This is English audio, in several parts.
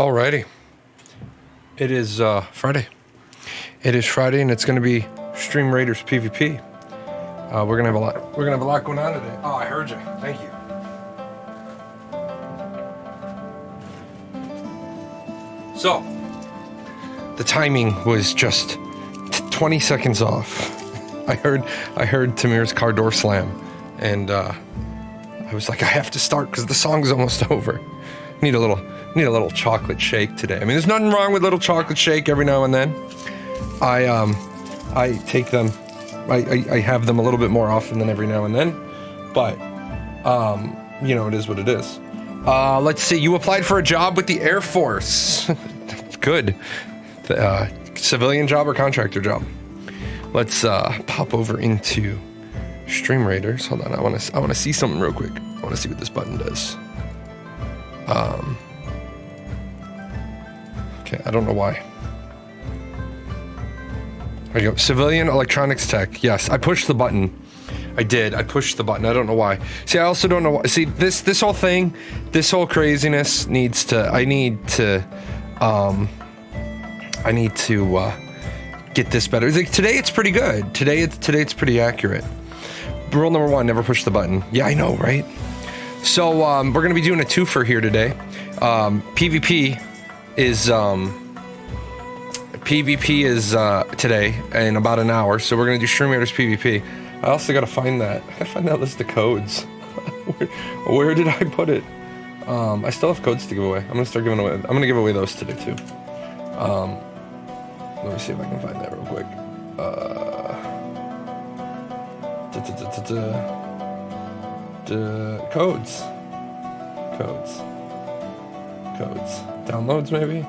Alrighty. It is Friday. It is Friday, and it's going to be Stream Raiders PvP. We're gonna have a lot. We're gonna have a lot going on today. Oh, I heard you. Thank you. So, the timing was just 20 seconds off. I heard Tamir's car door slam, and I was like, I have to start because the song's almost over. Need a little chocolate shake today. I mean, there's nothing wrong with little chocolate shake every now and then. I take them. I have them a little bit more often than every now and then, but you know, it is what it is. Let's see. You applied for a job with the Air Force. Good. Civilian job or contractor job? Let's pop over into Stream Raiders. Hold on. I want to see something real quick. I want to see what this button does. Okay. I don't know why. There you go. Civilian electronics tech. Yes, I pushed the button. I did. I pushed the button. I don't know why. See, I also don't know why. See, this whole thing, this whole craziness needs to. I need to get this better. Like, today it's pretty good. Today it's pretty accurate. Rule number 1: never push the button. Yeah, I know, right? So we're gonna be doing a twofer here today. PvP is today in about an hour, so we're gonna do Stream Raiders PvP. I also gotta find that list of codes. where did I put it? I still have codes to give away. I'm gonna start giving away. I'm gonna give away those today too. Let me see if I can find that real quick. Codes. Downloads maybe.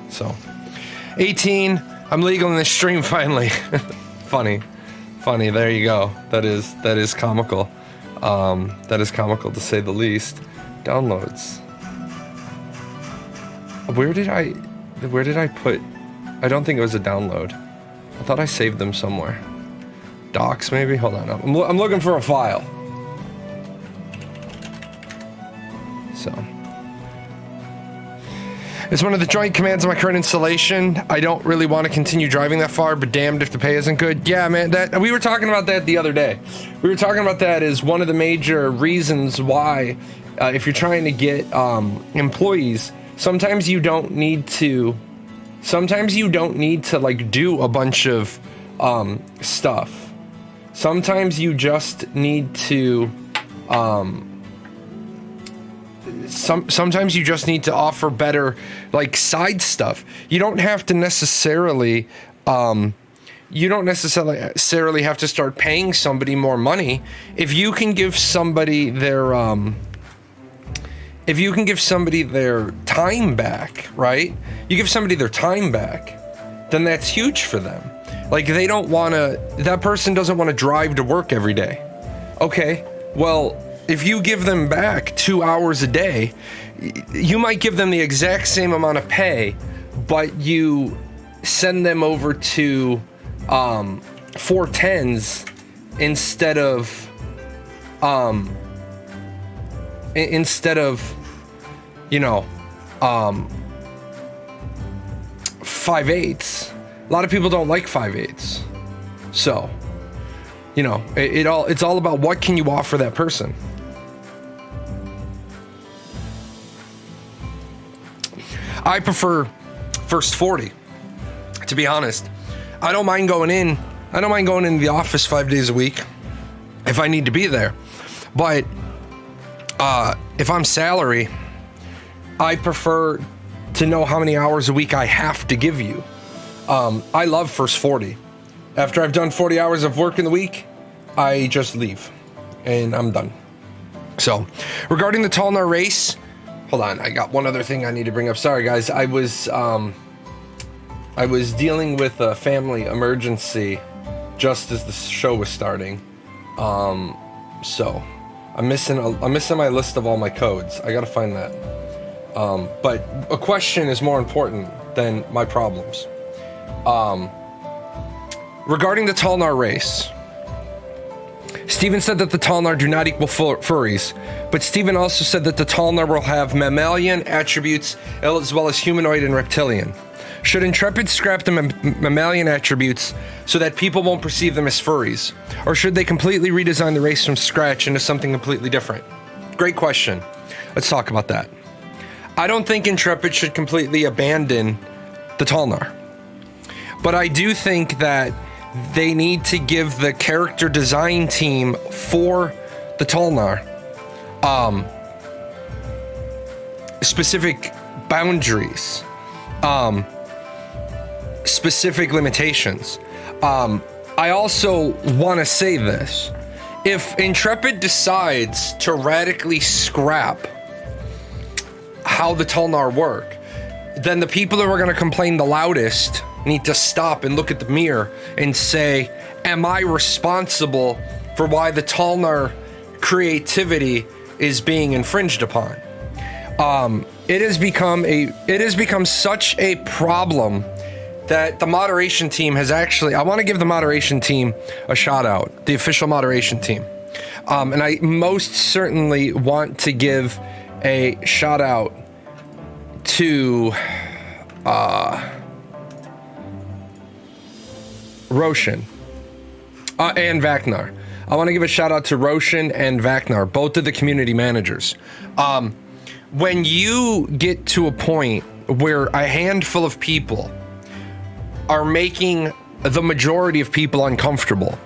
So 18, I'm legal in this stream finally. funny, there you go. That is comical. That is comical to say the least. Downloads. Where did I put, I don't think it was a download. I thought I saved them somewhere. Docs maybe? Hold on, I'm looking for a file. So. It's one of the joint commands of my current installation. I don't really want to continue driving that far, but damned if the pay isn't good. Yeah, man, we were talking about that the other day. We were talking about that as one of the major reasons why, if you're trying to get employees, sometimes you don't need to like do a bunch of stuff. Sometimes you just need to sometimes you just need to offer better, like, side stuff. You don't have to necessarily have to start paying somebody more money. If you can give somebody their time back, right? You give somebody their time back, then that's huge for them. Like, that person doesn't want to drive to work every day. Okay, well, if you give them back 2 hours a day, you might give them the exact same amount of pay, but you send them over to 410s instead of 5/8s. A lot of people don't like 5/8s. So, you know, it's all about what can you offer that person. I prefer first 40, to be honest. I don't mind going in the office 5 days a week if I need to be there. But if I'm salary, I prefer to know how many hours a week I have to give you. I love first 40. After I've done 40 hours of work in the week, I just leave and I'm done. So, regarding the Talnar race, hold on, I got one other thing I need to bring up. Sorry guys, I was dealing with a family emergency just as the show was starting. So I'm missing my list of all my codes. I gotta find that. But a question is more important than my problems. Regarding the Talnar race, Steven said that the Talnar do not equal furries, but Steven also said that the Talnar will have mammalian attributes as well as humanoid and reptilian. Should Intrepid scrap the mammalian attributes so that people won't perceive them as furries? Or should they completely redesign the race from scratch into something completely different? Great question. Let's talk about that. I don't think Intrepid should completely abandon the Talnar. But I do think that they need to give the character design team for the Talnar specific boundaries, specific limitations. I also want to say this. If Intrepid decides to radically scrap how the Talnar work, then the people who are going to complain the loudest need to stop and look at the mirror and say, am I responsible for why the Talnar creativity is being infringed upon? It has become such a problem that the moderation team has actually, I want to give the moderation team a shout out, the official moderation team. And I most certainly want to give a shout out to Roshan and Vaknar. I want to give a shout out to Roshan and Vaknar, both of the community managers. When you get to a point where a handful of people are making the majority of people uncomfortable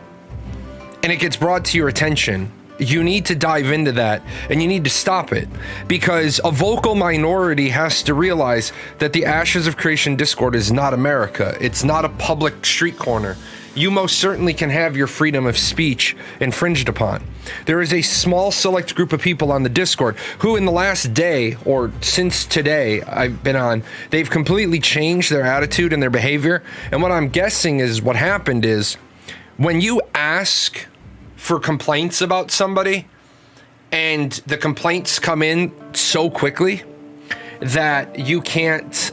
and it gets brought to your attention, you need to dive into that and you need to stop it, because a vocal minority has to realize that the Ashes of Creation Discord is not America. It's not a public street corner. You most certainly can have your freedom of speech infringed upon. There is a small select group of people on the Discord who in the last day, or since today I've been on, they've completely changed their attitude and their behavior. And what I'm guessing is what happened is when you ask for complaints about somebody and the complaints come in so quickly that you can't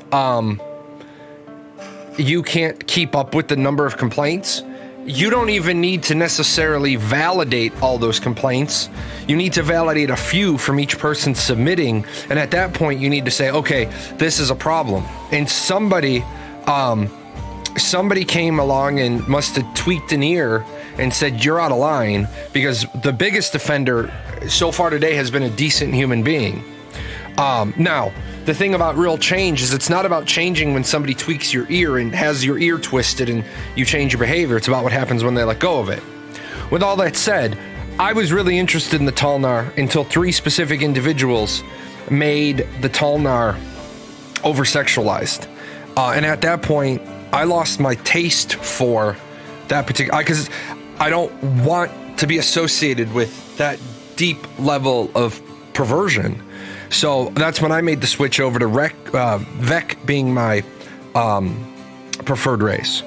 keep up with the number of complaints, you don't even need to necessarily validate all those complaints. You need to validate a few from each person submitting, and at that point you need to say, okay, this is a problem. And somebody came along and must have tweaked an ear and said, you're out of line, because the biggest offender so far today has been a decent human being. Now, the thing about real change is it's not about changing when somebody tweaks your ear and has your ear twisted and you change your behavior. It's about what happens when they let go of it. With all that said, I was really interested in the Talnar until 3 specific individuals made the Talnar over-sexualized. And at that point, I lost my taste for that particular, because I don't want to be associated with that deep level of perversion. So that's when I made the switch over to Vec being my preferred race.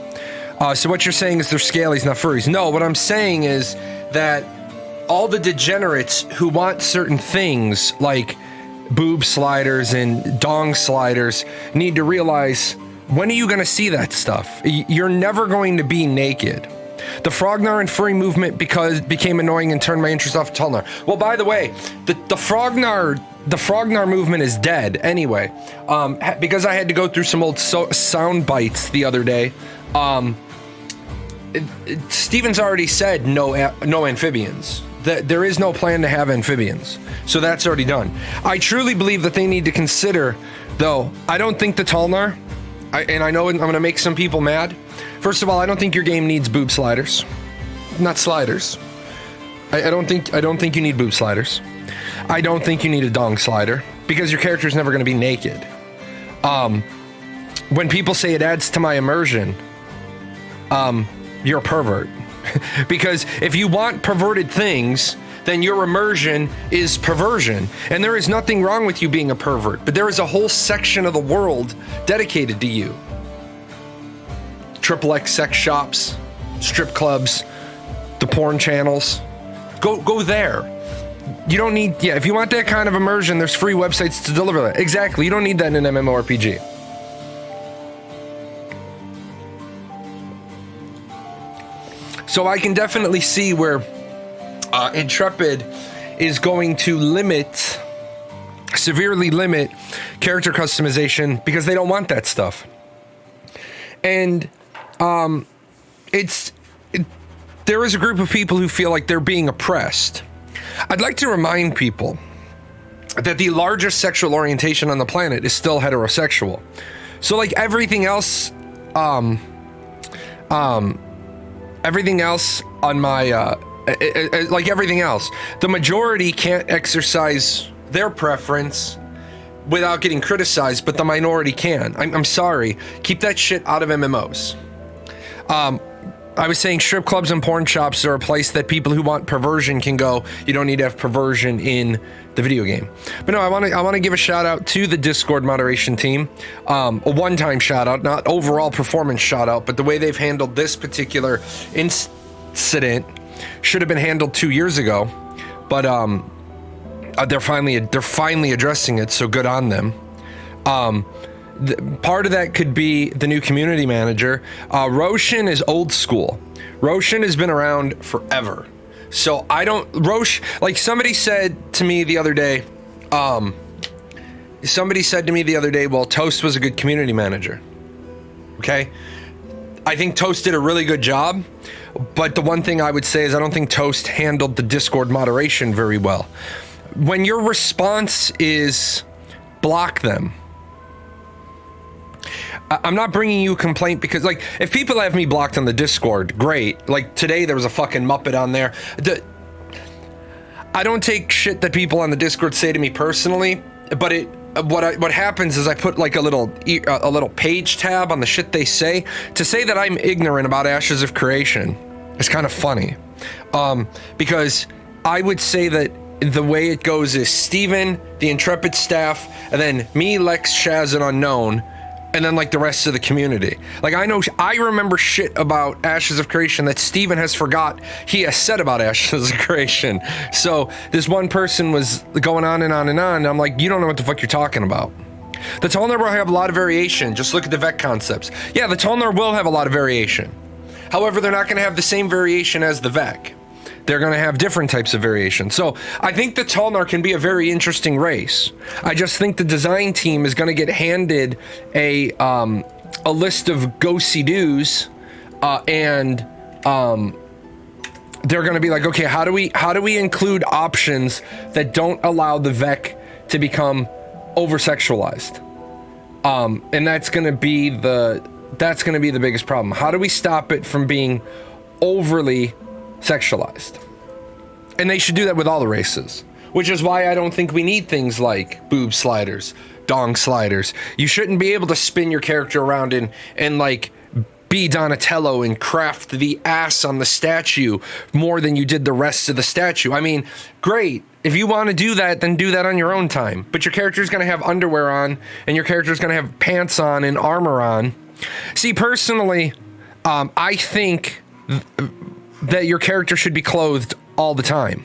So what you're saying is they're scalies, not furries. No, what I'm saying is that all the degenerates who want certain things like boob sliders and dong sliders need to realize, when are you going to see that stuff? You're never going to be naked. The Frognar and furry movement became annoying and turned my interest off Talnar. Well, by the way, the Frognar movement is dead anyway, because I had to go through some old sound bites the other day. Steven's already said no amphibians. There is no plan to have amphibians, so that's already done. I truly believe that they need to consider, though, I don't think the Talnar, and I know I'm going to make some people mad. First of all, I don't think your game needs boob sliders. Not sliders. I don't think you need boob sliders. I don't think you need a dong slider, because your character is never going to be naked. When people say it adds to my immersion, you're a pervert. Because if you want perverted things, then your immersion is perversion. And there is nothing wrong with you being a pervert, but there is a whole section of the world dedicated to you. XXX sex shops, strip clubs, the porn channels. Go there. You don't need, if you want that kind of immersion, there's free websites to deliver that. Exactly, you don't need that in an MMORPG. So I can definitely see where Intrepid is going to severely limit character customization because they don't want that stuff. And there is a group of people who feel like they're being oppressed. I'd like to remind people that the largest sexual orientation on the planet is still heterosexual. So like everything else on my like everything else, the majority can't exercise their preference without getting criticized, but the minority can. I'm sorry, keep that shit out of MMOs. I was saying strip clubs and porn shops are a place that people who want perversion can go. You don't need to have perversion in the video game. But no, I want to give a shout out to the Discord moderation team. A one-time shout out, not overall performance shout out, but the way they've handled this particular incident should have been handled 2 years ago. But they're finally addressing it, so good on them. Part of that could be the new community manager. Roshan is old school. Roshan has been around forever. So like somebody said to me the other day, well, Toast was a good community manager. Okay. I think Toast did a really good job, but the one thing I would say is I don't think Toast handled the Discord moderation very well. When your response is block them, I'm not bringing you a complaint because, like, if people have me blocked on the Discord, great. Like, today there was a fucking Muppet on there. I don't take shit that people on the Discord say to me personally, but what happens is I put, like, a little page tab on the shit they say. To say that I'm ignorant about Ashes of Creation is kind of funny. Because I would say that the way it goes is Steven, the Intrepid staff, and then me, Lex, Shaz, and Unknown, and then like the rest of the community. Like I remember shit about Ashes of Creation that Steven has forgot he has said about Ashes of Creation. So this one person was going on and on and on, and I'm like, you don't know what the fuck you're talking about. The Tolnar will have a lot of variation. Just look at the Vec concepts. Yeah, the Tolnar will have a lot of variation. However, they're not going to have the same variation as the Vec. They're going to have different types of variation. So I think the Tolnar can be a very interesting race. I just think the design team is going to get handed a list of go-see-dos, and they're going to be like, okay, how do we include options that don't allow the Vec to become over-sexualized? And that's going to be the biggest problem. How do we stop it from being overly sexualized? And they should do that with all the races, which is why I don't think we need things like boob sliders, dong sliders. You shouldn't be able to spin your character around and like be Donatello and craft the ass on the statue more than you did the rest of the statue. I mean, great. If you want to do that, then do that on your own time. But your character's going to have underwear on, and your character's going to have pants on and armor on. See, personally, I think that your character should be clothed all the time.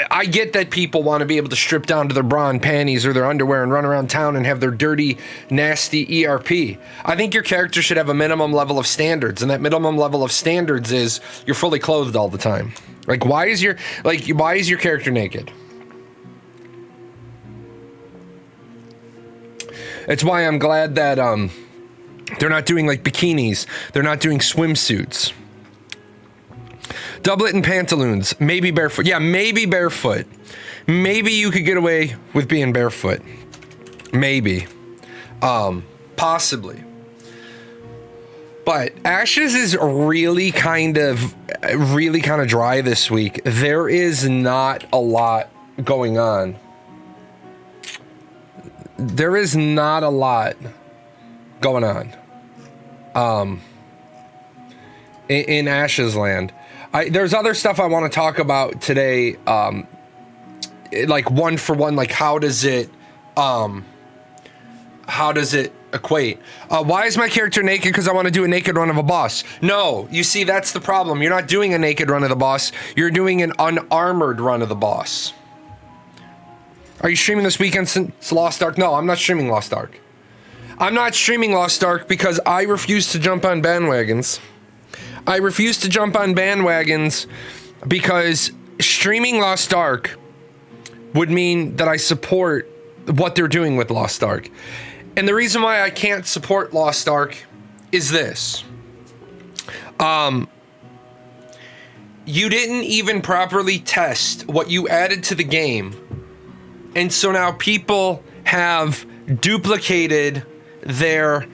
I get that people want to be able to strip down to their bra and panties or their underwear and run around town and have their dirty, nasty ERP. I think your character should have a minimum level of standards, and that minimum level of standards is you're fully clothed all the time. Like, why is your character naked? It's why I'm glad that they're not doing like bikinis. They're not doing swimsuits. Doublet and pantaloons, maybe barefoot. Yeah, maybe barefoot. Maybe you could get away with being barefoot. Maybe. Possibly. But Ashes is really kind of dry this week. There is not a lot going on. There is not a lot going on. In Ashes Land. There's other stuff I want to talk about today, like one for one, like how does it equate? Why is my character naked? Because I want to do a naked run of a boss. No, you see, that's the problem. You're not doing a naked run of the boss. You're doing an unarmored run of the boss. Are you streaming this weekend since Lost Ark? No, I'm not streaming Lost Ark. I'm not streaming Lost Ark because I refuse to jump on bandwagons. I refuse to jump on bandwagons because streaming Lost Ark would mean that I support what they're doing with Lost Ark. And the reason why I can't support Lost Ark is this. You didn't even properly test what you added to the game. And so now people have duplicated their,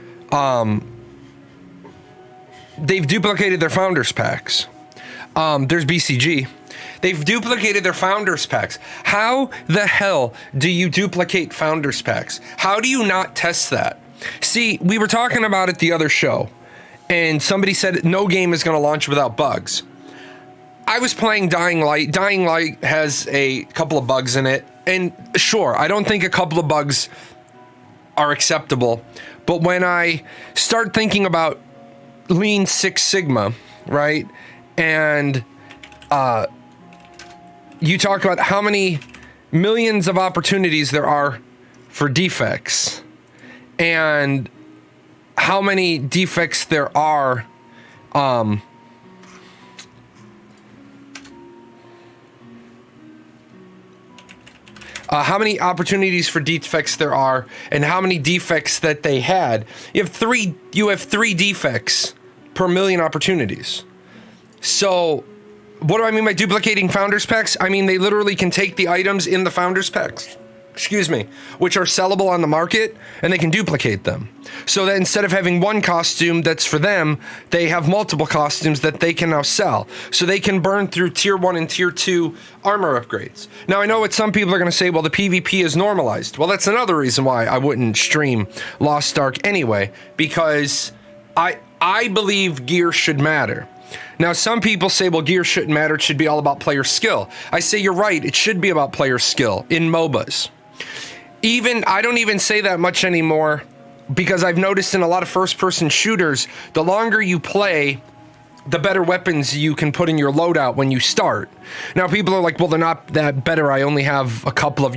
they've duplicated their founders packs. There's BCG. They've duplicated their founders packs. How the hell do you duplicate founders packs? How do you not test that? See, we were talking about it the other show, and somebody said no game is going to launch without bugs. I was playing Dying Light. Dying Light has a couple of bugs in it, and sure, I don't think a couple of bugs are acceptable, but when I start thinking about Lean Six Sigma, right, and you talk about how many millions of opportunities there are for defects and how many defects there are how many opportunities for defects there are and how many defects that they had. You have three defects per million opportunities. So what do I mean by duplicating founders packs? I mean, they literally can take the items in the founders packs, which are sellable on the market, and they can duplicate them. So that instead of having one costume that's for them, they have multiple costumes that they can now sell. So they can burn through tier 1 and tier 2 armor upgrades. Now, I know what some people are going to say, well, the PvP is normalized. Well, that's another reason why I wouldn't stream Lost Ark anyway, because I believe gear should matter. Now, some people say, well, gear shouldn't matter. It should be all about player skill. I say you're right. It should be about player skill in MOBAs. I don't even say that much anymore because I've noticed in a lot of first-person shooters, the longer you play, the better weapons you can put in your loadout when you start. Now, people are like, well, they're not that better. I only have a couple of...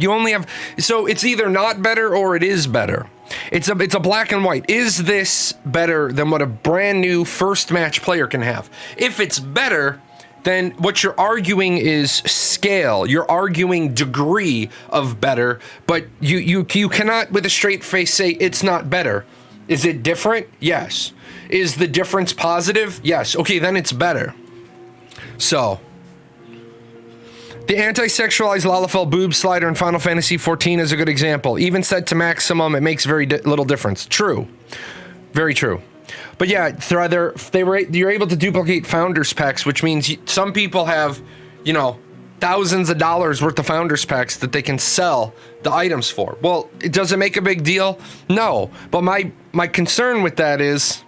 So it's either not better or it is better. It's a black and white. Is this better than what a brand new first match player can have? If it's better, then what you're arguing is scale. You're arguing degree of better, but you cannot with a straight face say it's not better. Is it different? Yes. Is the difference positive? Yes. Okay, then it's better. So, the anti-sexualized Lalafell boob slider in Final Fantasy XIV is a good example. Even set to maximum, it makes very little difference. True. Very true. But yeah, you're able to duplicate founders packs, which means some people have, thousands of dollars worth of founders packs that they can sell the items for. Well, does it make a big deal? No. But my concern with that is,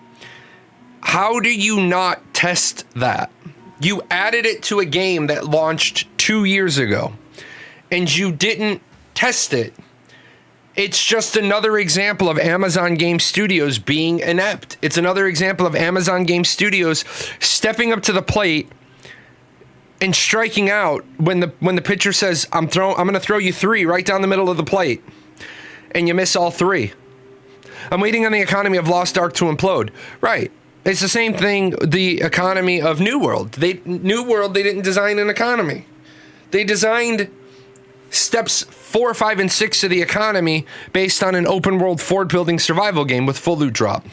how do you not test that? You added it to a game that launched 2 years ago, and you didn't test it. It's just another example of Amazon Game Studios being inept. It's another example of Amazon Game Studios stepping up to the plate and striking out when the pitcher says, I'm going to throw you 3 right down the middle of the plate, and you miss all 3. I'm waiting on the economy of Lost Ark to implode. Right. It's the same thing, the economy of New World. New World, they didn't design an economy. They designed steps 4, 5, and 6 of the economy based on an open world fort building survival game with full loot drop.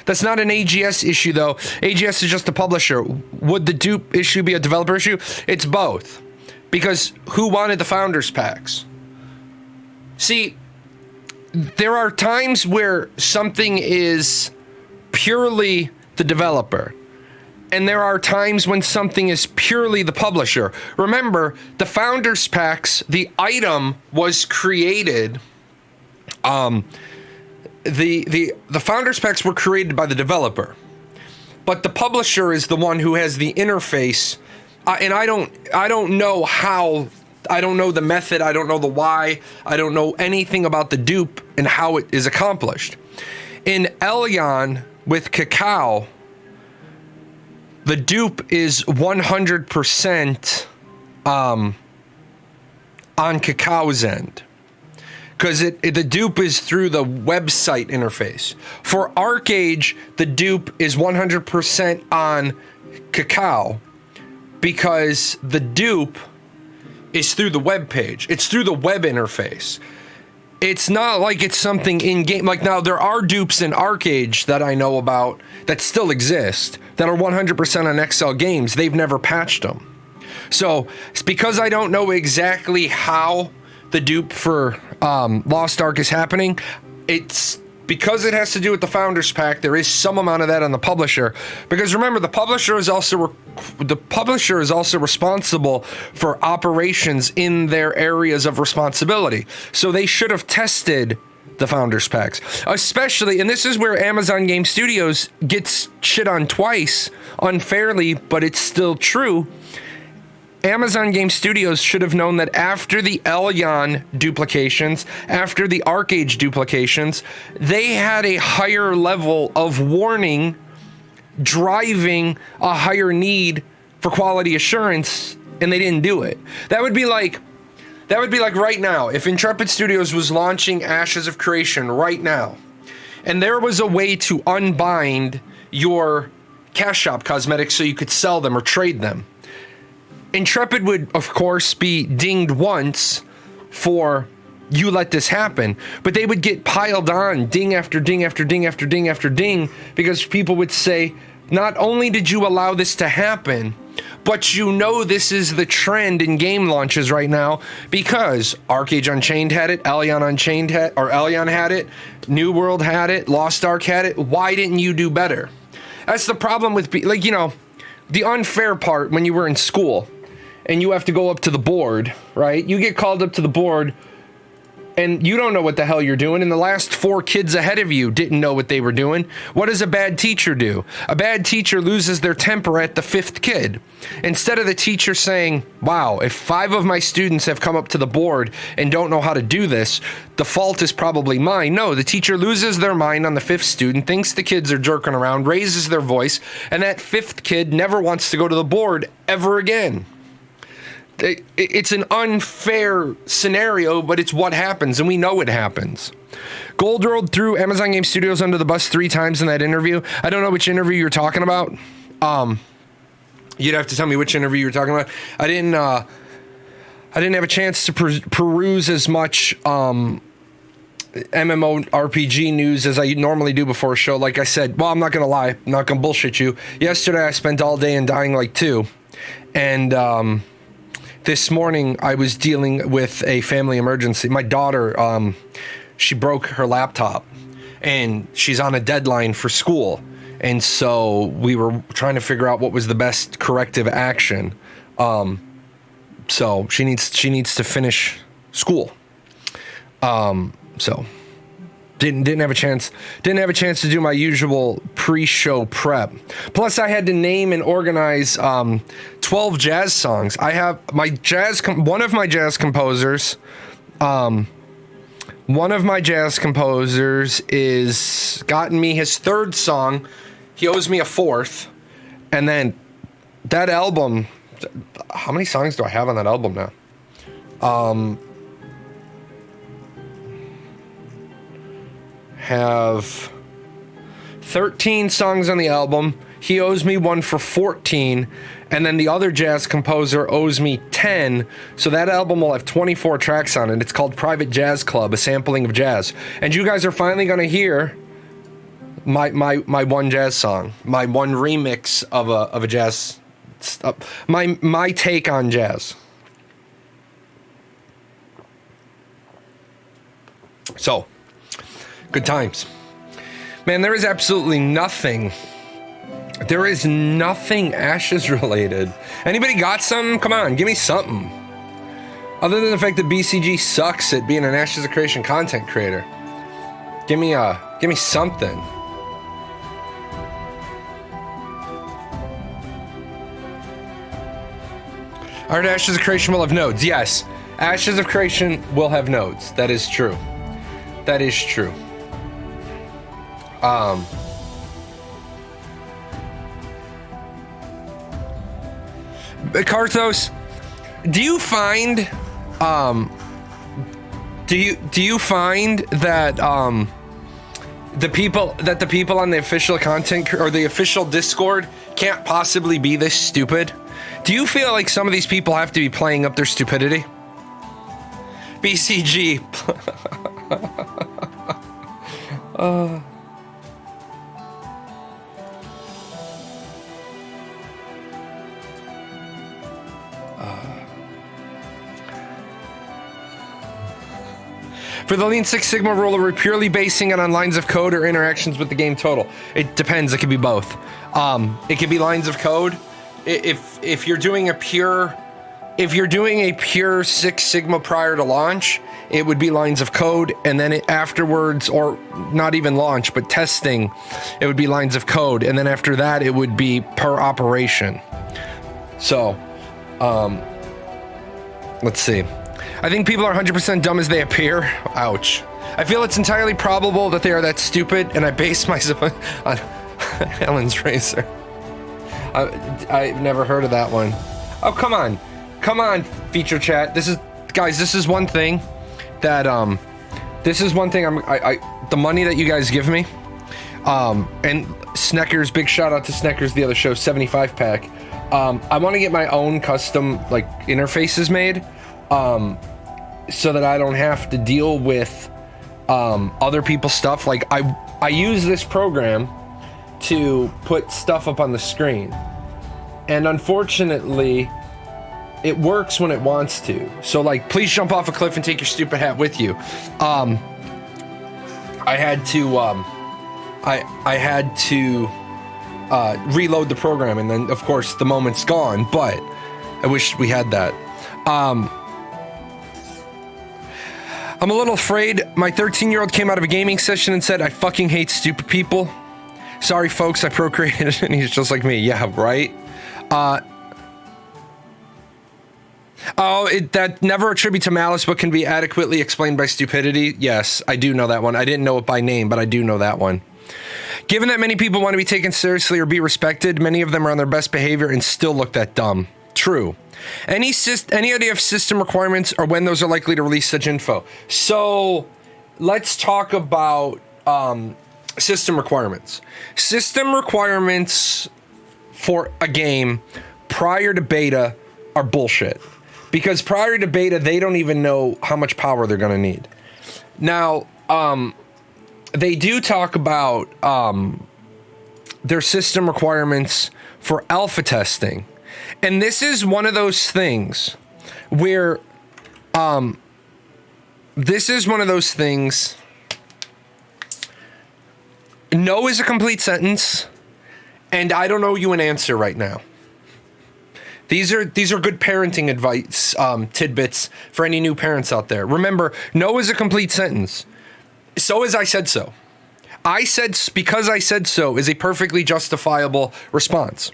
That's not an AGS issue, though. AGS is just a publisher. Would the dupe issue be a developer issue? It's both. Because who wanted the founders packs? See, there are times where something is purely the developer, and there are times when something is purely the publisher. Remember, the founders packs, the item was created, the founders packs were created by the developer, but the publisher is the one who has the interface, and I don't know how, I don't know the method, I don't know the why, I don't know anything about the dupe and how it is accomplished. In Elyon with Cacao, the dupe is 100% on Cacao's end, because the dupe is through the website interface. For ArcAge, the dupe is 100% on Cacao, because the dupe is through the web page. It's through the web interface. It's not like it's something in game. Like, now there are dupes in ArcAge that I know about that still exist that are 100% on XL Games. They've never patched them. So it's because I don't know exactly how the dupe for Lost Ark is happening. It's because it has to do with the Founders Pack. There is some amount of that on the publisher, because remember, the publisher is also responsible for operations in their areas of responsibility. So they should have tested the Founders Packs, especially, and this is where Amazon Game Studios gets shit on twice unfairly, but it's still true. Amazon Game Studios should have known that after the Elyon duplications, after the ArcAge duplications, they had a higher level of warning driving a higher need for quality assurance, and they didn't do it. That would be like right now, if Intrepid Studios was launching Ashes of Creation right now, and there was a way to unbind your Cash Shop cosmetics so you could sell them or trade them. Intrepid would, of course, be dinged once for you let this happen, but they would get piled on ding after ding after ding after ding after ding, because people would say, not only did you allow this to happen, but you know this is the trend in game launches right now, because ArcAge Unchained had it, Elyon Unchained had, or Elyon had it, New World had it, Lost Ark had it. Why didn't you do better? That's the problem with, like, you know, the unfair part when you were in school and you have to go up to the board, right? You get called up to the board and you don't know what the hell you're doing, and the last 4 kids ahead of you didn't know what they were doing. What does a bad teacher do? A bad teacher loses their temper at the 5th kid. Instead of the teacher saying, wow, if 5 of my students have come up to the board and don't know how to do this, the fault is probably mine. No, the teacher loses their mind on the 5th student, thinks the kids are jerking around, raises their voice, and that 5th kid never wants to go to the board ever again. It's an unfair scenario, but it's what happens, and we know it happens. Gold rolled through Amazon Game Studios under the bus 3 times in that interview. I don't know which interview you're talking about. You'd have to tell me which interview you're talking about. I didn't have a chance to peruse as much MMORPG news as I normally do before a show. Like I said, well, I'm not gonna lie, I'm not gonna bullshit you. Yesterday I spent all day in Dying Light 2, and this morning I was dealing with a family emergency. My daughter, she broke her laptop and she's on a deadline for school. And so we were trying to figure out what was the best corrective action. So she needs to finish school. So didn't have a chance to do my usual pre-show prep. Plus I had to name and organize 12 jazz songs. I have my one of my jazz composers is gotten me his 3rd song. He owes me a 4th. And then that album, how many songs do I have on that album now? Have 13 songs on the album. He owes me one for 14, and then the other jazz composer owes me 10, so that album will have 24 tracks on it. It's called Private Jazz Club, a sampling of jazz. And you guys are finally going to hear my one jazz song, my one remix of a jazz, my take on jazz. So, good times. Man, there is absolutely nothing. There is nothing Ashes related. Anybody got something? Come on, give me something. Other than the fact that BCG sucks at being an Ashes of Creation content creator. Give me something. Alright, Ashes of Creation will have nodes. Yes, Ashes of Creation will have nodes. That is true. That is true. Karthos, do you find that the people on the official content or the official Discord can't possibly be this stupid? Do you feel like some of these people have to be playing up their stupidity? BCG. For the Lean Six Sigma rule, are we purely basing it on lines of code or interactions with the game total? It depends. It could be both. It could be lines of code. If you're doing a pure Six Sigma prior to launch, it would be lines of code, and then afterwards, or not even launch, but testing, it would be lines of code, and then after that, it would be per operation. So, let's see. I think people are 100% dumb as they appear. Ouch. I feel it's entirely probable that they are that stupid, and I base myself on Helen's Razor. I've never heard of that one. Oh, come on. Come on, feature chat. This is one thing that, the money that you guys give me, and Sneckers, big shout out to Sneckers, the other show, 75 pack. I want to get my own custom, like, interfaces made, so that I don't have to deal with, other people's stuff. Like, I use this program to put stuff up on the screen, and unfortunately, it works when it wants to. So, like, please jump off a cliff and take your stupid hat with you. I had to reload the program, and then, of course, the moment's gone, but I wish we had that. I'm a little afraid. My 13-year-old came out of a gaming session and said, "I fucking hate stupid people. Sorry, folks, I procreated," and he's just like me. Yeah, right? That never attribute to malice, but can be adequately explained by stupidity. Yes, I do know that one. I didn't know it by name, but I do know that one. Given that many people want to be taken seriously or be respected, many of them are on their best behavior and still look that dumb. True. Any idea of system requirements or when those are likely to release such info? So, let's talk about system requirements. System requirements for a game prior to beta are bullshit. Because prior to beta, they don't even know how much power they're going to need. Now, they do talk about their system requirements for alpha testing. And this is one of those things where, no is a complete sentence, and I don't owe you an answer right now. These are good parenting advice, tidbits for any new parents out there. Remember, no is a complete sentence. So is I said so. Because I said so is a perfectly justifiable response.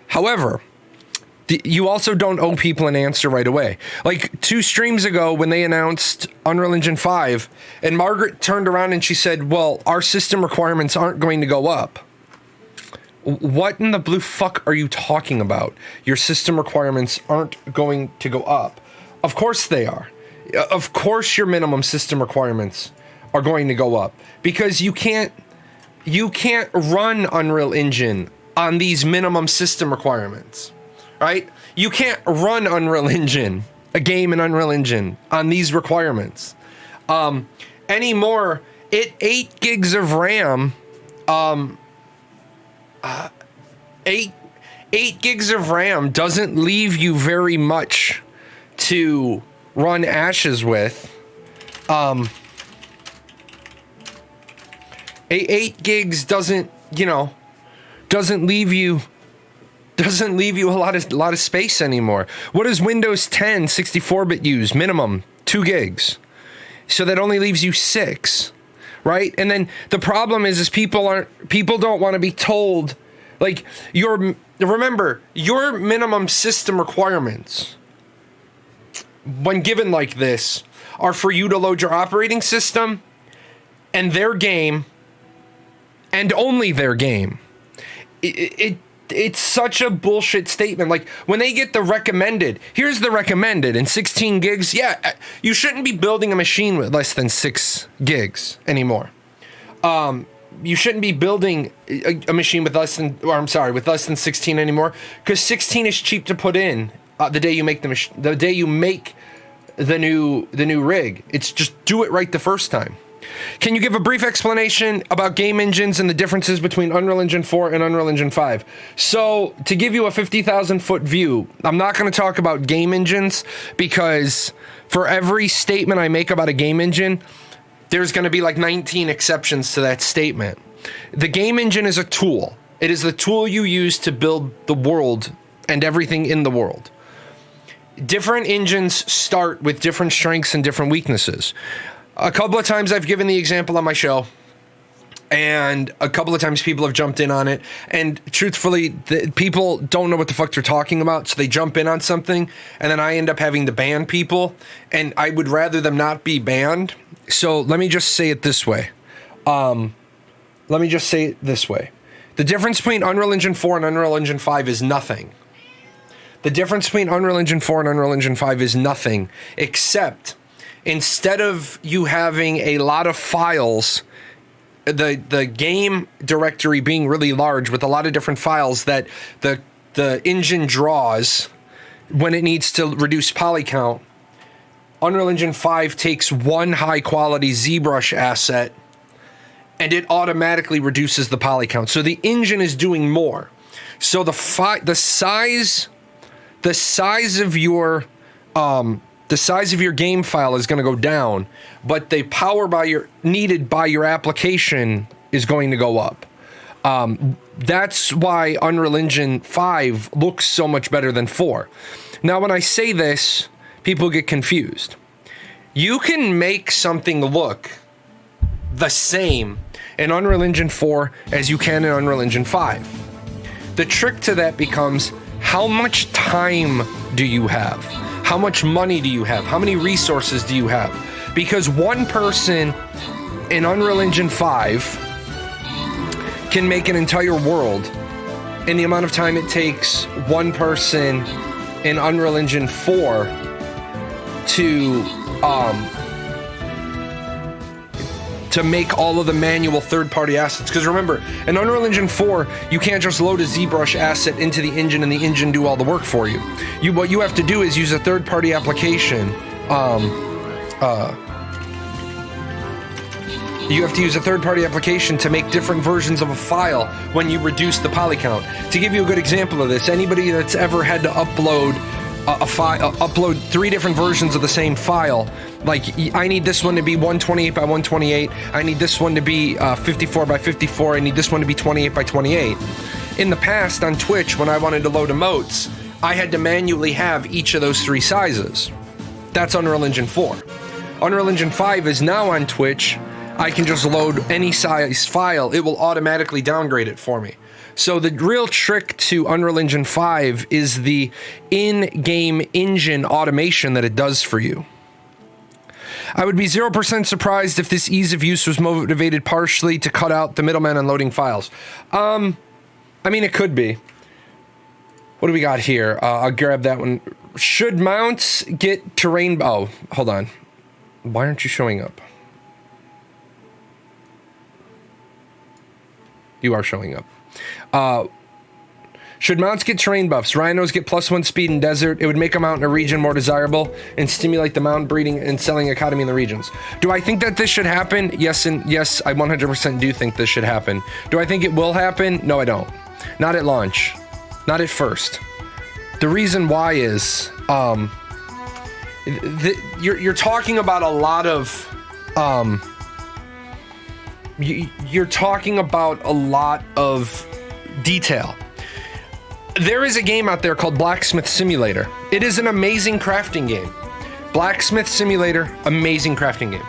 However, you also don't owe people an answer right away. Like 2 streams ago when they announced Unreal Engine 5, and Margaret turned around and she said, "Well, our system requirements aren't going to go up." What in the blue fuck are you talking about? Your system requirements aren't going to go up. Of course they are. Of course your minimum system requirements are going to go up. Because you can't run Unreal Engine on these minimum system requirements. Right? You can't run Unreal Engine, a game in Unreal Engine, on these requirements. Anymore, 8 gigs of RAM, 8 gigs of RAM doesn't leave you very much to run Ashes with. 8 gigs doesn't leave you a lot of space anymore. What does Windows 10 64-bit use? Minimum 2 gigs. So that only leaves you 6. Right? And then the problem is people don't want to be told, like, remember, your minimum system requirements, when given like this, are for you to load your operating system and their game, and only their game. It's such a bullshit statement. Like, when they get the recommended, here's the recommended, and 16 gigs, yeah, you shouldn't be building a machine with less than 6 gigs anymore. building a machine with less than 16 anymore, because 16 is cheap to put in the day you make the new rig. It's just do it right the first time. Can you give a brief explanation about game engines and the differences between Unreal Engine 4 and Unreal Engine 5? So, to give you a 50,000 foot view, I'm not going to talk about game engines, because for every statement I make about a game engine, there's going to be like 19 exceptions to that statement. The game engine is a tool. It is the tool you use to build the world and everything in the world. Different engines start with different strengths and different weaknesses. A couple of times I've given the example on my show, and a couple of times people have jumped in on it, and truthfully, people don't know what the fuck they're talking about, so they jump in on something, and then I end up having to ban people, and I would rather them not be banned. So let me just say it this way. The difference between Unreal Engine 4 and Unreal Engine 5 is nothing. The difference between Unreal Engine 4 and Unreal Engine 5 is nothing, except instead of you having a lot of files, the game directory being really large with a lot of different files that the engine draws when it needs to reduce poly count, Unreal Engine 5 takes one high quality ZBrush asset and it automatically reduces the poly count. So the engine is doing more. So the size of your game file is going to go down, but the power needed by your application is going to go up. That's why Unreal Engine 5 looks so much better than 4. Now, when I say this, people get confused. You can make something look the same in Unreal Engine 4 as you can in Unreal Engine 5. The trick to that becomes, how much time do you have? How much money do you have? How many resources do you have? Because one person in Unreal Engine 5 can make an entire world in the amount of time it takes one person in Unreal Engine 4 to make all of the manual third-party assets. Because remember, in Unreal Engine 4, you can't just load a ZBrush asset into the engine and the engine do all the work for you. What you have to do is use a third-party application. You have to use a third-party application to make different versions of a file when you reduce the poly count. To give you a good example of this, anybody that's ever had to upload upload 3 different versions of the same file, like I need this one to be 128 by 128, I need this one to be 54 by 54, I need this one to be 28 by 28. In the past on Twitch, when I wanted to load emotes, I had to manually have each of those 3 sizes. That's Unreal Engine 4. Unreal Engine 5 is now on Twitch. I can just load any size file. It will automatically downgrade it for me. So the real trick to Unreal Engine 5 is the in-game engine automation that it does for you. I would be 0% surprised if this ease of use was motivated partially to cut out the middleman unloading files. I mean, it could be. What do we got here? I'll grab that one. Should mounts get terrain... Oh, hold on. Why aren't you showing up? You are showing up. Should mounts get terrain buffs? Rhinos get +1 speed in desert. It would make a mount in a region more desirable and stimulate the mount breeding and selling economy in the regions. Do I think that this should happen? Yes, and yes, I 100% do think this should happen. Do I think it will happen? No, I don't. Not at launch. Not at first. The reason why is you're talking about a lot of you're talking about a lot of detail. There is a game out there called Blacksmith Simulator. It is an amazing crafting game. Blacksmith Simulator, amazing crafting game.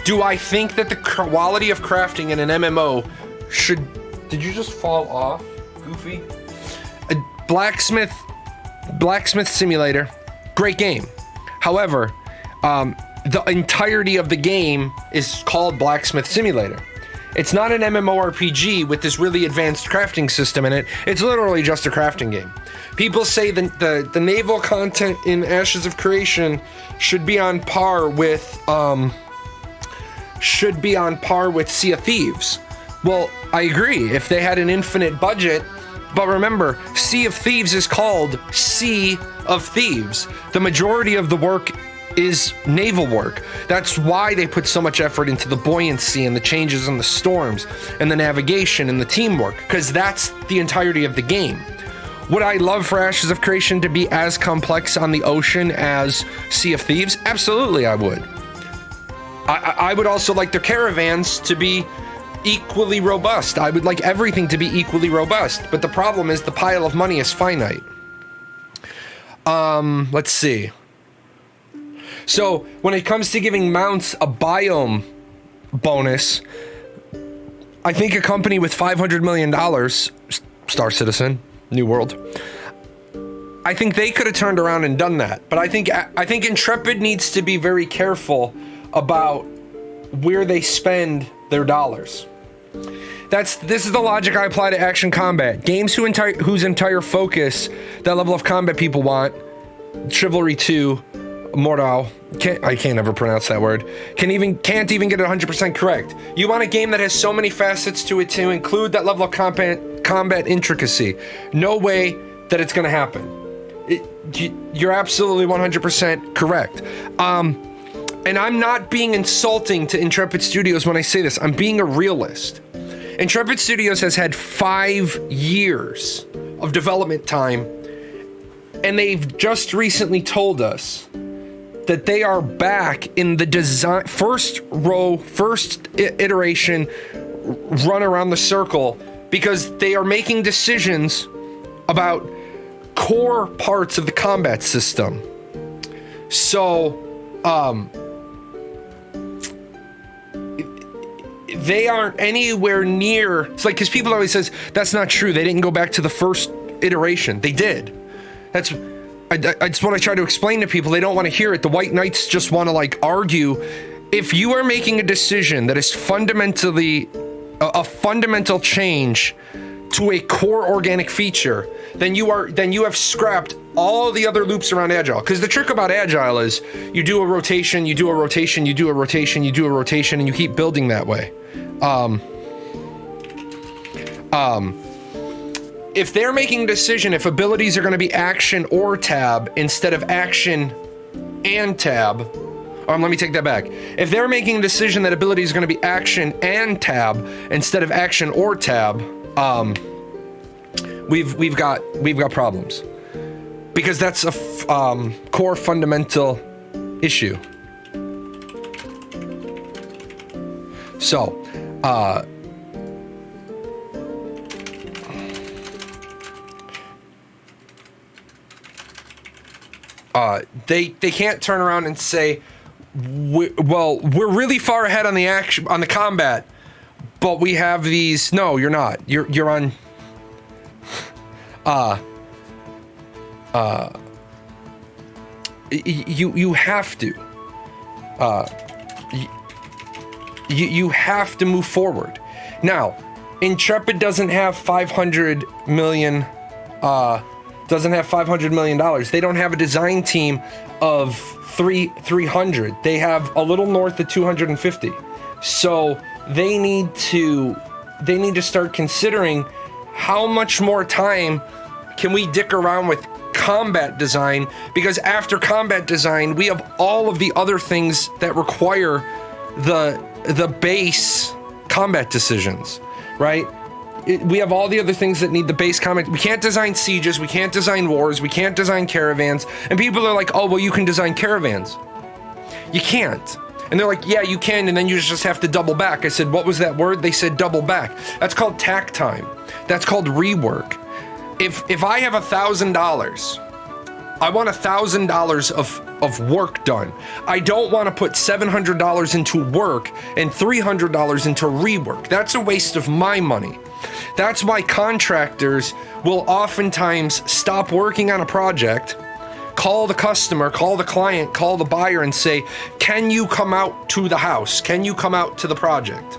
Do I think that the quality of crafting in an MMO should... Did you just fall off, Goofy? Blacksmith Simulator, great game. However, the entirety of the game is called Blacksmith Simulator. It's not an MMORPG with this really advanced crafting system in it. It's literally just a crafting game. People say the naval content in Ashes of Creation should be on par with Sea of Thieves. Well, I agree. If they had an infinite budget, but remember, Sea of Thieves is called Sea of Thieves. The majority of the work is naval work. That's why they put so much effort into the buoyancy and the changes in the storms and the navigation and the teamwork, because that's the entirety of the game. Would I love for Ashes of Creation to be as complex on the ocean as Sea of Thieves? Absolutely, I would. I would also like their caravans to be equally robust. I would like everything to be equally robust, but the problem is the pile of money is finite. Let's see. So when it comes to giving mounts a biome bonus, I think a company with $500 million, Star Citizen, New World, I think they could have turned around and done that. But I think Intrepid needs to be very careful about where they spend their dollars. This is the logic I apply to action combat. Games whose entire focus, that level of combat people want, Chivalry 2, Mordau, I can't ever pronounce that word, can't even get it 100% correct. You want a game that has so many facets to it to include that level of combat intricacy. No way that it's going to happen. You're absolutely 100% correct. And I'm not being insulting to Intrepid Studios when I say this. I'm being a realist. Intrepid Studios has had 5 years of development time, and they've just recently told us that they are back in the design, first iteration, run around the circle, because they are making decisions about core parts of the combat system. So, they aren't anywhere near. It's like, because people always says that's not true. They didn't go back to the first iteration. They did. That's what I try to explain to people. They don't want to hear it. The White Knights just want to like argue. If you are making a decision that is fundamentally a fundamental change to a core organic feature, then you have scrapped all the other loops around Agile. Because the trick about Agile is you do a rotation, you do a rotation, you do a rotation, you do a rotation, and you keep building that way. If they're making a decision if abilities are going to be action or tab instead of action and tab, let me take that back. If they're making a decision that ability is going to be action and tab instead of action or tab, we've got problems, because that's a core fundamental issue. So, they can't turn around and say, we're really far ahead on the action, on the combat, but we have these. No, you're not. You're on. You have to. You have to move forward. Now, Intrepid doesn't have $500 million. Doesn't have $500 million. They don't have a design team of 300. They have a little north of 250. So they need to start considering how much more time can we dick around with combat design, because after combat design we have all of the other things that require the base combat decisions, right? We have all the other things that need the base combat. We can't design sieges, we can't design wars, we can't design caravans. And people are like, oh, well, you can design caravans. You can't. And they're like, yeah, you can, and then you just have to double back. I said, what was that word? They said double back. That's called tack time. That's called rework. If I have $1,000, I want $1,000 of work done. I don't want to put $700 into work and $300 into rework. That's a waste of my money. That's why contractors will oftentimes stop working on a project, call the customer, call the client, call the buyer and say, can you come out to the house? Can you come out to the project?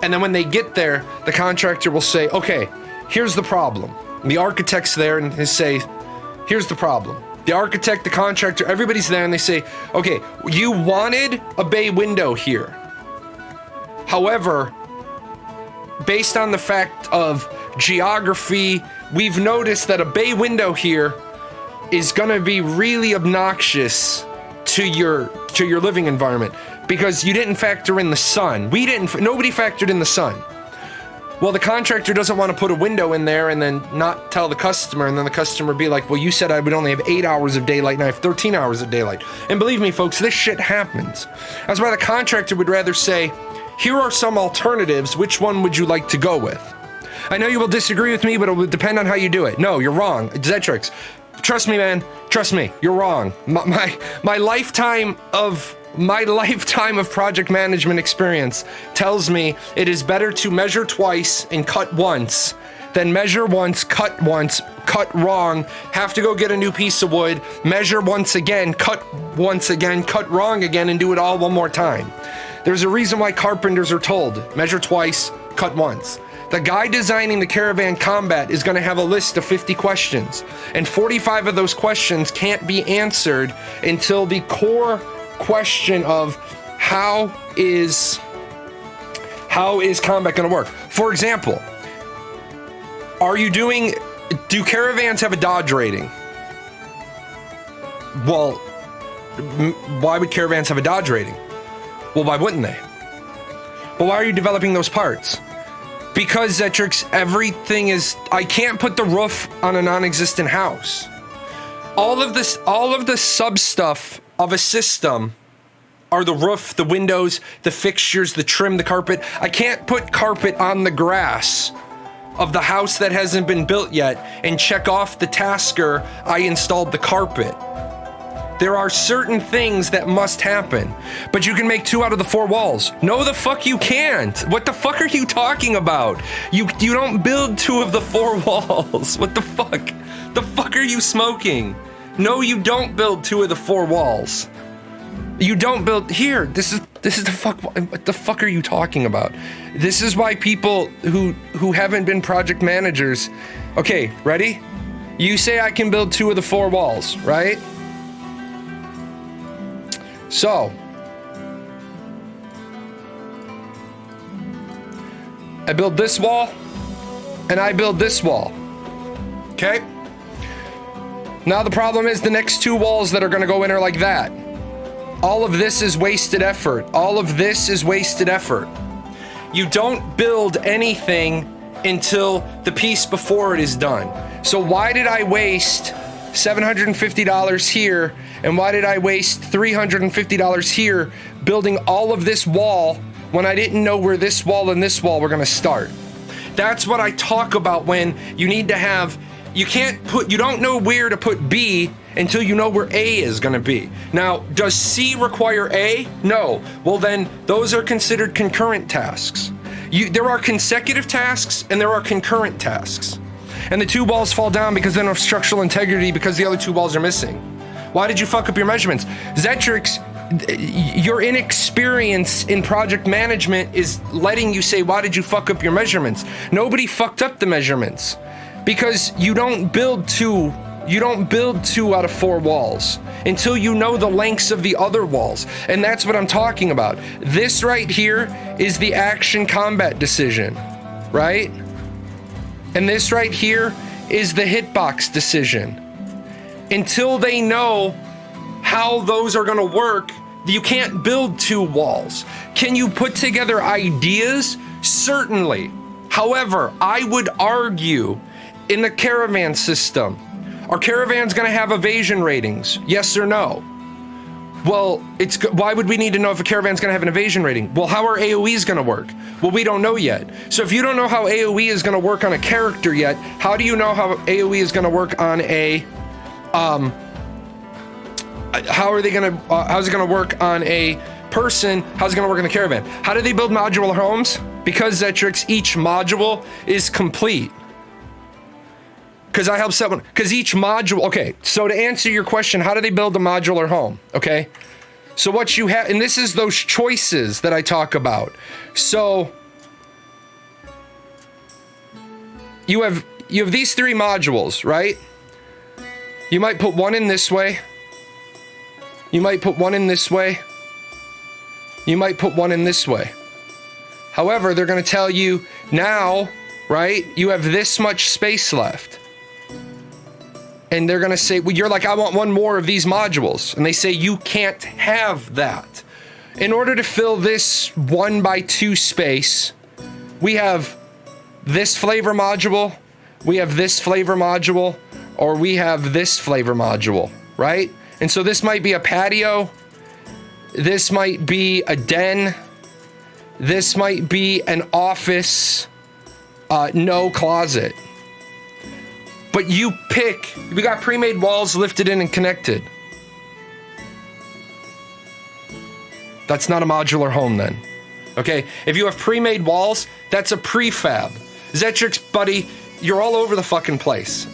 And then when they get there, the contractor will say, okay, here's the problem. And the architect's there and they say, here's the problem. The architect, the contractor, everybody's there and they say, okay, you wanted a bay window here. However, based on the fact of geography, we've noticed that a bay window here is gonna be really obnoxious to your living environment because you didn't factor in the sun. Nobody factored in the sun. Well, the contractor doesn't want to put a window in there and then not tell the customer, and then the customer be like, well, you said I would only have 8 hours of daylight and I have 13 hours of daylight. And believe me, folks, this shit happens. That's why the contractor would rather say, here are some alternatives, which one would you like to go with? I know you will disagree with me, but it will depend on how you do it. No, you're wrong. Zetrix, trust me, man. Trust me, you're wrong. My lifetime of project management experience tells me it is better to measure twice and cut once than measure once, cut wrong, have to go get a new piece of wood, measure once again, cut wrong again, and do it all one more time. There's a reason why carpenters are told, measure twice, cut once. The guy designing the Caravan Combat is going to have a list of 50 questions, and 45 of those questions can't be answered until the core question of how is combat going to work. For example, do caravans have a dodge rating? Well, why would caravans have a dodge rating? Well, why wouldn't they? Well, why are you developing those parts? Because, Zetrix, everything is... I can't put the roof on a non-existent house. All of the sub-stuff of a system are the roof, the windows, the fixtures, the trim, the carpet. I can't put carpet on the grass of the house that hasn't been built yet and check off the tasker, I installed the carpet. There are certain things that must happen, but you can make 2 out of the 4 walls. No, the fuck you can't. What the fuck are you talking about? You don't build 2 of the 4 walls. What the fuck? The fuck are you smoking? No, you don't build 2 of the 4 walls. You don't build here. This is the fuck. What the fuck are you talking about? This is why people who haven't been project managers. Okay, ready? You say I can build 2 of the 4 walls, right? So, I build this wall, and I build this wall, okay? Now the problem is the next 2 walls that are gonna go in are like that. All of this is wasted effort. All of this is wasted effort. You don't build anything until the piece before it is done. So why did I waste $750 here, and why did I waste $350 here building all of this wall when I didn't know where this wall and this wall were gonna start? That's what I talk about when you need to have, you don't know where to put B until you know where A is gonna be. Now, does C require A? No. Well then, those are considered concurrent tasks. There are consecutive tasks and there are concurrent tasks. And the 2 walls fall down because they don't have structural integrity because the other 2 walls are missing. Why did you fuck up your measurements? Zetrix, your inexperience in project management is letting you say, why did you fuck up your measurements? Nobody fucked up the measurements because you don't build 2 out of 4 walls until you know the lengths of the other walls. And that's what I'm talking about. This right here is the action combat decision, right? And this right here is the hitbox decision. Until they know how those are gonna work, you can't build 2 walls. Can you put together ideas? Certainly. However, I would argue in the caravan system, are caravans gonna have evasion ratings? Yes or no? Well, why would we need to know if a caravan's gonna have an evasion rating? Well, how are AoEs gonna work? Well, we don't know yet. So if you don't know how AoE is gonna work on a character yet, how do you know how AoE is gonna work on a, how's it gonna work on a person? How's it gonna work on the caravan? How do they build modular homes? Because, Zetrix, each module is complete. Because I help set one, because each module, okay, so to answer your question, how do they build a modular home? Okay, so what you have, and this is those choices that I talk about. So you have these 3 modules, right? You might put one in this way. You might put one in this way. You might put one in this way. However, they're going to tell you now, right, you have this much space left. And they're going to say, well, you're like, I want one more of these modules. And they say, you can't have that. In order to fill this 1x2 space, we have this flavor module, we have this flavor module, or we have this flavor module, right? And so this might be a patio. This might be a den. This might be an office, no closet. But you pick, we got pre-made walls lifted in and connected. That's not a modular home then. Okay, if you have pre-made walls, that's a prefab. Zetrix, buddy, you're all over the fucking place.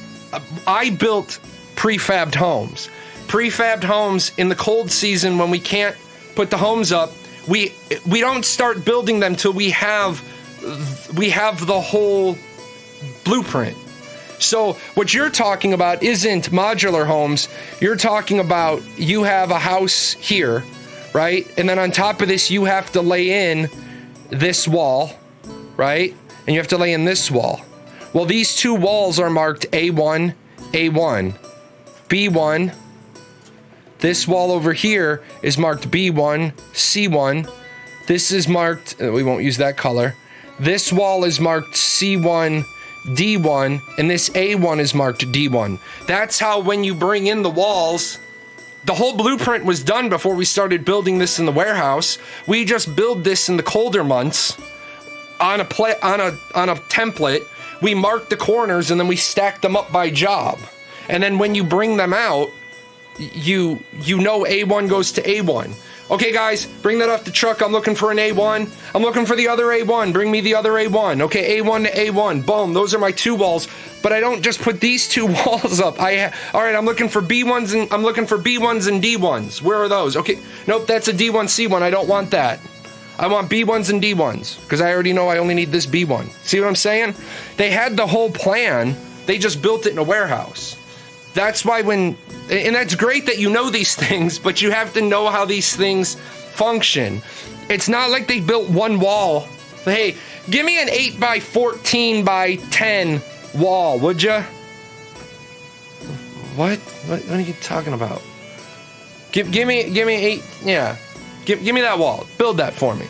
I built prefabbed homes. Prefabbed homes in the cold season when we can't put the homes up, we don't start building them till we have the whole blueprint. So what you're talking about isn't modular homes. You're talking about you have a house here, right? And then on top of this, you have to lay in this wall, right? And you have to lay in this wall. Well, these two walls are marked A1, A1, B1. This wall over here is marked B1, C1. This is marked, we won't use that color. This wall is marked C1, D1, and this A1 is marked D1. That's how when you bring in the walls, the whole blueprint was done before we started building this in the warehouse. We just build this in the colder months on a template. We mark the corners and then we stack them up by job. And then when you bring them out, you know A1 goes to A1. Okay, guys, bring that off the truck. I'm looking for an A1. I'm looking for the other A1. Bring me the other A1. Okay, A1 to A1. Boom, those are my two walls. But I don't just put these two walls up. All right, I'm looking for B1s and I'm looking for B1s and D1s. Where are those? Okay, nope, that's a D1, C1. I don't want that. I want B1s and D1s because I already know I only need this B1. See what I'm saying? They had the whole plan. They just built it in a warehouse. That's why and that's great that you know these things, but you have to know how these things function. It's not like they built one wall. Hey, give me an 8x14x10 wall, would ya? What are you talking about? Give me 8, yeah. Give me that wall. Build that for me.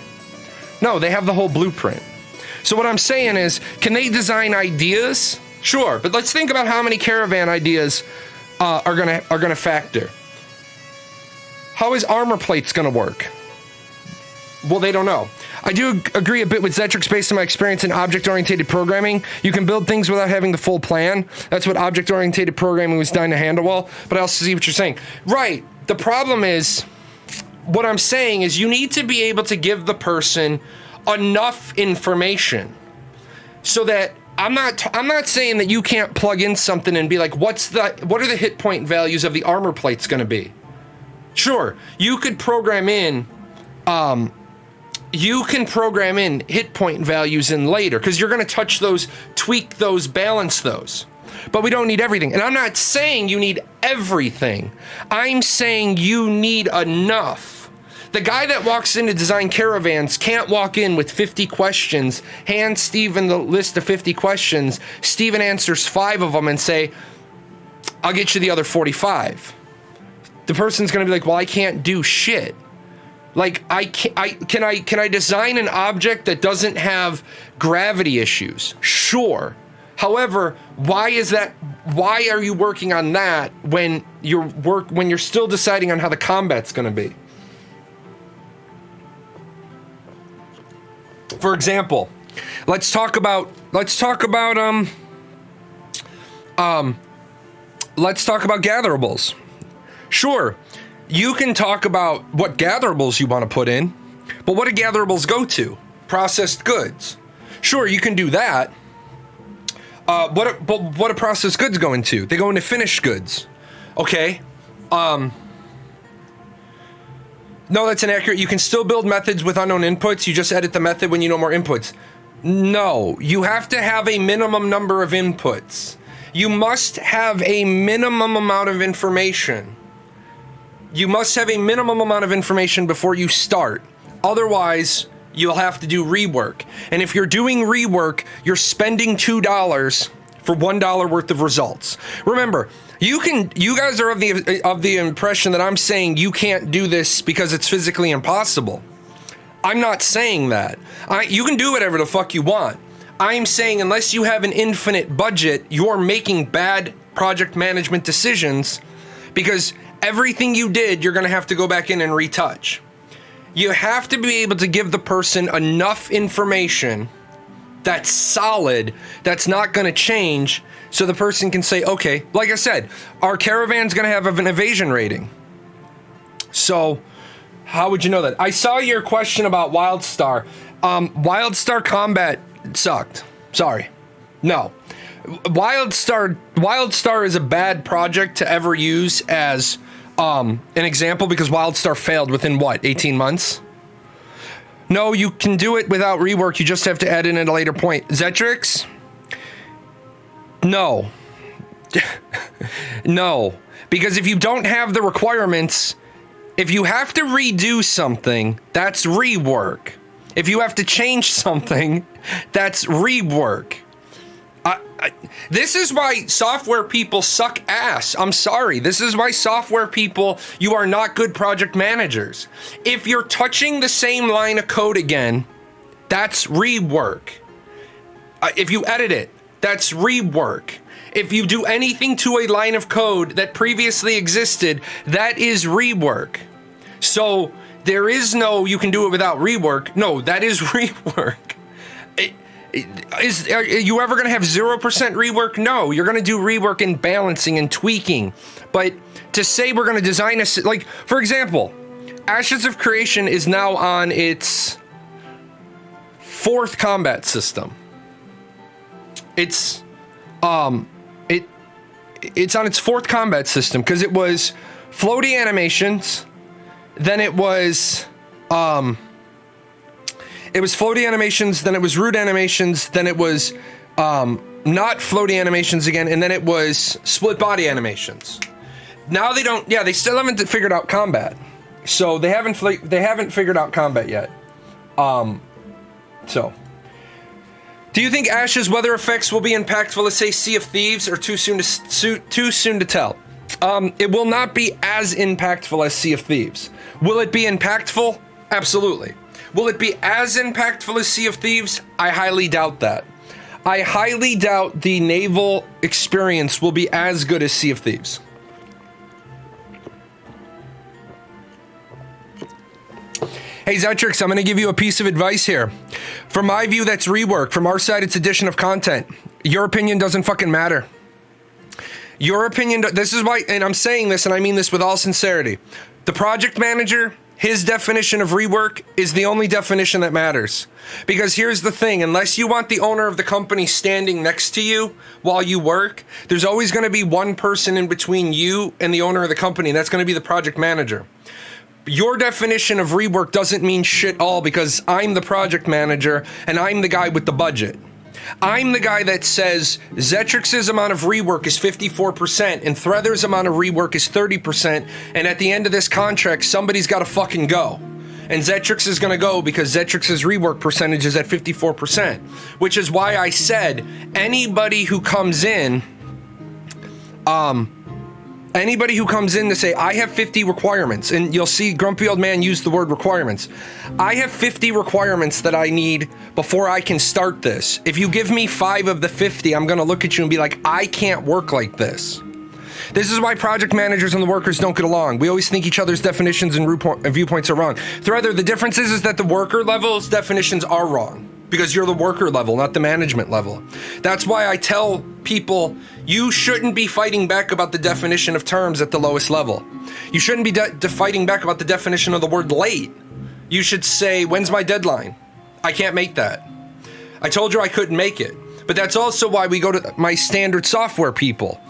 No, they have the whole blueprint. So what I'm saying is, can they design ideas? Sure, but let's think about how many caravan ideas are gonna factor. How is armor plates gonna work? Well, they don't know. I do agree a bit with Zetrix based on my experience in object-oriented programming. You can build things without having the full plan. That's what object-oriented programming was designed to handle well. But I also see what you're saying. Right. The problem is, what I'm saying is you need to be able to give the person enough information so that I'm not saying that you can't plug in something and be like, what are the hit point values of the armor plates going to be? Sure, you could program in hit point values in later because you're going to touch those, tweak those, balance those. But we don't need everything. And I'm not saying you need everything. I'm saying you need enough. The guy that walks in to design caravans can't walk in with 50 questions, hand Steven the list of 50 questions, Steven answers 5 of them and say, I'll get you the other 45. The person's gonna be like, well, I can't do shit. Like, can I design an object that doesn't have gravity issues? Sure. However, why are you working on that when you're still deciding on how the combat's gonna be? For example, let's talk about gatherables. Sure, you can talk about what gatherables you want to put in, but what do gatherables go to? Processed goods. Sure, you can do that. But what do processed goods go into? They go into finished goods. Okay. No, that's inaccurate. You can still build methods with unknown inputs. You just edit the method when you know more inputs. No, you have to have a minimum number of inputs. You must have a minimum amount of information. You must have a minimum amount of information before you start. Otherwise, you'll have to do rework. And if you're doing rework, you're spending $2 for $1 worth of results. Remember, you guys are of the impression that I'm saying you can't do this because it's physically impossible. I'm not saying that. You can do whatever the fuck you want. I'm saying unless you have an infinite budget, you're making bad project management decisions because everything you did, you're going to have to go back in and retouch. You have to be able to give the person enough information that's solid, that's not going to change, so the person can say, okay, like I said, our caravan's going to have an evasion rating. So how would you know that? I saw your question about WildStar. WildStar combat sucked. Sorry. No. WildStar is a bad project to ever use as an example because WildStar failed within what, 18 months? No, you can do it without rework. You just have to add in at a later point. Zetrix? No. No. Because if you don't have the requirements, if you have to redo something, that's rework. If you have to change something, that's rework. This is why software people suck ass. I'm sorry. This is why software people, you are not good project managers. If you're touching the same line of code again, that's rework. If you edit it, that's rework. If you do anything to a line of code that previously existed, that is rework. So there is no, you can do it without rework. No, that is rework. Are you ever going to have 0% rework? No, you're going to do rework and balancing and tweaking. But to say we're going to design a, like, for example, Ashes of Creation is now on its 4th combat system. It's on its 4th combat system because it was floaty animations, then it was floaty animations, then it was root animations, then it was not floaty animations again, and then it was split body animations. Now they don't, they still haven't figured out combat. So they haven't figured out combat yet. So. Do you think Ash's weather effects will be impactful, let's say Sea of Thieves, or too soon to tell? It will not be as impactful as Sea of Thieves. Will it be impactful? Absolutely. Will it be as impactful as Sea of Thieves? I highly doubt that. I highly doubt the naval experience will be as good as Sea of Thieves. Hey Zetrix, I'm going to give you a piece of advice here. From my view, that's rework. From our side, it's addition of content. Your opinion doesn't fucking matter. Your opinion, this is why, and I'm saying this and I mean this with all sincerity. The project manager, his definition of rework is the only definition that matters. Because here's the thing, unless you want the owner of the company standing next to you while you work, there's always going to be one person in between you and the owner of the company, and that's going to be the project manager. Your definition of rework doesn't mean shit all because I'm the project manager and I'm the guy with the budget. I'm the guy that says Zetrix's amount of rework is 54% and Threather's amount of rework is 30%, and at the end of this contract, somebody's got to fucking go. And Zetrix is going to go because Zetrix's rework percentage is at 54%, which is why I said anybody who comes in to say, I have 50 requirements, and you'll see Grumpy Old Man use the word requirements. I have 50 requirements that I need before I can start this. If you give me 5 of the 50, I'm going to look at you and be like, I can't work like this. This is why project managers and the workers don't get along. We always think each other's definitions and viewpoints are wrong. Threader, the difference is that the worker level's definitions are wrong. Because you're the worker level, not the management level. That's why I tell people, you shouldn't be fighting back about the definition of terms at the lowest level. You shouldn't be fighting back about the definition of the word late. You should say, when's my deadline? I can't make that. I told you I couldn't make it. But that's also why we go to my standard software people.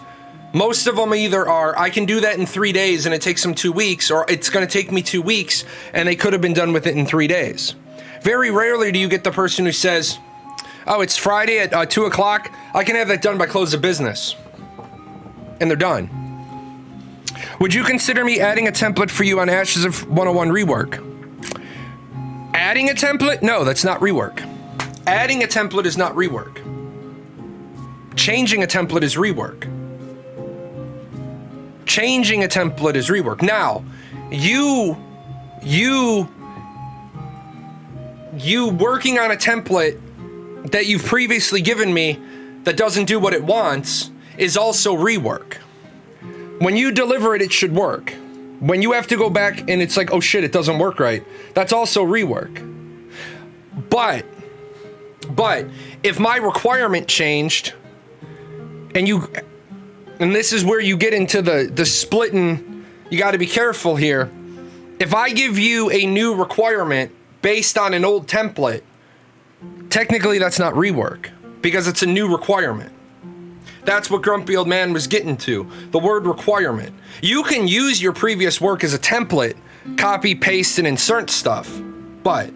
Most of them either are, I can do that in 3 days and it takes them 2 weeks, or it's going to take me 2 weeks and they could have been done with it in 3 days. Very rarely do you get the person who says, oh, it's Friday at 2 o'clock. I can have that done by close of business. And they're done. Would you consider me adding a template for you on Ashes of 101 rework? Adding a template? No, that's not rework. Adding a template is not rework. Changing a template is rework. Changing a template is rework. Now, you working on a template that you've previously given me that doesn't do what it wants is also rework. When you deliver it, it should work. When you have to go back and it's like, oh shit, it doesn't work right, that's also rework. But if my requirement changed, and this is where you get into the splitting, you got to be careful here. If I give you a new requirement based on an old template, technically that's not rework because it's a new requirement. That's what Grumpy Old Man was getting to, the word requirement. You can use your previous work as a template, copy, paste, and insert stuff, but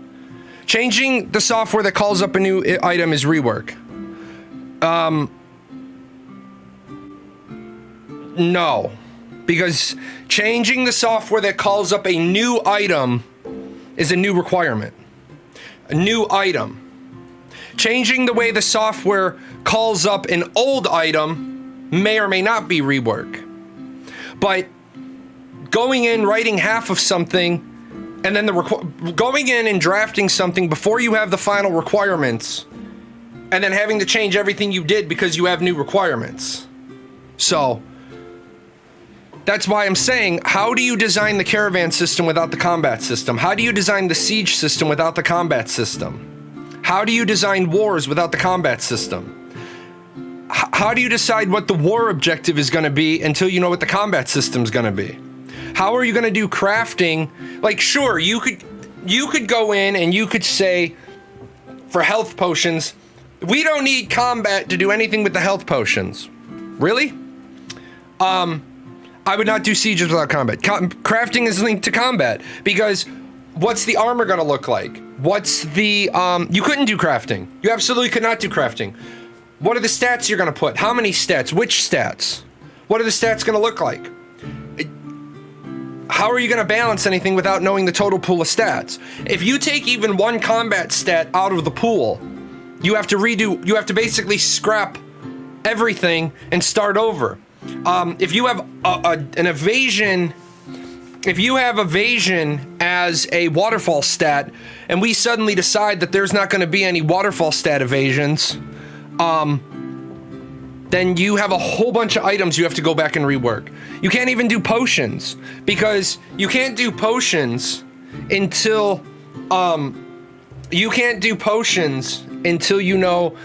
changing the software that calls up a new item is rework. No, because changing the software that calls up a new item is a new requirement. A new item. Changing the way the software calls up an old item may or may not be rework. But going in, writing half of something, and then going in and drafting something before you have the final requirements, and then having to change everything you did because you have new requirements. So that's why I'm saying, how do you design the caravan system without the combat system? How do you design the siege system without the combat system? How do you design wars without the combat system? How do you decide what the war objective is going to be until you know what the combat system is going to be? How are you going to do crafting? Like, sure, you could go in and you could say, for health potions, we don't need combat to do anything with the health potions. Really? I would not do sieges without combat. Crafting is linked to combat because what's the armor going to look like? What's the, you couldn't do crafting. You absolutely could not do crafting. What are the stats you're going to put? How many stats? Which stats? What are the stats going to look like? How are you going to balance anything without knowing the total pool of stats? If you take even one combat stat out of the pool, you have to basically scrap everything and start over. If you have an evasion, if you have evasion as a waterfall stat, and we suddenly decide that there's not going to be any waterfall stat evasions, then you have a whole bunch of items you have to go back and rework. You can't even do potions, because you can't do potions until you know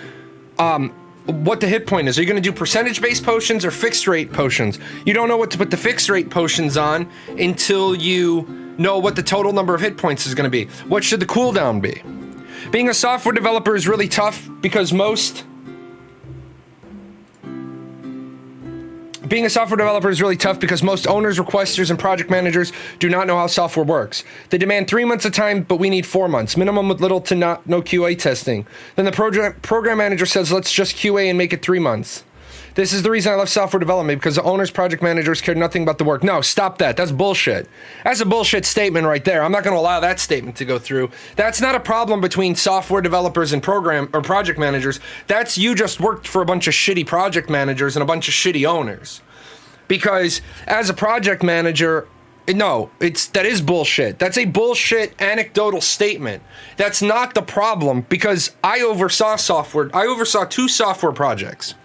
what the hit point is. Are you going to do percentage-based potions or fixed-rate potions? You don't know what to put the fixed-rate potions on until you know what the total number of hit points is going to be. What should the cooldown be? Being a software developer is really tough because most owners, requesters, and project managers do not know how software works. They demand 3 months of time, but we need 4 months, minimum with little to no QA testing. Then the program manager says, let's just QA and make it 3 months. This is the reason I left software development, because the owners, project managers care nothing about the work. No, stop that. That's bullshit. That's a bullshit statement right there. I'm not going to allow that statement to go through. That's not a problem between software developers and project managers. That's you just worked for a bunch of shitty project managers and a bunch of shitty owners. Because as a project manager, no, that is bullshit. That's a bullshit anecdotal statement. That's not the problem, because I oversaw 2 software projects.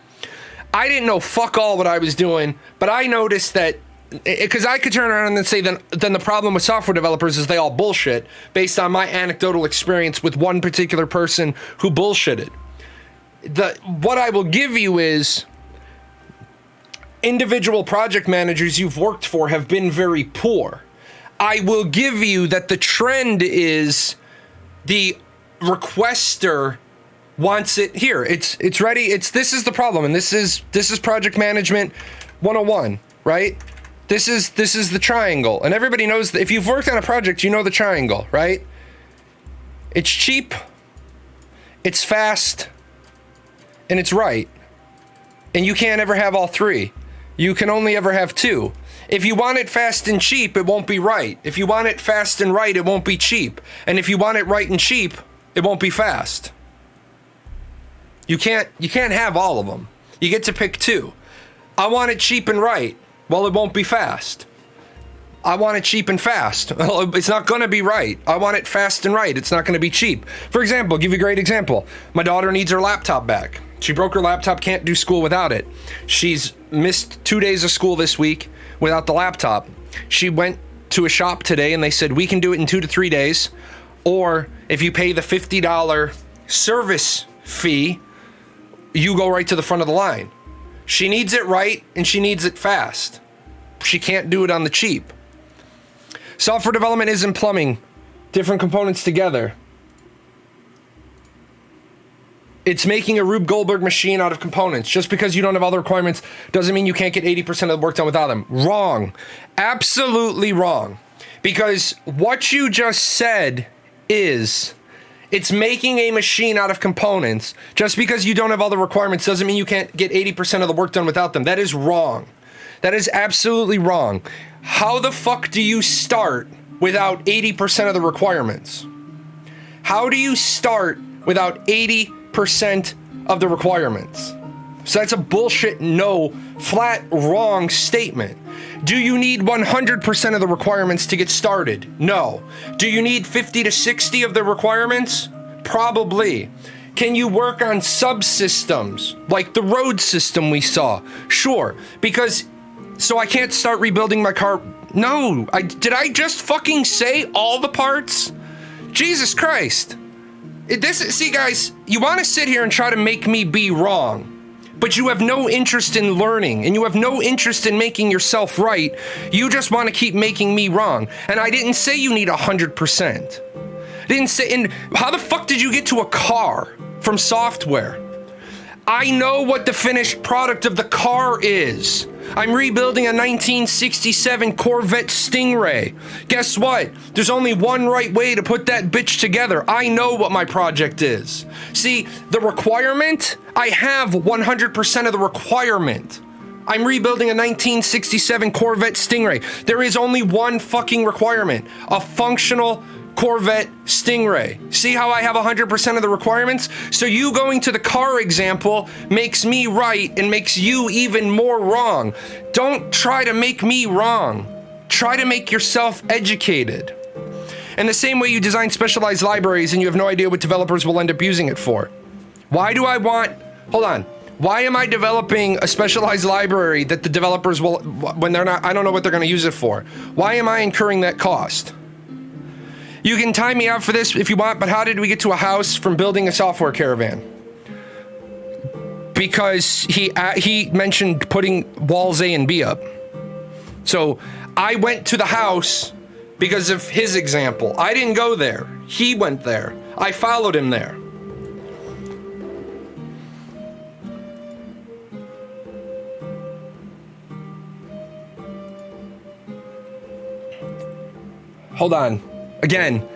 I didn't know fuck all what I was doing, but I noticed that, because I could turn around and say then the problem with software developers is they all bullshit, based on my anecdotal experience with one particular person who bullshitted. What I will give you is, individual project managers you've worked for have been very poor. I will give you that the trend is the requester wants it here. It's ready. This is the problem, and this is project management 101, right? This is the triangle, and everybody knows that if you've worked on a project, you know the triangle, right? It's cheap, it's fast, and it's right. And you can't ever have all 3. You can only ever have 2. If you want it fast and cheap, it won't be right. If you want it fast and right, it won't be cheap. And if you want it right and cheap, it won't be fast. You can't have all of them. You get to pick two. I want it cheap and right. Well, it won't be fast. I want it cheap and fast. Well, it's not going to be right. I want it fast and right. It's not going to be cheap. For example, I'll give you a great example. My daughter needs her laptop back. She broke her laptop, can't do school without it. She's missed 2 days of school this week without the laptop. She went to a shop today and they said, we can do it in 2 to 3 days. Or if you pay the $50 service fee, you go right to the front of the line. She needs it right and she needs it fast. She can't do it on the cheap. Software development isn't plumbing different components together. It's making a Rube Goldberg machine out of components. Just because you don't have all the requirements doesn't mean you can't get 80% of the work done without them. Wrong. Absolutely wrong. Because what you just said is, it's making a machine out of components. Just because you don't have all the requirements doesn't mean you can't get 80% of the work done without them. That is wrong. That is absolutely wrong. How the fuck do you start without 80% of the requirements? How do you start without 80% of the requirements? So that's a bullshit, no, flat wrong statement. Do you need 100% of the requirements to get started? No. Do you need 50 to 60 of the requirements? Probably. Can you work on subsystems like the road system we saw? Sure, because so I can't start rebuilding my car. No, did I just fucking say all the parts? Jesus Christ. See guys, you want to sit here and try to make me be wrong, but you have no interest in learning and you have no interest in making yourself right. You just want to keep making me wrong. And I didn't say you need 100%. Didn't say, and how the fuck did you get to a car from software? I know what the finished product of the car is. I'm rebuilding a 1967 Corvette Stingray. Guess what? There's only one right way to put that bitch together. I know what my project is. See, the requirement, I have 100% of the requirement. I'm rebuilding a 1967 Corvette Stingray. There is only one fucking requirement. A functional Corvette Stingray. See how I have 100% of the requirements? So you going to the car example makes me right and makes you even more wrong. Don't try to make me wrong. Try to make yourself educated. And the same way you design specialized libraries and you have no idea what developers will end up using it for. Why do I want... Hold on. Why am I developing a specialized library that the developers will... when they're not... I don't know what they're going to use it for. Why am I incurring that cost? You can time me out for this if you want, but how did we get to a house from building a software caravan? Because he mentioned putting walls A and B up. So I went to the house because of his example. I didn't go there. He went there. I followed him there. Hold on. Again,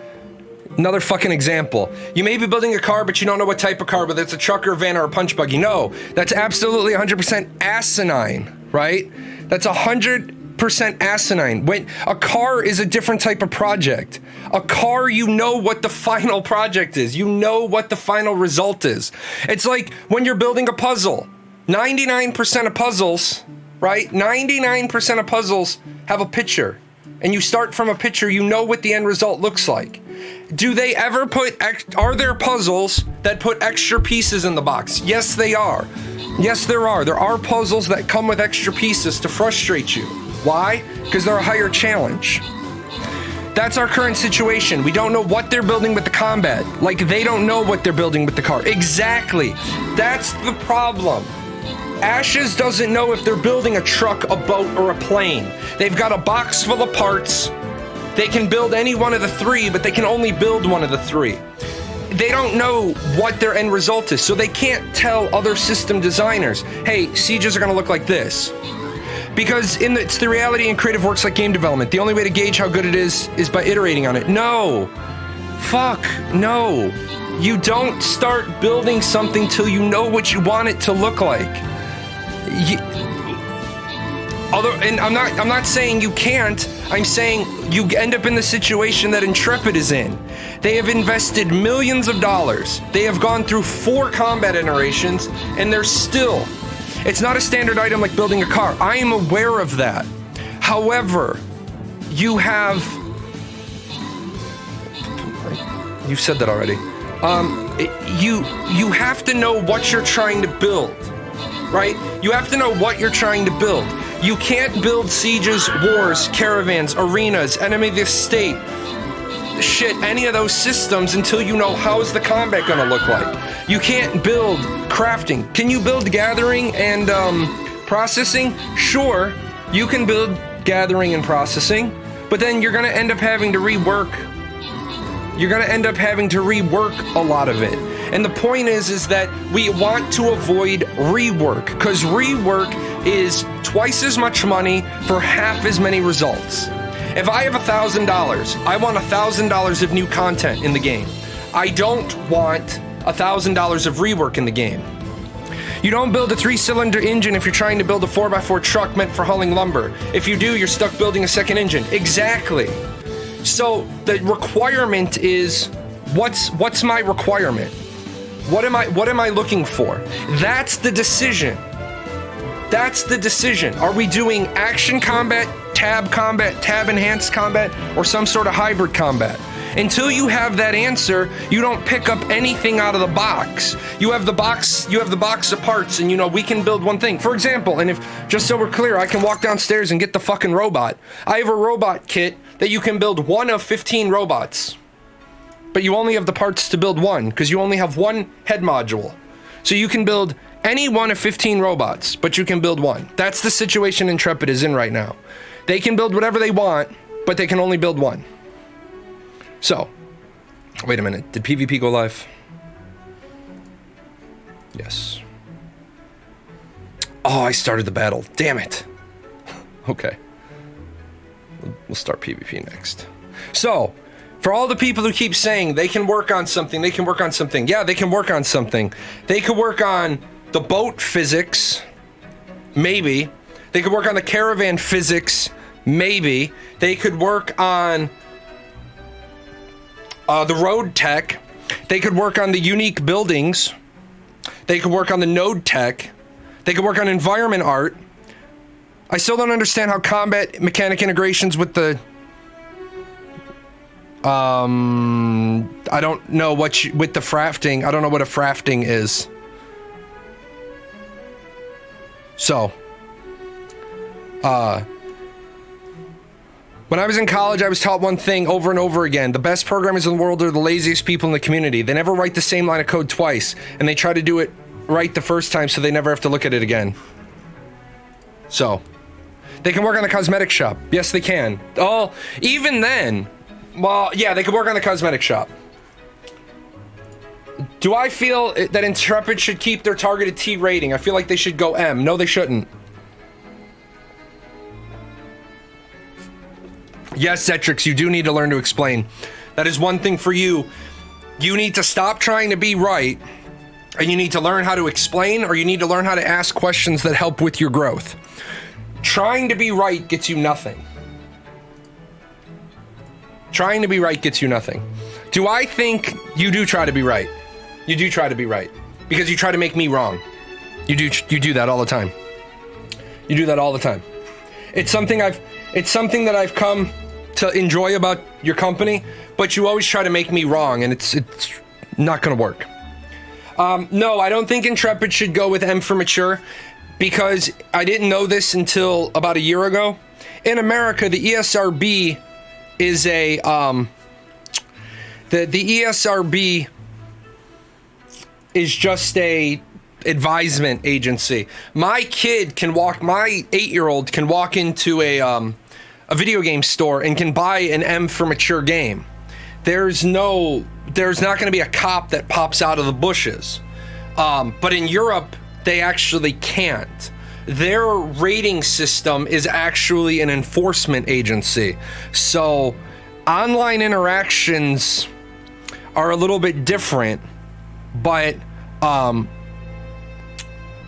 another fucking example. You may be building a car, but you don't know what type of car, whether it's a truck or a van or a punch buggy. No, that's absolutely 100% asinine, right? That's 100% asinine. When a car is a different type of project. A car, you know what the final project is. You know what the final result is. It's like when you're building a puzzle. 99% of puzzles, right? 99% of puzzles have a picture. And you start from a picture, you know what the end result looks like. Do they ever are there puzzles that put extra pieces in the box? Yes, they are. Yes, there are. There are puzzles that come with extra pieces to frustrate you. Why? Because they're a higher challenge. That's our current situation. We don't know what they're building with the combat. Like, they don't know what they're building with the car. Exactly. That's the problem. Ashes doesn't know if they're building a truck, a boat, or a plane. They've got a box full of parts. They can build any one of the three, but they can only build one of the three. They don't know what their end result is, so they can't tell other system designers, hey, sieges are going to look like this. Because it's the reality in creative works like game development. The only way to gauge how good it is by iterating on it. No. Fuck. No. You don't start building something till you know what you want it to look like. And I'm not saying you can't. I'm saying you end up in the situation that Intrepid is in. They have invested millions of dollars. They have gone through 4 combat iterations, and they're still. It's not a standard item like building a car. I am aware of that. However, you have. You said that already. You have to know what you're trying to build, right? You have to know what you're trying to build. You can't build sieges, wars, caravans, arenas, enemy of the state, shit, any of those systems until you know how's the combat gonna look like. You can't build crafting. Can you build gathering and processing? Sure, you can build gathering and processing, but then you're gonna end up having to rework. You're gonna end up having to rework a lot of it. And the point is that we want to avoid rework, because rework is twice as much money for half as many results. If I have $1,000, I want $1,000 of new content in the game. I don't want $1,000 of rework in the game. You don't build a 3-cylinder engine if you're trying to build a 4x4 truck meant for hauling lumber. If you do, you're stuck building a second engine. Exactly. So the requirement is, what's my requirement? What am I looking for? That's the decision. That's the decision. Are we doing action combat, tab enhanced combat, or some sort of hybrid combat? Until you have that answer, you don't pick up anything out of the box. You have the box of parts, and we can build one thing. For example, and if, just so we're clear, I can walk downstairs and get the fucking robot. I have a robot kit that you can build one of 15 robots. But you only have the parts to build one, because you only have one head module. So you can build any one of 15 robots, but you can build one. That's the situation Intrepid is in right now. They can build whatever they want, but they can only build one. So, wait a minute. Did PvP go live? Yes. Oh, I started the battle. Damn it. Okay. We'll start PvP next. So, for all the people who keep saying they can work on something, yeah, they can work on something. They could work on the boat physics, maybe. They could work on the caravan physics, maybe. They could work on the road tech. They could work on the unique buildings. They could work on the node tech. They could work on environment art. I still don't understand how combat mechanic integrations with the I don't know with the frafting. I don't know what a frafting is. So, when I was in college, I was taught one thing over and over again. The best programmers in the world are the laziest people in the community. They never write the same line of code twice, and they try to do it right the first time so they never have to look at it again. So, they can work on the cosmetic shop. Yes, they can. Oh, even then, well, yeah, they could work on the cosmetic shop. Do I feel that Intrepid should keep their targeted T rating? I feel like they should go M. No, they shouldn't. Yes, Zetrix, you do need to learn to explain. That is one thing for you. You need to stop trying to be right, and you need to learn how to explain, or you need to learn how to ask questions that help with your growth. Trying to be right gets you nothing. Trying to be right gets you nothing. Do I think you do try to be right? You do try to be right. Because you try to make me wrong. You do that all the time. You do that all the time. It's something that I've come to enjoy about your company, but you always try to make me wrong, and it's not gonna work. No, I don't think Intrepid should go with M for mature, because I didn't know this until about a year ago. In America, the ESRB is a the ESRB is just a advisement agency. My 8-year-old can walk into a video game store and can buy an M for mature game. There's not going to be a cop that pops out of the bushes. But in Europe, they actually can't. Their rating system is actually an enforcement agency. So online interactions are a little bit different, but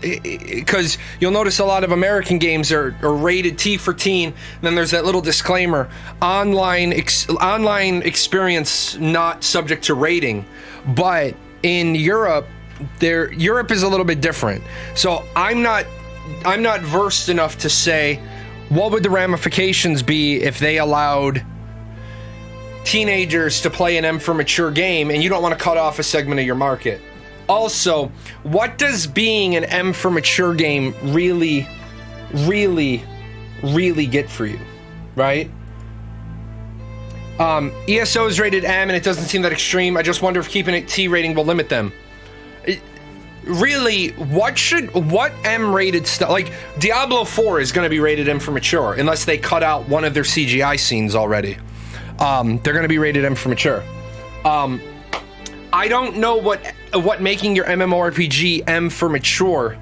because you'll notice a lot of American games are rated T for teen, and then there's that little disclaimer, online experience not subject to rating. But in Europe, Europe is a little bit different. So I'm not versed enough to say what would the ramifications be if they allowed teenagers to play an M for mature game, and you don't want to cut off a segment of your market. Also, what does being an M for mature game really get for you, right? ESO is rated M, and it doesn't seem that extreme. I just wonder if keeping it T rating will limit them. Really, what M rated stuff, like Diablo 4 is going to be rated M for mature, unless they cut out one of their CGI scenes already. They're going to be rated M for mature. I don't know what making your MMORPG M for mature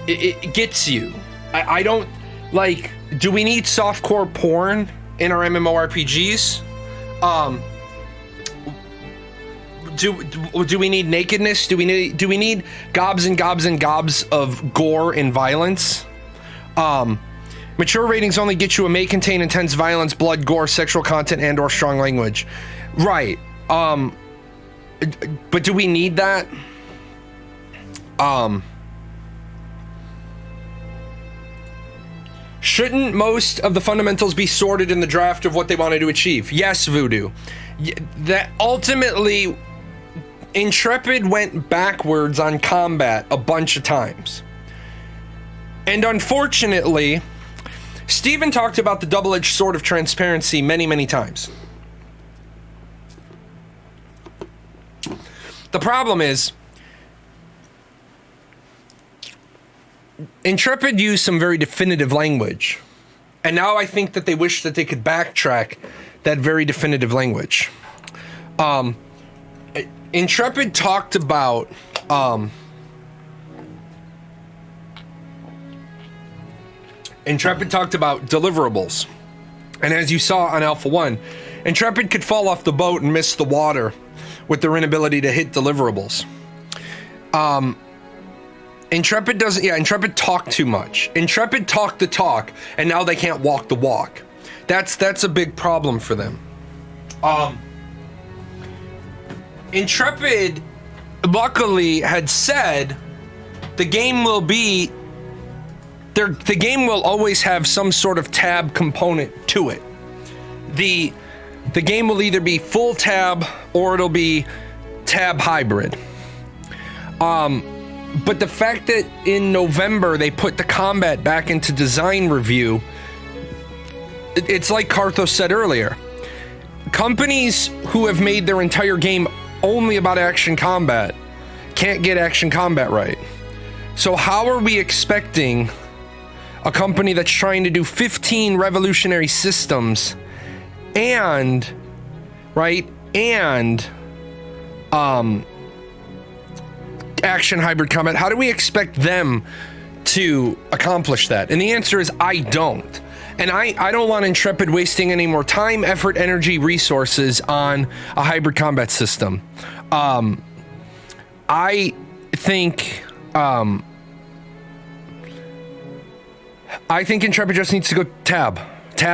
it gets you. I don't, like, do we need softcore porn in our MMORPGs? Do we need nakedness? Do we need gobs and gobs and gobs of gore and violence? Mature ratings only get you a may contain intense violence, blood, gore, sexual content, and or strong language. Right. But do we need that? Shouldn't most of the fundamentals be sorted in the draft of what they wanted to achieve? Yes, Voodoo. That ultimately, Intrepid went backwards on combat a bunch of times. And unfortunately, Steven talked about the double-edged sword of transparency many, many times. The problem is, Intrepid used some very definitive language. And now I think that they wish that they could backtrack that very definitive language. Intrepid talked about deliverables. And as you saw on Alpha 1, Intrepid could fall off the boat and miss the water with their inability to hit deliverables. Intrepid talked too much. Intrepid talked the talk, and now they can't walk the walk. That's a big problem for them. Intrepid luckily had said the game will always have some sort of tab component to it. The game will either be full tab or it'll be tab hybrid. But the fact that in November they put the combat back into design review, it's like Carthos said earlier. Companies who have made their entire game only about action combat can't get action combat right. So how are we expecting a company that's trying to do 15 revolutionary systems and action hybrid combat, how do we expect them to accomplish that? And the answer is I don't. And I don't want Intrepid wasting any more time, effort, energy, resources on a hybrid combat system. I think Intrepid just needs to go tab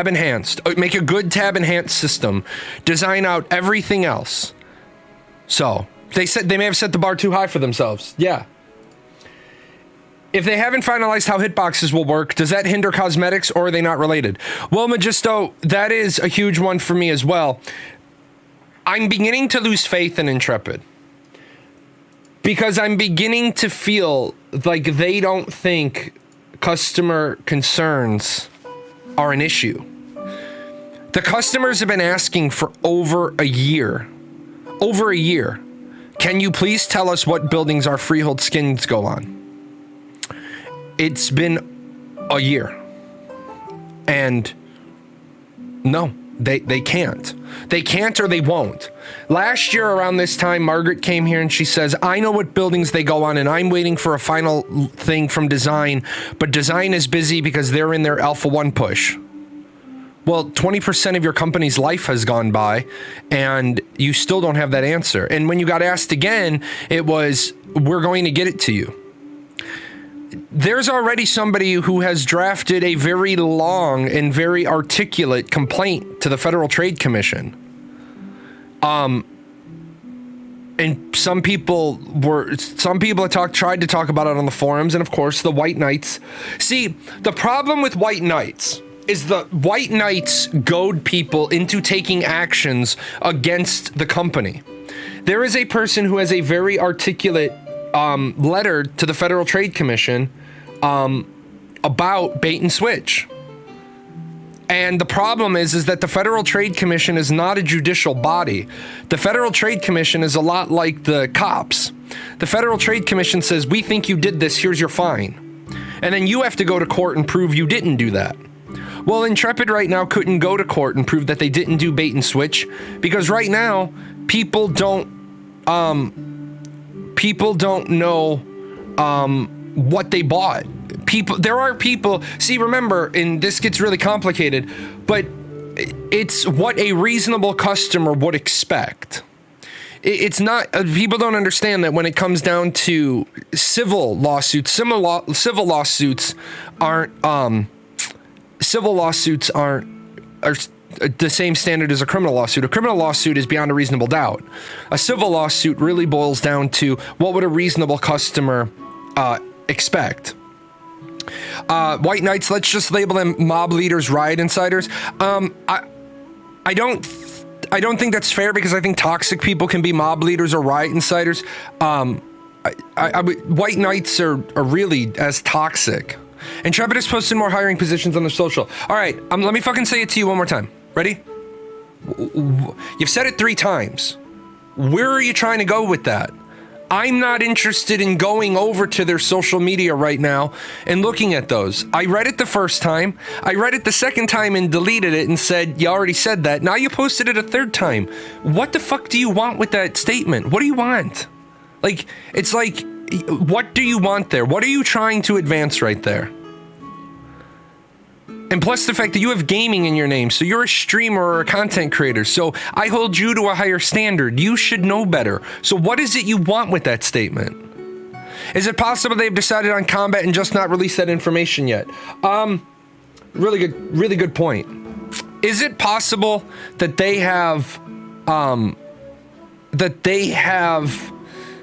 enhanced. Make a good tab enhanced system. Design out everything else. So they said they may have set the bar too high for themselves. Yeah. If they haven't finalized how hitboxes will work, does that hinder cosmetics or are they not related? Well, Magisto, that is a huge one for me as well. I'm beginning to lose faith in Intrepid because I'm beginning to feel like they don't think customer concerns are an issue. The customers have been asking for over a year. Can you please tell us what buildings our freehold skins go on? It's been a year. And no, they can't. They can't or they won't. Last year around this time, Margaret came here and she says, I know what buildings they go on and I'm waiting for a final thing from design, but design is busy because they're in their Alpha 1 push. Well, 20% of your company's life has gone by and you still don't have that answer. And when you got asked again, it was, we're going to get it to you. there's already somebody who has drafted a very long and very articulate complaint to the Federal Trade Commission. And some people tried to talk about it on the forums, and of course the White Knights. See, the problem with White Knights is the White Knights goad people into taking actions against the company. There is a person who has a very articulate letter to the Federal Trade Commission about bait and switch. And the problem is that the Federal Trade Commission is not a judicial body. The Federal Trade Commission is a lot like the cops. The Federal Trade Commission says, we think you did this, here's your fine. And then you have to go to court and prove you didn't do that. Well, Intrepid right now couldn't go to court and prove that they didn't do bait and switch, because right now people don't know what they bought. There are people, see, remember, and this gets really complicated, but it's what a reasonable customer would expect. It's not, people don't understand that when it comes down to civil lawsuits, civil lawsuits aren't the same standard as a criminal lawsuit. A criminal lawsuit is beyond a reasonable doubt. A civil lawsuit really boils down to what would a reasonable customer expect. White Knights, let's just label them mob leaders, riot insiders. I don't think that's fair, because I think toxic people can be mob leaders or riot insiders. White Knights are really as toxic. Intrepid has posted more hiring positions on their social. All right, let me fucking say it to you one more time. Ready? You've said it 3 times. Where are you trying to go with that? I'm not interested in going over to their social media right now and looking at those. I read it the first time. I read it the second time and deleted it and said, you already said that. Now you posted it a 3rd time. What the fuck do you want with that statement? What do you want? Like, it's like, what do you want there? What are you trying to advance right there? And plus the fact that you have gaming in your name, so you're a streamer or a content creator, so I hold you to a higher standard. You should know better. So what is it you want with that statement? Is it possible they've decided on combat and just not released that information yet? Really good point. Is it possible that they have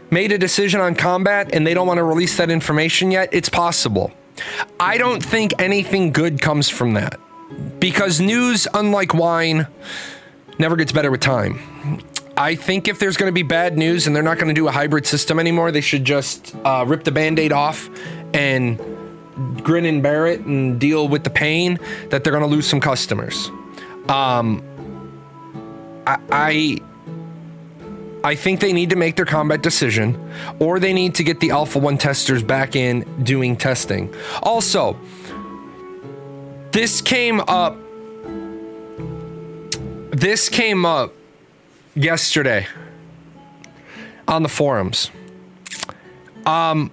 made a decision on combat and they don't want to release that information yet? It's possible. I don't think anything good comes from that, because news, unlike wine, never gets better with time. I think if there's going to be bad news and they're not going to do a hybrid system anymore, they should just rip the Band-Aid off and grin and bear it and deal with the pain that they're going to lose some customers. I think they need to make their combat decision, or they need to get the Alpha 1 testers back in doing testing. Also, this came up yesterday on the forums. Or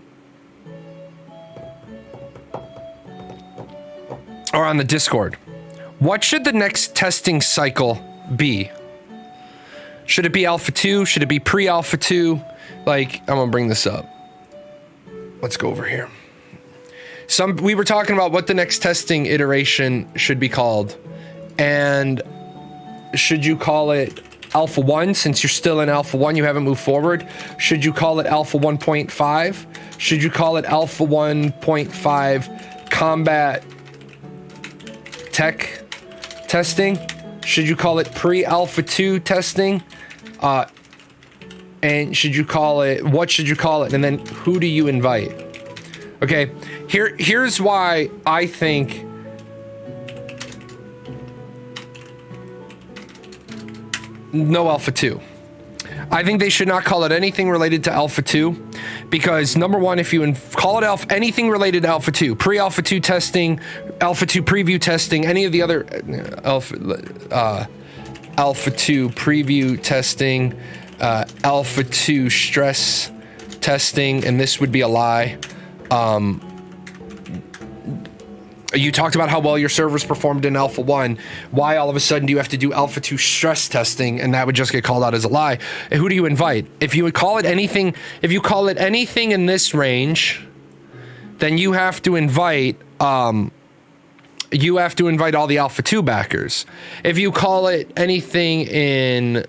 on the Discord. What should the next testing cycle be? Should it be Alpha 2? Should it be pre-Alpha 2? Like, I'm gonna bring this up. Let's go over here. We were talking about what the next testing iteration should be called. And should you call it Alpha 1, since you're still in Alpha 1, you haven't moved forward? Should you call it Alpha 1.5? Should you call it Alpha 1.5 Combat Tech Testing? Should you call it pre-Alpha 2 testing? And should you call it, what should you call it? And then who do you invite? Okay, here's why I think no Alpha 2. I think they should not call it anything related to Alpha 2, because number one, if you call it anything related to Alpha 2, pre-Alpha 2 testing, Alpha 2 preview testing, any of the other Alpha 2 preview testing, Alpha 2 stress testing, and this would be a lie. You talked about how well your servers performed in Alpha 1. Why all of a sudden do you have to do Alpha 2 stress testing, and that would just get called out as a lie? And who do you invite? If you would call it anything, if you call it anything in this range, then you have to invite all the Alpha 2 backers. If you call it anything in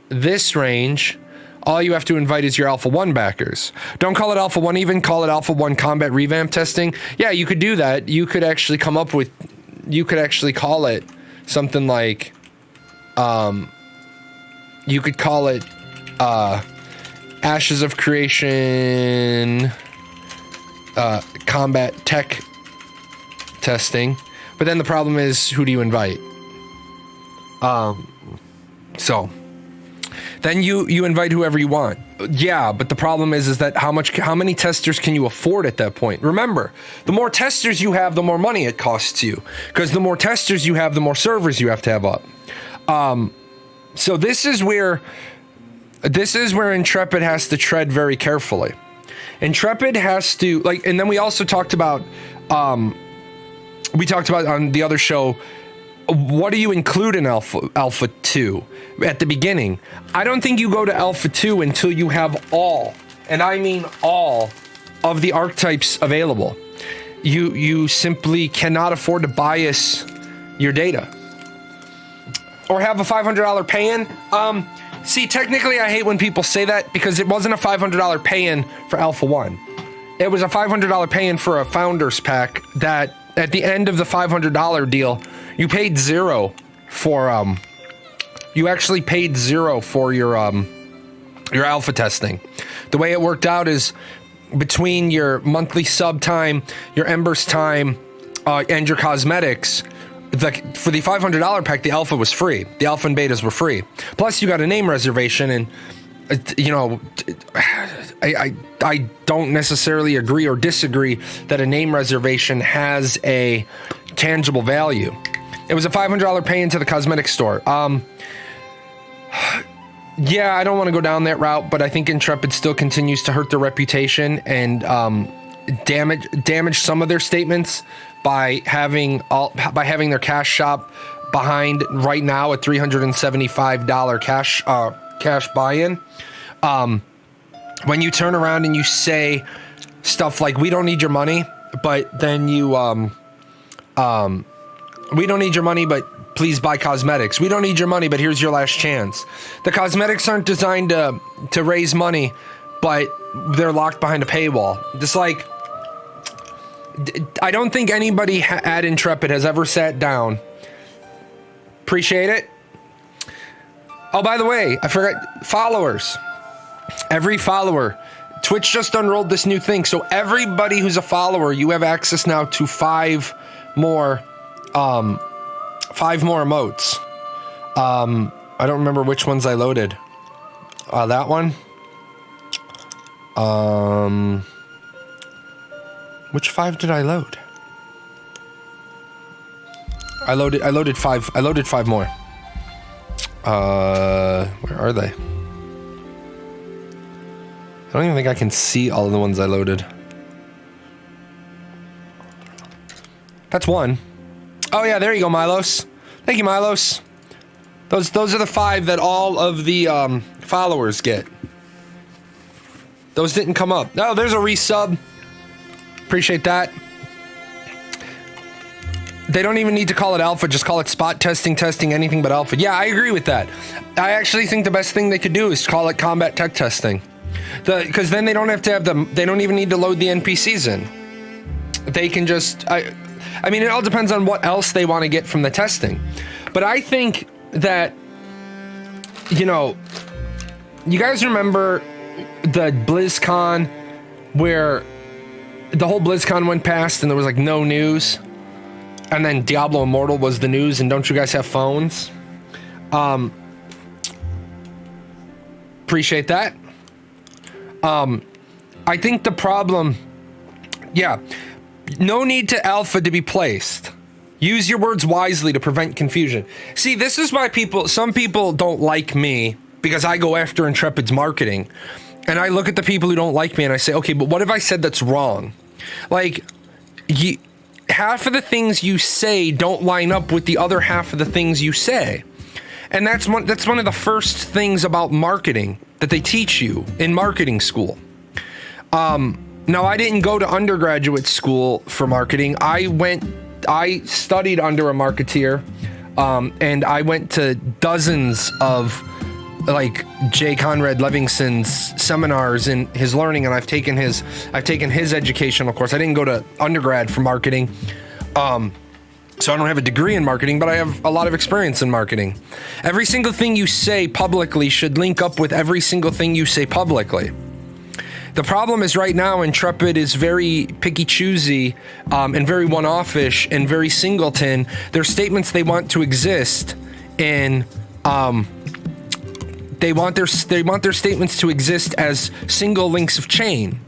this range, all you have to invite is your Alpha 1 backers. Don't call it Alpha 1 even, call it Alpha 1 combat revamp testing. Yeah, you could do that. You could actually call it something like, you could call it Ashes of Creation combat tech testing. But then the problem is, who do you invite? So then you invite whoever you want. Yeah, but the problem is that how many testers can you afford at that point? Remember, the more testers you have, the more money it costs you. Because the more testers you have, the more servers you have to have up. So this is where Intrepid has to tread very carefully. Intrepid has to, like, and then we also talked about on the other show, what do you include in Alpha 2 at the beginning? I don't think you go to Alpha 2 until you have all, and I mean all, of the archetypes available. You simply cannot afford to bias your data. Or have a $500 pay-in. See, technically I hate when people say that, because it wasn't a $500 pay-in for Alpha 1. It was a $500 pay-in for a Founders Pack that at the end of the $500 deal, you paid zero for, you actually paid zero for your alpha testing. The way it worked out is between your monthly sub time, your Embers time, and your cosmetics, for the $500 pack, the alpha was free. The alpha and betas were free. Plus, you got a name reservation, and you know, I don't necessarily agree or disagree that a name reservation has a tangible value. It was a $500 pay into the cosmetic store. Yeah, I don't want to go down that route, but I think Intrepid still continues to hurt their reputation and damage some of their statements by having their cash shop behind right now a $375 cash buy-in. When you turn around and you say stuff like, "We don't need your money," but then you "We don't need your money, but please buy cosmetics. We don't need your money, but here's your last chance." The cosmetics aren't designed to raise money, but they're locked behind a paywall. Just like, I don't think anybody at Intrepid has ever sat down. Appreciate it. Oh, by the way, I forgot followers. Every follower. Twitch just unrolled this new thing, so everybody who's a follower, you have access now to five more emotes. I don't remember which ones I loaded. That one. Which 5 did I load? I loaded 5. I loaded 5 more. Where are they? I don't even think I can see all of the ones I loaded. That's one. Oh yeah, there you go, Milos. Thank you, Milos. Those are the 5 that all of the followers get. Those didn't come up. Oh, there's a resub. Appreciate that. They don't even need to call it alpha, just call it spot testing, anything but alpha. Yeah, I agree with that. I actually think the best thing they could do is call it combat tech testing. Because then they don't have to have they don't even need to load the NPCs in. They can just, I mean, it all depends on what else they want to get from the testing. But I think that, you know, you guys remember the BlizzCon where the whole BlizzCon went past and there was like no news? And then Diablo Immortal was the news, and don't you guys have phones? Appreciate that. I think the problem, yeah, no need to alpha to be placed. Use your words wisely to prevent confusion. See, this is why some people don't like me, because I go after Intrepid's marketing. And I look at the people who don't like me and I say, okay, but what have I said that's wrong? Like, half of the things you say don't line up with the other half of the things you say. And that's one of the first things about marketing that they teach you in marketing school. No, I didn't go to undergraduate school for marketing. I studied under a marketeer, and I went to dozens of like J. Conrad Levingson's seminars in his learning, and I've taken his educational course. I didn't go to undergrad for marketing. So I don't have a degree in marketing, but I have a lot of experience in marketing. Every single thing you say publicly should link up with every single thing you say publicly. The problem is right now, Intrepid is very picky choosy, and very one-offish and very singleton. Their statements they want to exist in, they want their statements to exist as single links of chain.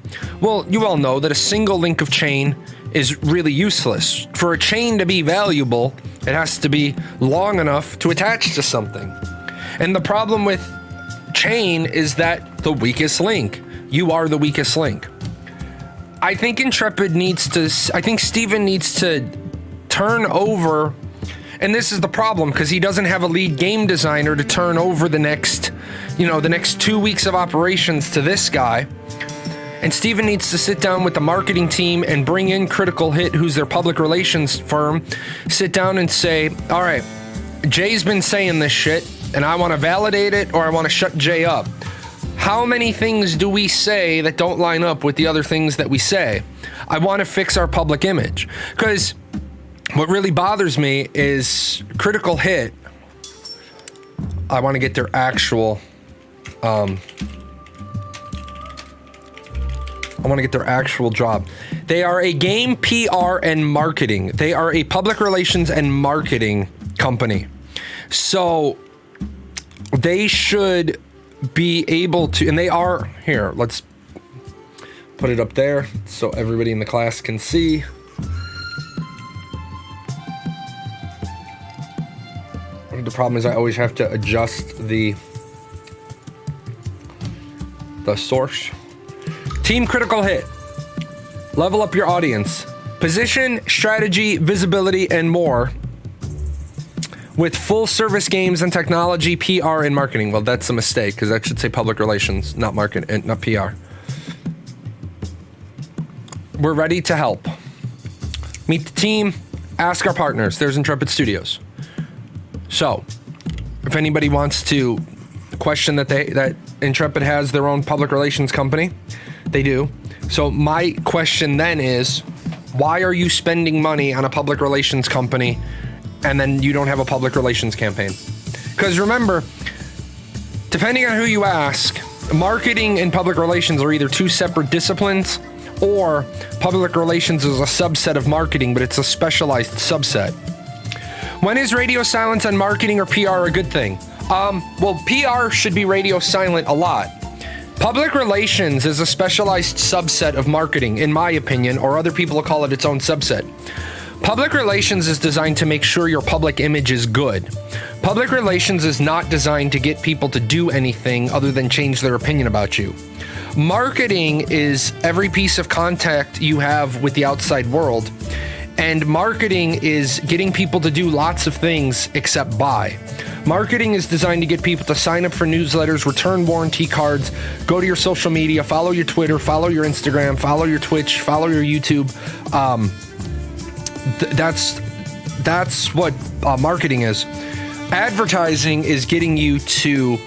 Well, you all know that a single link of chain is really useless. For a chain to be valuable, it has to be long enough to attach to something. And the problem with chain is that the weakest link. You are the weakest link. I think Steven needs to turn over, and this is the problem, because he doesn't have a lead game designer to turn over the next 2 weeks of operations to this guy. And Steven needs to sit down with the marketing team and bring in Critical Hit, who's their public relations firm, sit down and say, all right, Jay's been saying this shit, and I want to validate it, or I want to shut Jay up. How many things do we say that don't line up with the other things that we say? I want to fix our public image. Because what really bothers me is Critical Hit. I want to get their actual... I want to get their actual job. They are a game PR and marketing. They are a public relations and marketing company. So they should be able to, and they are, here, let's put it up there so everybody in the class can see. The problem is I always have to adjust the source. Team Critical Hit. Level up your audience. Position, strategy, visibility, and more. With full service games and technology, PR, and marketing. Well, that's a mistake, because that should say public relations, not market, not PR. We're ready to help. Meet the team. Ask our partners. There's Intrepid Studios. So, if anybody wants to question that Intrepid has their own public relations company, they do. So my question then is, why are you spending money on a public relations company and then you don't have a public relations campaign? Because remember, depending on who you ask, marketing and public relations are either two separate disciplines, or public relations is a subset of marketing, but it's a specialized subset. When is radio silence on marketing or PR a good thing? Well, PR should be radio silent a lot. Public relations is a specialized subset of marketing, in my opinion, or other people will call it its own subset. Public relations is designed to make sure your public image is good. Public relations is not designed to get people to do anything other than change their opinion about you. Marketing is every piece of contact you have with the outside world, and marketing is getting people to do lots of things except buy. Marketing is designed to get people to sign up for newsletters, return warranty cards, go to your social media, follow your Twitter, follow your Instagram, follow your Twitch, follow your YouTube. That's what marketing is. Advertising is getting you to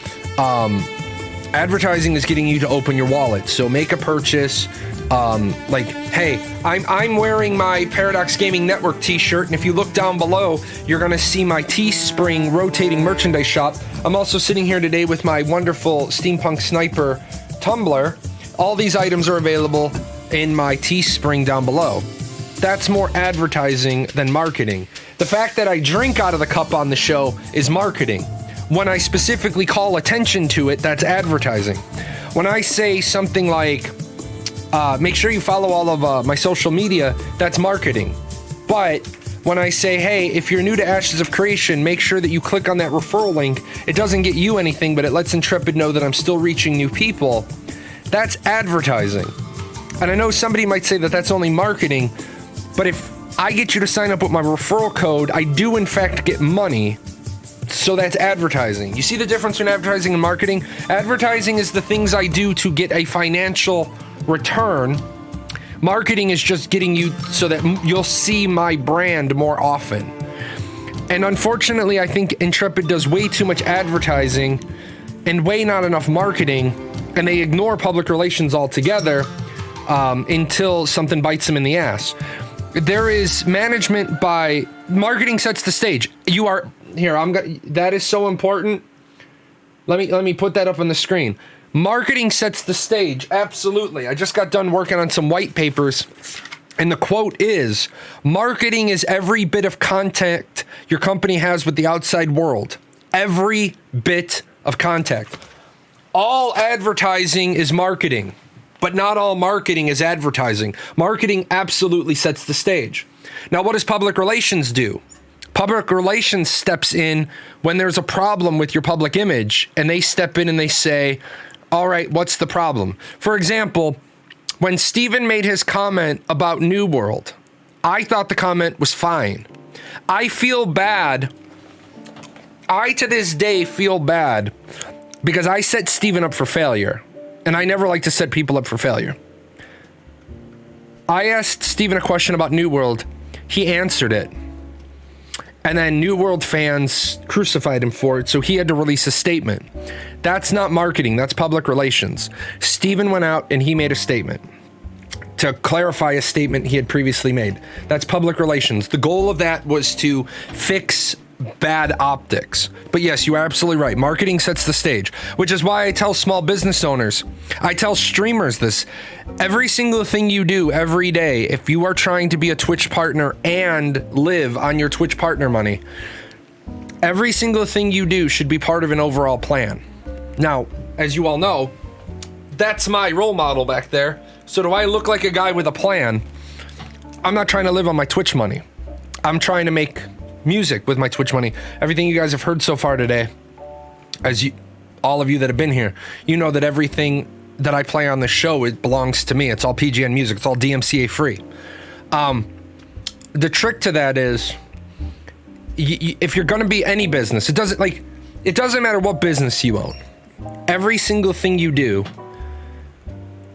open your wallet. So make a purchase. Like, hey, I'm wearing my Paradox Gaming Network t-shirt, and if you look down below, you're gonna see my Teespring rotating merchandise shop. I'm also sitting here today with my wonderful Steampunk Sniper tumbler. All these items are available in my Teespring down below. That's more advertising than marketing. The fact that I drink out of the cup on the show is marketing. When I specifically call attention to it, that's advertising. When I say something like, make sure you follow all of my social media, that's marketing. But when I say, hey, if you're new to Ashes of Creation, make sure that you click on that referral link. It doesn't get you anything, but it lets Intrepid know that I'm still reaching new people. That's advertising. And I know somebody might say that that's only marketing, but if I get you to sign up with my referral code, I do in fact get money. So that's advertising. You see the difference between advertising and marketing? Advertising is the things I do to get a financial return. Marketing is just getting you so that you'll see my brand more often. And unfortunately, I think Intrepid does way too much advertising and way not enough marketing, and they ignore public relations altogether until something bites them in the ass. There is management by marketing sets the stage. You are here. That is so important. Let me put that up on the screen. Marketing sets the stage. Absolutely. I just got done working on some white papers, and the quote is, marketing is every bit of contact your company has with the outside world. Every bit of contact. All advertising is marketing, but not all marketing is advertising. Marketing absolutely sets the stage. Now, what does public relations do? Public relations steps in when there's a problem with your public image, and they step in and they say, all right, what's the problem? For example, when Steven made his comment about New World, I thought the comment was fine. I feel bad. I, to this day, feel bad because I set Steven up for failure, and I never like to set people up for failure. I asked Steven a question about New World. He answered it. And then New World fans crucified him for it, so he had to release a statement. That's not marketing, that's public relations. Steven went out and he made a statement to clarify a statement he had previously made. That's public relations. The goal of that was to fix bad optics. But yes, you are absolutely right. Marketing sets the stage, which is why I tell small business owners, I tell streamers this, every single thing you do every day, if you are trying to be a Twitch partner and live on your Twitch partner money, every single thing you do should be part of an overall plan. Now, as you all know, that's my role model back there. So do I look like a guy with a plan? I'm not trying to live on my Twitch money. I'm trying to make music with my Twitch money. Everything you guys have heard so far today, all of you that have been here, you know that everything that I play on the show, it belongs to me. It's all PGN music. It's all DMCA free. The trick to that is, if you're going to be any business, it doesn't matter what business you own. Every single thing you do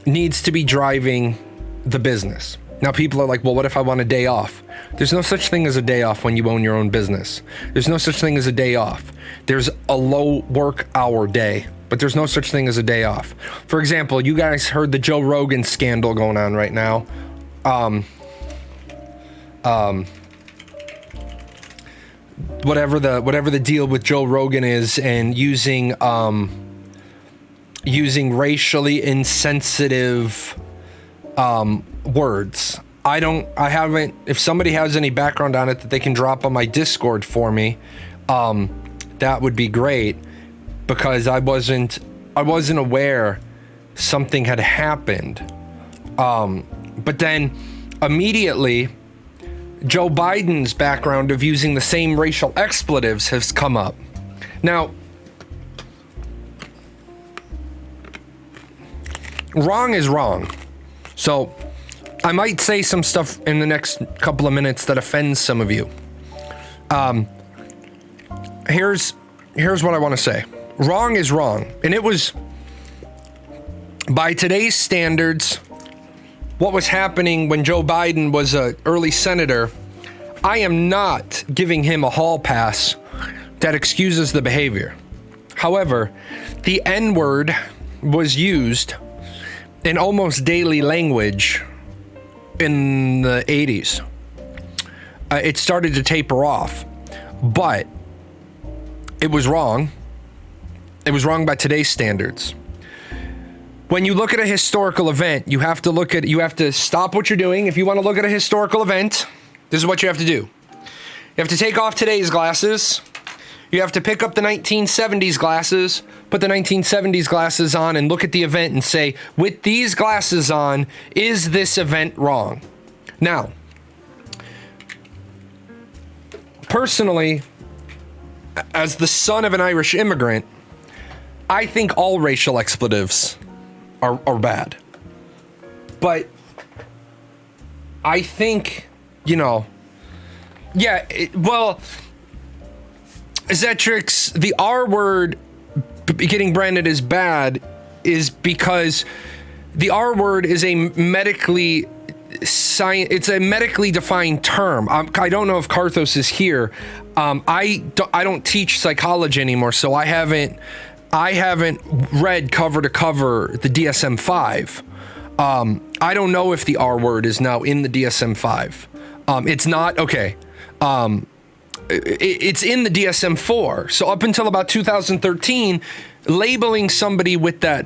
needs to be driving the business. Now people are like, well, what if I want a day off? There's no such thing as a day off when you own your own business. There's no such thing as a day off. There's a low work hour day, but there's no such thing as a day off. For example, you guys heard the Joe Rogan scandal going on right now. Whatever the deal with Joe Rogan is, and using racially insensitive words. If somebody has any background on it that they can drop on my Discord for me, that would be great, because I wasn't aware something had happened. But then immediately Joe Biden's background of using the same racial expletives has come up. Now, wrong is wrong. So I might say some stuff in the next couple of minutes that offends some of you. Here's what I want to say. Wrong is wrong. And it was, by today's standards, what was happening when Joe Biden was an early senator. I am not giving him a hall pass that excuses the behavior. However, the N-word was used in almost daily language in the 80s. It started to taper off, but it was wrong. It was wrong by today's standards. When you look at a historical event, you have to stop what you're doing. If you want to look at a historical event, this is what you have to do. You have to take off today's glasses. You have to pick up the 1970s glasses, put the 1970s glasses on, and look at the event and say, with these glasses on, is this event wrong? Now, personally, as the son of an Irish immigrant, I think all racial expletives are bad. But I think, Zetrix, the R word getting branded as bad is because the R word is a medically it's a medically defined term. I don't know if Karthos is here. I don't teach psychology anymore, so I haven't read cover to cover the DSM-5. I don't know if the R word is now in the DSM-5. It's not, okay. It's in the DSM-4. So up until about 2013, labeling somebody with that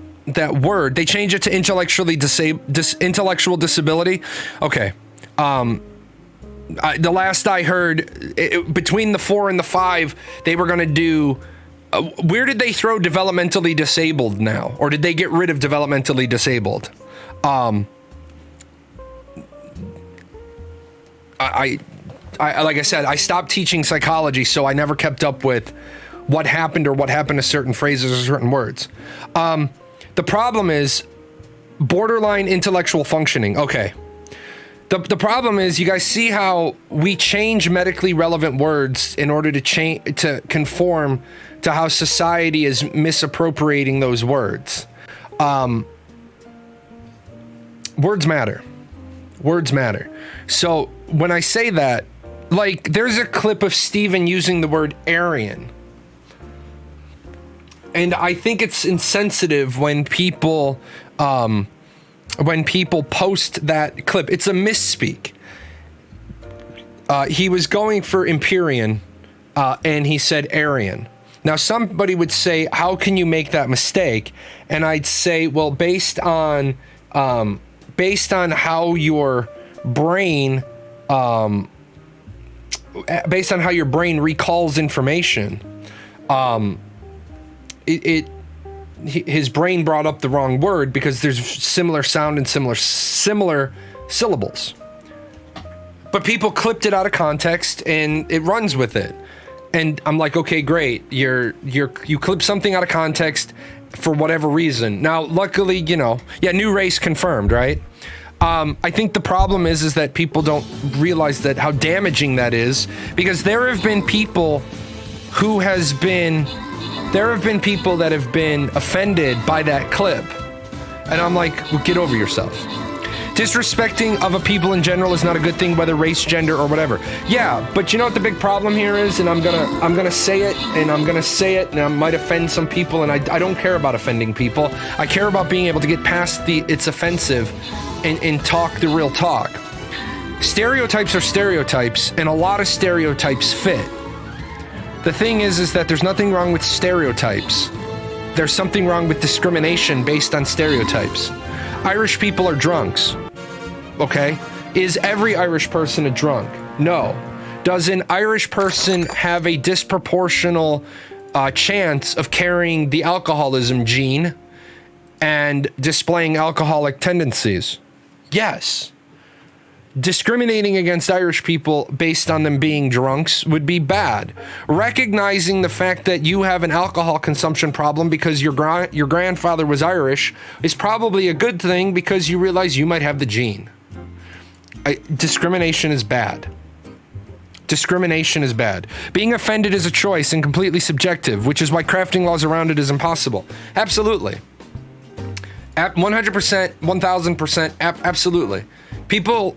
word, they changed it to intellectual disability. Okay. The last I heard, between the 4 and the 5, they were going to do... where did they throw developmentally disabled now? Or did they get rid of developmentally disabled? Like I said, I stopped teaching psychology, so I never kept up with what happened to certain phrases or certain words. The problem is borderline intellectual functioning. Okay. The problem is, you guys see how we change medically relevant words in order to conform to how society is misappropriating those words. Words matter. Words matter. So when I say that, like, there's a clip of Steven using the word Aryan. And I think it's insensitive when people post that clip. It's a misspeak. He was going for Empyrean, and he said Aryan. Now, somebody would say, how can you make that mistake? And I'd say, well, based on how your brain recalls information, his brain brought up the wrong word because there's similar sound and similar syllables. But people clipped it out of context and it runs with it. And I'm like, okay, great. You clip something out of context for whatever reason. Now, luckily, new race confirmed, right? I think the problem is that people don't realize that how damaging that is, because there have been people that have been offended by that clip. And I'm like, well, get over yourself. Disrespecting of a people in general is not a good thing, whether race, gender, or whatever. Yeah, but you know what the big problem here is? And I'm gonna say it, and I might offend some people, and I don't care about offending people. I care about being able to get past it's offensive and talk the real talk. Stereotypes are stereotypes, and a lot of stereotypes fit. The thing is that there's nothing wrong with stereotypes. There's something wrong with discrimination based on stereotypes. Irish people are drunks. Okay? Is every Irish person a drunk? No. Does an Irish person have a disproportional chance of carrying the alcoholism gene and displaying alcoholic tendencies? Yes. Discriminating against Irish people based on them being drunks would be bad. Recognizing the fact that you have an alcohol consumption problem because your grandfather was Irish is probably a good thing, because you realize you might have the gene. Discrimination is bad. Discrimination is bad. Being offended is a choice and completely subjective, which is why crafting laws around it is impossible. Absolutely. 100%, 1000%, absolutely. People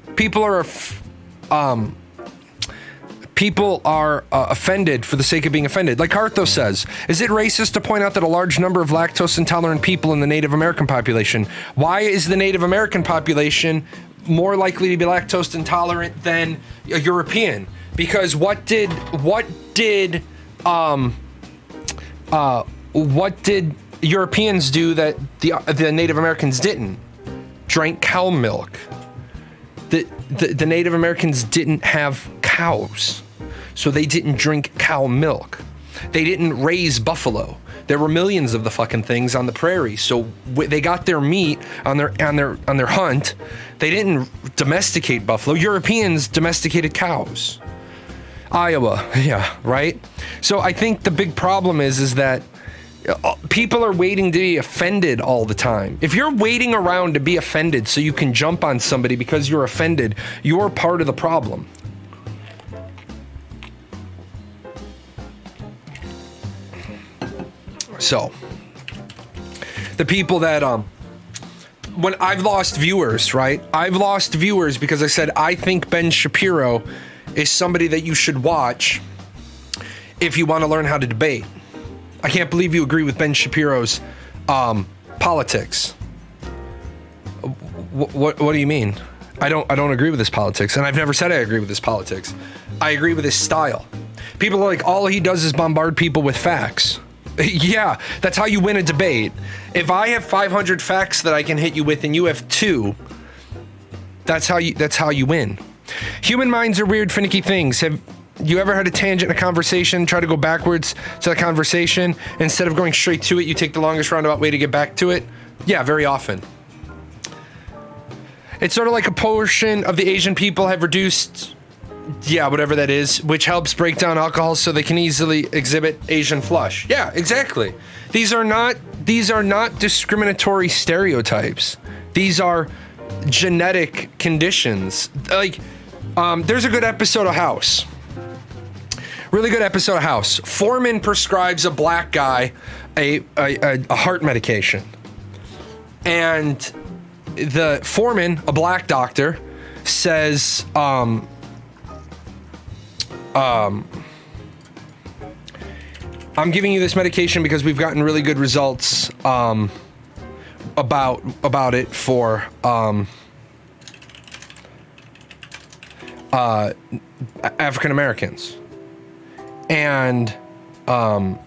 are offended for the sake of being offended. Like Artho says, is it racist to point out that a large number of lactose intolerant people in the Native American population? Why is the Native American population more likely to be lactose intolerant than a European? Because what did Europeans do that the Native Americans didn't? Drank cow milk. The Native Americans didn't have cows, so they didn't drink cow milk. They didn't raise buffalo. There were millions of the fucking things on the prairie, so they got their meat on their hunt. They didn't domesticate buffalo. Europeans domesticated cows. Iowa, yeah, right? So I think the big problem is that people are waiting to be offended all the time. If you're waiting around to be offended so you can jump on somebody because you're offended, you're part of the problem. So, the people that when I've lost viewers, right? I've lost viewers because I said, I think Ben Shapiro is somebody that you should watch if you want to learn how to debate. I can't believe you agree with Ben Shapiro's politics. What do you mean? I don't agree with his politics, and I've never said I agree with his politics. I agree with his style. People are like, all he does is bombard people with facts. Yeah, that's how you win a debate. If I have 500 facts that I can hit you with and you have 2, that's how you win. Human minds are weird, finicky things. Have you ever had a tangent in a conversation, try to go backwards to the conversation? Instead of going straight to it, you take the longest roundabout way to get back to it? Yeah, very often. It's sort of like a portion of the Asian people have reduced, yeah, whatever that is, which helps break down alcohol so they can easily exhibit Asian flush. Yeah, exactly. These are not discriminatory stereotypes. These are genetic conditions. Like, there's a good episode of House. Really good episode of House. Foreman prescribes a black guy a heart medication. And the foreman, a black doctor, says, I'm giving you this medication because we've gotten really good results about it for African Americans. And the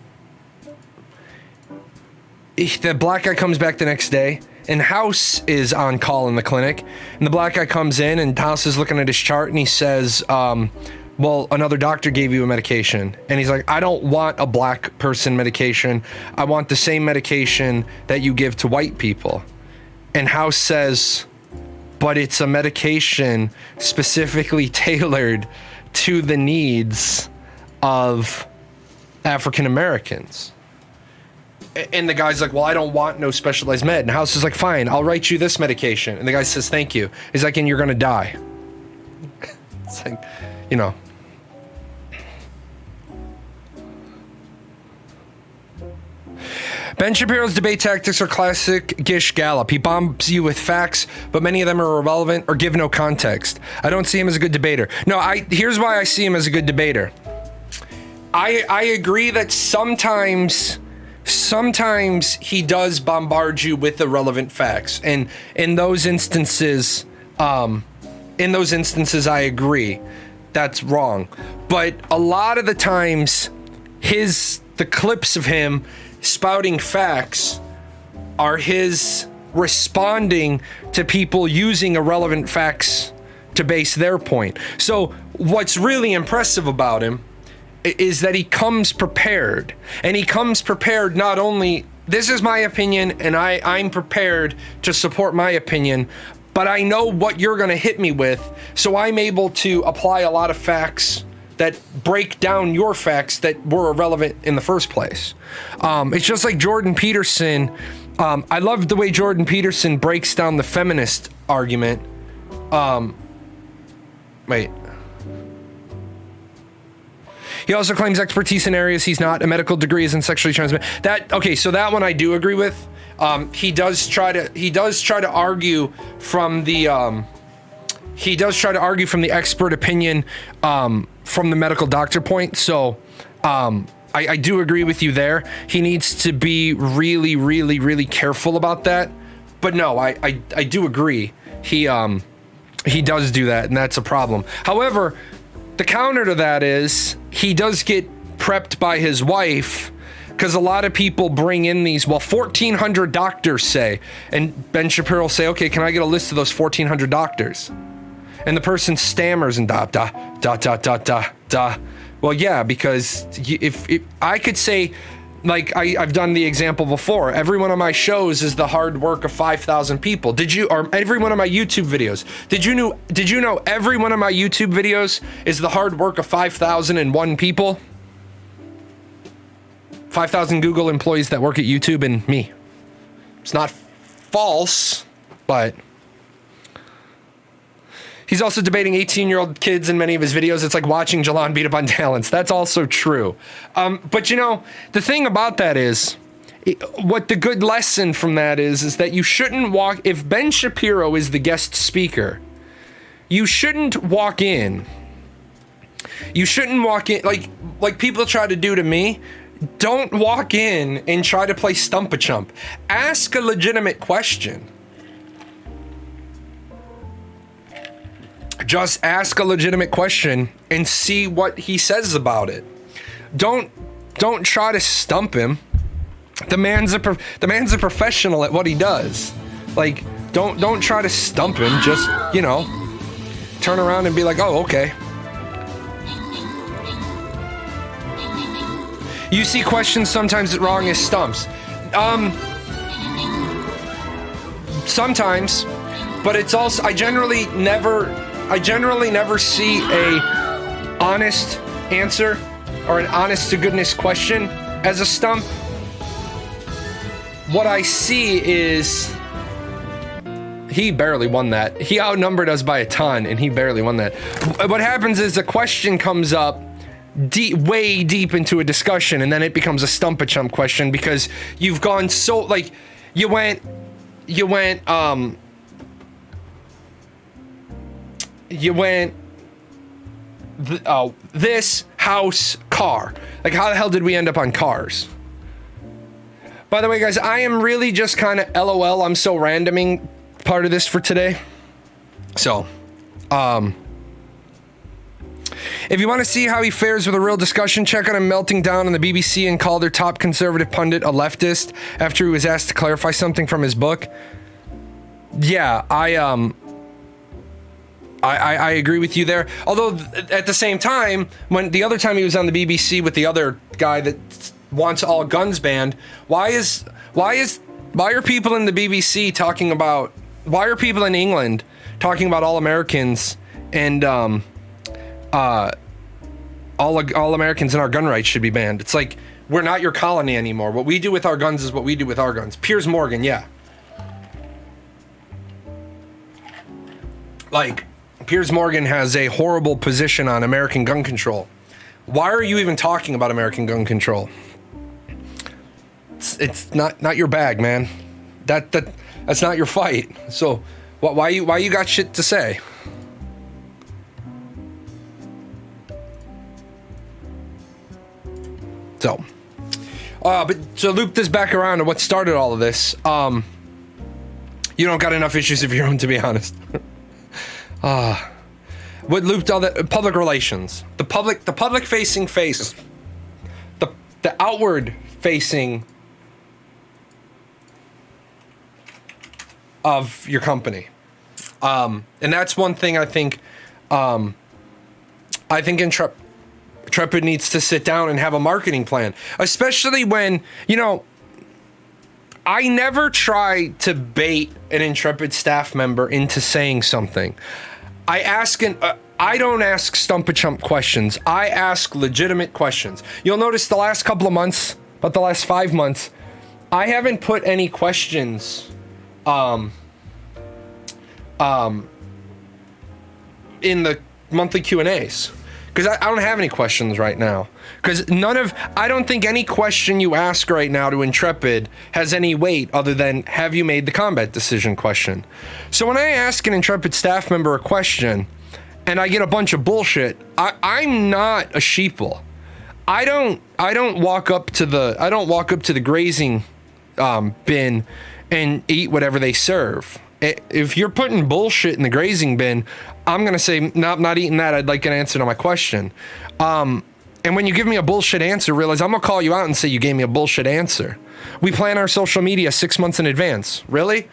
black guy comes back the next day, and House is on call in the clinic, and the black guy comes in, and House is looking at his chart, and he says, well, another doctor gave you a medication. And he's like, I don't want a black person medication. I want the same medication that you give to white people. And House says, but it's a medication specifically tailored to the needs of African Americans. And the guy's like, well, I don't want no specialized med. And House is like, fine, I'll write you this medication. And the guy says, thank you. He's like, and you're gonna die. It's like, you know. Ben Shapiro's debate tactics are classic Gish Gallop. He bombs you with facts, but many of them are irrelevant or give no context. I don't see him as a good debater. No, here's why I see him as a good debater. I agree that sometimes he does bombard you with irrelevant facts, and in those instances, I agree that's wrong. But a lot of the times, the clips of him spouting facts are his responding to people using irrelevant facts to base their point. So what's really impressive about him is that he comes prepared, and he comes prepared not only, this is my opinion and I'm prepared to support my opinion, but I know what you're going to hit me with, so I'm able to apply a lot of facts that break down your facts that were irrelevant in the first place. It's just like Jordan Peterson. I love the way Jordan Peterson breaks down the feminist argument. He also claims expertise in areas he's not. A medical degree isn't sexually transmitted. So that one I do agree with. He does try to argue from the expert opinion from the medical doctor point. So I do agree with you there. He needs to be really, really, really careful about that. But no, I do agree. He does do that, and that's a problem. However, the counter to that is he does get prepped by his wife, because a lot of people bring in these, 1,400 doctors say, and Ben Shapiro will say, okay, can I get a list of those 1,400 doctors? And the person stammers and da. Well, yeah, because if I could say, like I've done the example before, every one of my shows is the hard work of 5,000 people. Or every one of my YouTube videos. Did you know every one of my YouTube videos is the hard work of 5,001 people? 5,000 Google employees that work at YouTube and me. It's not false, but he's also debating 18-year-old kids in many of his videos. It's like watching Jahlon beat up on talents. That's also true. But you know, the thing about that is what the good lesson from that is that you shouldn't walk, if Ben Shapiro is the guest speaker, you shouldn't walk in. You shouldn't walk in like people try to do to me. Don't walk in and try to play Stump-a-Chump. Ask a legitimate question. Just ask a legitimate question and see what he says about it. Don't try to stump him. The man's a professional at what he does. Like, don't try to stump him. Just, you know, turn around and be like, oh, okay. You see questions sometimes wrong as stumps. Sometimes, but it's also, I generally never see a honest answer or an honest to goodness question as a stump. What I see is he barely won that. He outnumbered us by a ton and he barely won that. What happens is a question comes up way deep into a discussion and then it becomes a Stump-a-Chump question because you've gone so, like, you went this, house, car. Like, how the hell did we end up on cars? By the way, guys, I am really just kind of LOL, I'm so randoming part of this for today. So, if you want to see how he fares with a real discussion, check out him melting down on the BBC and called their top conservative pundit a leftist after he was asked to clarify something from his book. Yeah, I agree with you there. Although at the same time, when the other time he was on the BBC with the other guy that wants all guns banned, why are people in the BBC talking about, why are people in England talking about all Americans and all Americans and our gun rights should be banned? It's like, we're not your colony anymore. What we do with our guns is what we do with our guns. Piers Morgan, yeah. Like, Piers Morgan has a horrible position on American gun control. Why are you even talking about American gun control? It's not your bag, man. That's not your fight. So why you got shit to say? So, but to loop this back around to what started all of this, you don't got enough issues of your own, to be honest. What looped all the public relations, the public facing face, the outward facing of your company, and that's one thing I think Intrepid needs to sit down and have a marketing plan, especially when, you know, I never try to bait an Intrepid staff member into saying something. I don't ask Stump-a-Chump questions. I ask legitimate questions. You'll notice the last couple of months, about the last 5 months, I haven't put any questions in the monthly Q&As. Because I don't have any questions right now. Because I don't think any question you ask right now to Intrepid has any weight other than, have you made the combat decision question? So when I ask an Intrepid staff member a question and I get a bunch of bullshit, I'm not a sheeple. I don't walk up to the grazing bin and eat whatever they serve. If you're putting bullshit in the grazing bin, I'm going to say, nope, not eating that. I'd like an answer to my question. And when you give me a bullshit answer, realize I'm going to call you out and say you gave me a bullshit answer. We plan our social media 6 months in advance. Really?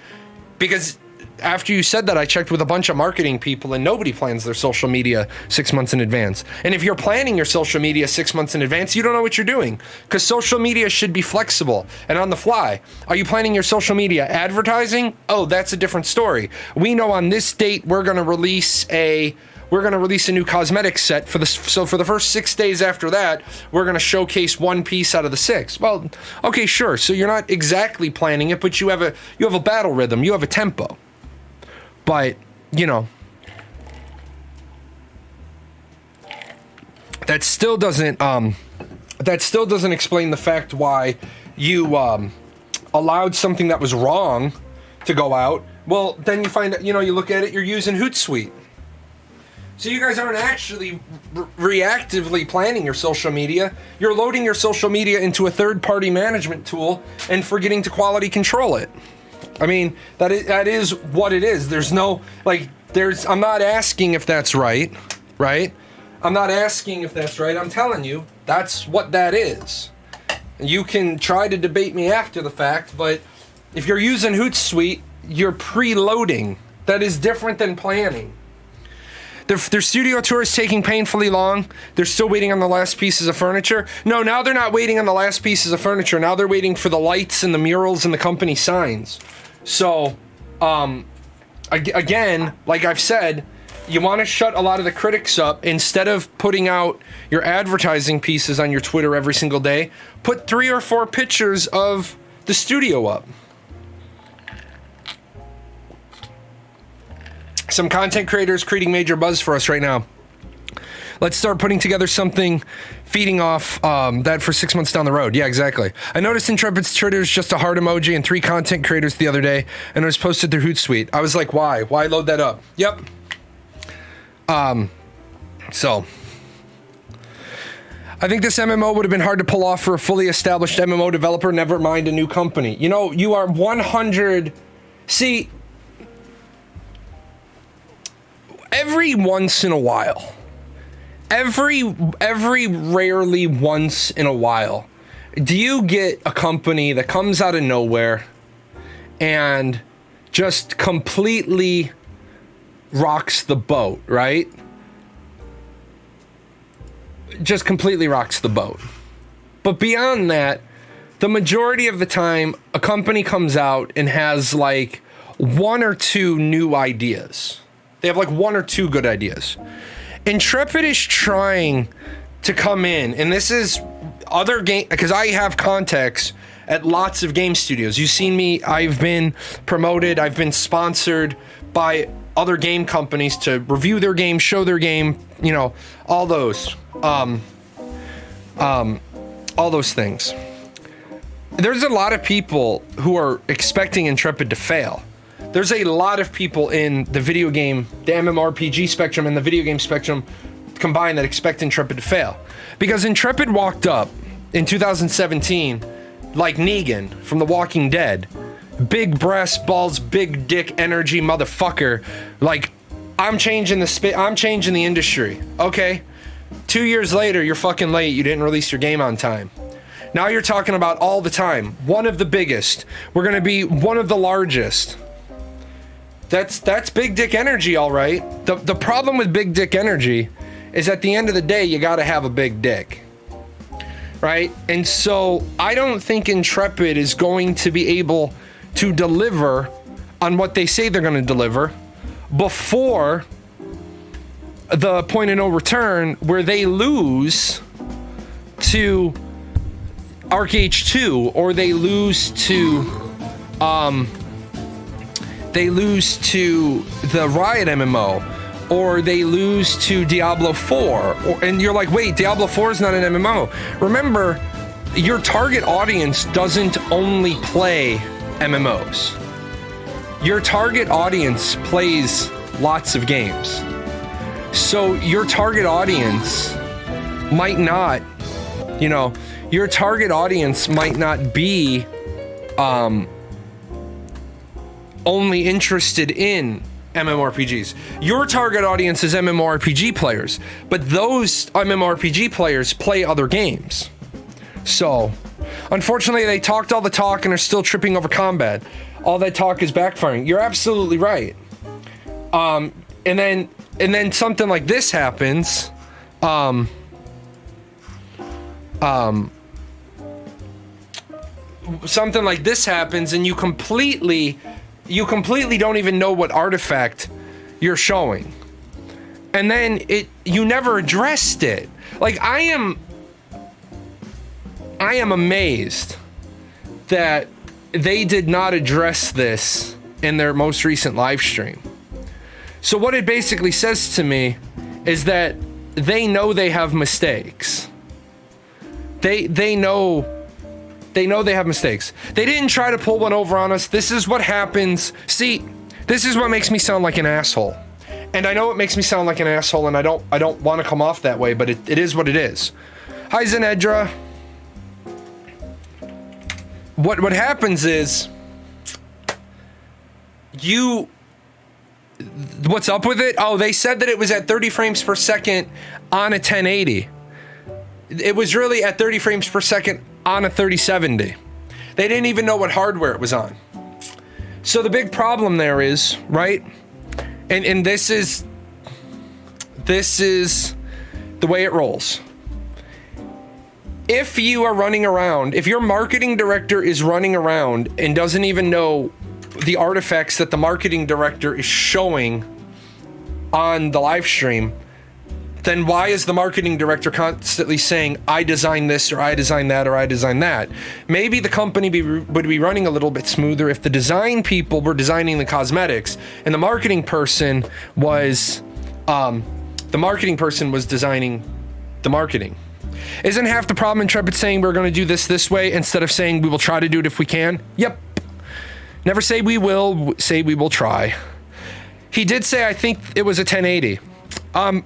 Because after you said that, I checked with a bunch of marketing people and nobody plans their social media 6 months in advance. And if you're planning your social media 6 months in advance, you don't know what you're doing, because social media should be flexible and on the fly. Are you planning your social media advertising? Oh, that's a different story. We know on this date we're going to release a new cosmetic set so for the first 6 days after that, we're going to showcase one piece out of the 6. Well, okay, sure. So you're not exactly planning it, but you have a battle rhythm, you have a tempo. But, you know, that still doesn't explain the fact why you allowed something that was wrong to go out, well, then you find that, you know, you look at it, you're using Hootsuite. So you guys aren't actually reactively planning your social media. You're loading your social media into a third-party management tool and forgetting to quality control it. I mean, that is what it is. There's no, like, I'm not asking if that's right? I'm not asking if that's right. I'm telling you, that's what that is. You can try to debate me after the fact, but if you're using Hootsuite, you're preloading. That is different than planning. Their studio tour is taking painfully long. They're still waiting on the last pieces of furniture. No, now they're not waiting on the last pieces of furniture. Now they're waiting for the lights and the murals and the company signs. So, again, like I've said, you want to shut a lot of the critics up. Instead of putting out your advertising pieces on your Twitter every single day, put 3 or 4 pictures of the studio up. Some content creators creating major buzz for us right now. Let's start putting together something feeding off that for 6 months down the road. Yeah, exactly. I noticed Intrepid's Twitter is just a heart emoji and 3 content creators the other day, and it was posted through Hootsuite. I was like, why? Why load that up? Yep. So I think this MMO would have been hard to pull off for a fully established MMO developer, never mind a new company. You know, you are 100... See, every once in a while, every rarely once in a while, do you get a company that comes out of nowhere and just completely rocks the boat, right? Just completely rocks the boat. But beyond that, the majority of the time, a company comes out and has like 1 or 2 new ideas. They have like 1 or 2 good ideas. Intrepid is trying to come in, and this is other game, because I have contacts at lots of game studios. You've seen me, I've been promoted, I've been sponsored by other game companies to review their game, show their game, you know, all those things. There's a lot of people who are expecting Intrepid to fail. There's a lot of people in the video game, the MMORPG spectrum and the video game spectrum combined that expect Intrepid to fail. Because Intrepid walked up in 2017 like Negan from The Walking Dead. Big breast, balls, big dick, energy, motherfucker. Like, I'm changing the industry. Okay? 2 years later, you're fucking late. You didn't release your game on time. Now you're talking about all the time. One of the biggest. We're gonna be one of the largest. That's big dick energy, all right. The problem with big dick energy is at the end of the day, you gotta have a big dick. Right? And so I don't think Intrepid is going to be able to deliver on what they say they're gonna deliver before the point of no return where they lose to ArcH2 or they lose to the Riot MMO, or they lose to Diablo 4, and you're like, wait, Diablo 4 is not an MMO. Remember, your target audience doesn't only play MMOs. Your target audience plays lots of games. So your target audience might not, you know, your target audience might not be only interested in MMORPGs. Your target audience is MMORPG players, but those MMORPG players play other games. So, unfortunately, they talked all the talk and are still tripping over combat. All that talk is backfiring. You're absolutely right. And then something like this happens. Something like this happens, and you completely don't even know what artifact you're showing. And then you never addressed it. Like, I am amazed that they did not address this in their most recent live stream. So what it basically says to me is that they know they have mistakes. They know They know they have mistakes. They didn't try to pull one over on us. This is what happens. See, this is what makes me sound like an asshole. And I know it makes me sound like an asshole, and I don't want to come off that way, but it is what it is. Hi, Zenedra. What happens is, what's up with it? Oh, they said that it was at 30 frames per second on a 1080. It was really at 30 frames per second on a 3070. They didn't even know what hardware it was on. So the big problem there is, right? And this is the way it rolls. If you are running around, if your marketing director is running around and doesn't even know the artifacts that the marketing director is showing on the live stream, then why is the marketing director constantly saying, I designed this, or I designed that, or I designed that? Maybe the company would be running a little bit smoother if the design people were designing the cosmetics and the marketing person was designing the marketing. Isn't half the problem Intrepid saying we're going to do this way instead of saying we will try to do it if we can? Yep. Never say we will, say we will try. He did say, I think it was a 1080.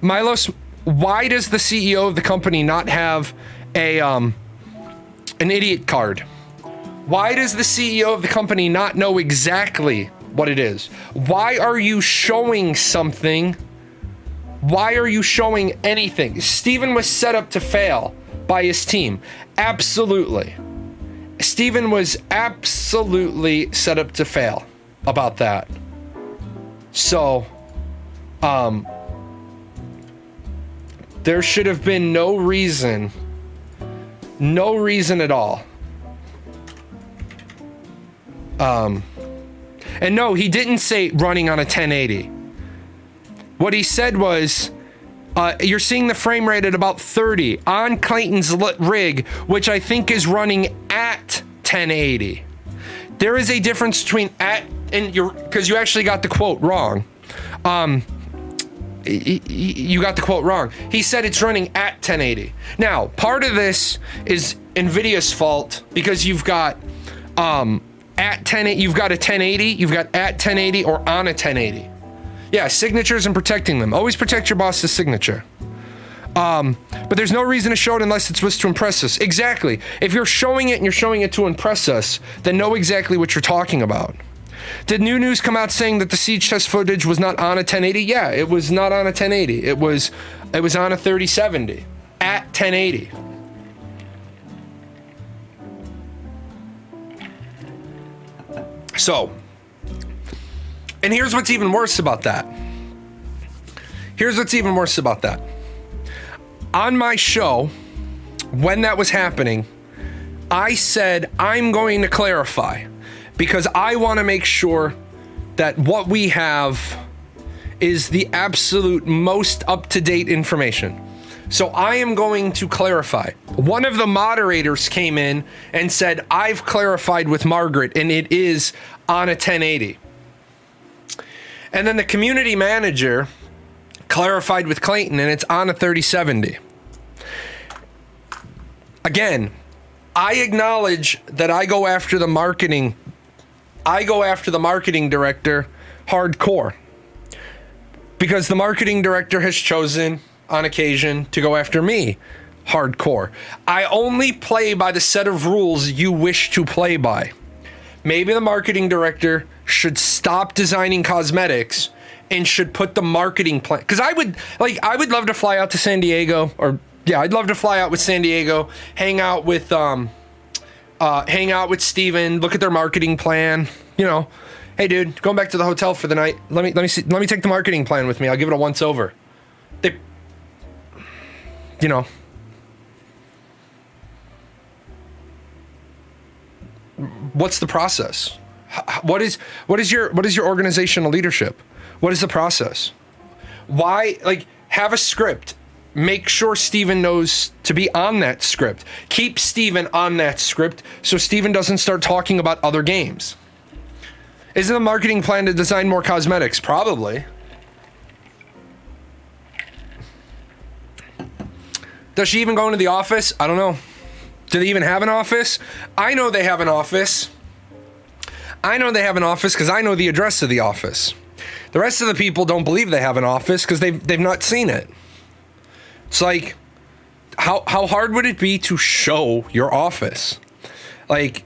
Milos, why does the CEO of the company not have an idiot card? Why does the CEO of the company not know exactly what it is? Why are you showing something? Why are you showing anything? Steven was set up to fail by his team. Absolutely. Steven was absolutely set up to fail about that. So, there should have been no reason at all. And no, he didn't say running on a 1080. What he said was, you're seeing the frame rate at about 30 on Clayton's rig, which I think is running at 1080. There is a difference between at and because you actually got the quote wrong. You got the quote wrong. He said it's running at 1080. Now, part of this is NVIDIA's fault because you've got at 1080, you've got a 1080, you've got at 1080 or on a 1080. Yeah, signatures and protecting them. Always protect your boss's signature. But there's no reason to show it unless it's supposed to impress us. Exactly. If you're showing it and you're showing it to impress us, then know exactly what you're talking about. Did new news come out saying that the siege test footage was not on a 1080? Yeah, it was not on a 1080. It was on a 3070 at 1080. So, and here's what's even worse about that. On my show, when that was happening, I said, I'm going to clarify because I want to make sure that what we have is the absolute most up-to-date information. So I am going to clarify. One of the moderators came in and said, I've clarified with Margaret and it is on a 1080. And then the community manager clarified with Clayton and it's on a 3070. Again, I acknowledge that I go after the marketing director hardcore because the marketing director has chosen on occasion to go after me hardcore. I only play by the set of rules you wish to play by. Maybe the marketing director should stop designing cosmetics and should put the marketing plan, because I would love to fly out to San Diego, or yeah, I'd love to fly out with San Diego, hang out with Steven, look at their marketing plan, you know. Hey dude, going back to the hotel for the night. Let me take the marketing plan with me. I'll give it a once over. You know. What's the process? What is your organizational leadership? What is the process? Why, like, have a script. Make sure Steven knows to be on that script. Keep Steven on that script so Steven doesn't start talking about other games. Isn't the marketing plan to design more cosmetics? Probably. Does she even go into the office? I don't know. Do they even have an office? I know they have an office. I know they have an office because I know the address of the office. The rest of the people don't believe they have an office because they've not seen it. It's like, how hard would it be to show your office? Like,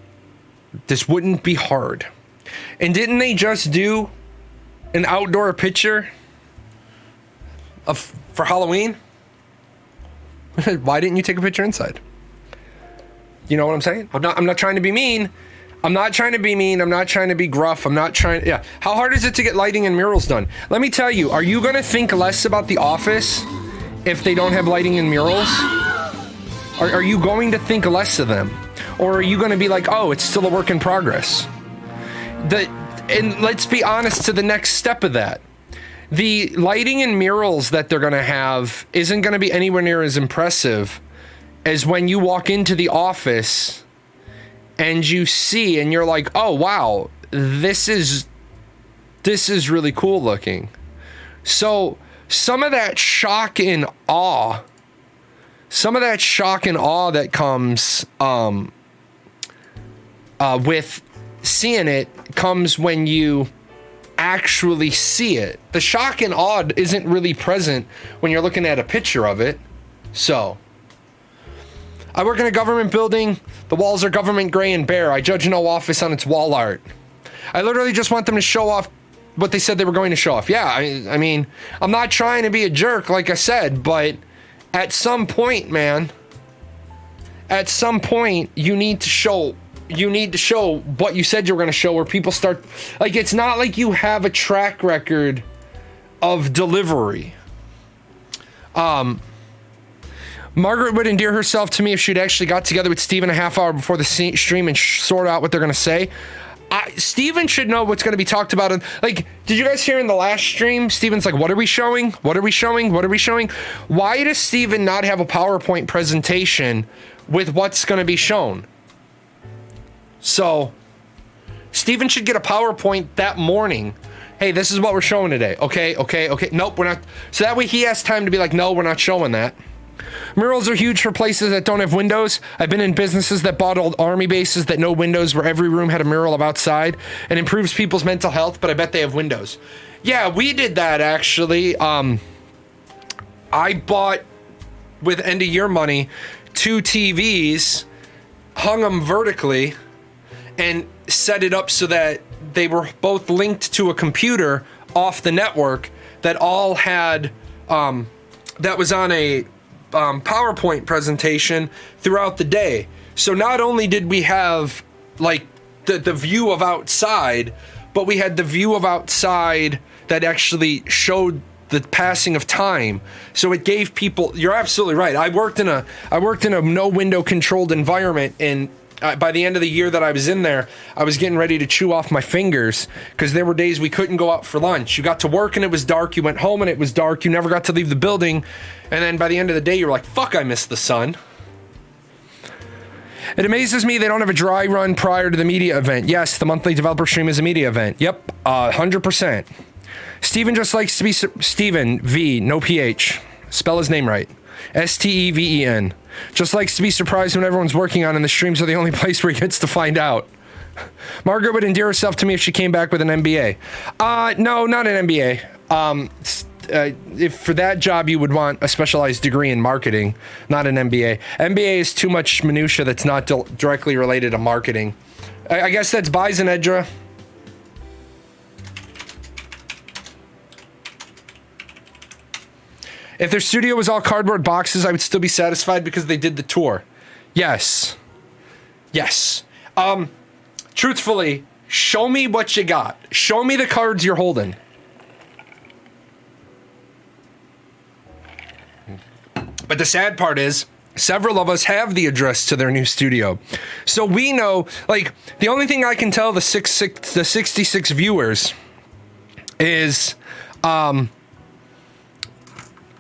this wouldn't be hard. And didn't they just do an outdoor picture for Halloween? Why didn't you take a picture inside? You know what I'm saying? I'm not trying to be mean. I'm not trying to be mean. I'm not trying to be gruff. I'm not trying. Yeah. How hard is it to get lighting and murals done? Let me tell you, are you going to think less about the office if they don't have lighting and murals? Are you going to think less of them? Or are you going to be like, oh, it's still a work in progress? And let's be honest to the next step of that. The lighting and murals that they're going to have isn't going to be anywhere near as impressive as when you walk into the office and you see and you're like, oh, wow, this is really cool looking. So some of that shock and awe that comes with seeing it comes when you actually see it. The shock and awe isn't really present when you're looking at a picture of it. So I work in a government building. The walls are government gray and bare. I judge no office on its wall art. I literally just want them to show off what they said they were going to show off. Yeah, I mean, I'm not trying to be a jerk, like I said, but at some point, man, at some point, you need to show what you said you were going to show, where people start, like, it's not like you have a track record of delivery. Margaret would endear herself to me if she'd actually got together with Steven a half hour before the stream and sort out what they're going to say. Steven should know what's going to be talked about. Like, did you guys hear in the last stream? Steven's like, what are we showing? What are we showing? What are we showing? Why does Steven not have a PowerPoint presentation with what's going to be shown? So, Steven should get a PowerPoint that morning. Hey, this is what we're showing today. Okay. Nope, we're not. So that way he has time to be like, no, we're not showing that. Murals are huge for places that don't have windows. I've been in businesses that bought old army bases that no windows, where every room had a mural of outside, and improves people's mental health, but I bet they have windows. Yeah, we did that actually. I bought, with end of year money, 2 TVs, hung them vertically, and set it up so that they were both linked to a computer off the network that all had, that was on a PowerPoint presentation throughout the day. So not only did we have like the view of outside, but we had the view of outside that actually showed the passing of time. So it gave people, you're absolutely right. I worked in a no window controlled environment, and by the end of the year that I was in there, I was getting ready to chew off my fingers because there were days we couldn't go out for lunch. You got to work and it was dark. You went home and it was dark. You never got to leave the building. And then by the end of the day, you're like, fuck, I missed the sun. It amazes me they don't have a dry run prior to the media event. Yes, the monthly developer stream is a media event. Yep, 100%. Steven just likes to be Steven, V, no PH. Spell his name right. Steven. Just likes to be surprised when everyone's working on, and the streams are the only place where he gets to find out. Margaret would endear herself to me if she came back with an MBA. No, not an MBA. If for that job you would want a specialized degree in marketing, not an MBA. MBA is too much minutia that's not directly related to marketing. I guess that's Bison Edra. If their studio was all cardboard boxes, I would still be satisfied because they did the tour. Yes. Yes. Truthfully, show me what you got. Show me the cards you're holding. But the sad part is, several of us have the address to their new studio. So we know, like, the only thing I can tell the 66 viewers is,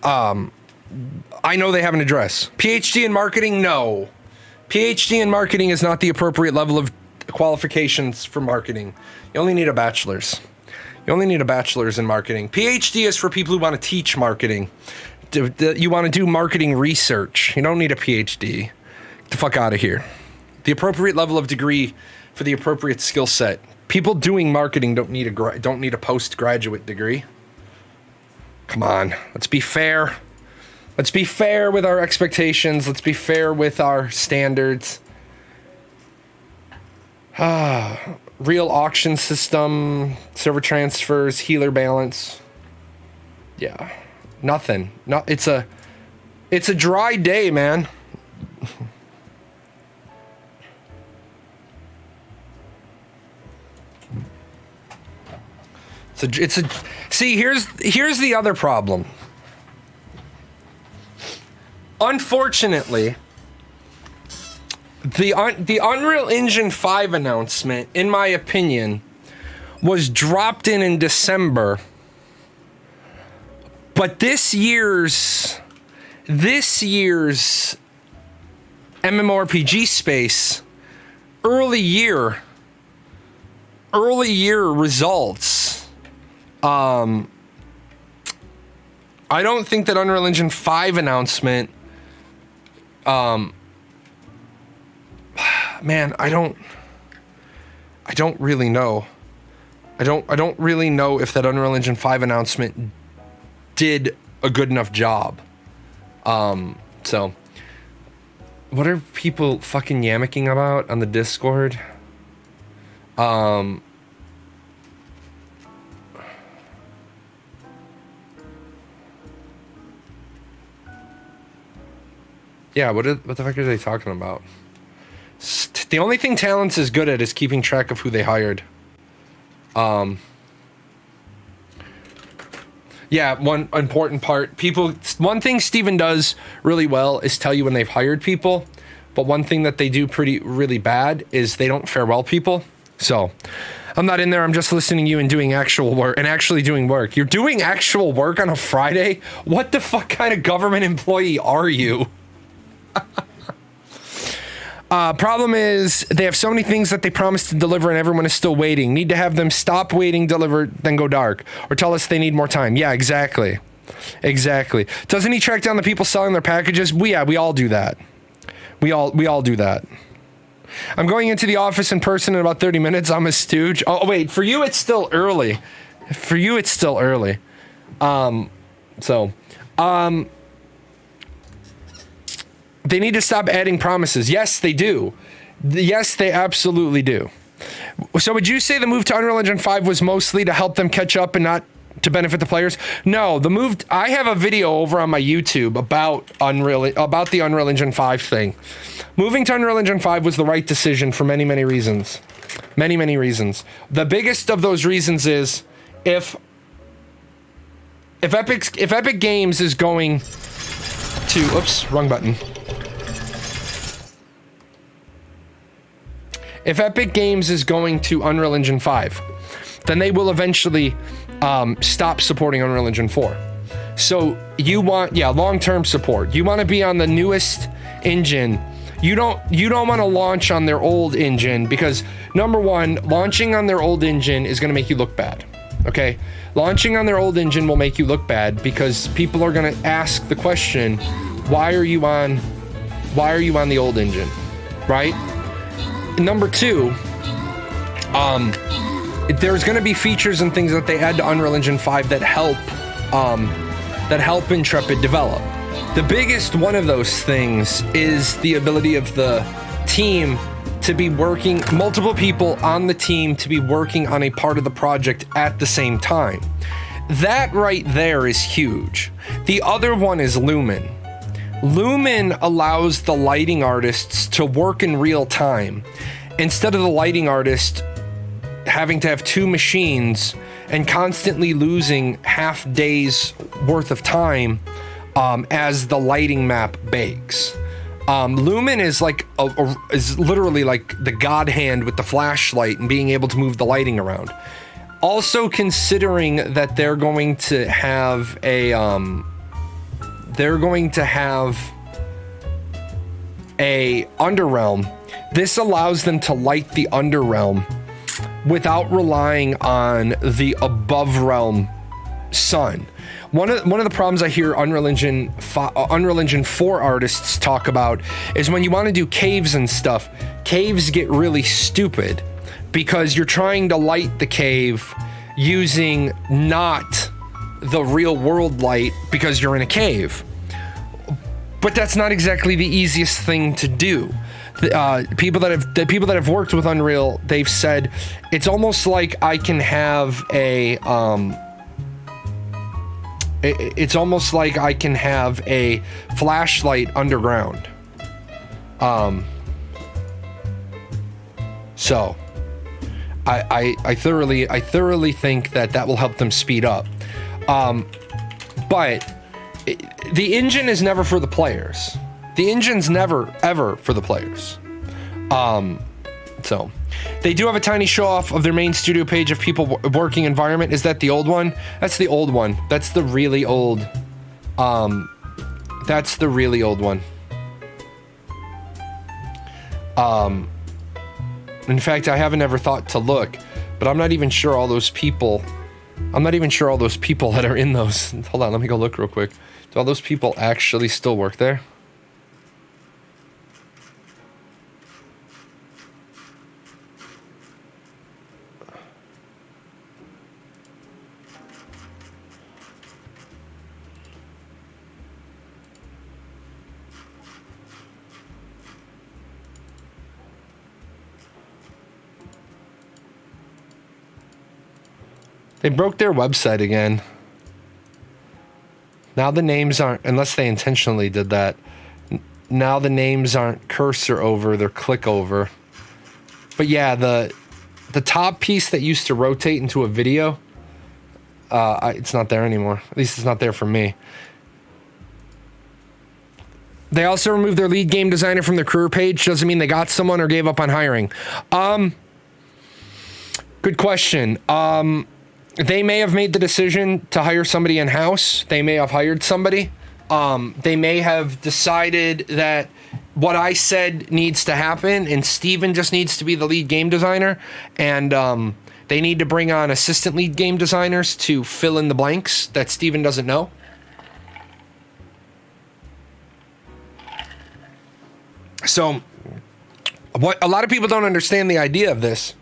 I know they have an address. PhD in marketing? No. PhD in marketing is not the appropriate level of qualifications for marketing. You only need a bachelor's. You only need a bachelor's in marketing. PhD is for people who want to teach marketing. You want to do marketing research. You don't need a PhD. the fuck out of here. The appropriate level of degree for the appropriate skill set. People doing marketing don't need a postgraduate degree. Come on, let's be fair. Let's be fair with our expectations. Let's be fair with our standards. Real auction system, server transfers, healer balance. Yeah, nothing. No, it's a dry day, man. See, here's the other problem. Unfortunately, the Unreal Engine 5 announcement, in my opinion, was dropped in December. But this year's MMORPG space, early year results. I don't think that Unreal Engine 5 announcement, man, I don't really know. I don't really know if that Unreal Engine 5 announcement did a good enough job. So what are people fucking yammicking about on the Discord? Yeah, what the fuck are they talking about? The only thing Talents is good at is keeping track of who they hired. Yeah, one important part. One thing Steven does really well is tell you when they've hired people. But one thing that they do really bad is they don't farewell people. So, I'm not in there. I'm just listening to you and doing actual work and actually doing work. You're doing actual work on a Friday? What the fuck kind of government employee are you? Problem is they have so many things that they promised to deliver and everyone is still waiting. Need to have them stop waiting, deliver, then go dark, or tell us they need more time. Yeah, exactly. Doesn't he track down the people selling their packages? We all do that. We all do that. I'm going into the office in person in about 30 minutes. I'm a stooge. Oh wait, for you it's still early. They need to stop adding promises. Yes, they do. Yes, they absolutely do. So would you say the move to Unreal Engine 5 was mostly to help them catch up and not to benefit the players? No, I have a video over on my YouTube about the Unreal Engine 5 thing. Moving to Unreal Engine 5 was the right decision for many, many reasons. Many reasons. The biggest of those reasons is if Epic Games is going to, oops, wrong button. If Epic Games is going to Unreal Engine 5, then they will eventually stop supporting Unreal Engine 4. So you want, long-term support. You want to be on the newest engine. You don't want to launch on their old engine because, number one, launching on their old engine is going to make you look bad. Okay? Launching on their old engine will make you look bad because people are going to ask the question, why are you on the old engine? Right? Number two, there's going to be features and things that they add to Unreal Engine 5 that help Intrepid develop. The biggest one of those things is the ability of the team to be working, multiple people on the team to be working on a part of the project at the same time. That right there is huge. The other one is Lumen. Lumen allows the lighting artists to work in real time instead of the lighting artist having to have two machines and constantly losing half days worth of time as the lighting map bakes. Lumen is like is literally like the god hand with the flashlight and being able to move the lighting around. Also considering that they're going to have a Underrealm. This allows them to light the Underrealm without relying on the above realm sun. one of the problems I hear Unreal Engine 4 artists talk about is when you want to do caves and stuff, caves get really stupid because you're trying to light the cave using not the real world light because you're in a cave. But that's not exactly the easiest thing to do. The people that have worked with Unreal, they've said it's almost like I can have a it's almost like I can have a flashlight underground. So I thoroughly think that will help them speed up. But the engine is never for the players. The engine's never, ever for the players. So they do have a tiny show off of their main studio page of people working environment. Is that the old one? That's the old one. That's the really old. That's the really old one. In fact, I haven't ever thought to look, but I'm not even sure all those people. I'm not even sure all those people that are in those. Hold on, let me go look real quick. Do all those people actually still work there? They broke their website again. Now the names aren't, unless they intentionally did that. Now the names aren't cursor over, they're click over. But yeah, the top piece that used to rotate into a video, it's not there anymore. At least it's not there for me. They also removed their lead game designer from their career page. Doesn't mean they got someone or gave up on hiring. Good question. They may have made the decision to hire somebody in-house. They may have hired somebody. They may have decided that what I said needs to happen and Steven just needs to be the lead game designer. And they need to bring on assistant lead game designers to fill in the blanks that Steven doesn't know. So what a lot of people don't understand the idea of this.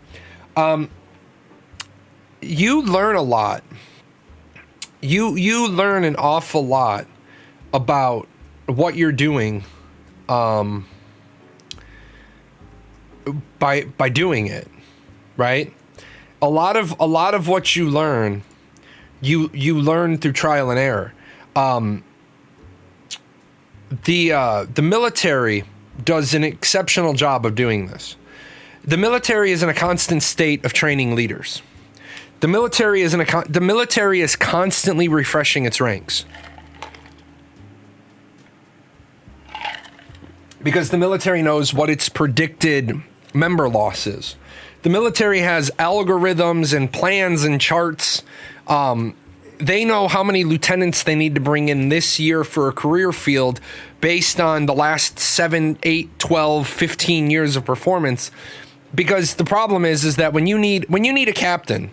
You learn a lot. You learn an awful lot about what you're doing by doing it, right? A lot of what you learn, you learn through trial and error. The military does an exceptional job of doing this. The military is in a constant state of training leaders. The military is constantly refreshing its ranks. Because the military knows what its predicted member loss is. The military has algorithms and plans and charts. They know how many lieutenants they need to bring in this year for a career field based on the last 7, 8, 12, 15 years of performance. Because the problem is that when you need a captain,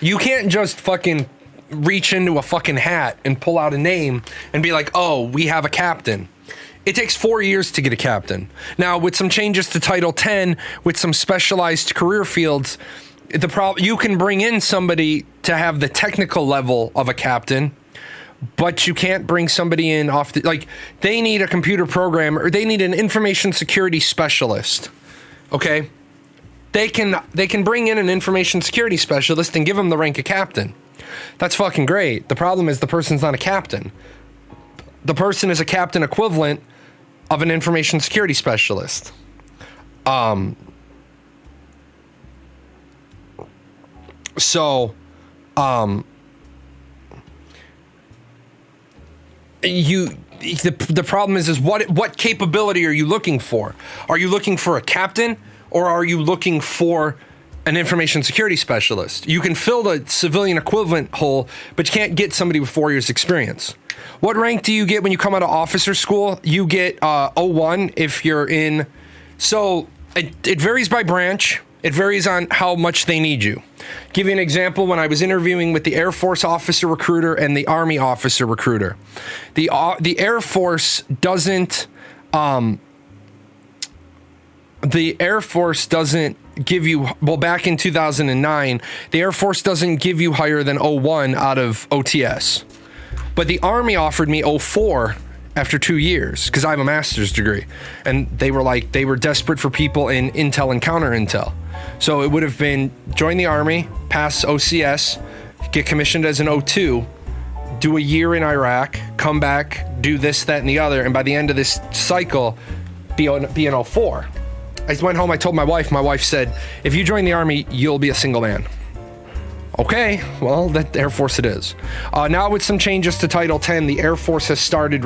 you can't just fucking reach into a fucking hat and pull out a name and be like, oh, we have a captain. It takes 4 years to get a captain. Now, with some changes to Title 10, with some specialized career fields, you can bring in somebody to have the technical level of a captain, but you can't bring somebody in they need a computer programmer, or they need an information security specialist. Okay? They can bring in an information security specialist and give them the rank of captain. That's fucking great. The problem is the person's not a captain. The person is a captain equivalent of an information security specialist. The problem is what capability are you looking for? Are you looking for a captain? Or are you looking for an information security specialist? You can fill the civilian equivalent hole, but you can't get somebody with 4 years experience. What rank do you get when you come out of officer school? You get 01 if you're in... So it varies by branch. It varies on how much they need you. Give you an example. When I was interviewing with the Air Force officer recruiter and the Army officer recruiter, the Air Force doesn't give you, well, back in 2009, the Air Force doesn't give you higher than 01 out of OTS. But the Army offered me 04 after 2 years because I have a master's degree. And they were desperate for people in intel and counter intel. So it would have been join the Army, pass OCS, get commissioned as an 02, do a year in Iraq, come back, do this, that, and the other. And by the end of this cycle, be an 04. I went home, I told my wife said, if you join the Army, you'll be a single man. Okay, well, that Air Force it is. Now with some changes to Title 10, the Air Force has started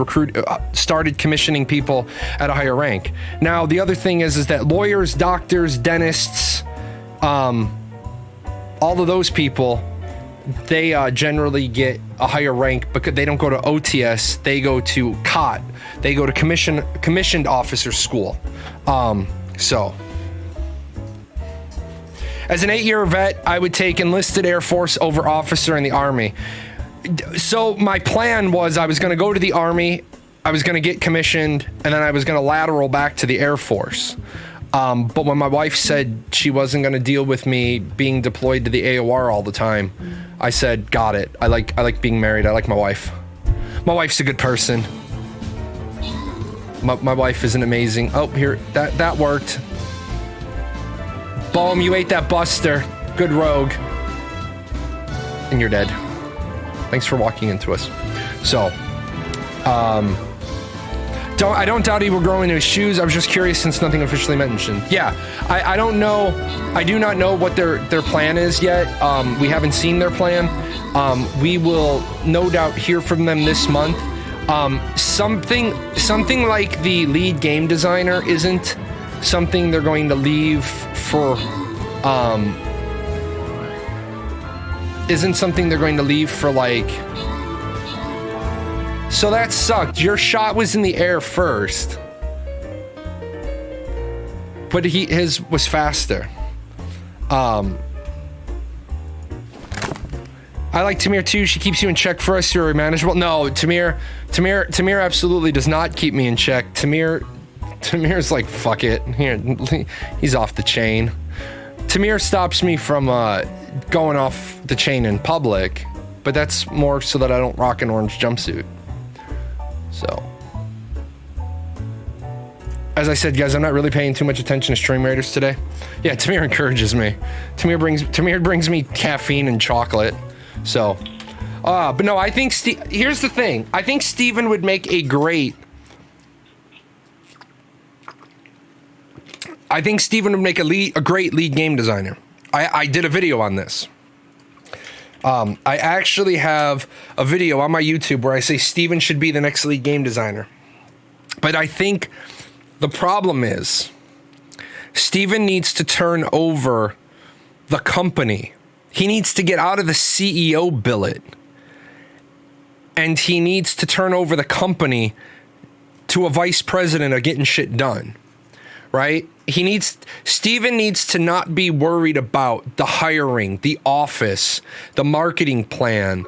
commissioning people at a higher rank. Now, the other thing is that lawyers, doctors, dentists, all of those people, they generally get a higher rank because they don't go to OTS, they go to COT. They go to commissioned officer school. So, as an 8-year vet, I would take enlisted Air Force over officer in the Army. So my plan was I was going to go to the Army, I was going to get commissioned, and then I was going to lateral back to the Air Force. But when my wife said she wasn't going to deal with me being deployed to the AOR all the time, I said, got it. I like being married. I like my wife. My wife's a good person. My wife is an amazing... Oh, here, that worked. Boom, you ate that Buster. Good rogue. And you're dead. Thanks for walking into us. So, I don't doubt he will grow into his shoes. I was just curious since nothing officially mentioned. Yeah, I don't know. I do not know what their plan is yet. We haven't seen their plan. We will no doubt hear from them this month. Something like the lead game designer isn't something they're going to leave for like, so that sucked. Your shot was in the air first, but his was faster. I like Tamir too. She keeps you in check for us. You're manageable. No, Tamir absolutely does not keep me in check. Tamir's like, fuck it. Here, he's off the chain. Tamir stops me from going off the chain in public, but that's more so that I don't rock an orange jumpsuit. So, as I said, guys, I'm not really paying too much attention to Stream Raiders today. Yeah, Tamir encourages me. Tamir brings me caffeine and chocolate. So, but no, I think here's the thing. I think Steven would make a great. I think Steven would make a great lead game designer. I did a video on this. I actually have a video on my YouTube where I say Steven should be the next lead game designer. But I think the problem is Steven needs to turn over the company. He needs to get out of the CEO billet. And he needs to turn over the company to a vice president of getting shit done. Right? Steven needs to not be worried about the hiring, the office, the marketing plan,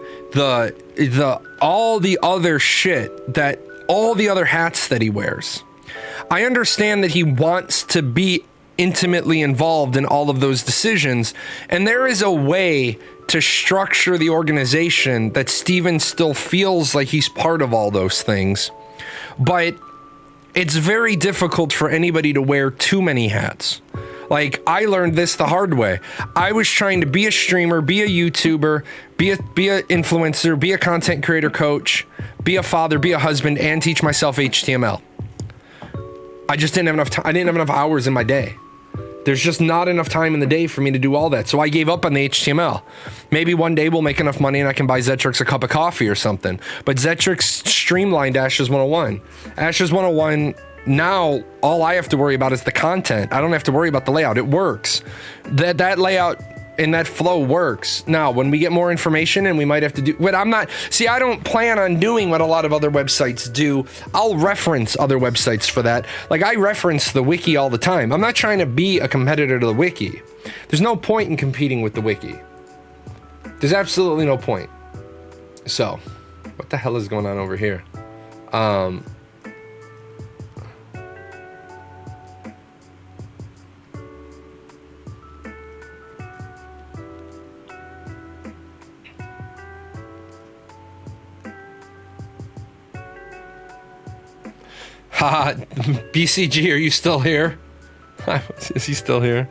all the other shit that, all the other hats that he wears. I understand that he wants to be intimately involved in all of those decisions, and there is a way to structure the organization that Steven still feels like he's part of all those things. But it's very difficult for anybody to wear too many hats. Like, I learned this the hard way. I was trying to be a streamer, be a YouTuber, be a influencer, be a content creator coach, be a father, be a husband, and teach myself HTML. I just didn't have enough time. I didn't have enough hours in my day. There's just not enough time in the day for me to do all that. So I gave up on the HTML. Maybe one day we'll make enough money and I can buy Zetrix a cup of coffee or something. But Zetrix streamlined Ashes 101. Ashes 101, now all I have to worry about is the content. I don't have to worry about the layout. It works. That layout and that flow works. Now, when we get more information and we might have to do what I don't plan on doing what a lot of other websites do. I'll reference other websites for that. Like, I reference the wiki all the time. I'm not trying to be a competitor to the wiki. There's no point in competing with the wiki. There's absolutely no point. So, what the hell is going on over here? Haha, BCG, are you still here? Is he still here?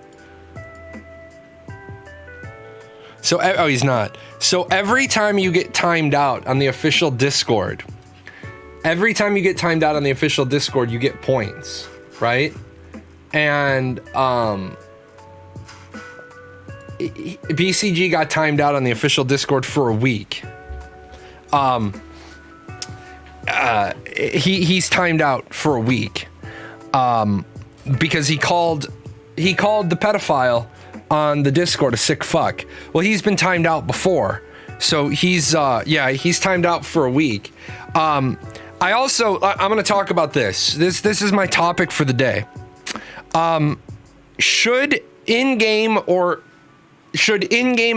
So, oh, he's not. So every time you get timed out on the official Discord, you get points, right? And BCG got timed out on the official Discord for a week. He's timed out for a week because he called the pedophile on the Discord a sick fuck. Well, he's been timed out before, so he's timed out for a week. I'm going to talk about this. This is my topic for the day. Should in-game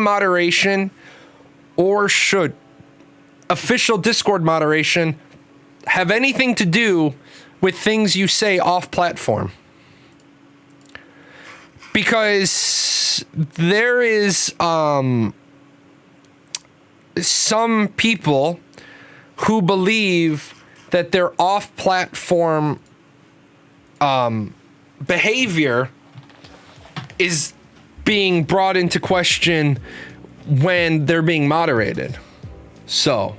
moderation or should official Discord moderation have anything to do with things you say off platform? Because there is some people who believe that their off platform behavior is being brought into question when they're being moderated. So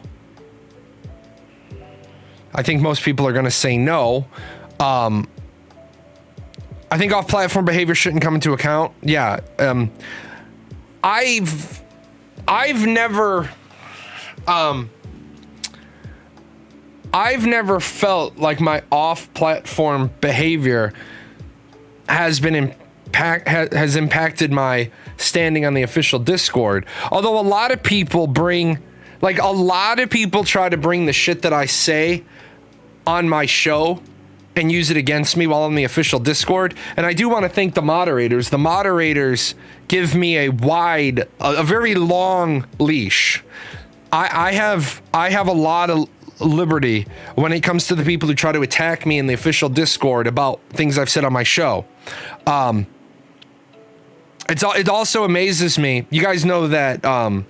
I think most people are going to say no. I think off-platform behavior shouldn't come into account. Yeah. I've never felt like my off-platform behavior has impacted my standing on the official Discord. Although a lot of people try to bring the shit that I say on my show and use it against me while on the official Discord. And I do want to thank the moderators. The moderators give me a very long leash. I have a lot of liberty when it comes to the people who try to attack me in the official Discord about things I've said on my show. It also amazes me. You guys know that I'm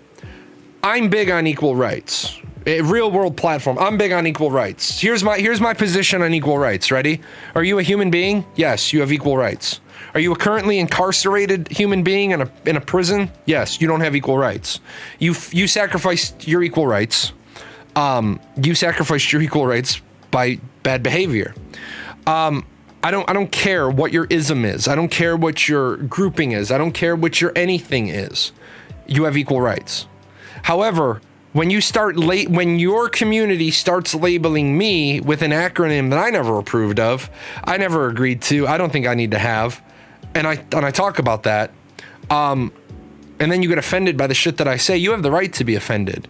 big on equal rights. A real world platform. I'm big on equal rights. Here's my position on equal rights. Ready? Are you a human being? Yes, you have equal rights. Are you a currently incarcerated human being in a prison? Yes, you don't have equal rights. You sacrificed your equal rights. You sacrificed your equal rights by bad behavior. I don't care what your ism is. I don't care what your grouping is. I don't care what your anything is. You have equal rights. However, when your community starts labeling me with an acronym that I never approved of, I never agreed to, I don't think I need to have, and I talk about that, and then you get offended by the shit that I say, you have the right to be offended.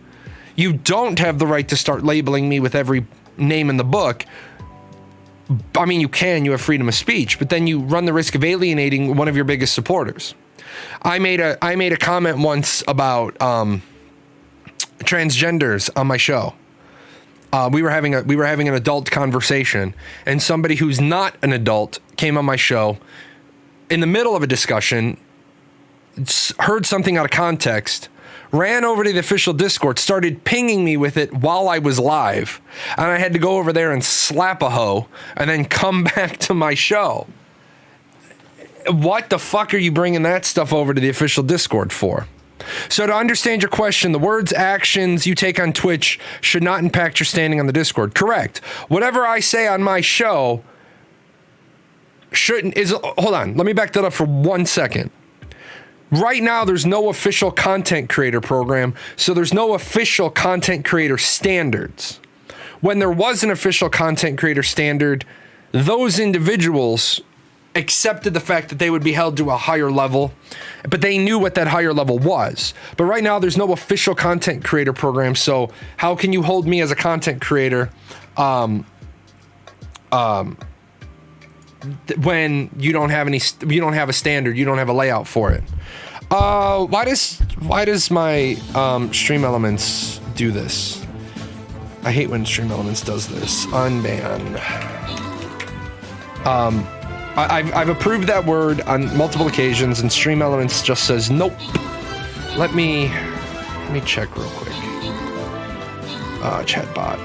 You don't have the right to start labeling me with every name in the book. I mean, you have freedom of speech, but then you run the risk of alienating one of your biggest supporters. I made a comment once about transgenders on my show. We were having an adult conversation, and somebody who's not an adult came on my show in the middle of a discussion, heard something out of context, ran over to the official Discord, started pinging me with it while I was live, and I had to go over there and slap a hoe and then come back to my show. What the fuck are you bringing that stuff over to the official Discord for? So to understand your question, the words, actions you take on Twitch should not impact your standing on the Discord. Correct. Whatever I say on my show hold on, let me back that up for 1 second. Right now, there's no official content creator program, so there's no official content creator standards. When there was an official content creator standard, those individuals accepted the fact that they would be held to a higher level, but they knew what that higher level was. But right now there's no official content creator program, so how can you hold me as a content creator when you don't have a standard, you don't have a layout for it? Why does my Stream Elements do this? I hate when Stream Elements does this. Unban. I've approved that word on multiple occasions, and Stream Elements just says nope. Let me check real quick. Chatbot,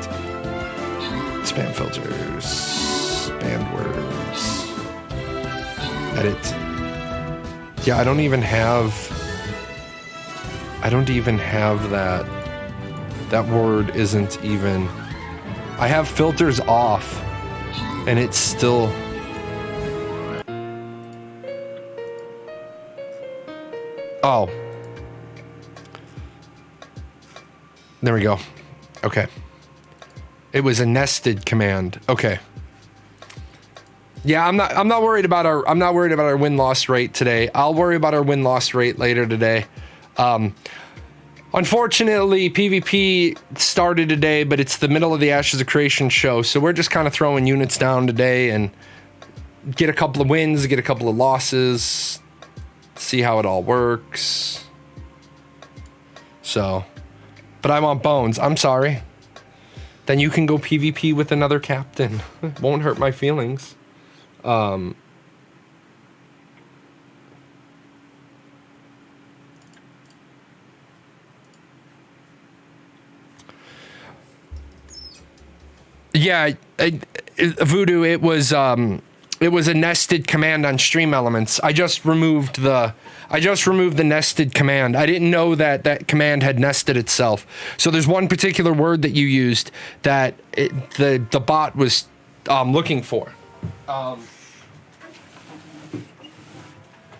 spam filters, banned words, edit. Yeah, I don't even have that. That word isn't even. I have filters off, and it's still. Oh. There we go. Okay. It was a nested command. Okay. Yeah, I'm not worried about our win-loss rate today. I'll worry about our win-loss rate later today. Unfortunately, PvP started today, but it's the middle of the Ashes of Creation show, so we're just kind of throwing units down today and get a couple of wins, get a couple of losses, see how it all works. So, but I want bones. I'm sorry. Then you can go PvP with another captain. It won't hurt my feelings. Yeah, Voodoo, it was a nested command on Stream Elements. I just removed the nested command. I didn't know that command had nested itself. So there's one particular word that you used that the bot was looking for.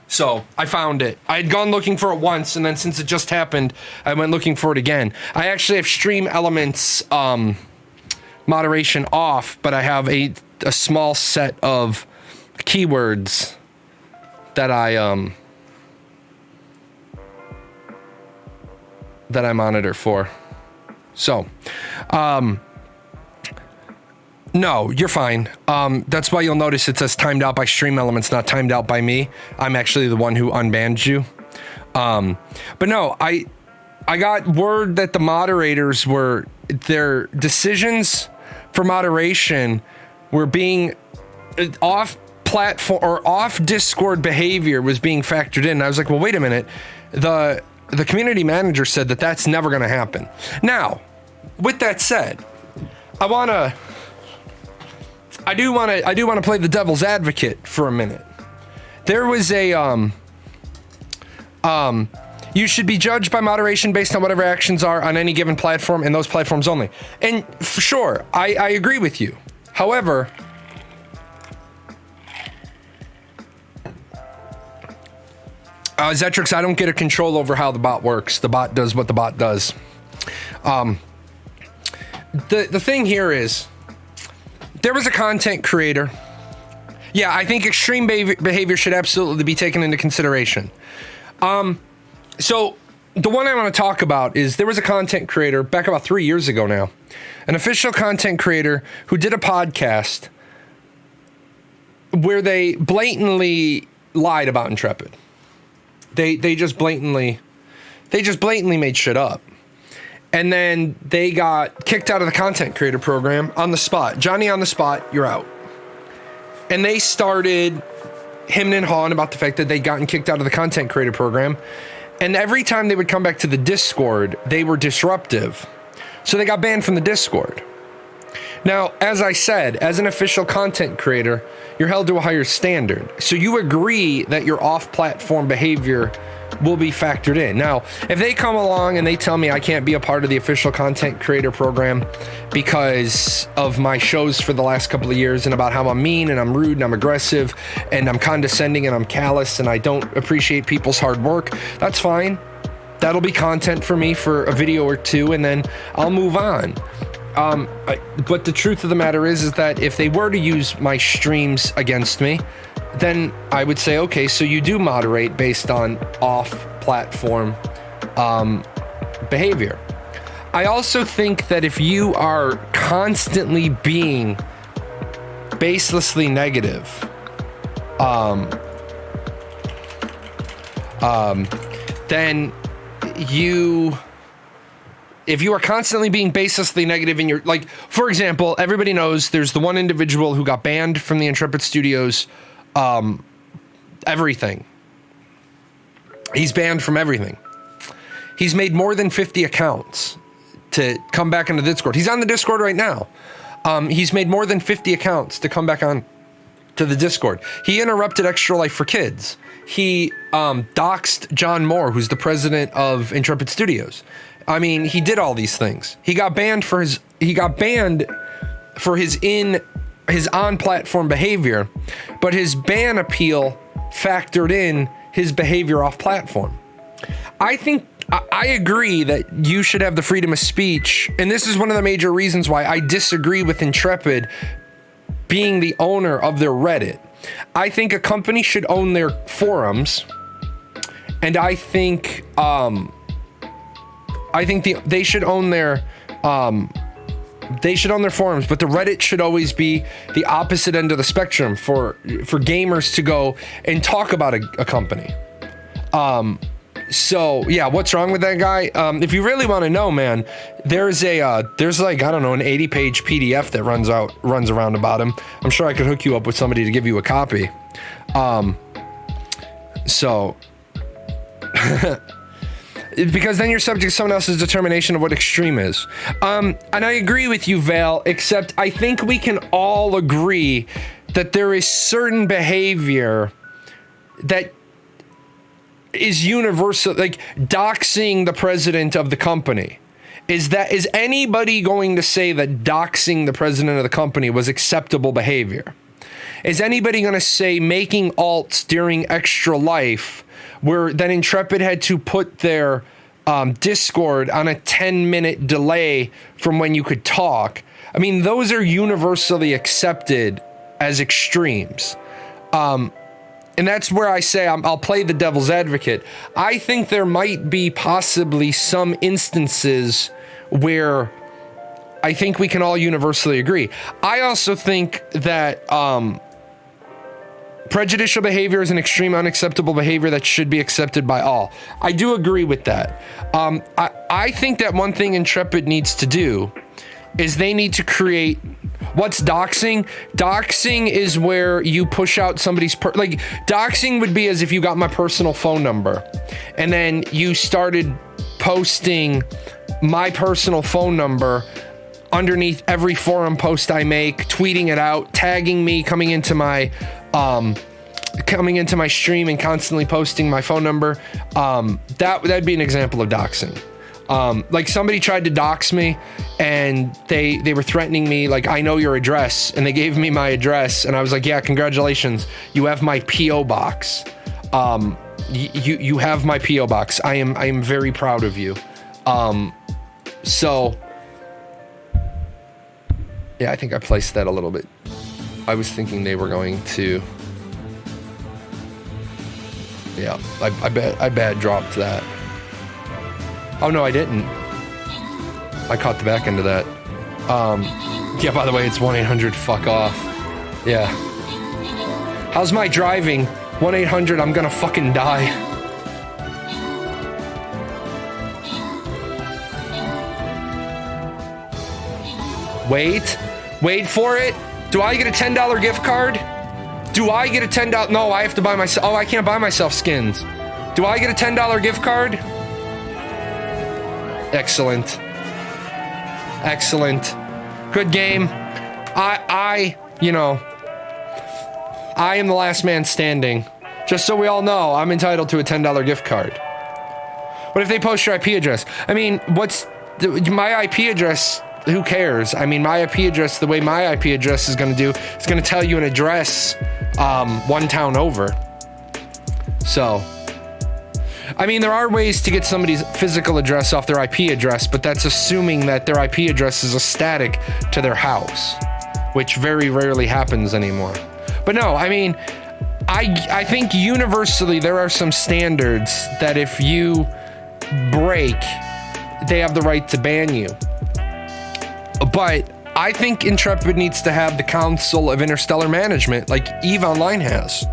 So I found it. I had gone looking for it once, and then since it just happened, I went looking for it again. I actually have Stream Elements moderation off, but I have a small set of keywords that I monitor for. So, no, you're fine. That's why you'll notice it says timed out by Stream Elements, not timed out by me. I'm actually the one who unbanned you. But no, I got word that the moderators their decisions for moderation were being off platform or off Discord behavior was being factored in. I was like, well, wait a minute. The community manager said that that's never going to happen. Now, with that said, I do want to play the devil's advocate for a minute. There was a you should be judged by moderation based on whatever actions are on any given platform and those platforms only. And for sure, I agree with you. However, Zetrix, I don't get a control over how the bot works. The bot does what the bot does. The thing here is, there was a content creator. Yeah, I think extreme behavior should absolutely be taken into consideration. So the one I want to talk about is there was a content creator back about 3 years ago now, an official content creator who did a podcast where they blatantly lied about Intrepid. They just blatantly made shit up. And then they got kicked out of the content creator program on the spot. Johnny, on the spot, you're out. And they started hemming and hawing about the fact that they'd gotten kicked out of the content creator program. And every time they would come back to the Discord, they were disruptive. So they got banned from the Discord. Now, as I said, as an official content creator, you're held to a higher standard. So you agree that your off-platform behavior will be factored in. Now, if they come along and they tell me I can't be a part of the official content creator program because of my shows for the last couple of years and about how I'm mean and I'm rude and I'm aggressive and I'm condescending and I'm callous and I don't appreciate people's hard work, that's fine. That'll be content for me for a video or two, and then I'll move on. But the truth of the matter is that if they were to use my streams against me, then I would say, okay, so you do moderate based on off-platform behavior. I also think that if you are constantly being baselessly negative, then if you are constantly being baselessly negative in your, like, for example, everybody knows there's the one individual who got banned from the Intrepid Studios, everything. He's banned from everything. He's made more than 50 accounts to come back into Discord. He's on the Discord right now. He's made more than 50 accounts to come back on to the Discord. He interrupted Extra Life for Kids. He doxed John Moore, who's the president of Intrepid Studios. I mean, he did all these things. He got banned for his on-platform behavior, but his ban appeal factored in his behavior off-platform. I agree that you should have the freedom of speech, and this is one of the major reasons why I disagree with Intrepid being the owner of their Reddit. I think a company should own their forums, and I think they should own their forums, but the Reddit should always be the opposite end of the spectrum for gamers to go and talk about a company. So yeah, what's wrong with that guy? If you really want to know, man, there's like, I don't know, an 80-page PDF that runs around about him. I'm sure I could hook you up with somebody to give you a copy. Because then you're subject to someone else's determination of what extreme is. And I agree with you, Vale, except I think we can all agree that there is certain behavior that is universal, like doxing the president of the company. Is anybody going to say that doxing the president of the company was acceptable behavior? Is anybody going to say making alts during Extra Life, where then Intrepid had to put their Discord on a 10-minute delay from when you could talk? I mean, those are universally accepted as extremes. And that's where I say I'll play the devil's advocate. I think there might be possibly some instances where I think we can all universally agree. I also think that prejudicial behavior is an extreme unacceptable behavior that should be accepted by all. I do agree with that. I think that one thing Intrepid needs to do is they need to create... What's doxing? Doxing is where you push out somebody's... like, doxing would be as if you got my personal phone number and then you started posting my personal phone number underneath every forum post I make, tweeting it out, tagging me, coming into my stream and constantly posting my phone number. That'd be an example of doxing. Like somebody tried to dox me and they were threatening me, like, I know your address, and they gave me my address, and I was like, yeah, congratulations, you have my PO box. You have my PO box. I am very proud of you. So yeah, I think I placed that a little bit. I was thinking they were going to, yeah, I bad dropped that. Oh no, I didn't. I caught the back end of that. Yeah, by the way, it's 1-800-FUCK-OFF. Yeah. How's my driving? 1-800, I'm gonna fucking die. Wait for it. Do I get a $10 gift card? Do I get a $10? No, I have to buy myself. Oh, I can't buy myself skins. Do I get a $10 gift card? Excellent. Good game. I am the last man standing. Just so we all know, I'm entitled to a $10 gift card. What if they post your IP address? I mean, my IP address? Who cares? I mean, my IP address, the way my IP address is going to do, it's going to tell you an address one town over. So, I mean, there are ways to get somebody's physical address off their IP address, but that's assuming that their IP address is a static to their house, which very rarely happens anymore. But no, I mean, I think universally there are some standards that if you break, they have the right to ban you. But I think Intrepid needs to have the Council of Interstellar Management like EVE Online has.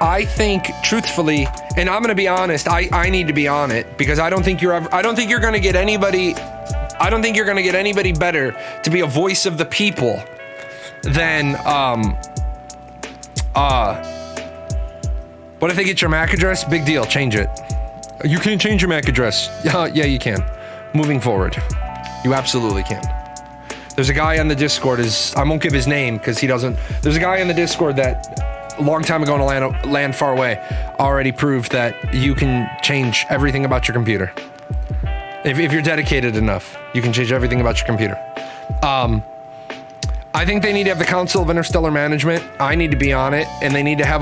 I think, truthfully, and I'm going to be honest, I need to be on it because I don't think you're going to get anybody better to be a voice of the people than, what if they get your MAC address? Big deal, change it. You can't change your MAC address. Yeah, you can. Moving forward, you absolutely can. There's a guy on the Discord, I won't give his name because he doesn't. There's a guy on the Discord that a long time ago in a land far away already proved that you can change everything about your computer. If you're dedicated enough, you can change everything about your computer. I think they need to have the Council of Interstellar Management. I need to be on it, and they need to have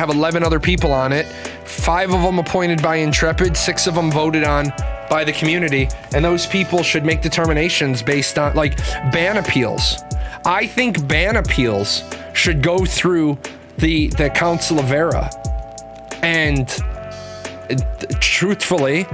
11 other people on it. 5 of them appointed by Intrepid, 6 of them voted on by the community, and those people should make determinations based on like ban appeals. I think ban appeals should go through the Council of Vera, and truthfully,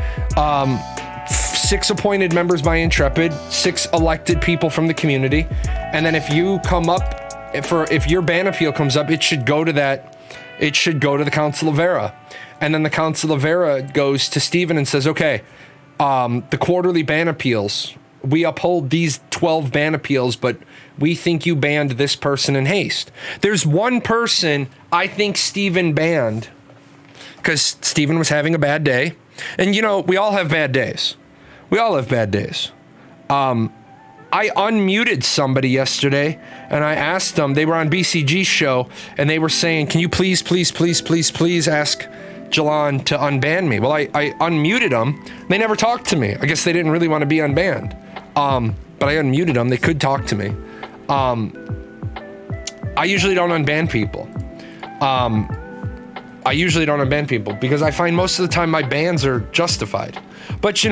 6 appointed members by Intrepid, 6 elected people from the community, and then if you come up if your ban appeal comes up, it should go to the Council of Vera, and then the Council of Vera goes to Steven and says, okay, the quarterly ban appeals, we uphold these 12 ban appeals, but we think you banned this person in haste. There's one person I think Steven banned because Steven was having a bad day, and we all have bad days. I unmuted somebody yesterday and I asked them, they were on BCG's show and they were saying, can you please ask Jahlon to unban me? Well, I unmuted them. They never talked to me. I guess they didn't really want to be unbanned. But I unmuted them. They could talk to me. I usually don't unban people. Because I find most of the time my bans are justified. But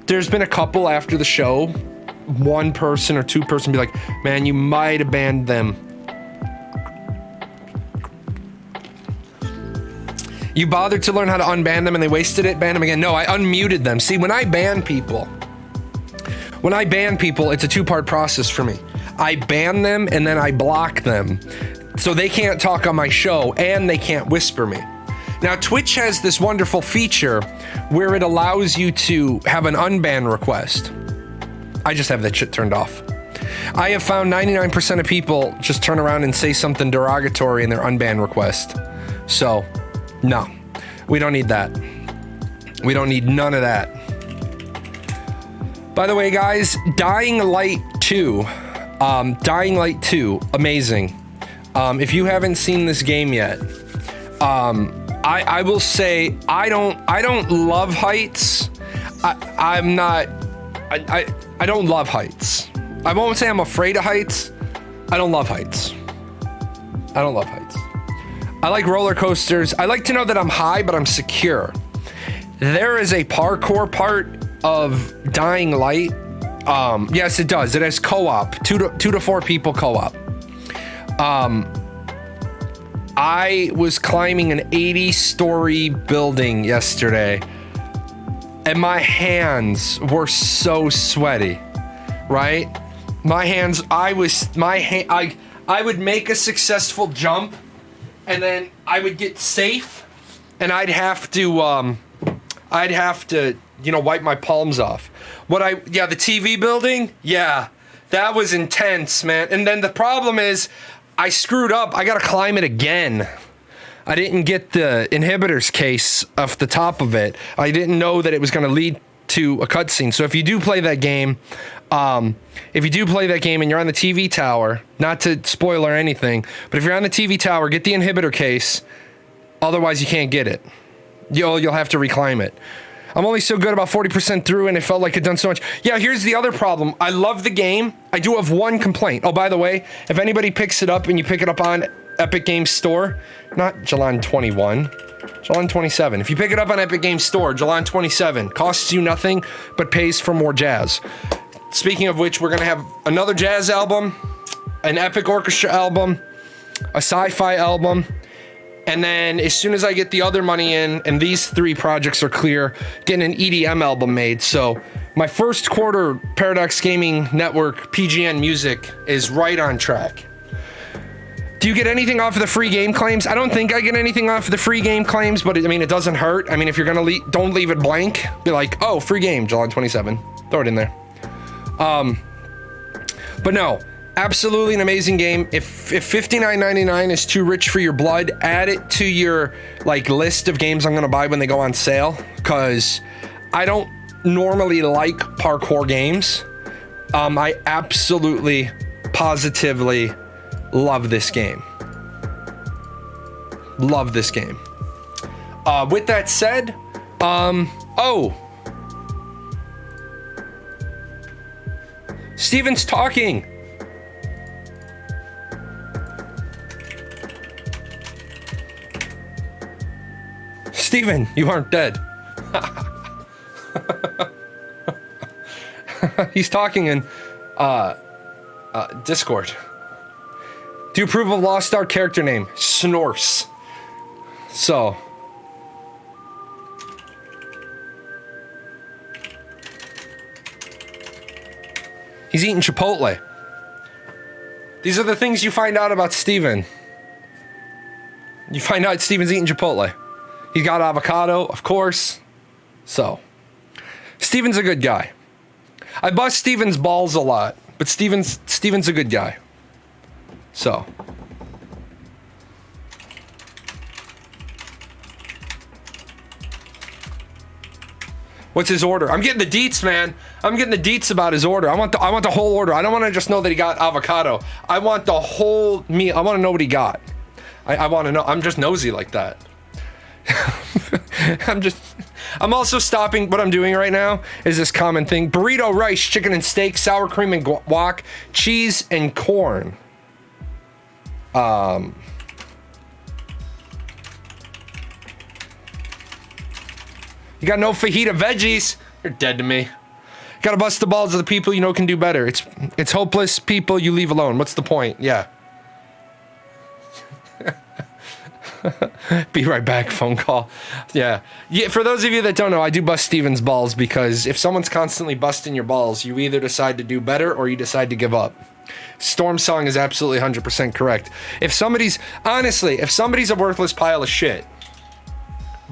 there's been a couple after the show, 1 person or 2 person be like, man, you might have banned them. You bothered to learn how to unban them and they wasted it, ban them again. No, I unmuted them. See, when I ban people, it's a 2-part process for me. I ban them and then I block them so they can't talk on my show and they can't whisper me. Now, Twitch has this wonderful feature where it allows you to have an unban request. I just have that shit turned off. I have found 99% of people just turn around and say something derogatory in their unban request. So, no, we don't need that. We don't need none of that. By the way, guys, Dying Light 2, amazing. If you haven't seen this game yet, I will say I don't love heights. I don't love heights. I won't say I'm afraid of heights. I don't love heights. I like roller coasters. I like to know that I'm high, but I'm secure. There is a parkour part of Dying Light. Yes, it does. It has co-op, 2 to 4 people co-op. I was climbing an 80-story building yesterday, and my hands were so sweaty, right? I would make a successful jump, and then I would get safe, and I'd have to, wipe my palms off. The TV building, yeah, that was intense, man. And then the problem is, I screwed up. I gotta climb it again. I didn't get the inhibitors case off the top of it. I didn't know that it was gonna lead to a cutscene. So if you do play that game, and you're on the TV tower, not to spoil or anything, but if you're on the TV tower, get the inhibitor case. Otherwise, you can't get it. You'll have to reclimb it. I'm only so good about 40% through, and it felt like I'd done so much. Yeah, here's the other problem. I love the game. I do have one complaint. Oh, by the way, if anybody picks it up and you pick it up on Epic Games Store, not Jahlon 21, Jahlon 27. If you pick it up on Epic Games Store, Jahlon 27 costs you nothing but pays for more jazz. Speaking of which, we're gonna have another jazz album, an Epic Orchestra album, a sci-fi album, and then as soon as I get the other money in and these 3 projects are clear, getting an EDM album made. So my first quarter Paradox Gaming Network PGN music is right on track. Do you get anything off of the free game claims? I don't think I get anything off of the free game claims, but I mean, it doesn't hurt. I mean, if you're gonna don't leave it blank. Be like, oh, free game, July 27. Throw it in there. But no, absolutely an amazing game. If $59.99 is too rich for your blood, add it to your like list of games I'm gonna buy when they go on sale, because I don't normally like parkour games. I absolutely, positively love this game. Love this game. With that said, oh, Steven's talking. Steven, you aren't dead. He's talking in Discord. Do you approve of Lost Star character name? Snorse. So. He's eating Chipotle. These are the things you find out about Steven. You find out Steven's eating Chipotle. He got avocado, of course. So. Steven's a good guy. I bust Steven's balls a lot, but Steven's a good guy. So. What's his order? I'm getting the deets, man. I'm getting the deets about his order. I want the whole order. I don't want to just know that he got avocado. I want the whole meal. I want to know what he got. I want to know. I'm just nosy like that. I'm also stopping. What I'm doing right now is this common thing: burrito, rice, chicken and steak, sour cream and guac, cheese and corn. You got no fajita veggies? You're dead to me. Gotta bust the balls of the people you know can do better. It's hopeless people you leave alone. What's the point? Yeah. Be right back, phone call. Yeah. For those of you that don't know, I do bust Steven's balls because if someone's constantly busting your balls, you either decide to do better or you decide to give up. Storm Song is absolutely 100% correct. If somebody's a worthless pile of shit,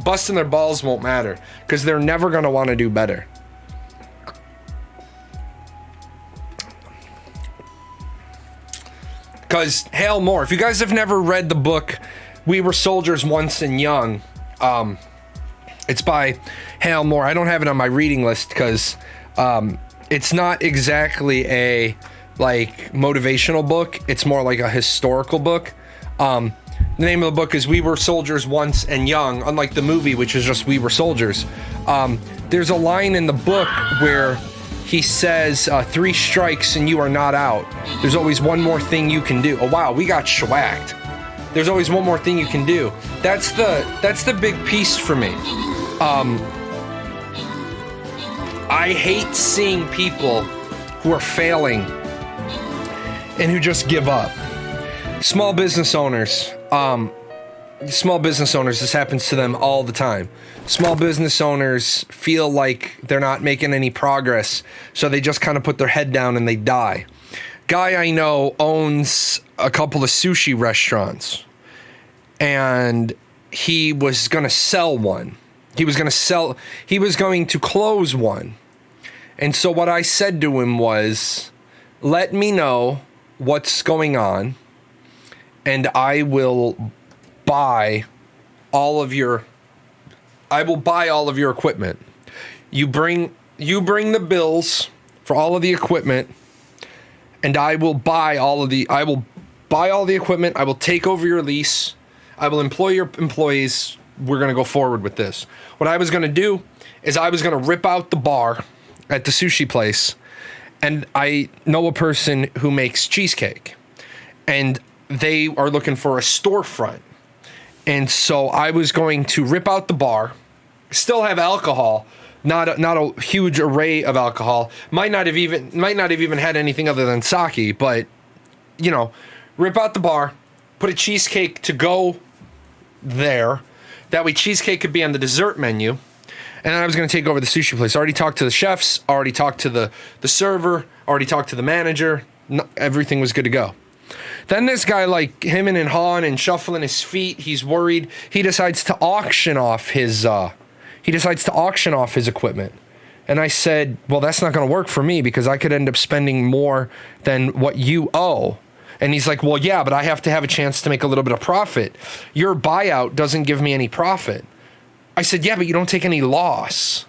busting their balls won't matter because they're never going to want to do better. Because Hale Moore, if you guys have never read the book We Were Soldiers Once and Young, it's by Hale Moore. I don't have it on my reading list because it's not exactly a like motivational book. It's more like a historical book. The name of the book is We Were Soldiers Once and Young, unlike the movie, which is just We Were Soldiers. There's a line in the book where he says, 3 strikes and you are not out. There's always one more thing you can do. Oh, wow, we got schwacked. There's always one more thing you can do. That's the big piece for me. I hate seeing people who are failing and who just give up. Small business owners, this happens to them all the time. Small business owners feel like they're not making any progress, so they just kind of put their head down and they die. Guy I know owns a couple of sushi restaurants, and he was going to sell one. He was going to close one. And so what I said to him was, let me know what's going on, and I will buy all of your equipment. You bring the bills for all of the equipment, and I will buy all the equipment. I will take over your lease. I will employ your employees. We're going to go forward with this. What I was going to do is I was going to rip out the bar at the sushi place, and I know a person who makes cheesecake, and they are looking for a storefront. And so I was going to rip out the bar, still have alcohol, not a huge array of alcohol. Might not have even had anything other than sake, but rip out the bar, put a cheesecake to go there. That way cheesecake could be on the dessert menu. And then I was going to take over the sushi place. Already talked to the chefs, already talked to the server, already talked to the manager. No, everything was good to go. Then this guy, like him and hawing and shuffling his feet, he's worried. He decides to auction off his equipment. And I said, well, that's not going to work for me because I could end up spending more than what you owe. And he's like, well, yeah, but I have to have a chance to make a little bit of profit. Your buyout doesn't give me any profit. I said, yeah, but you don't take any loss.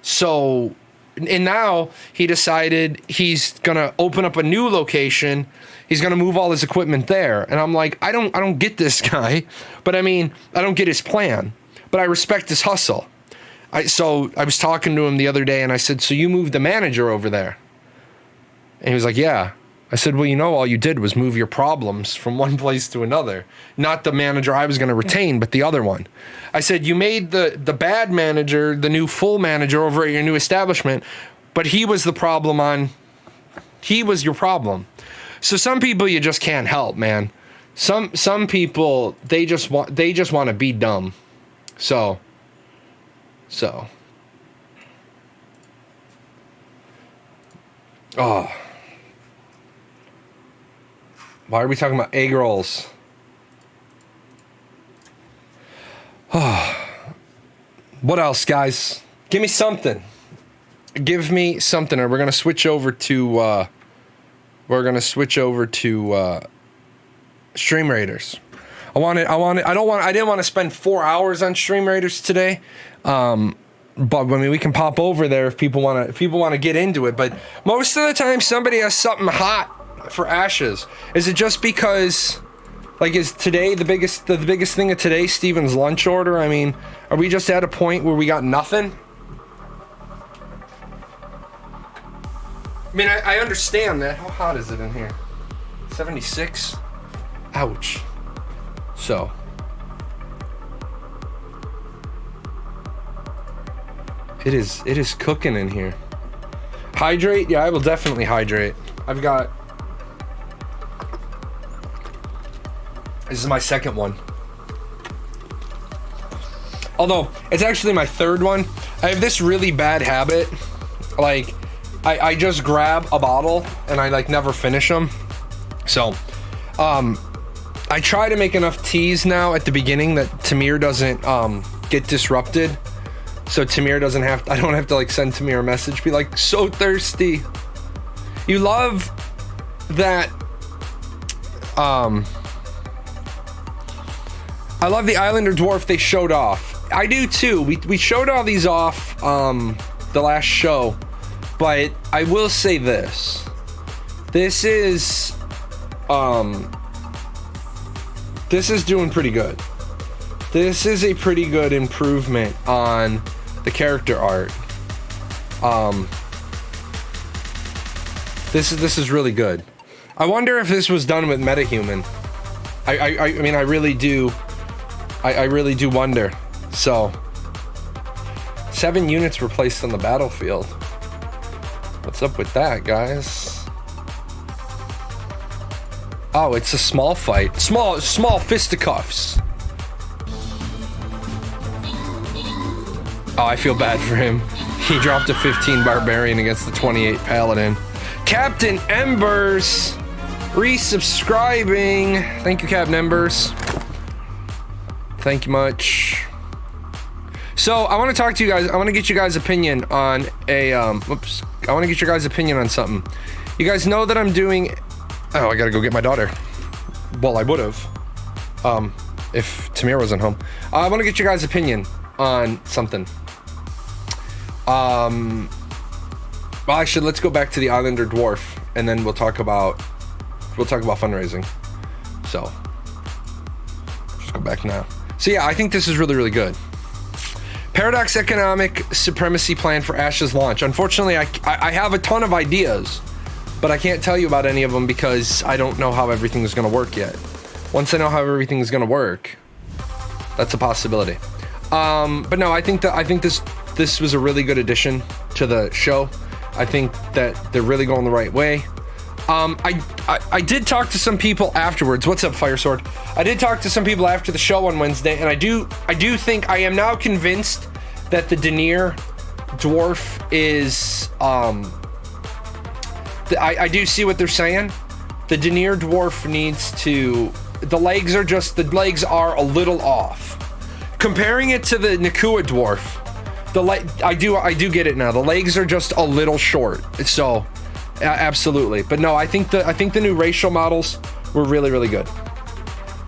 So, and now he decided he's going to open up a new location. He's going to move all his equipment there. And I'm like, I don't get this guy. But I mean, I don't get his plan. But I respect his hustle. So I was talking to him the other day and I said, so you moved the manager over there? And he was like, yeah. I said, well, you know, all you did was move your problems from one place to another. Not the manager I was going to retain, but the other one. I said, you made the bad manager the new full manager over at your new establishment, but he was the problem he was your problem. So some people you just can't help, man. Some people, they just want to be dumb. So. Oh. Why are we talking about egg rolls? Oh. What else, guys? Give me something. Give me something, or we're gonna switch over to Stream Raiders. I didn't want to spend 4 hours on Stream Raiders today. But I mean, we can pop over there if people want to get into it. But most of the time, somebody has something hot for Ashes. Is it just because, like, is today the biggest thing of today Steven's lunch order? I mean, are we just at a point where we got nothing? I mean, I understand that. How hot is it in here? 76? Ouch. So. It is cooking in here. Hydrate? Yeah, I will definitely hydrate. I've got... This is my second one. Although, it's actually my third one. I have this really bad habit. Like, I just grab a bottle and I, like, never finish them. So, I try to make enough teas now at the beginning that Tamir doesn't, get disrupted. So Tamir doesn't have to, I don't have to like send Tamir a message, be like, so thirsty. You love that, I love the Islander Dwarf they showed off. I do too. We showed all these off, the last show, but I will say this. This is doing pretty good. This is a pretty good improvement on the character art. This is really good. I wonder if this was done with MetaHuman. I mean, I really do wonder. So, 7 units were placed on the battlefield. What's up with that, guys? Oh, it's a small fight. Small fisticuffs. Oh, I feel bad for him. He dropped a 15 barbarian against the 28 paladin. Captain Embers resubscribing. Thank you, Captain Embers. Thank you much. So I want to talk to you guys. I want to get you guys' opinion on a I want to get your guys' opinion on something. You guys know that I'm doing. Oh, I gotta go get my daughter. Well, I would have, if Tamir wasn't home. I want to get your guys' opinion on something. Well, actually, let's go back to the Islander Dwarf, and then we'll talk about fundraising. So, just go back now. So yeah, I think this is really, really good. Paradox Economic Supremacy Plan for Ash's launch. Unfortunately, I have a ton of ideas, but I can't tell you about any of them because I don't know how everything is going to work yet. Once I know how everything is going to work, that's a possibility. But no, I think this was a really good addition to the show. I think that they're really going the right way. I did talk to some people afterwards. What's up, Firesword? I did talk to some people after the show on Wednesday, and I do think I am now convinced that the denier dwarf is I do see what they're saying. The denier dwarf needs to, the legs are a little off. Comparing it to the Nakua dwarf, I do get it now. The legs are just a little short. So absolutely. But no, I think the new racial models were really, really good.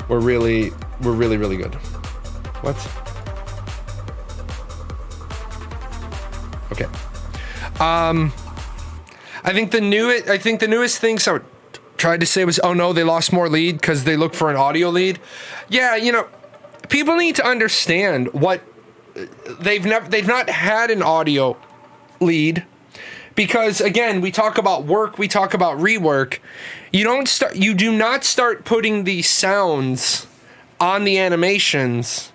We're really good. What? Okay. I think the newest thing I tried to say was, oh no, they lost more lead because they look for an audio lead. Yeah, you know, people need to understand what they've not had an audio lead, because again, we talk about work, we talk about rework. You do not start putting the sounds on the animations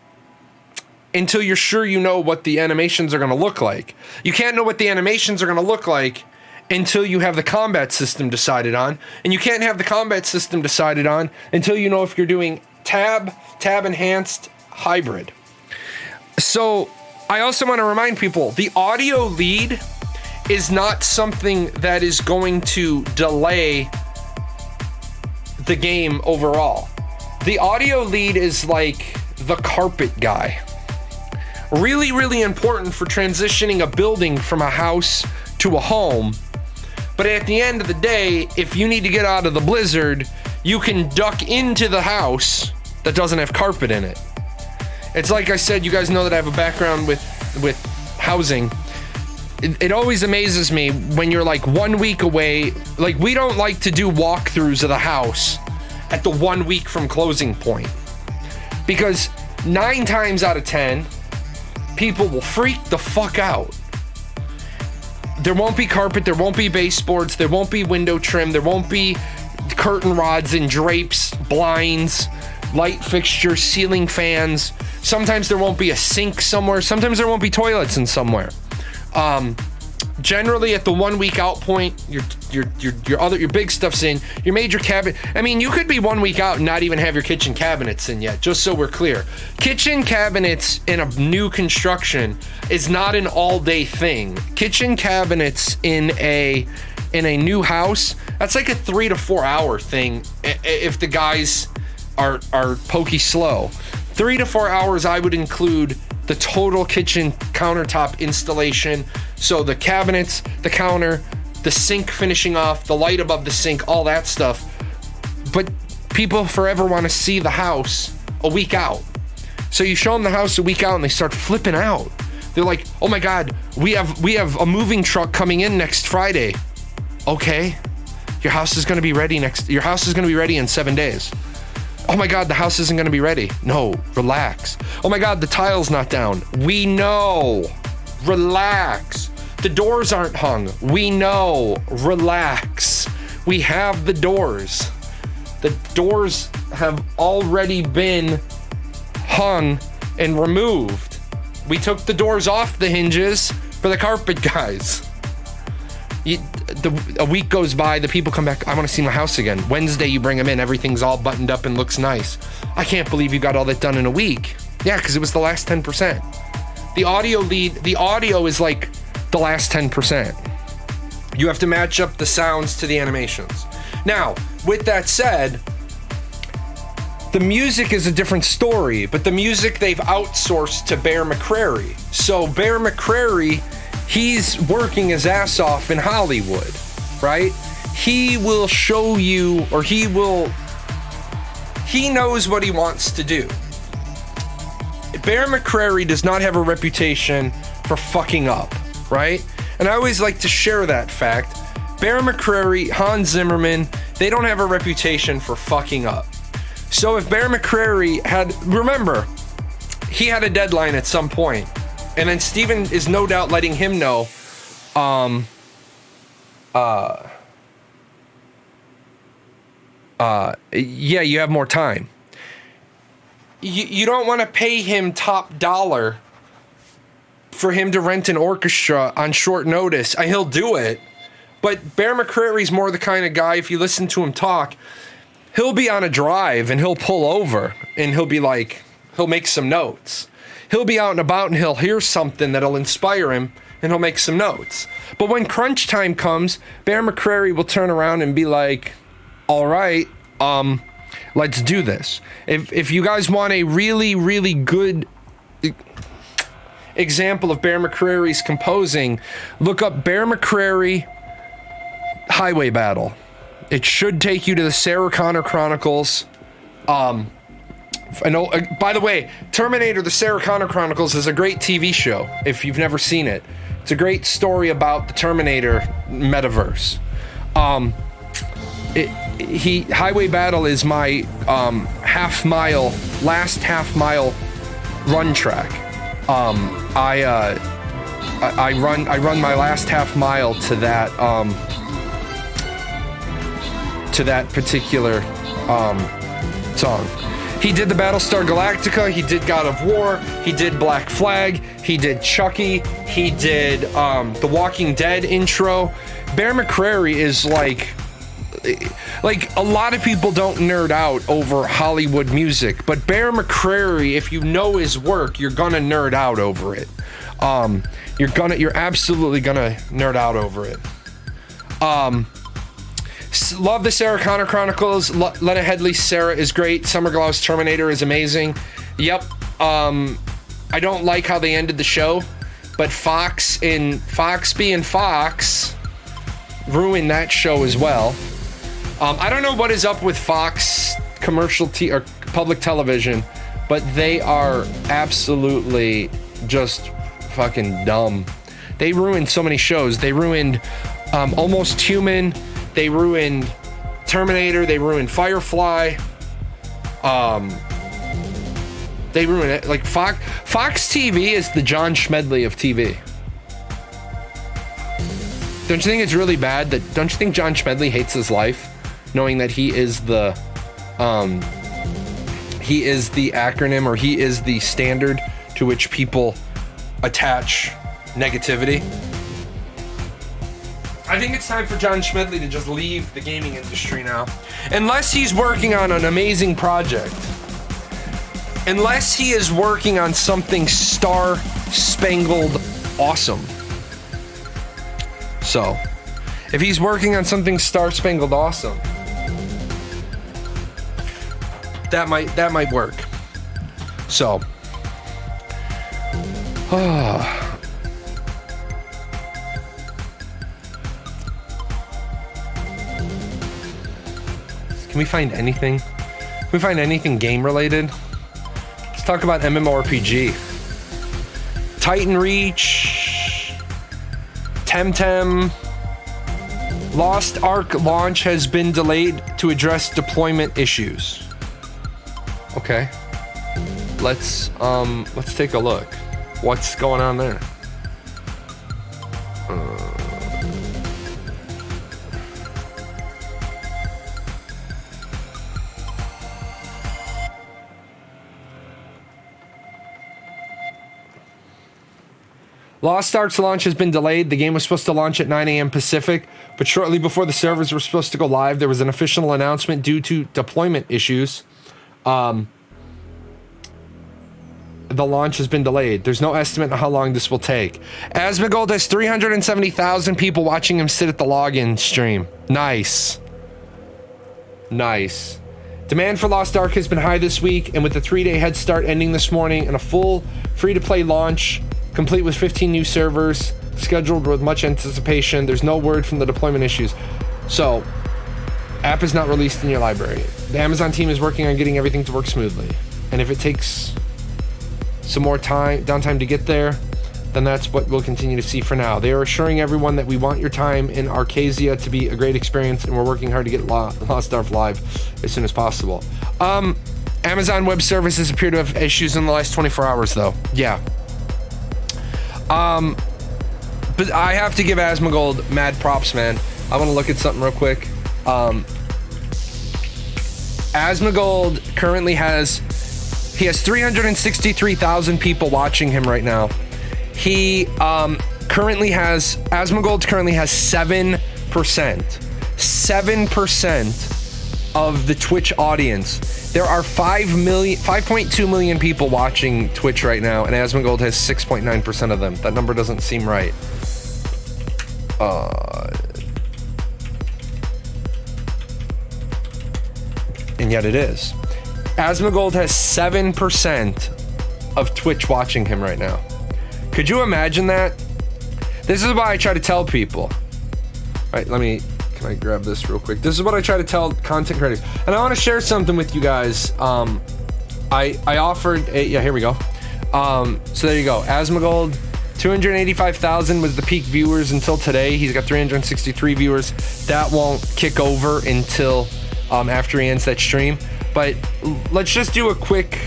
until you're sure you know what the animations are going to look like. You can't know what the animations are going to look like until you have the combat system decided on, and you can't have the combat system decided on until you know if you're doing tab enhanced, hybrid. So I also want to remind people, the audio lead is not something that is going to delay the game overall. The audio lead is like the carpet guy. Really, really important for transitioning a building from a house to a home. But at the end of the day, if you need to get out of the blizzard, you can duck into the house that doesn't have carpet in it. It's like I said, you guys know that I have a background with housing. It always amazes me when you're like 1 week away. Like, we don't like to do walkthroughs of the house at the 1 week from closing point, because 9 times out of 10, people will freak the fuck out. There won't be carpet, there won't be baseboards, there won't be window trim, there won't be curtain rods and drapes, blinds, light fixtures, ceiling fans. Sometimes there won't be a sink somewhere. Sometimes there won't be toilets in somewhere. Generally at the 1 week out point, your big stuff's in, your major cabinet. I mean, you could be 1 week out and not even have your kitchen cabinets in yet, just so we're clear. Kitchen cabinets in a new construction is not an all-day thing. Kitchen cabinets in a new house, that's like a 3 to 4 hour thing if the guys are pokey slow. 3 to 4 hours, I would include the total kitchen countertop installation. So the cabinets, the counter, the sink finishing off, the light above the sink, all that stuff. But people forever want to see the house a week out. So you show them the house a week out and they start flipping out. They're like, oh my God, we have a moving truck coming in next Friday. Okay, your house is going to be ready in 7 days. Oh my God, the house isn't gonna be ready. No, relax. Oh my God, the tile's not down. We know, relax. The doors aren't hung. We know, relax. We have the doors. The doors have already been hung and removed. We took the doors off the hinges for the carpet guys. A week goes by, the people come back, I want to see my house again. Wednesday, you bring them in, everything's all buttoned up and looks nice. I can't believe you got all that done in a week. Yeah, because it was the last 10%. The audio is like the last 10%. You have to match up the sounds to the animations. Now, with that said, the music is a different story, but the music they've outsourced to Bear McCreary. So Bear McCreary, he's working his ass off in Hollywood, right? He will show you, or he knows what he wants to do. Bear McCreary does not have a reputation for fucking up, right? And I always like to share that fact. Bear McCreary, Hans Zimmerman, they don't have a reputation for fucking up. So if Bear McCreary remember, he had a deadline at some point. And then Steven is no doubt letting him know, yeah, you have more time. You don't want to pay him top dollar for him to rent an orchestra on short notice. He'll do it, But Bear McCreary's more the kind of guy, if you listen to him talk, he'll be on a drive and he'll pull over and he'll be like, he'll make some notes. He'll be out and about and he'll hear something that'll inspire him and he'll make some notes. But when crunch time comes, Bear McCreary will turn around and be like, all right, let's do this. If you guys want a really, really good example of Bear McCreary's composing, look up Bear McCreary Highway Battle. It should take you to the Sarah Connor Chronicles. I know, by the way, Terminator, the Sarah Connor Chronicles is a great TV show if you've never seen it. It's a great story about the Terminator metaverse. Highway Battle is my last half mile run track. I run my last half mile to that particular song. He did the Battlestar Galactica, he did God of War, he did Black Flag, he did Chucky, he did The Walking Dead intro. Bear McCreary is like a lot of people don't nerd out over Hollywood music, but Bear McCreary, if you know his work, you're gonna nerd out over it. You're absolutely gonna nerd out over it. Love the Sarah Connor Chronicles. Lena Headley's Sarah is great. Summer Glau's Terminator is amazing. Yep. I don't like how they ended the show, but Fox being Fox ruined that show as well. I don't know what is up with Fox commercial or public television, but they are absolutely just fucking dumb. They ruined so many shows. They ruined Almost Human. They ruined Terminator. They ruined Firefly. They ruined it. Like Fox TV is the John Schmedley of TV. Don't you think it's really bad that? Don't you think John Schmedley hates his life, knowing that he is the acronym, or he is the standard to which people attach negativity? I think it's time for John Schmedley to just leave the gaming industry now. Unless he's working on an amazing project. Unless he is working on something star-spangled awesome. So, if he's working on something star-spangled awesome, that might work. So, can we find anything? Can we find anything game related? Let's talk about MMORPG. Titan Reach, Temtem. Lost Ark launch has been delayed to address deployment issues. Okay. Let's take a look. What's going on there? Lost Ark's launch has been delayed. The game was supposed to launch at 9 a.m. Pacific, but shortly before the servers were supposed to go live, there was an official announcement due to deployment issues. The launch has been delayed. There's no estimate on how long this will take. Asmongold has 370,000 people watching him sit at the login stream. Nice. Nice. Demand for Lost Ark has been high this week, and with the 3-day head start ending this morning and a full free-to-play launch, complete with 15 new servers, scheduled with much anticipation, there's no word from the deployment issues. So, app is not released in your library. The Amazon team is working on getting everything to work smoothly. And if it takes some more downtime to get there, then that's what we'll continue to see for now. They are assuring everyone that we want your time in Arcasia to be a great experience, and we're working hard to get Lost Ark live as soon as possible. Amazon Web Services appear to have issues in the last 24 hours, though. Yeah. But I have to give Asmongold mad props, man. I want to look at something real quick. Asmongold currently has 363,000 people watching him right now. Asmongold currently has 7 7% of the Twitch audience. There are 5.2 million people watching Twitch right now, and Asmongold has 6.9% of them. That number doesn't seem right. And yet it is. Asmongold has 7% of Twitch watching him right now. Could you imagine that? This is why I try to tell people. Right, can I grab this real quick? This is what I try to tell content creators. And I want to share something with you guys. I offered yeah, here we go. So there you go. Asmongold, 285,000 was the peak viewers until today. He's got 363 viewers. That won't kick over until after he ends that stream. But let's just do a quick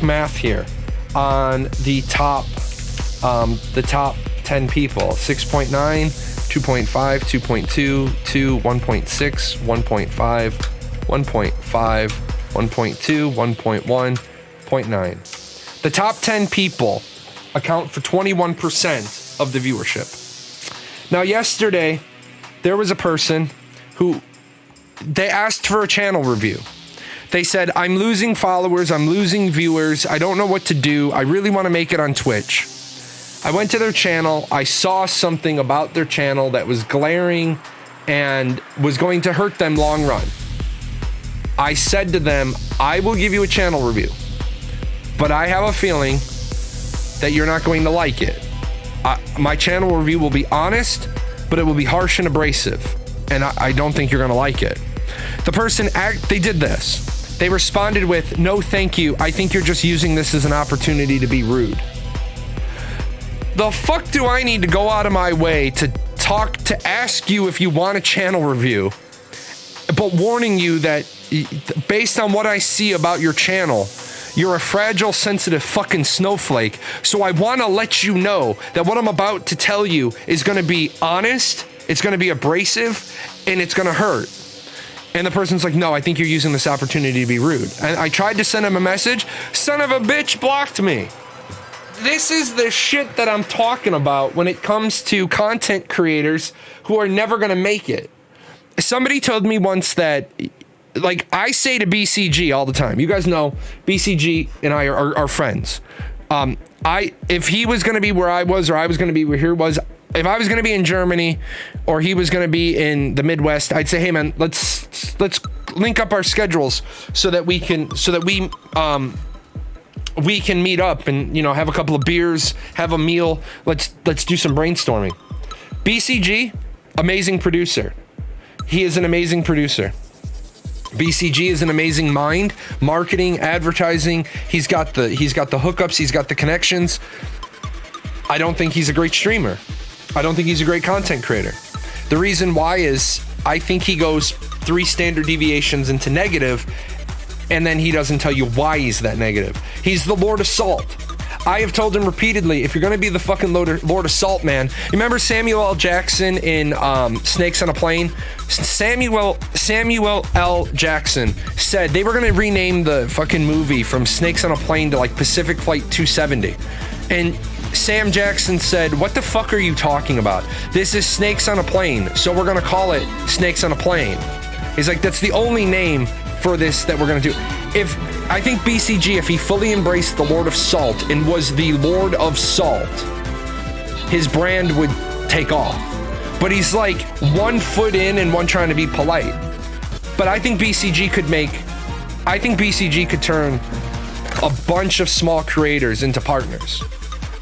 math here on the top 10 people. 6.9, 2.5, 2.2, 2, 1.6, 1.5, 1.5, 1.2, 1.1, 0.9. The top 10 people account for 21% of the viewership. Now, yesterday, there was a person who they asked for a channel review. They said, I'm losing followers, I'm losing viewers, I don't know what to do, I really want to make it on Twitch. I went to their channel, I saw something about their channel that was glaring and was going to hurt them long run. I said to them, I will give you a channel review, but I have a feeling that you're not going to like it. My channel review will be honest, but it will be harsh and abrasive, and I don't think you're going to like it. The person, they did this. They responded with, no thank you, I think you're just using this as an opportunity to be rude. The fuck do I need to go out of my way to ask you if you want a channel review, but warning you that based on what I see about your channel, you're a fragile, sensitive fucking snowflake. So I want to let you know that what I'm about to tell you is going to be honest, it's going to be abrasive, and it's going to hurt. And the person's like, no, I think you're using this opportunity to be rude. And I tried to send him a message. Son of a bitch blocked me. This is the shit that I'm talking about when it comes to content creators who are never going to make it. Somebody told me once that, like, I say to BCG all the time. You guys know BCG and I are friends. If he was going to be where I was, or I was going to be where he was, if I was going to be in Germany or he was going to be in the Midwest, I'd say, hey man, let's link up our schedules so that we can meet up and, you know, have a couple of beers, have a meal. Let's do some brainstorming. BCG, amazing producer. He is an amazing producer. BCG is an amazing mind, marketing, advertising. He's got the hookups, he's got the connections. I don't think he's a great streamer. I don't think he's a great content creator. The reason why is I think he goes 3 standard deviations into negative, and then he doesn't tell you why he's that negative. He's the Lord of Salt. I have told him repeatedly, if you're going to be the fucking Lord of Salt, man. You remember Samuel L. Jackson in Snakes on a Plane? Samuel L. Jackson said they were going to rename the fucking movie from Snakes on a Plane to like Pacific Flight 270. And Sam Jackson said, what the fuck are you talking about? This is Snakes on a Plane, so we're going to call it Snakes on a Plane. He's like, that's the only name for this that we're going to do. I think BCG, if he fully embraced the Lord of Salt and was the Lord of Salt, his brand would take off. But he's like 1 foot in and one trying to be polite. But I think BCG could turn a bunch of small creators into partners.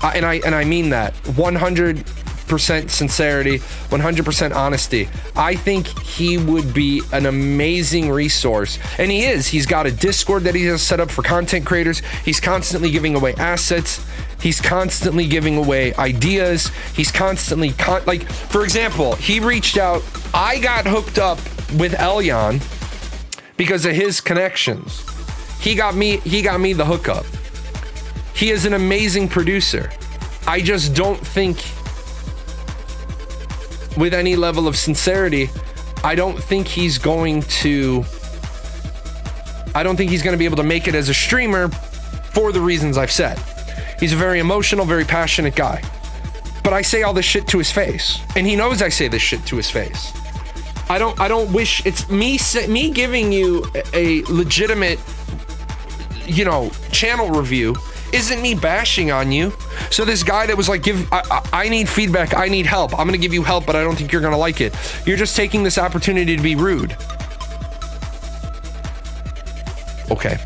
And I mean that 100% sincerity, 100% honesty. I think he would be an amazing resource, and he is. He's got a Discord that he has set up for content creators. He's constantly giving away assets. He's constantly giving away ideas. He's constantly like, for example, he reached out. I got hooked up with Elyon because of his connections. He got me the hookup. He is an amazing producer. I just don't think, with any level of sincerity, I don't think he's going to be able to make it as a streamer for the reasons I've said. He's a very emotional, very passionate guy. But I say all this shit to his face, and he knows I say this shit to his face. I don't wish it's me giving you a legitimate, you know, channel review isn't me bashing on you. So this guy that was like, I need feedback, I need help, I'm gonna give you help, but I don't think you're gonna like it. You're just taking this opportunity to be rude. Okay.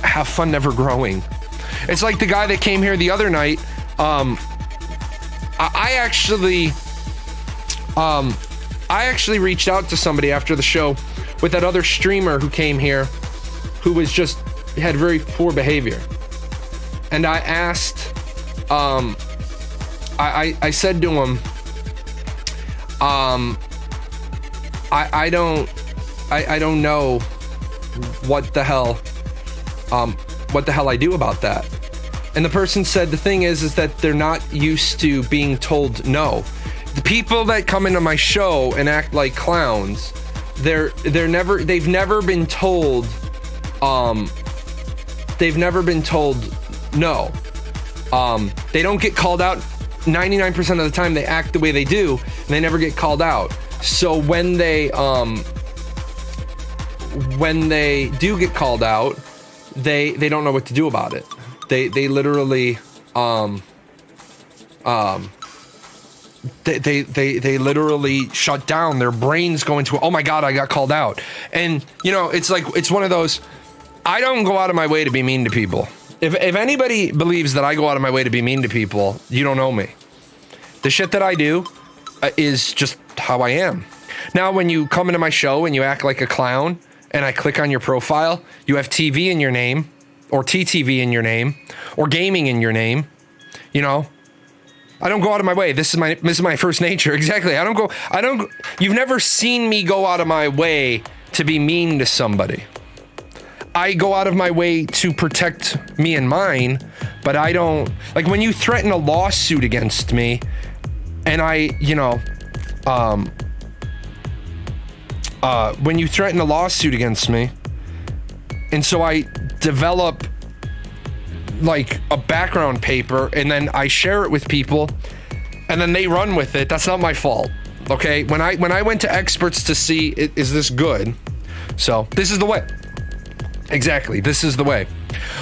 Have fun never growing. It's like the guy that came here the other night. I actually reached out to somebody after the show with that other streamer who came here who was just had very poor behavior. And I asked, I said to him, I don't know what the hell I do about that. And the person said the thing is that they're not used to being told no. The people that come into my show and act like clowns, they've never been told no. They don't get called out 99% of the time. They act the way they do and they never get called out. So when they do get called out, they don't know what to do about it. They literally they literally shut down. Their brains go into, oh my god, I got called out. And you know, it's like, it's one of those, I don't go out of my way to be mean to people. If anybody believes that I go out of my way to be mean to people, you don't know me. The shit that I do is just how I am. Now when you come into my show and you act like a clown and I click on your profile, you have TV in your name, or TTV in your name, or gaming in your name, you know, I don't go out of my way. This is my first nature. Exactly. You've never seen me go out of my way to be mean to somebody. I go out of my way to protect me and mine, but I don't, like when you threaten a lawsuit against me and when you threaten a lawsuit against me, and so I develop like a background paper and then I share it with people and then they run with it. That's not my fault. Okay. When I went to experts to see, is this good? So this is the way. Exactly. This is the way.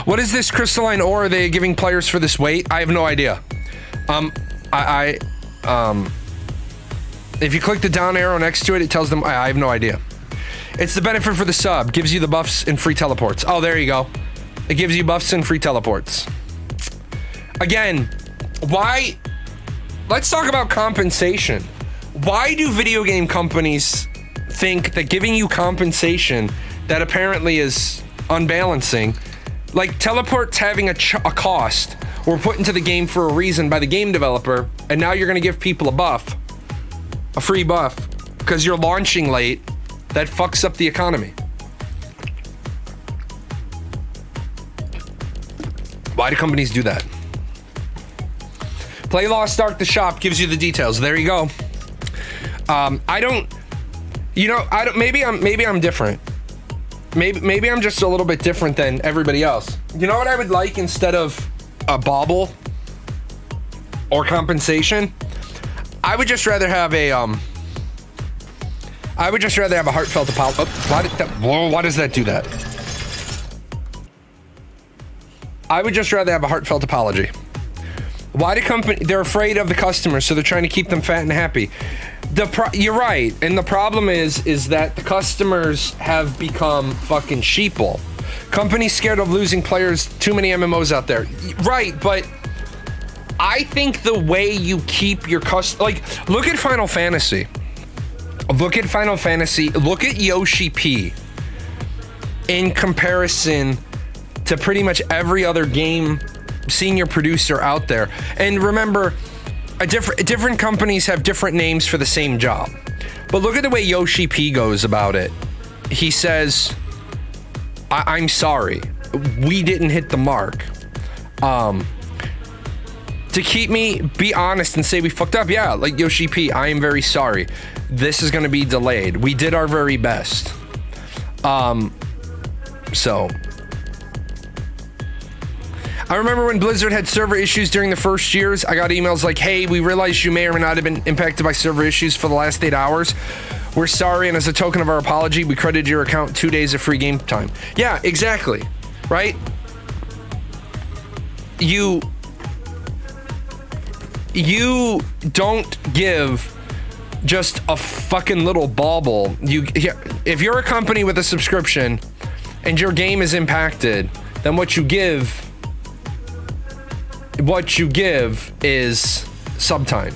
What is this crystalline ore? Are they giving players for this weight? I have no idea. If you click the down arrow next to it, it tells them, I have no idea. It's the benefit for the sub. Gives you the buffs and free teleports. Oh, there you go. It gives you buffs and free teleports. Again, why? Let's talk about compensation. Why do video game companies think that giving you compensation that apparently is unbalancing, like teleports having a cost, were put into the game for a reason by the game developer, and now you're going to give people a free buff, because you're launching late? That fucks up the economy. Why do companies do that? Play Lost Ark, the shop gives you the details. There you go. Maybe I'm different. Maybe I'm just a little bit different than everybody else. You know what I would like instead of a bauble or compensation? I would just rather have a heartfelt apology. Why does that do that? I would just rather have a heartfelt apology. Why do company? They're afraid of the customers, so they're trying to keep them fat and happy. You're right, and the problem is that the customers have become fucking sheeple. Companies scared of losing players. Too many MMOs out there. Right, but I think the way you keep your look at Final Fantasy. Look at Final Fantasy. Look at Yoshi P. In comparison to pretty much every other game senior producer out there. And remember, different companies have different names for the same job. But look at the way Yoshi P goes about it. He says, I'm sorry. We didn't hit the mark. To keep me, be honest and say we fucked up. Yeah, like Yoshi P, I am very sorry. This is going to be delayed. We did our very best. So I remember when Blizzard had server issues during the first years, I got emails like, hey, we realized you may or may not have been impacted by server issues for the last 8 hours. We're sorry, and as a token of our apology, we credited your account 2 days of free game time. Yeah, exactly. Right? You don't give just a fucking little bauble. If you're a company with a subscription and your game is impacted, then what you give is sub time.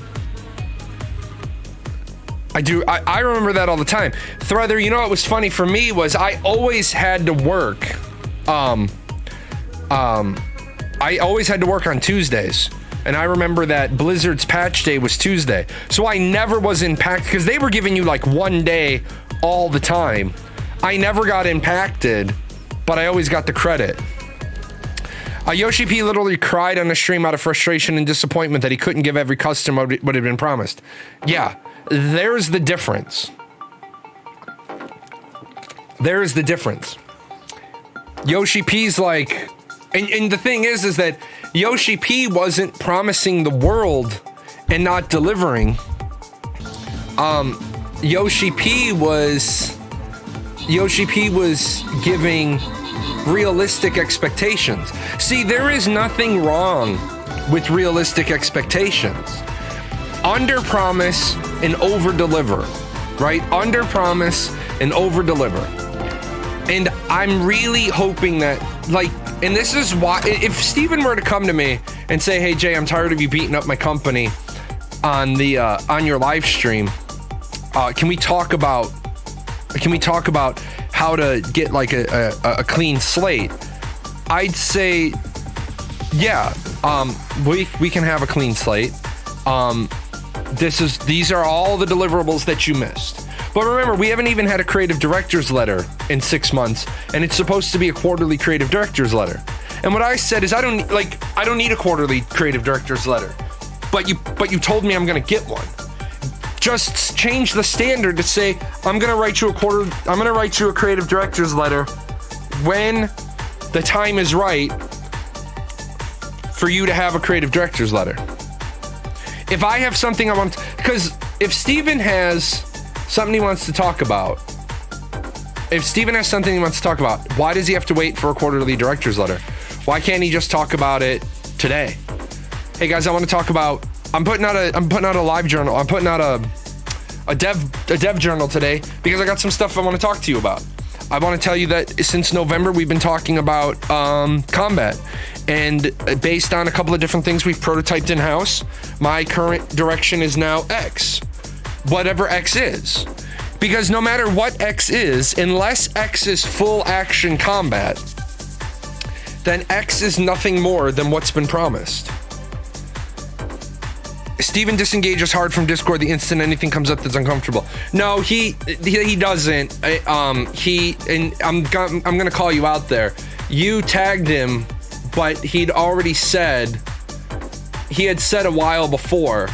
I remember that all the time. Threather, you know what was funny for me was I always had to work. I always had to work on Tuesdays. And I remember that Blizzard's patch day was Tuesday. So I never was impacted because they were giving you like 1 day all the time. I never got impacted, but I always got the credit. Yoshi P literally cried on the stream out of frustration and disappointment that he couldn't give every customer what had been promised. Yeah, there's the difference. There's the difference. Yoshi P's like, and the thing is that Yoshi P wasn't promising the world and not delivering. Yoshi P was giving realistic expectations. See, there is nothing wrong with realistic expectations. Under promise and over deliver, right? Under promise and over deliver. And I'm really hoping that, like, and this is why, if Steven were to come to me and say, hey Jay, I'm tired of you beating up my company on the on your live stream, can we talk about how to get like a clean slate? I'd say, yeah, we can have a clean slate. These are all the deliverables that you missed. But remember, we haven't even had a creative director's letter in 6 months, and it's supposed to be a quarterly creative director's letter. And what I said is, I don't need a quarterly creative director's letter. But you told me I'm gonna get one. Just change the standard to say I'm gonna write you a creative director's letter when the time is right for you to have a creative director's letter. If I have something I want, because if Steven has something he wants to talk about, why does he have to wait for a quarterly director's letter? Why can't he just talk about it today? Hey guys, I want to talk about, I'm putting out a live journal. I'm putting out a dev journal today because I got some stuff I want to talk to you about. I want to tell you that since November we've been talking about combat, and based on a couple of different things we've prototyped in-house, my current direction is now X. Whatever X is. Because no matter what X is, unless X is full action combat, then X is nothing more than what's been promised. Steven disengages hard from Discord the instant anything comes up that's uncomfortable. No, he doesn't. I'm gonna call you out there. You tagged him, but he had said a while before,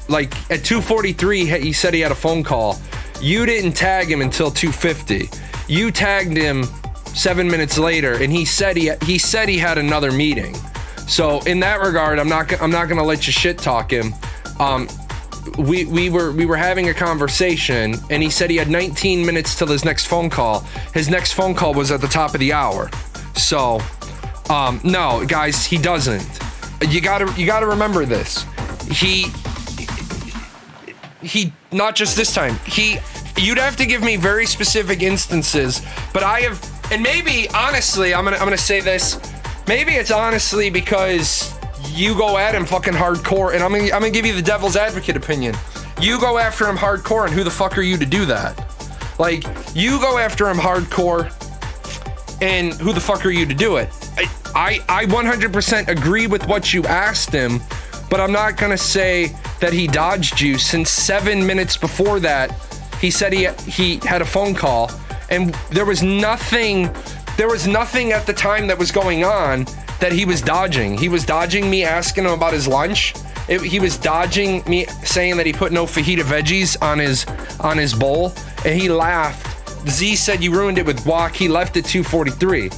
like at 2:43, he said he had a phone call. You didn't tag him until 2:50. You tagged him 7 minutes later, and he said he had another meeting. So in that regard, I'm not gonna let you shit talk him. We were having a conversation, and he said he had 19 minutes till his next phone call. His next phone call was at the top of the hour. So no, guys, he doesn't. You gotta remember this. He not just this time. You'd have to give me very specific instances, but I have, and maybe honestly, I'm gonna say this. Maybe it's honestly because you go at him fucking hardcore, and I'm gonna give you the devil's advocate opinion. You go after him hardcore, and who the fuck are you to do that? Like, you go after him hardcore, and who the fuck are you to do it? I 100% agree with what you asked him, but I'm not gonna say that he dodged you, since 7 minutes before that, he said he had a phone call, and there was nothing at the time that was going on that he was dodging. He was dodging me asking him about his lunch. He was dodging me saying that he put no fajita veggies on his bowl, and he laughed. Z said you ruined it with guac. He left at 2:43.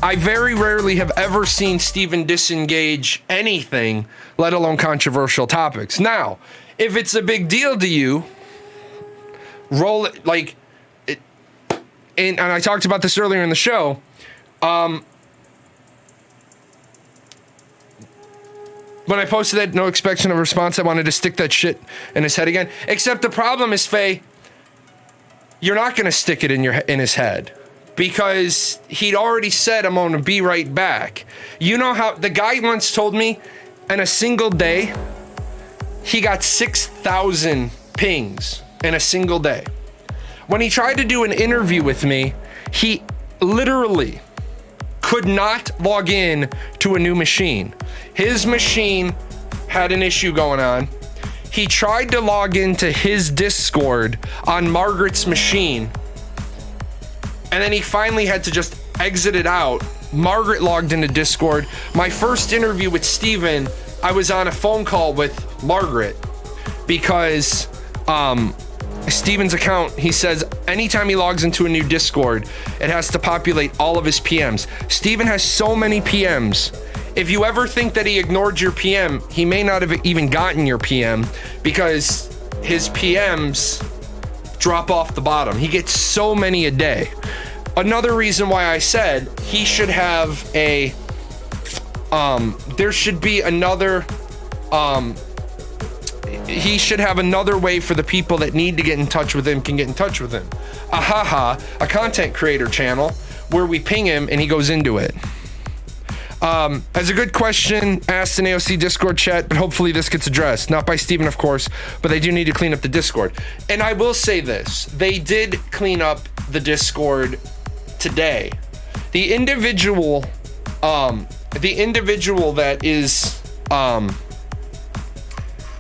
I very rarely have ever seen Steven disengage anything, let alone controversial topics. Now, if it's a big deal to you, roll it like it. And I talked about this earlier in the show. When I posted that no expectation of response, I wanted to stick that shit in his head again. Except the problem is, Faye, you're not going to stick it in his head. Because he'd already said, I'm going to be right back. You know how the guy once told me in a single day, he got 6,000 pings in a single day. When he tried to do an interview with me, he literally could not log in to a new machine. His machine had an issue going on. He tried to log into his Discord on Margaret's machine. And then he finally had to just exit it out. Margaret logged into Discord. My first interview with Steven, I was on a phone call with Margaret because Steven's account, he says anytime he logs into a new Discord, it has to populate all of his PMs. Steven has so many PMs. If you ever think that he ignored your PM, he may not have even gotten your PM because his PMs drop off the bottom. He gets so many a day. Another reason why I said he should have a there should be another he should have another way for the people that need to get in touch with him can get in touch with him. A content creator channel where we ping him and he goes into it. As a good question asked in AOC Discord chat, but hopefully this gets addressed. Not by Steven, of course, but they do need to clean up the Discord. And I will say this, they did clean up the Discord today. The individual that is,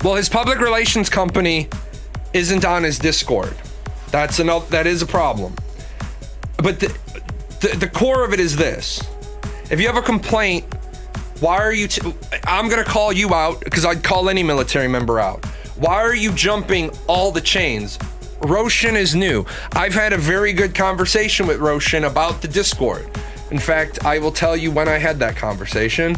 well, his public relations company isn't on his Discord. That is a problem. But the core of it is this. If you have a complaint, why are you... I'm going to call you out because I'd call any military member out. Why are you jumping all the chains? Roshan is new. I've had a very good conversation with Roshan about the Discord. In fact, I will tell you when I had that conversation.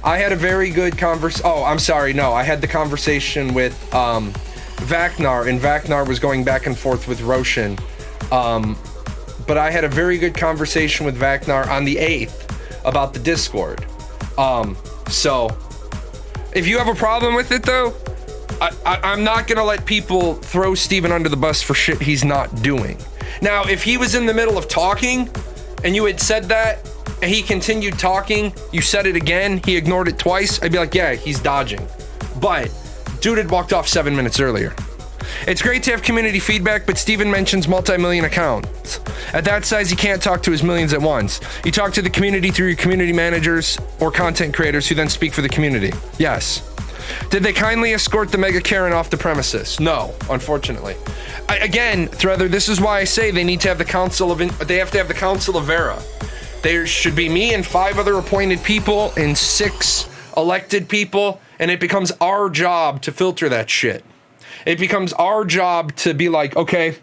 I had a very good I had the conversation with Vaknar, and Vaknar was going back and forth with Roshan. But I had a very good conversation with Vaknar on the 8th about the Discord. So if you have a problem with it though, I'm not gonna let people throw Steven under the bus for shit he's not doing. Now, if he was in the middle of talking and you had said that and he continued talking, you said it again, he ignored it twice, I'd be like, yeah, he's dodging. But dude had walked off 7 minutes earlier. It's great to have community feedback, but Steven mentions multi-million accounts. At that size, you can't talk to his millions at once. You talk to the community through your community managers or content creators who then speak for the community. Yes. Did they kindly escort the Mega Karen off the premises? No, unfortunately. Again, Threather, this is why I say they need to have the Council of Vera. There should be me and 5 other appointed people and 6 elected people, and it becomes our job to filter that shit. It becomes our job to be like, okay,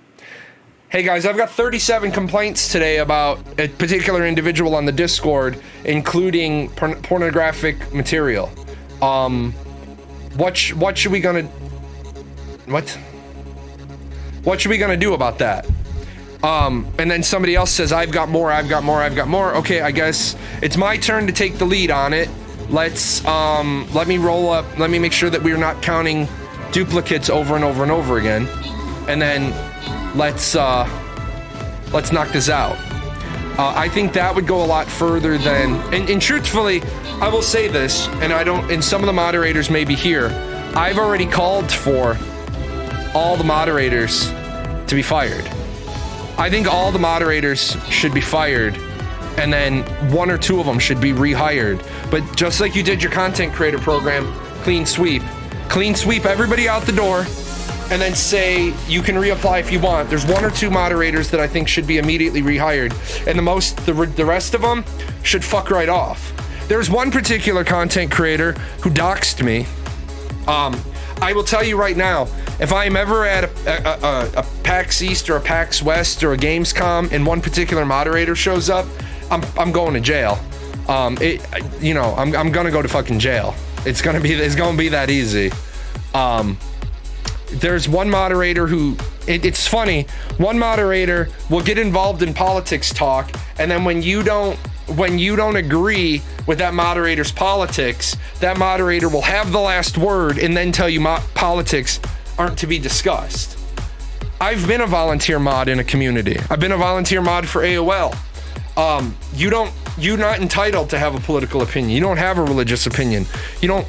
hey guys, I've got 37 complaints today about a particular individual on the Discord, including pornographic material. What should we gonna do about that? And then somebody else says, I've got more. Okay, I guess it's my turn to take the lead on it. Let me roll up. Let me make sure that we're not counting duplicates over and over and over again. And then let's knock this out. I think that would go a lot further than, and truthfully, I will say this, and some of the moderators may be here. I've already called for all the moderators to be fired. I think all the moderators should be fired, and then 1 or 2 of them should be rehired. But just like you did your content creator program, clean sweep everybody out the door, and then say you can reapply if you want. There's 1 or 2 moderators that I think should be immediately rehired, and the rest of them should fuck right off. There's one particular content creator who doxed me. I will tell you right now, if I'm ever at a PAX East or a PAX West or a Gamescom and one particular moderator shows up, I'm going to jail. I'm gonna go to fucking jail. It's gonna be that easy. There's one moderator who, it's funny, one moderator will get involved in politics talk, and then when you don't agree with that moderator's politics, that moderator will have the last word and then tell you politics aren't to be discussed. I've been a volunteer mod in a community. I've been a volunteer mod for AOL. You're not entitled to have a political opinion. You don't have a religious opinion. You don't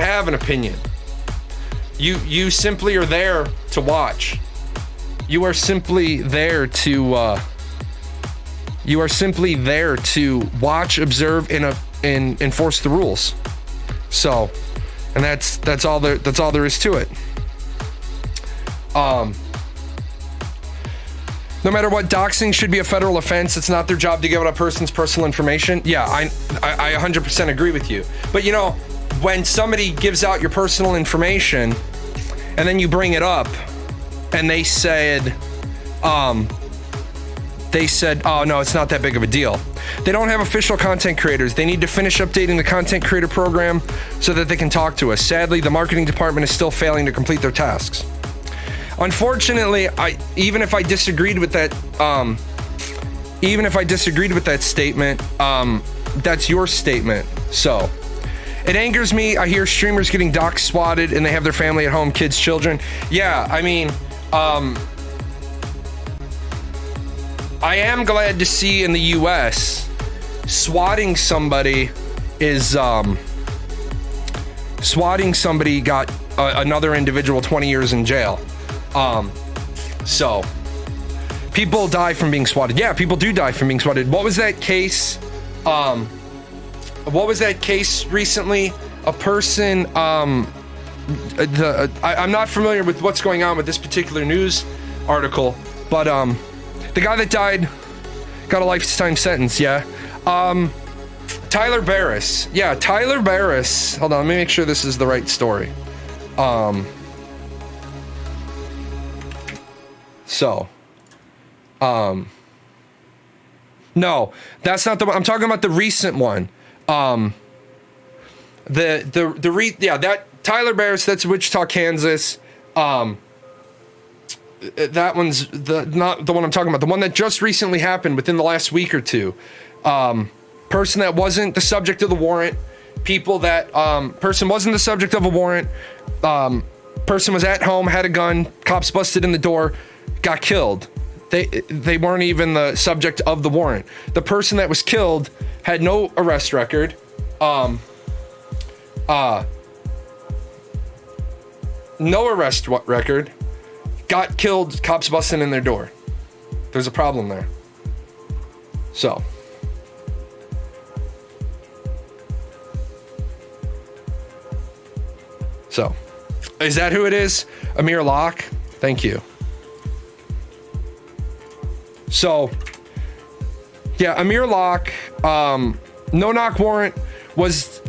have an opinion. You simply are there to watch. You are simply there to watch, observe, and enforce the rules. So, and that's all there is to it. No matter what, doxing should be a federal offense. It's not their job to give out a person's personal information. Yeah, I 100% agree with you. But when somebody gives out your personal information and then you bring it up and they said, oh no, it's not that big of a deal. They don't have official content creators. They need to finish updating the content creator program so that they can talk to us. Sadly, the marketing department is still failing to complete their tasks. Unfortunately, even if I disagreed with that statement, that's your statement. So it angers me. I hear streamers getting doxxed, swatted, and they have their family at home, kids, children. Yeah, I mean, I am glad to see in the US swatting somebody got another individual 20 years in jail. So people die from being swatted. Yeah, people do die from being swatted. What was that case? Recently? A person, I'm not familiar with what's going on with this particular news article, but, the guy that died got a lifetime sentence. Yeah. Tyler Barris. Yeah. Tyler Barris. Hold on. Let me make sure this is the right story. No, that's not the one. I'm talking about the recent one. That Tyler Barris, that's Wichita, Kansas. That one's not the one I'm talking about. The one that just recently happened within the last week or two. Person that wasn't the subject of the warrant. Person wasn't the subject of a warrant. Person was at home, had a gun. Cops busted in the door, got killed. They weren't even the subject of the warrant. The person that was killed had no arrest record. No arrest record. Got killed, cops busting in their door. There's a problem there. So. Is that who it is? Amir Locke? Thank you. So, yeah, Amir Locke, no-knock warrant was,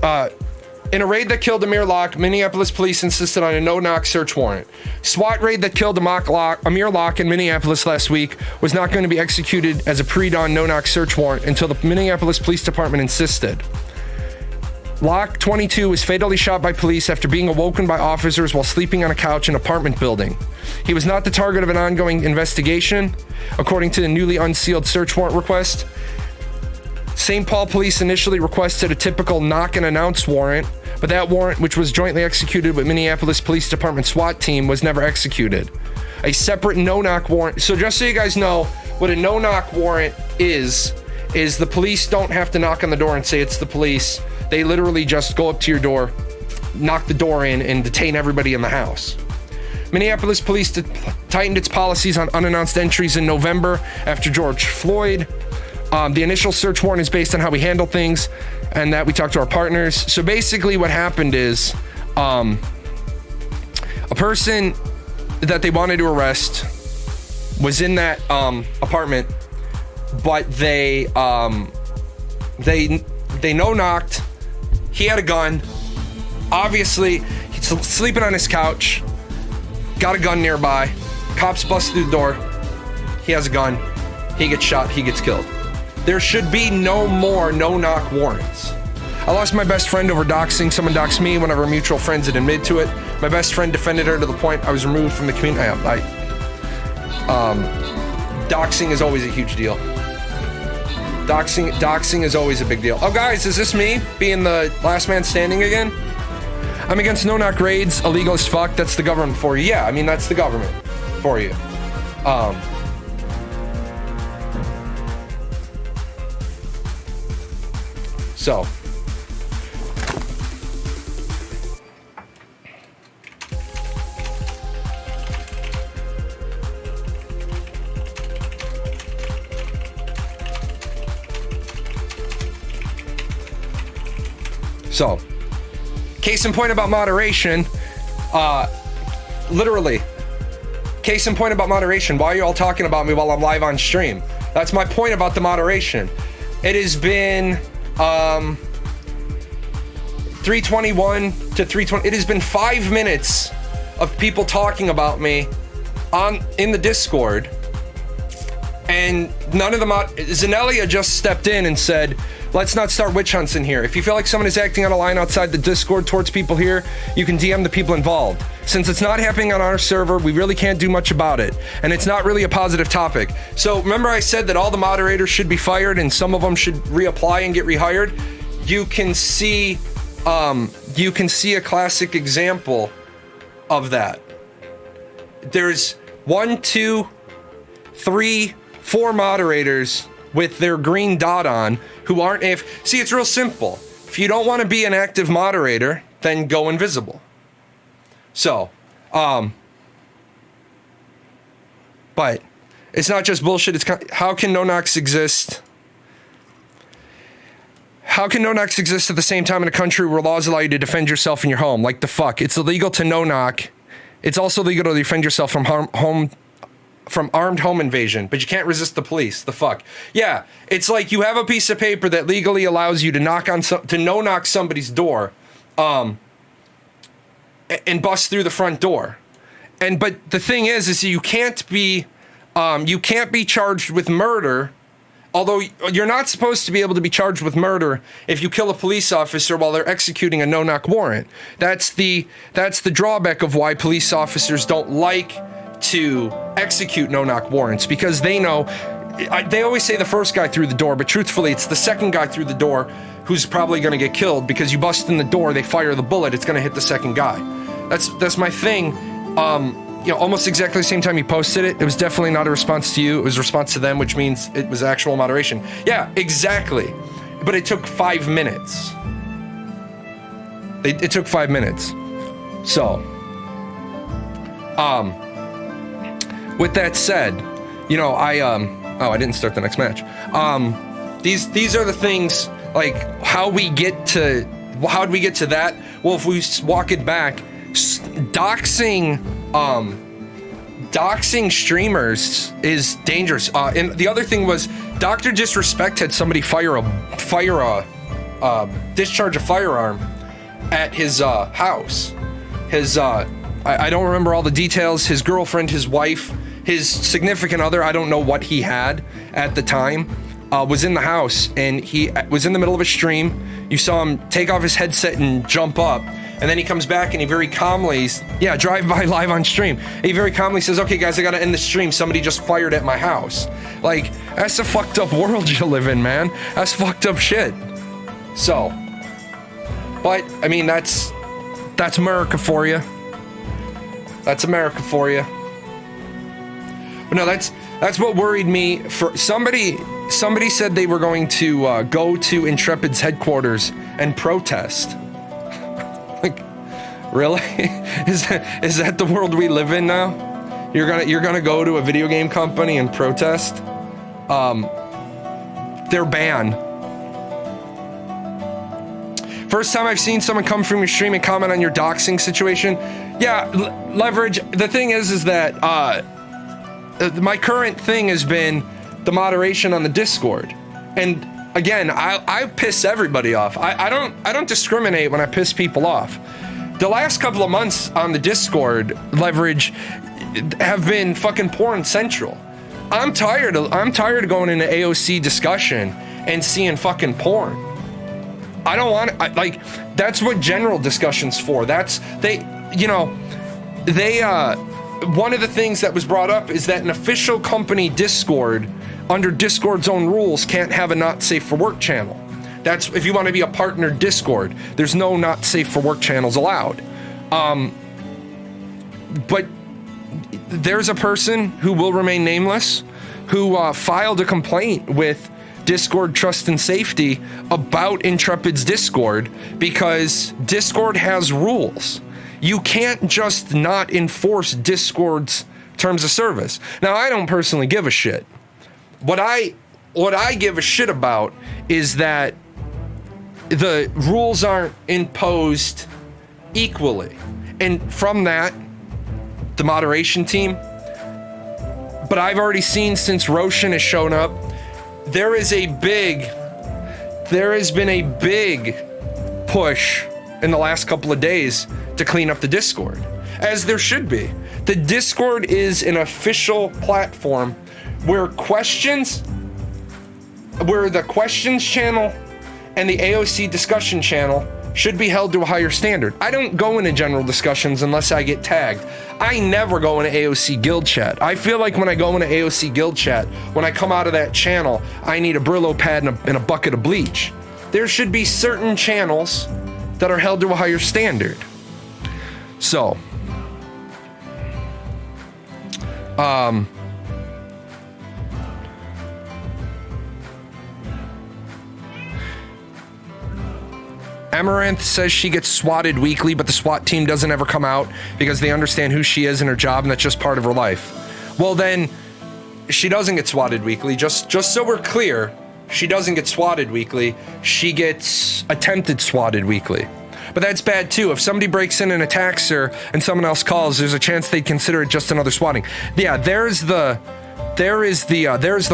in a raid that killed Amir Locke, Minneapolis police insisted on a no-knock search warrant. SWAT raid that killed Amir Locke in Minneapolis last week was not going to be executed as a pre-dawn no-knock search warrant until the Minneapolis Police Department insisted. Locke, 22, was fatally shot by police after being awoken by officers while sleeping on a couch in an apartment building. He was not the target of an ongoing investigation, according to the newly unsealed search warrant request. St. Paul police initially requested a typical knock and announce warrant, but that warrant, which was jointly executed with Minneapolis Police Department SWAT team, was never executed. A separate no-knock warrant. So just so you guys know, what a no-knock warrant is the police don't have to knock on the door and say it's the police. They literally just go up to your door, knock the door in, and detain everybody in the house. Minneapolis police tightened its policies on unannounced entries in November after George Floyd. The initial search warrant is based on how we handle things and that we talk to our partners. So basically what happened is a person that they wanted to arrest was in that apartment, but they no-knocked. He had a gun. Obviously, he's sleeping on his couch. Got a gun nearby. Cops bust through the door. He has a gun. He gets shot. He gets killed. There should be no more no-knock warrants. I lost my best friend over doxing. Someone doxed me. One of our mutual friends had admitted to it. My best friend defended her to the point I was removed from the community. Doxing is always a huge deal. Doxing is always a big deal. Oh, guys, is this me being the last man standing again? I'm against no-knock raids, illegal as fuck. That's the government for you. Yeah, I mean, that's the government for you. So. So, case in point about moderation, literally, case in point about moderation. Why are you all talking about me while I'm live on stream? That's my point about the moderation. It has been 3:21 to 3:20. It has been 5 minutes of people talking about me in the Discord, and none of them. Zanelia just stepped in and said, let's not start witch hunts in here. If you feel like someone is acting out of line outside the Discord towards people here, you can DM the people involved. Since it's not happening on our server, we really can't do much about it. And it's not really a positive topic. So remember I said that all the moderators should be fired and some of them should reapply and get rehired? You can see a classic example of that. There's 1, 2, 3, 4 moderators with their green dot on who aren't see, it's real simple. If you don't want to be an active moderator, then go invisible. So, but it's not just bullshit. It's how can no-knocks exist? How can no-knocks exist at the same time in a country where laws allow you to defend yourself in your home? Like the fuck? It's illegal to no-knock. It's also legal to defend yourself from armed home invasion, but you can't resist the police. The fuck? Yeah, it's like you have a piece of paper that legally allows you to no-knock somebody's door, and bust through the front door. But the thing is you can't be charged with murder. Although you're not supposed to be able to be charged with murder if you kill a police officer while they're executing a no-knock warrant. That's the drawback of why police officers don't like to execute no-knock warrants, because they know, they always say the first guy through the door, but truthfully it's the second guy through the door who's probably going to get killed, because you bust in the door, they fire the bullet, it's going to hit the second guy. That's my thing. Almost exactly the same time you posted it, it was definitely not a response to you, it was a response to them, which means it was actual moderation. Yeah, exactly. But it took 5 minutes. It took 5 minutes. So, with that said, I didn't start the next match. These are the things, like, how'd we get to that? Well, if we walk it back, doxing streamers is dangerous. And the other thing was, Dr. Disrespect had somebody discharge a firearm at his house. I don't remember all the details. His girlfriend, his wife, his significant other, I don't know what he had at the time, was in the house, and he was in the middle of a stream. You saw him take off his headset and jump up, and then he comes back and he very calmly, drive by live on stream. He very calmly says, okay guys, I gotta end the stream. Somebody just fired at my house. Like, that's a fucked up world you live in, man. That's fucked up shit. So, but, I mean, that's America for you. That's America for you. But no, that's what worried me. For somebody said they were going to go to Intrepid's headquarters and protest. Like, really? Is that the world we live in now? You're gonna go to a video game company and protest? They're banned. First time I've seen someone come from your stream and comment on your doxing situation. Yeah, Leverage. The thing is that my current thing has been the moderation on the Discord, and again, I piss everybody off. I don't discriminate when I piss people off. The last couple of months on the Discord, Leverage, have been fucking porn central. I'm tired of going into AOC discussion and seeing fucking porn. I don't want to, like, that's what general discussion's for. One of the things that was brought up is that an official company Discord, under Discord's own rules, can't have a not safe for work channel. That's if you want to be a partner Discord, there's no not safe for work channels allowed. But there's a person who will remain nameless who filed a complaint with Discord Trust and Safety about Intrepid's Discord because Discord has rules. You can't just not enforce Discord's terms of service. Now, I don't personally give a shit. What I give a shit about is that the rules aren't imposed equally. And from that, the moderation team, but I've already seen since Roshan has shown up, there has been a big push in the last couple of days to clean up the Discord, as there should be. The Discord is an official platform where the questions channel and the AOC discussion channel should be held to a higher standard. I don't go into general discussions unless I get tagged. I never go into AOC guild chat. I feel like when I go into AOC guild chat, when I come out of that channel, I need a Brillo pad and a bucket of bleach. There should be certain channels that are held to a higher standard. So, Amaranth says she gets swatted weekly, but the SWAT team doesn't ever come out because they understand who she is and her job, and that's just part of her life. Well, then she doesn't get swatted weekly. Just so we're clear, she doesn't get swatted weekly. She gets attempted swatted weekly. But that's bad too. If somebody breaks in and attacks her and someone else calls, there's a chance they'd consider it just another swatting. Yeah, there's the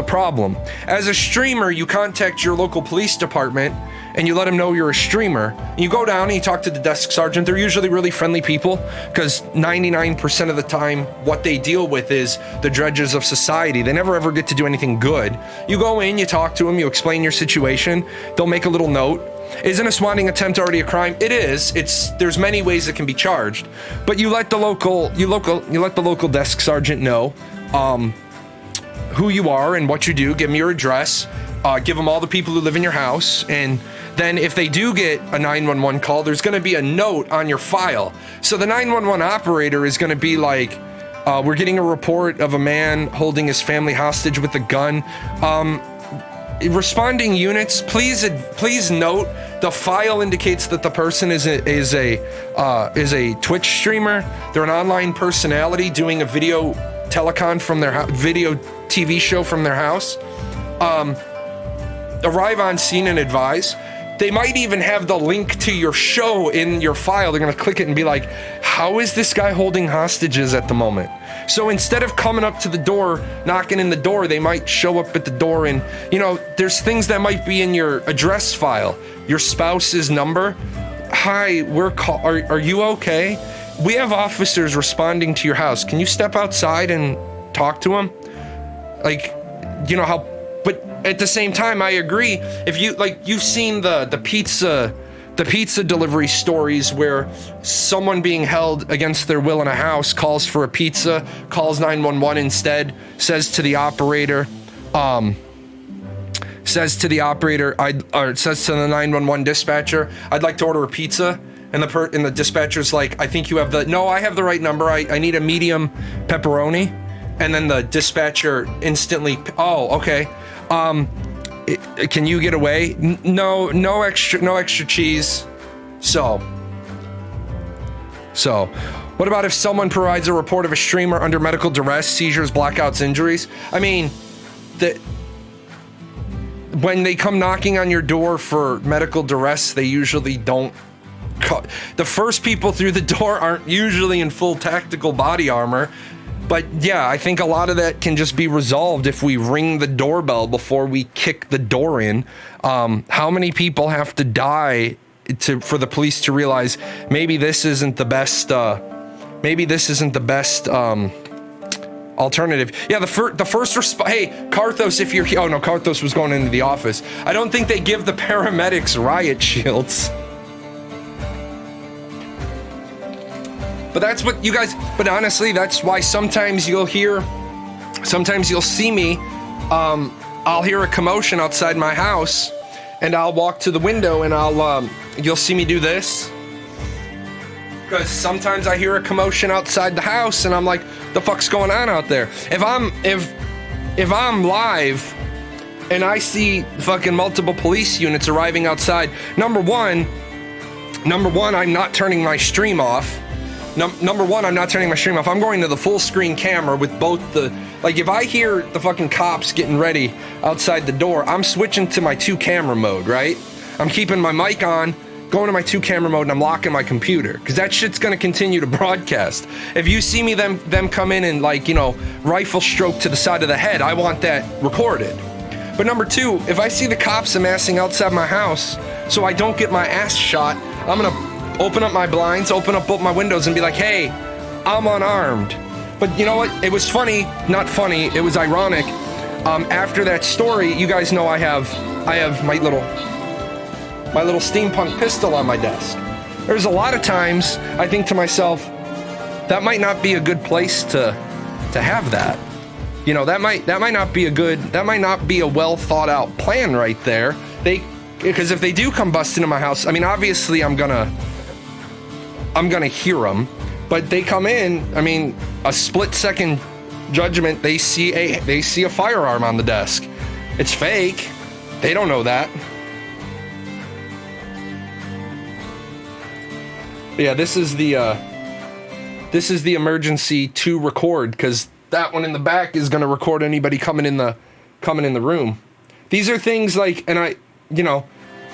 problem. As a streamer, you contact your local police department and you let them know you're a streamer. You go down and you talk to the desk sergeant. They're usually really friendly people because 99% of the time what they deal with is the dredges of society. They never ever get to do anything good. You go in, you talk to them, you explain your situation. They'll make a little note. Isn't a swatting attempt already a crime? It is. There's many ways it can be charged, but you let the local desk sergeant know who you are and what you do. Give them your address. Give them all the people who live in your house, and then if they do get a 911 call, there's going to be a note on your file. So the 911 operator is going to be like, we're getting a report of a man holding his family hostage with a gun. Responding units, please note the file indicates that the person is a Twitch streamer. They're an online personality doing a video telecon from their video TV show from their house. Arrive on scene and advise. They might even have the link to your show in your file. They're gonna click it and be like, how is this guy holding hostages at the moment? So instead of coming up to the door, knocking in the door, they might show up at the door and, there's things that might be in your address file. Your spouse's number. Hi, are you okay? We have officers responding to your house. Can you step outside and talk to them? But at the same time, I agree. If you've seen the pizza delivery stories where someone being held against their will in a house calls for a pizza, calls 911 instead, says to the operator, says to the 911 dispatcher, I'd like to order a pizza. And the dispatcher's like, I think you have I have the right number. I need a medium pepperoni. And then the dispatcher instantly, oh, okay. Can you get away? No extra cheese. So, what about if someone provides a report of a streamer under medical duress, seizures, blackouts, injuries? I mean, when they come knocking on your door for medical duress, they usually don't. The first people through the door aren't usually in full tactical body armor. But yeah, I think a lot of that can just be resolved if we ring the doorbell before we kick the door in. How many people have to die for the police to realize maybe this isn't the best alternative. Yeah, the first hey, Karthos, if you're here. Oh no, Karthos was going into the office. I don't think they give the paramedics riot shields. But that's what you guys, but honestly, that's why sometimes you'll see me, I'll hear a commotion outside my house, and I'll walk to the window and you'll see me do this. Because sometimes I hear a commotion outside the house and I'm like, the fuck's going on out there? If I'm live and I see fucking multiple police units arriving outside, number one, I'm not turning my stream off. Number one, I'm not turning my stream off. I'm going to the full screen camera with both the, like if I hear the fucking cops getting ready outside the door, I'm switching to my 2 camera mode, right? I'm keeping my mic on, going to my 2 camera mode, and I'm locking my computer because that shit's gonna continue to broadcast. If you see me them come in and like, you know, rifle stroke to the side of the head, I want that recorded. But number 2, if I see the cops amassing outside my house so I don't get my ass shot, I'm gonna open up my blinds, open up both my windows and be like, hey, I'm unarmed. But you know what? It was funny, not funny, it was ironic. After that story, you guys know I have my little steampunk pistol on my desk. There's a lot of times I think to myself, that might not be a good place to have that. You know, that might not be a well thought out plan right there. Because if they do come bust into my house, I mean, obviously I'm gonna hear them, but they come in, I mean, a split second judgment, they see a firearm on the desk. It's fake. They don't know that. But yeah, this is the emergency to record, because that one in the back is going to record anybody coming in the room. These are things like, and I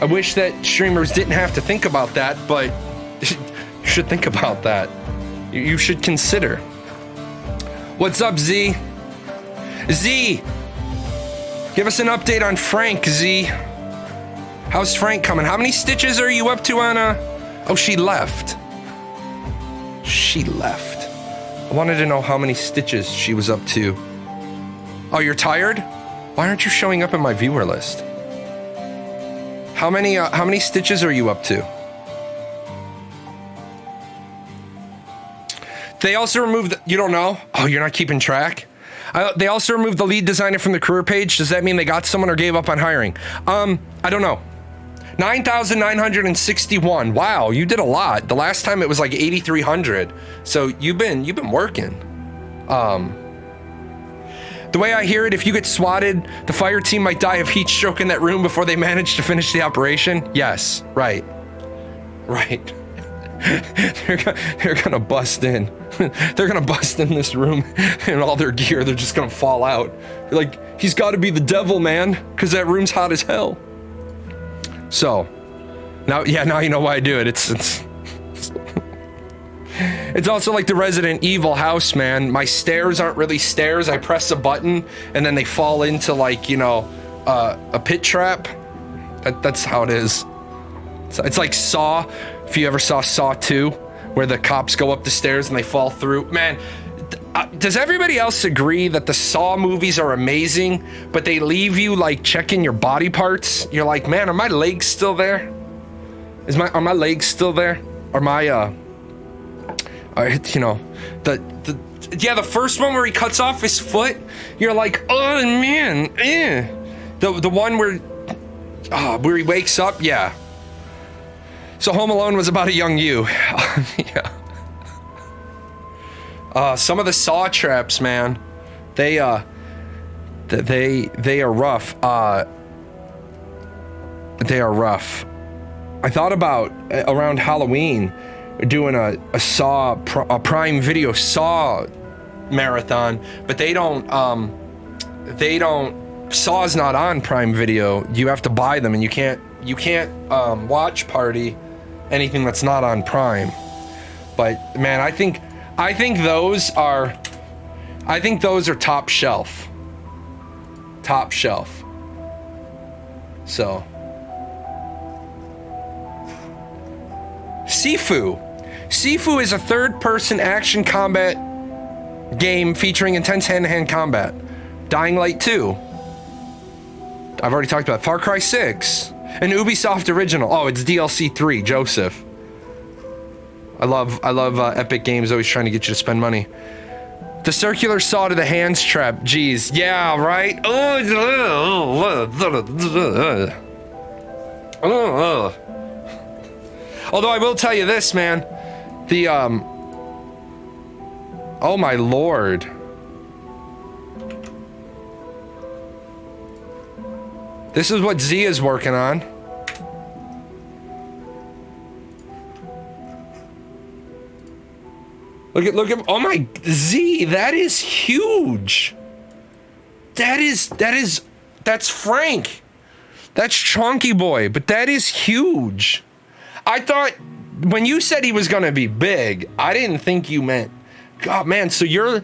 wish that streamers didn't have to think about that, but you should think about that. You should consider. What's up, Z? Z, give us an update on Frank, Z. How's Frank coming? How many stitches are you up to on Oh, she left. She left. I wanted to know how many stitches she was up to. Oh, you're tired? Why aren't you showing up in my viewer list? How many stitches are you up to? They also removed you don't know? Oh, you're not keeping track? They also removed the lead designer from the career page. Does that mean they got someone or gave up on hiring? I don't know. 9,961. Wow, you did a lot. The last time it was like 8,300. So you've been working. The way I hear it, if you get swatted, the fire team might die of heat stroke in that room before they manage to finish the operation. Yes, right. Right. They're gonna bust in. They're gonna bust in this room and all their gear, they're just gonna fall out. You're like, he's gotta be the devil, man, because that room's hot as hell. So, now you know why I do it. It's also like the Resident Evil house, man. My stairs aren't really stairs. I press a button and then they fall into like, a pit trap. That's how it is. So it's like Saw, if you ever saw Saw 2, where the cops go up the stairs and they fall through. Man, does everybody else agree that the Saw movies are amazing, but they leave you like checking your body parts? You're like, man, are my legs still there? Are my legs still there? Are my the first one where he cuts off his foot, you're like, oh man, the one where he wakes up, yeah. So Home Alone was about a young you. Yeah. Some of the Saw traps, man, they are rough. They are rough. I thought about around Halloween doing a Prime Video Saw marathon, but they don't Saw's not on Prime Video. You have to buy them, and you can't watch party anything that's not on Prime. But man, I think those are top shelf. Top shelf. So Sifu is a third-person action combat game featuring intense hand-to-hand combat. Dying Light 2. I've already talked about Far Cry 6. An Ubisoft original. Oh, it's DLC 3, Joseph. I love Epic Games always trying to get you to spend money. The circular saw to the hands trap. Jeez. Yeah, right? Although I will tell you this, man. The, oh my lord. This is what Z is working on. Look at, oh my, Z, that is huge. That's Frank. That's Chonky Boy, but that is huge. I thought, when you said he was gonna be big, I didn't think you meant, God, man, so you're,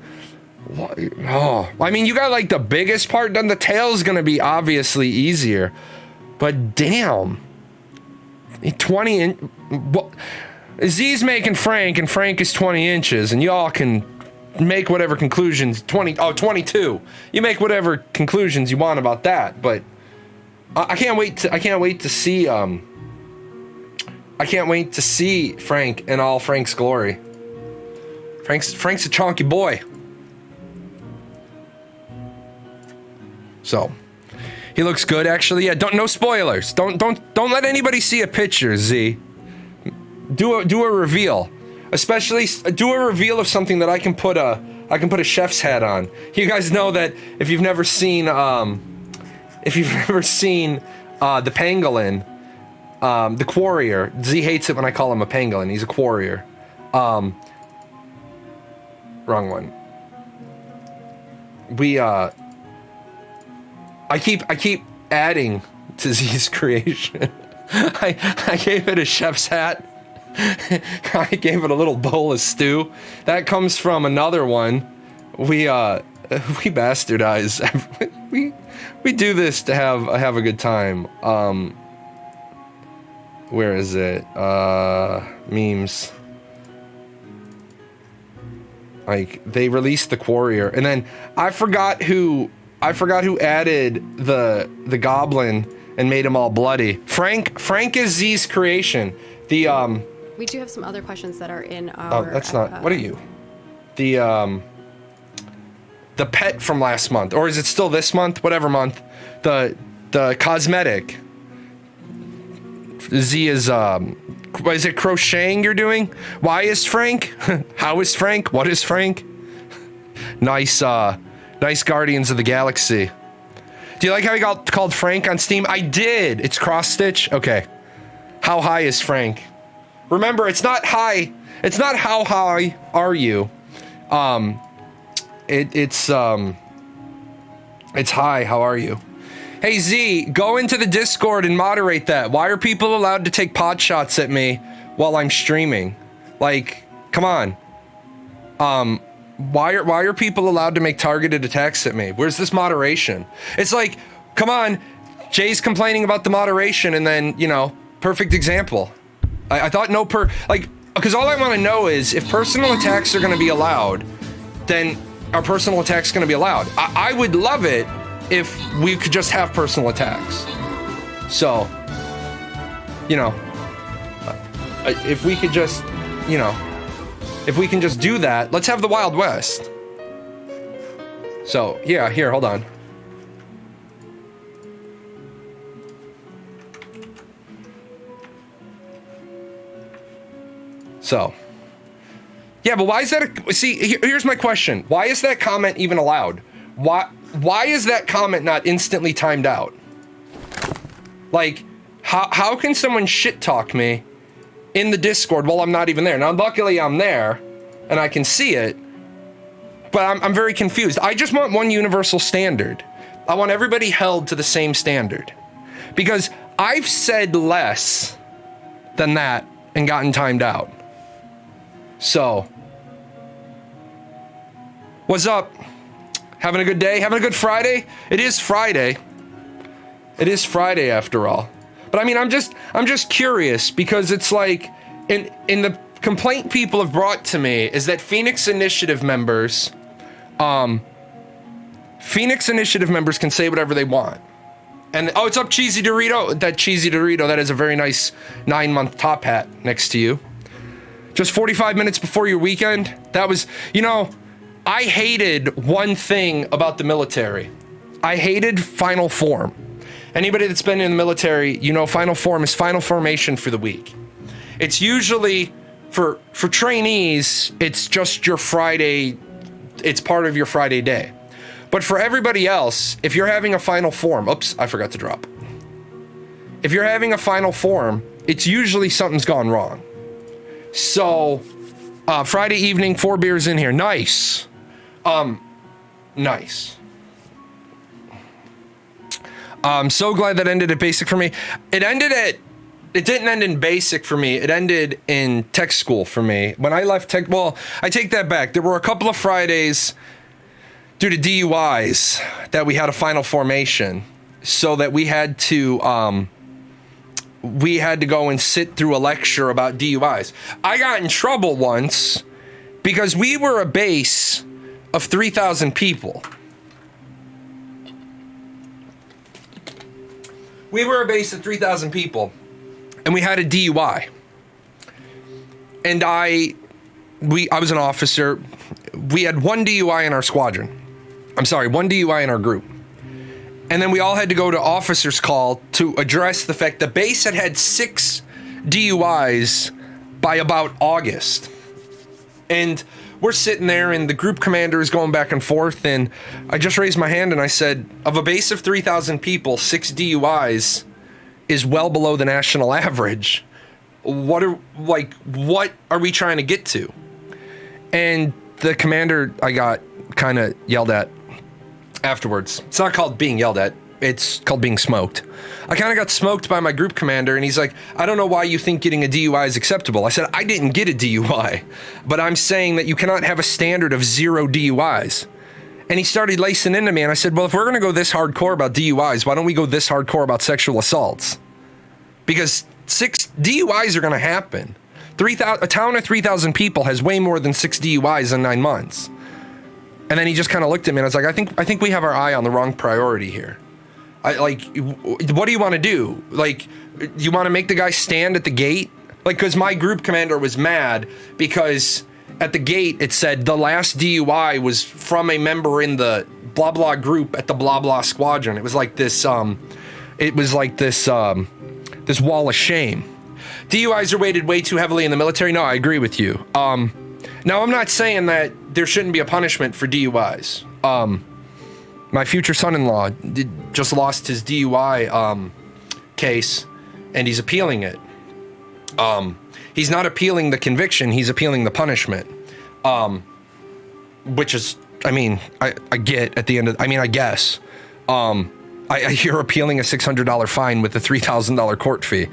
oh, I mean, you got like the biggest part done. The tail's gonna be obviously easier, but damn. 20 in, what? Z's making Frank, and Frank is 20 inches, and y'all can make whatever conclusions, 22. You make whatever conclusions you want about that, but I can't wait to see, Frank in all Frank's glory. Frank's a chonky boy. So, he looks good, actually. Yeah, no spoilers. Don't let anybody see a picture, Z. Do a reveal, especially do a reveal of something that I can put a chef's hat on. You guys know that if you've never seen the pangolin, the quarrier. Z hates it when I call him a pangolin. He's a quarrier. Wrong one. I keep adding to Z's creation. I gave it a chef's hat. I gave it a little bowl of stew. That comes from another one. We bastardize. we do this to have a good time. Where is it? Memes. Like, they released the Quarrier, and then I forgot who added the goblin and made him all bloody. Frank is Z's creation. We do have some other questions that are in our... Oh, that's not... What are you? The pet from last month. Or is it still this month? Whatever month. The cosmetic. Z is it crocheting you're doing? Why is Frank? How is Frank? What is Frank? Nice Guardians of the Galaxy. Do you like how he got called Frank on Steam? I did! It's cross-stitch? Okay. How high is Frank? Remember, it's not high. It's not how high are you. It's hi, how are you? Hey Z, go into the Discord and moderate that. Why are people allowed to take pot shots at me while I'm streaming? Like, come on. Why are people allowed to make targeted attacks at me? Where's this moderation? It's like, come on, Jay's complaining about the moderation, and then, you know, perfect example. I thought because all I want to know is if personal attacks are going to be allowed, then are personal attacks going to be allowed? I would love it if we could just have personal attacks. So, you know, if we could just, you know, if we can just do that, let's have the Wild West. So, yeah, here, hold on. So, yeah, but why is that here's my question. Why is that comment even allowed? Why is that comment not instantly timed out? Like, how can someone shit talk me in the Discord while I'm not even there? Now, luckily I'm there and I can see it, but I'm very confused. I just want one universal standard. I want everybody held to the same standard, because I've said less than that and gotten timed out. So, what's up? Having a good day? Having a good Friday? It is Friday. It is Friday after all. But I mean, I'm just curious, because it's like, in the complaint people have brought to me is that Phoenix Initiative members Phoenix Initiative members can say whatever they want. And, oh, it's up, Cheesy Dorito. That Cheesy Dorito, that is a very nice 9-month top hat next to you. Just 45 minutes before your weekend. That was, you know, I hated one thing about the military. I hated final form. Anybody that's been in the military, you know, final form is final formation for the week. It's usually, for trainees, it's just your Friday, it's part of your Friday day. But for everybody else, if you're having a final form, oops, I forgot to drop. If you're having a final form, it's usually something's gone wrong. So, Friday evening, 4 beers in here. Nice. Nice. I'm so glad that ended at basic for me. It didn't end in basic for me. It ended in tech school for me. When I left tech, well, I take that back. There were a couple of Fridays due to DUIs that we had a final formation, so that we had to go and sit through a lecture about DUIs. I got in trouble once because we were a base of 3,000 people. We were a base of 3,000 people, and we had a DUI. And I was an officer. We had one DUI in our squadron. I'm sorry, one DUI in our group. And then we all had to go to officer's call to address the fact the base had 6 DUIs by about August. And we're sitting there, and the group commander is going back and forth, and I just raised my hand and I said, of a base of 3,000 people, 6 DUIs is well below the national average. What are we trying to get to? And the commander, I got kind of yelled at afterwards. It's not called being yelled at. It's called being smoked. I kind of got smoked by my group commander, and he's like, I don't know why you think getting a DUI is acceptable. I said, I didn't get a DUI, but I'm saying that you cannot have a standard of 0 DUIs. And he started lacing into me, and I said, well, if we're going to go this hardcore about DUIs, why don't we go this hardcore about sexual assaults? Because 6 DUIs are going to happen. A town of 3,000 people has way more than 6 DUIs in 9 months. And then he just kind of looked at me, and I was like, I think we have our eye on the wrong priority here. What do you want to do? Like, you want to make the guy stand at the gate? Like, because my group commander was mad because at the gate it said the last DUI was from a member in the blah blah group at the blah blah squadron. It was like this this wall of shame. DUIs are weighted way too heavily in the military. No, I agree with you. Now, I'm not saying that there shouldn't be a punishment for DUIs. My future son-in-law just lost his DUI case, and he's appealing it. He's not appealing the conviction, he's appealing the punishment. Which is, I mean, I get at the end of, I mean, I guess. I hear appealing a $600 fine with a $3,000 court fee.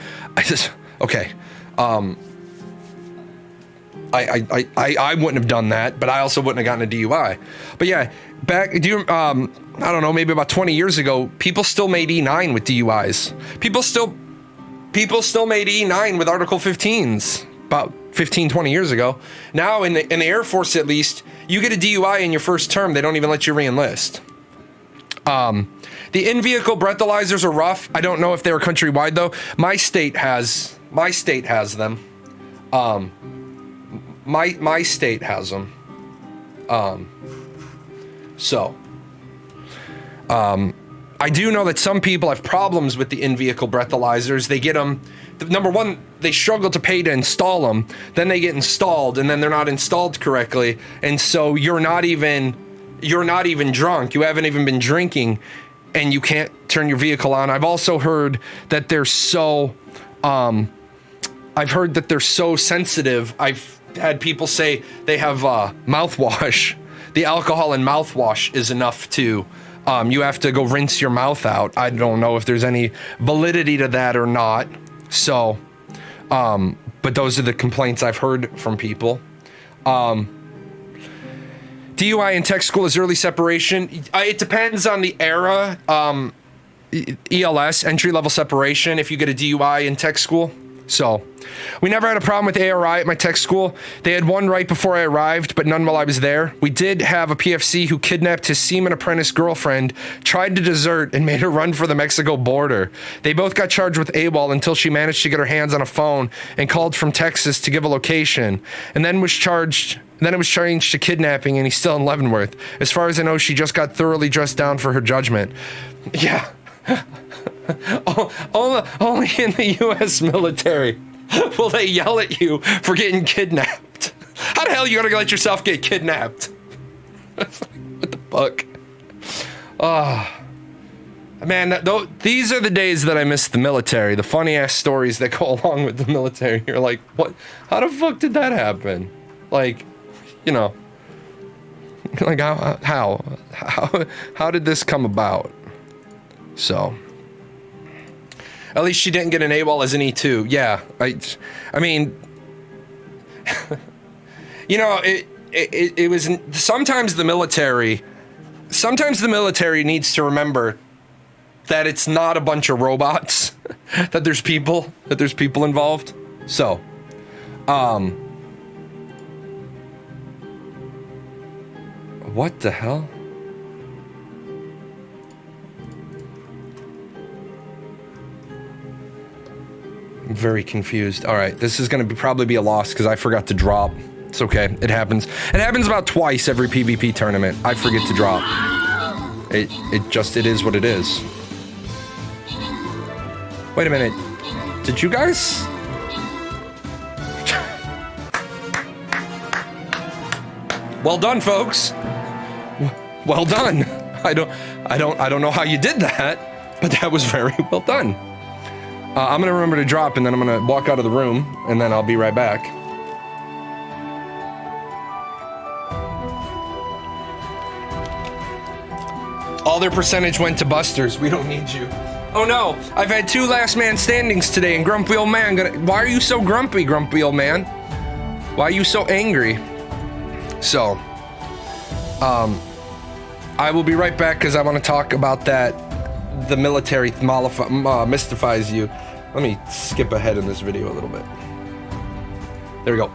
Okay. I wouldn't have done that, but I also wouldn't have gotten a DUI. But yeah, I don't know, maybe about 20 years ago, people still made E9 with DUIs. People still made E9 with Article 15s about 15, 20 years ago. Now in the Air Force, at least, you get a DUI in your first term, they don't even let you re-enlist. The in-vehicle breathalyzers are rough. I don't know if they're countrywide though. My state has them. My state has them. I do know that some people have problems with the in-vehicle breathalyzers. They get them, number one, they struggle to pay to install them. Then they get installed, and then they're not installed correctly. And so you're not even drunk. You haven't even been drinking, and you can't turn your vehicle on. I've also heard that they're so sensitive. I've had people say they have mouthwash. The alcohol in mouthwash is enough to, you have to go rinse your mouth out. I don't know if there's any validity to that or not. So, but those are the complaints I've heard from people. DUI in tech school is early separation. It depends on the era. ELS, entry level separation, if you get a DUI in tech school. So, we never had a problem with ARI at my tech school. They had one right before I arrived, but none while I was there. We did have a PFC who kidnapped his seaman apprentice girlfriend, tried to desert, and made her run for the Mexico border. They both got charged with AWOL until she managed to get her hands on a phone and called from Texas to give a location, and then was charged. Then it was changed to kidnapping, and he's still in Leavenworth. As far as I know, she just got thoroughly dressed down for her judgment. Yeah. Only in the U.S. military will they yell at you for getting kidnapped. How the hell are you gonna let yourself get kidnapped? What the fuck? Man, these are the days that I miss the military. The funny ass stories that go along with the military. You're like, what? How the fuck did that happen? Like, you know, like how did this come about? So, at least she didn't get an AWOL as an E2. Yeah, I mean, you know, it was, sometimes the military needs to remember that it's not a bunch of robots, that there's people involved. So, what the hell? I'm very confused. All right, this is going to probably be a loss because I forgot to drop. It's okay. It happens. It happens about twice every PvP tournament. I forget to drop. It is what it is. Wait a minute. Did you guys? Well done, folks. Well done. I don't know how you did that, but that was very well done. I'm gonna remember to drop, and then I'm gonna walk out of the room, and then I'll be right back. All their percentage went to busters. We don't need you. Oh no, I've had 2 last man standings today, and grumpy old man why are you so grumpy old man? Why are you so angry? So, I will be right back because I want to talk about that. The military mystifies you. Let me skip ahead in this video a little bit. There we go.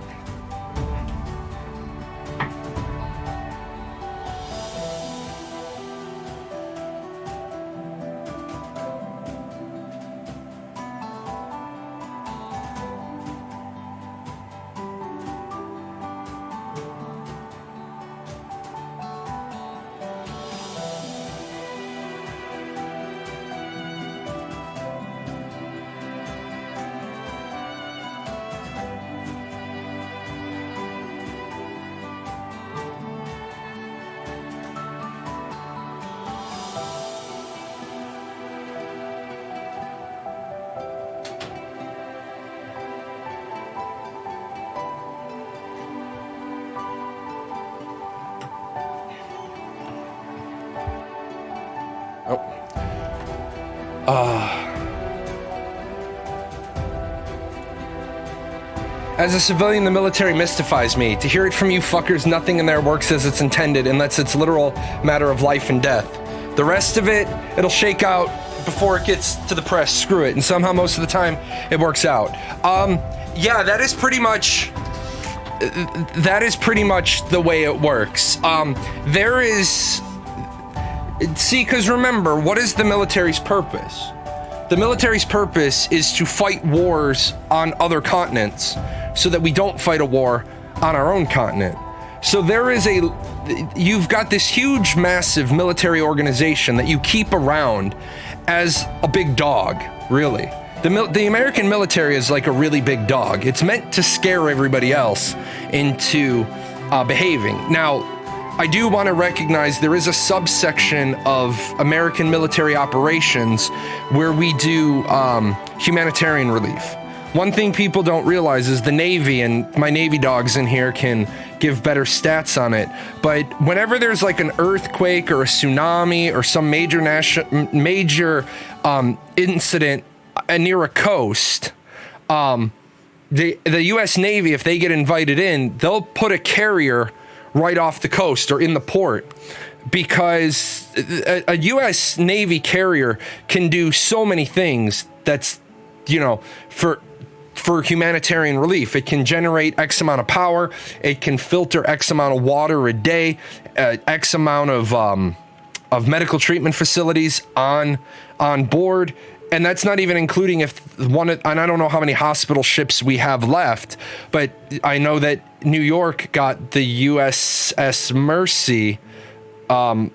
As a civilian, the military mystifies me. To hear it from you fuckers, nothing in there works as it's intended unless it's a literal matter of life and death. The rest of it, it'll shake out before it gets to the press. Screw it. And somehow most of the time, it works out. Yeah, that is pretty much the way it works. There is... See, because remember, what is the military's purpose? The military's purpose is to fight wars on other continents so that we don't fight a war on our own continent. So you've got this huge, massive military organization that you keep around as a big dog, really. The American military is like a really big dog. It's meant to scare everybody else into behaving. Now, I do want to recognize there is a subsection of American military operations where we do humanitarian relief. One thing people don't realize is the Navy, and my Navy dogs in here can give better stats on it, but whenever there's like an earthquake or a tsunami or some major incident near a coast, the U.S. Navy, if they get invited in, they'll put a carrier right off the coast or in the port, because a U.S. Navy carrier can do so many things that's, you know, for for humanitarian relief. It can generate X amount of power. It can filter X amount of water a day, X amount of medical treatment facilities on board. And that's not even including and I don't know how many hospital ships we have left, but I know that New York got the USS Mercy, but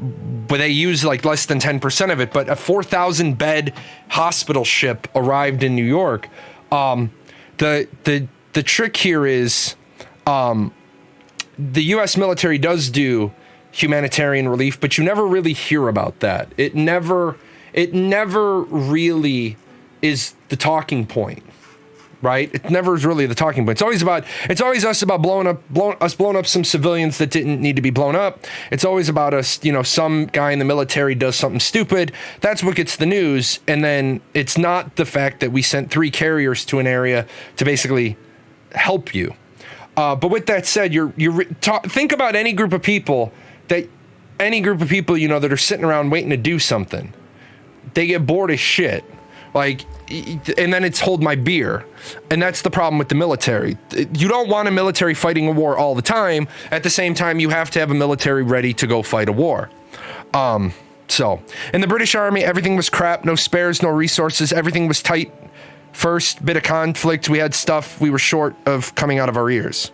they use like less than 10% of it, but a 4,000 bed hospital ship arrived in New York. The trick here is, the U.S. military does do humanitarian relief, but you never really hear about that. It never really is the talking point, right? It never is really the talking point. It's always us about blowing up some civilians that didn't need to be blown up. It's always about us, some guy in the military does something stupid. That's what gets the news. And then it's not the fact that we sent 3 carriers to an area to basically help you. But with that said, think about any group of people that are sitting around waiting to do something. They get bored as shit. And then it's hold my beer. And that's the problem with the military. You don't want a military fighting a war all the time. At the same time, you have to have a military ready to go fight a war. So in the British Army, everything was crap, no spares, no resources. Everything was tight. First bit of conflict, we had stuff we were short of coming out of our ears.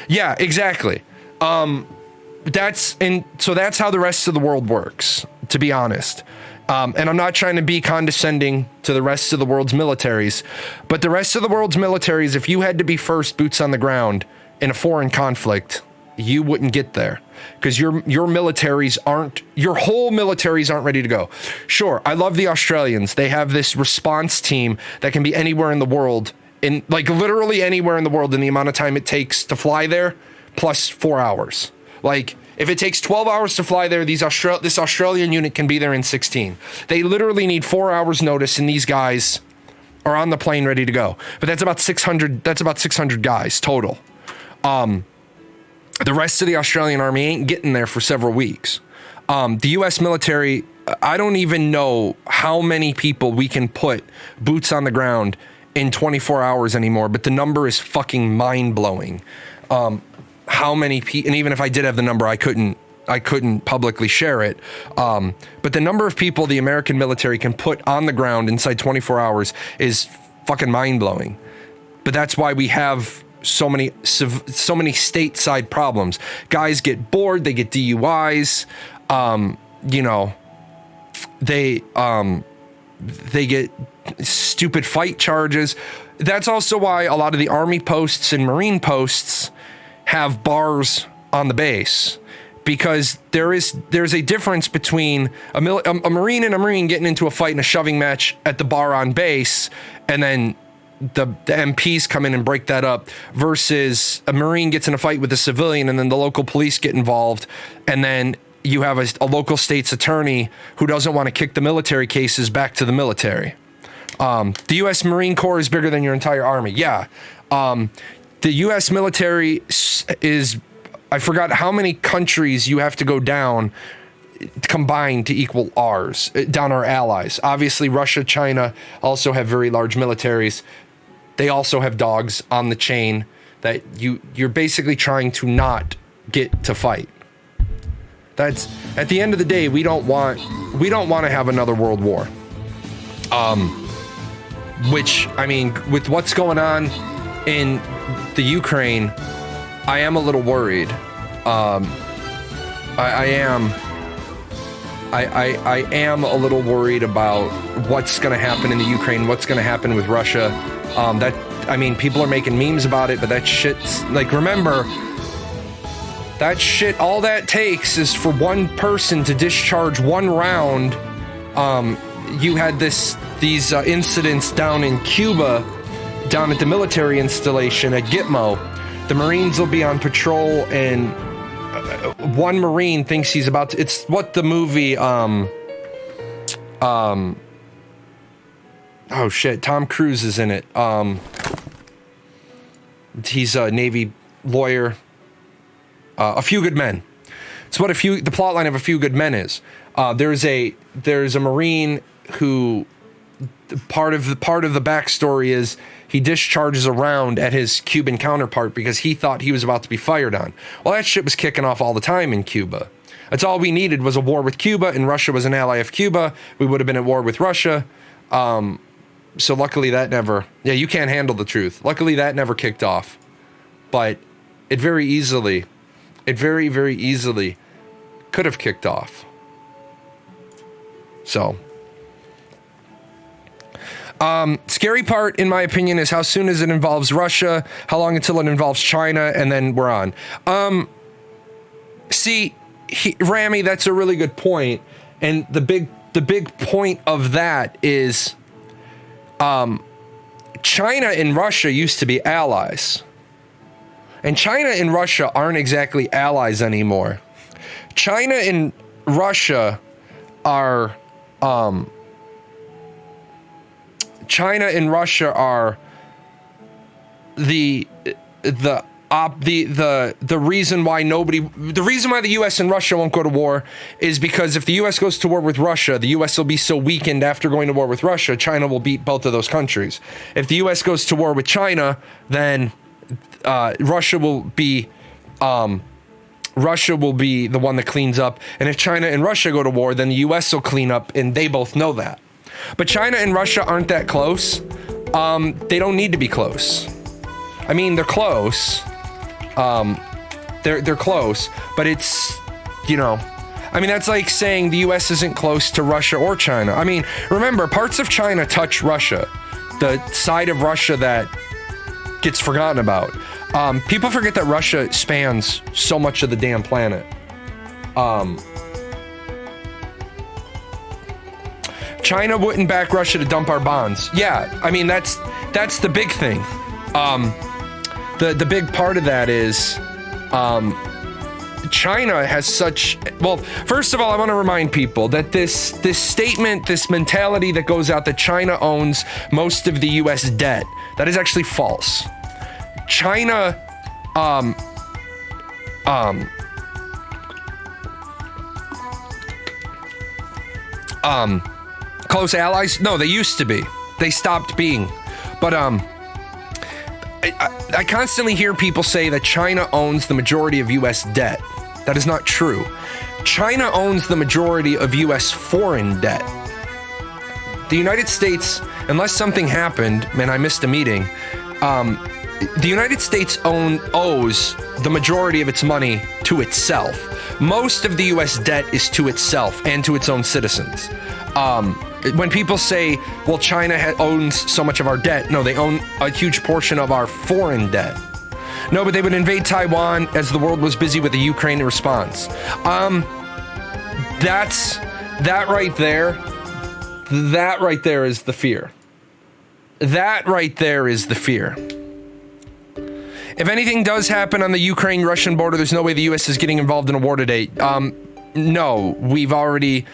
Yeah, exactly. That's how the rest of the world works, to be honest. And I'm not trying to be condescending to the rest of the world's militaries, but the rest of the world's militaries, if you had to be first boots on the ground in a foreign conflict, you wouldn't get there because your whole militaries aren't ready to go. Sure, I love the Australians. They have this response team that can be anywhere in the world, literally anywhere in the world in the amount of time it takes to fly there, plus 4 hours. If it takes 12 hours to fly there, this Australian unit can be there in 16. They literally need 4 hours notice, and these guys are on the plane ready to go. But that's about 600 guys total. The rest of the Australian army ain't getting there for several weeks. The U.S. military, I don't even know how many people we can put boots on the ground in 24 hours anymore, but the number is fucking mind-blowing. How many people, and even if I did have the number, I couldn't publicly share it. But the number of people the American military can put on the ground inside 24 hours is fucking mind-blowing. But that's why we have so many stateside problems. Guys get bored, they get DUIs, they get stupid fight charges. That's also why a lot of the Army posts and Marine posts have bars on the base, because there's a difference between a Marine and a Marine getting into a fight and a shoving match at the bar on base, and then the MPs come in and break that up, versus a Marine gets in a fight with a civilian and then the local police get involved, and then you have a local state's attorney who doesn't want to kick the military cases back to the military. The U.S. Marine Corps is bigger than your entire army. Yeah. The U.S. military is, I forgot how many countries you have to go down combined to equal ours, down our allies. Obviously, Russia, China also have very large militaries. They also have dogs on the chain that you're basically trying to not get to fight. That's, at the end of the day, we don't want to have another world war. Which, I mean, with what's going on in the Ukraine, I am a little worried. I am a little worried about what's going to happen in the Ukraine, what's going to happen with Russia. People are making memes about it, but that shit's remember, that shit, all that takes is for one person to discharge one round. You had these incidents down in Cuba, down at the military installation at Gitmo. The Marines will be on patrol, and one Marine thinks he's about to, it's what the movie, oh shit, Tom Cruise is in it. He's a Navy lawyer. A Few Good Men. It's what the plot line of A Few Good Men is. There's a Marine who part of the backstory is he discharges a round at his Cuban counterpart because he thought he was about to be fired on. Well, that shit was kicking off all the time in Cuba. That's all we needed was a war with Cuba, and Russia was an ally of Cuba. We would have been at war with Russia. So luckily that never... Yeah, you can't handle the truth. Luckily that never kicked off. But it very easily... It very, very easily could have kicked off. So... scary part, in my opinion, is how soon as it involves Russia, how long until it involves China, and then we're on. Rami, that's a really good point. And the big point of that is, China and Russia used to be allies. And China and Russia aren't exactly allies anymore. China and Russia are, China and Russia are the reason why the US and Russia won't go to war is because if the US goes to war with Russia, the US will be so weakened after going to war with Russia, China will beat both of those countries. If the US goes to war with China, then Russia will be the one that cleans up. And if China and Russia go to war, then the US will clean up, and they both know that. But China and Russia aren't that close. They don't need to be close. I mean, they're close. They're close, but it's, you know, I mean, that's like saying the US isn't close to Russia or China. I mean, remember, parts of China touch Russia, the side of Russia that gets forgotten about. People forget that Russia spans so much of the damn planet. China wouldn't back Russia to dump our bonds. Yeah, I mean, that's the big thing. The big part of that is China has such... Well, first of all, I want to remind people that this statement, this mentality that goes out that China owns most of the U.S. debt, that is actually false. China... close allies? No, they used to be. They stopped being. But I constantly hear people say that China owns the majority of U.S. debt. That is not true. China owns the majority of U.S. foreign debt. The United States, unless something happened, and I missed a meeting, the United States owes the majority of its money to itself. Most of the U.S. debt is to itself and to its own citizens. When people say, well, China owns so much of our debt, no, they own a huge portion of our foreign debt. No, but they would invade Taiwan as the world was busy with the Ukraine response. That right there is the fear. That right there is the fear. If anything does happen on the Ukraine-Russian border, there's no way the U.S. is getting involved in a war today. No, we've already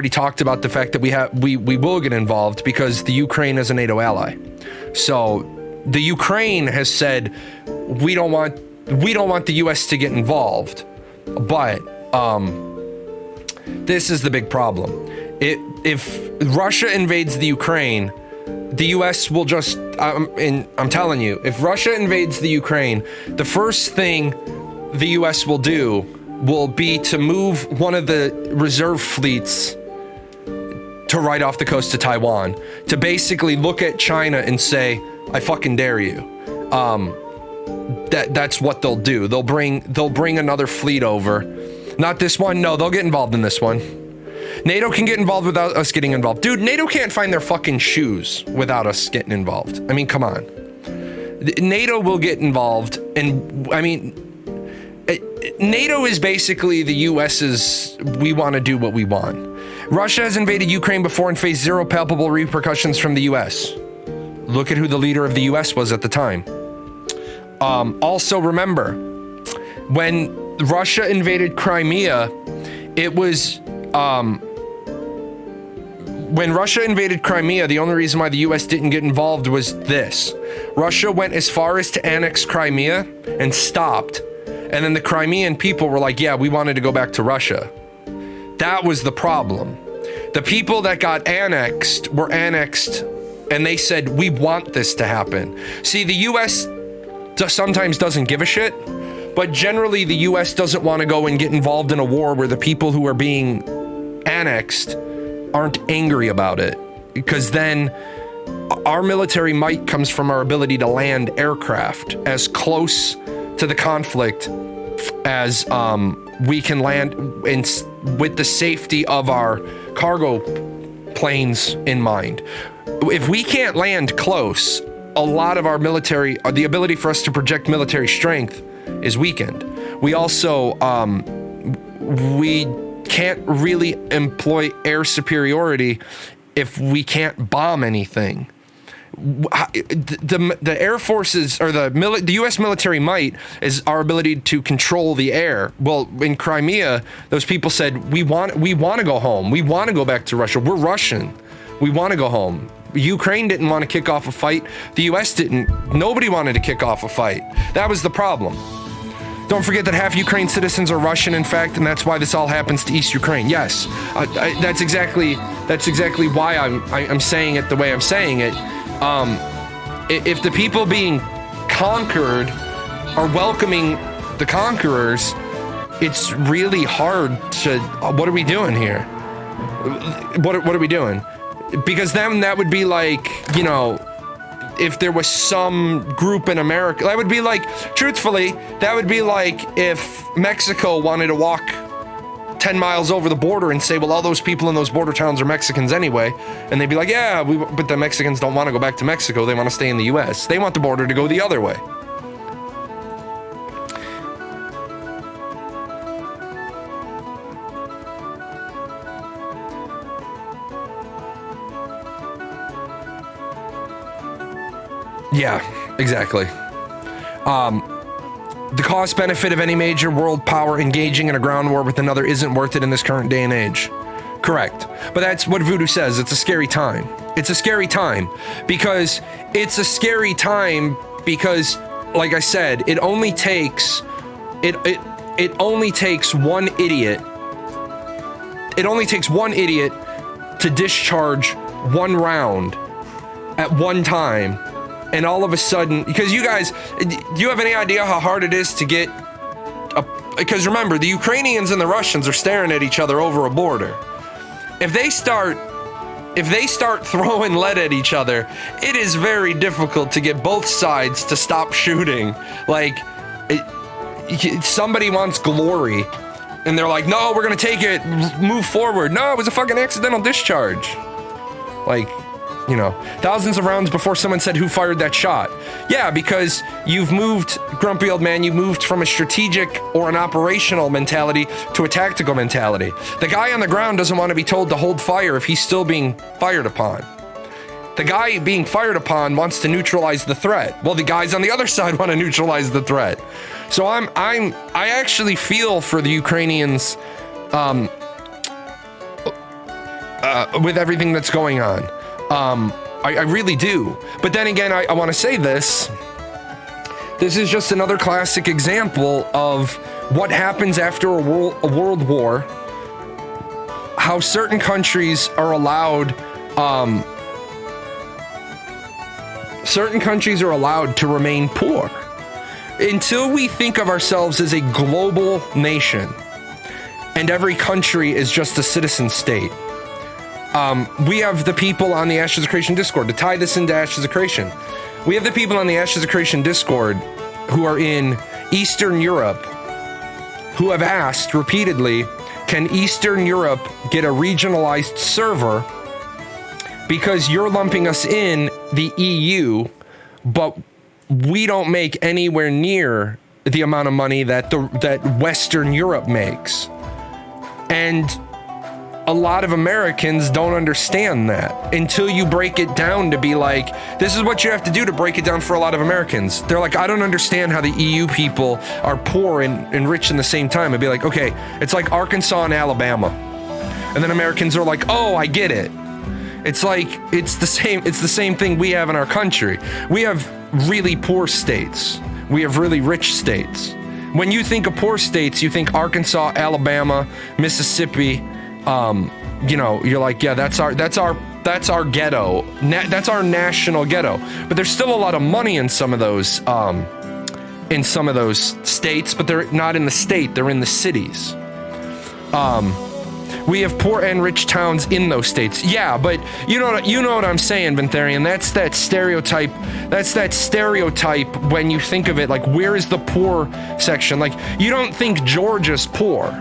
talked about the fact that we will get involved because the Ukraine is a NATO ally. So the Ukraine has said we don't want the U.S. to get involved, but this is the big problem. If Russia invades the Ukraine, the U.S. will just, and I'm telling you, if Russia invades the Ukraine, the first thing the U.S. will do will be to move one of the reserve fleets to right off the coast of Taiwan, to basically look at China and say, I fucking dare you. That's what they'll do. They'll bring another fleet over. Not this one. No, they'll get involved in this one. NATO can get involved without us getting involved. Dude, NATO can't find their fucking shoes without us getting involved. I mean, come on. NATO will get involved, and I mean, NATO is basically the US's we want to do what we want. Russia has invaded Ukraine before and faced zero palpable repercussions from the US. Look at who the leader of the US was at the time. Also remember, when Russia invaded Crimea, it was... when Russia invaded Crimea, the only reason why the US didn't get involved was this. Russia went as far as to annex Crimea and stopped. And then the Crimean people were like, yeah, we wanted to go back to Russia. That was the problem. The people that got annexed were annexed and they said, we want this to happen. See, the U.S. sometimes doesn't give a shit, but generally the U.S. doesn't want to go and get involved in a war where the people who are being annexed aren't angry about it, because then our military might comes from our ability to land aircraft as close to the conflict as we can land with the safety of our cargo planes in mind. If we can't land close, a lot of our military, the ability for us to project military strength is weakened. We also, we can't really employ air superiority if we can't bomb anything. The Air Forces, or the U.S. military might is our ability to control the air. Well, in Crimea, those people said, we want to go home. We want to go back to Russia. We're Russian. We want to go home. Ukraine didn't want to kick off a fight. The U.S. didn't. Nobody wanted to kick off a fight. That was the problem. Don't forget that half Ukraine citizens are Russian, in fact, and that's why this all happens to East Ukraine. Yes, that's exactly why I'm saying it the way I'm saying it. If the people being conquered are welcoming the conquerors, it's really hard to. What are we doing here? What are we doing? Because then that would be like, you know, if there was some group in America, that would be like, truthfully, that would be like if Mexico wanted to walk 10 miles over the border and say, well, all those people in those border towns are Mexicans anyway. And they'd be like, yeah, but the Mexicans don't want to go back to Mexico. They want to stay in the US. They want the border to go the other way. Yeah, exactly. The cost benefit of any major world power engaging in a ground war with another isn't worth it in this current day and age. Correct. But that's what Voodoo says. It's a scary time. It's a scary time because like I said, it only takes one idiot. It only takes one idiot to discharge one round at one time. And all of a sudden, because you guys, do you have any idea how hard it is to get because remember, the Ukrainians and the Russians are staring at each other over a border. If they start throwing lead at each other, it is very difficult to get both sides to stop shooting. Like, somebody wants glory, and they're like, no, we're gonna take it, move forward. No, it was a fucking accidental discharge. Like, you know, thousands of rounds before someone said who fired that shot. Yeah, because you've moved, grumpy old man, you moved from a strategic or an operational mentality to a tactical mentality. The guy on the ground doesn't want to be told to hold fire if he's still being fired upon. The guy being fired upon wants to neutralize the threat. Well, the guys on the other side want to neutralize the threat. So I actually feel for the Ukrainians with everything that's going on. I really do. But then again, I want to say this. This is just another classic example of what happens after a world war. How certain countries are allowed to remain poor. Until we think of ourselves as a global nation and every country is just a citizen state. We have the people on the Ashes of Creation Discord. To tie this into Ashes of Creation, we have the people on the Ashes of Creation Discord who are in Eastern Europe who have asked repeatedly, can Eastern Europe get a regionalized server because you're lumping us in the EU, but we don't make anywhere near the amount of money that Western Europe makes. And a lot of Americans don't understand that until you break it down to be like, this is what you have to do to break it down for a lot of Americans. They're like, I don't understand how the EU people are poor and rich in the same time. I'd be like, okay, it's like Arkansas and Alabama. And then Americans are like, oh, I get it. It's like, it's the same thing we have in our country. We have really poor states. We have really rich states. When you think of poor states, you think Arkansas, Alabama, Mississippi. You know, you're like, yeah, that's our That's our ghetto. That's our national ghetto. But there's still a lot of money in some of those states, but they're not in the state, they're in the cities. We have poor and rich towns in those states. Yeah, but you know what I'm saying, Bentharian. That's that stereotype. That's that stereotype when you think of it. Like, where is the poor section? Like, you don't think Georgia's poor.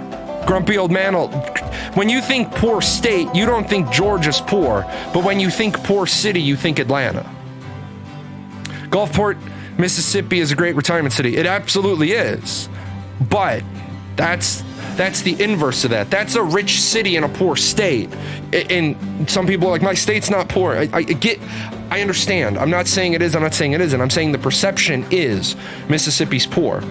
Grumpy old man. When you think poor state, you don't think Georgia's poor. But when you think poor city, you think Atlanta. Gulfport, Mississippi is a great retirement city. It absolutely is. But that's the inverse of that. That's a rich city in a poor state. And some people are like, my state's not poor. I understand. I'm not saying it is. I'm not saying it isn't. I'm saying the perception is Mississippi's poor.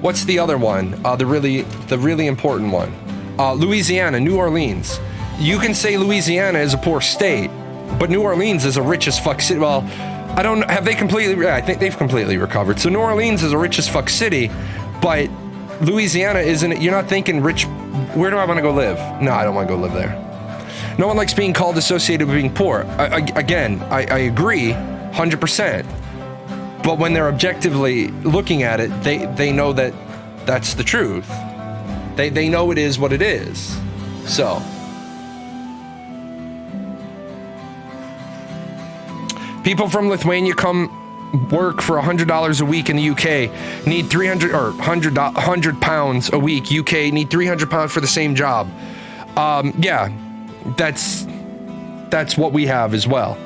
What's the other one? The really important one. Louisiana, New Orleans. You can say Louisiana is a poor state, but New Orleans is a rich as fuck city. Well, I don't know. Have they completely? I think they've completely recovered. So New Orleans is a rich as fuck city, but Louisiana isn't. You're not thinking rich. Where do I want to go live? No, I don't want to go live there. No one likes being called associated with being poor. I agree, 100%. But when they're objectively looking at it, they know that that's the truth. They know it is what it is. So. People from Lithuania come work for $100 a week in the UK, need 300 or 100 pounds a week. UK need 300 pounds for the same job. Yeah, that's what we have as well.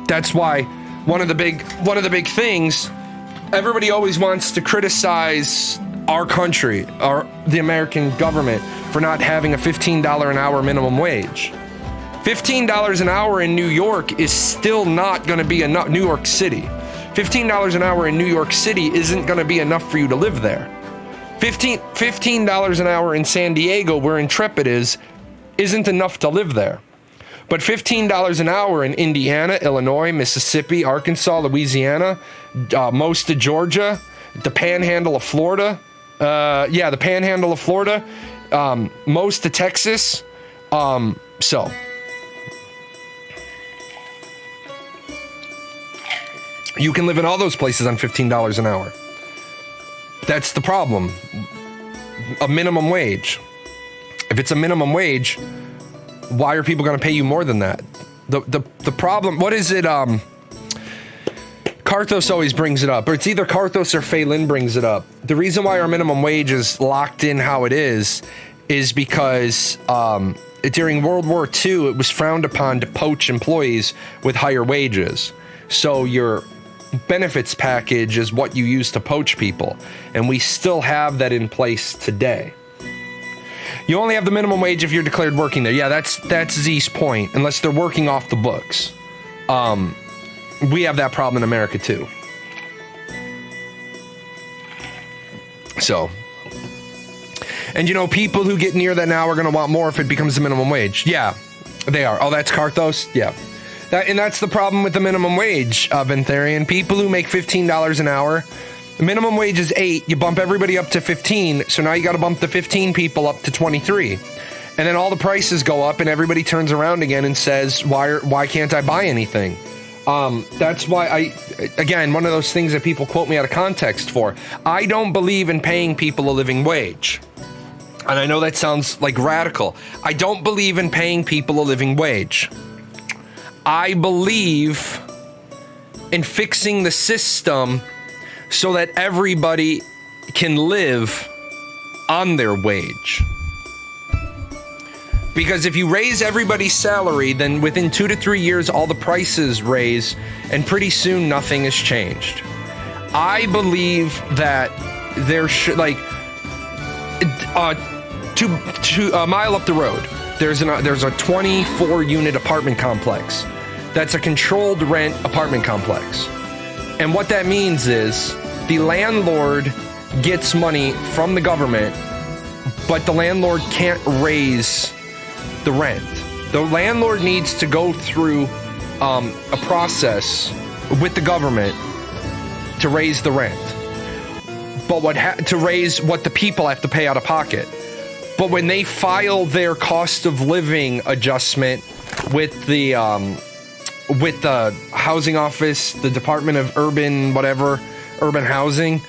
That's why one of the big things, everybody always wants to criticize our country, the American government, for not having a $15 an hour minimum wage. $15 an hour in New York is still not going to be enough. New York City. $15 an hour in New York City isn't going to be enough for you to live there. $15 an hour in San Diego, where Intrepid is, isn't enough to live there. But $15 an hour in Indiana, Illinois, Mississippi, Arkansas, Louisiana, most of Georgia, the Panhandle of Florida, the Panhandle of Florida, most of Texas, so. You can live in all those places on $15 an hour. That's the problem. A minimum wage. If it's a minimum wage, why are people going to pay you more than that? The problem, what is it? Karthos always brings it up, or it's either Karthos or Phelan brings it up. The reason why our minimum wage is locked in how it is because during World War II, it was frowned upon to poach employees with higher wages. So your benefits package is what you use to poach people, and we still have that in place today. You only have the minimum wage if you're declared working there. Yeah, that's Z's point, unless they're working off the books. We have that problem in America too. So, and people who get near that now are going to want more if it becomes the minimum wage. Yeah, they are. Oh, that's Karthos? Yeah. And that's the problem with the minimum wage, Bentharian. People who make $15 an hour, the minimum wage is $8. You bump everybody up to 15, so now you got to bump the 15 people up to 23. And then all the prices go up, and everybody turns around again and says, why can't I buy anything? That's why again, one of those things that people quote me out of context for. I don't believe in paying people a living wage. And I know that sounds like radical. I don't believe in paying people a living wage. I believe in fixing the system so that everybody can live on their wage. Because if you raise everybody's salary, then within 2 to 3 years, all the prices raise, and pretty soon nothing has changed. I believe that there should, like, a mile up the road, there's a 24-unit apartment complex. That's a controlled rent apartment complex. And what that means is the landlord gets money from the government, but the landlord can't raise the rent. The landlord needs to go through a process with the government to raise the rent. But to raise what the people have to pay out of pocket. But when they file their cost of living adjustment with the housing office, the Department of Urban Housing,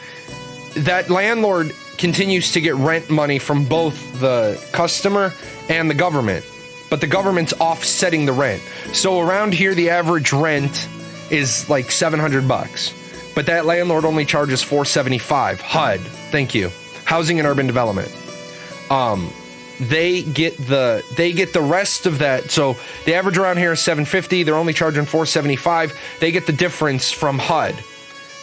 that landlord continues to get rent money from both the customer and the government, but the government's offsetting the rent. So around here, the average rent is like $700, but that landlord only charges $475. HUD, thank you, Housing and Urban Development. They get the rest of that. So the average around here is $750. They're only charging $475. They get the difference from HUD.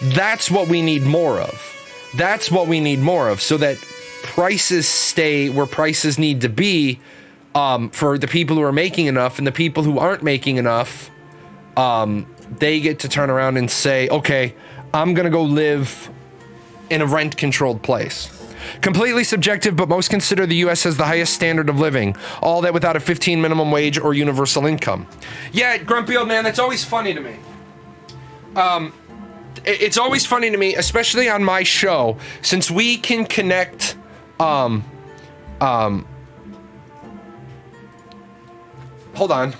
That's what we need more of. That's what we need more of, so that prices stay where prices need to be, for the people who are making enough, and the people who aren't making enough, they get to turn around and say, okay, I'm going to go live in a rent-controlled place. Completely subjective, but most consider the U.S. has the highest standard of living. All that without a 15 minimum wage or universal income. Yeah, grumpy old man, that's always funny to me. It's always funny to me, especially on my show, since we can connect, hold on.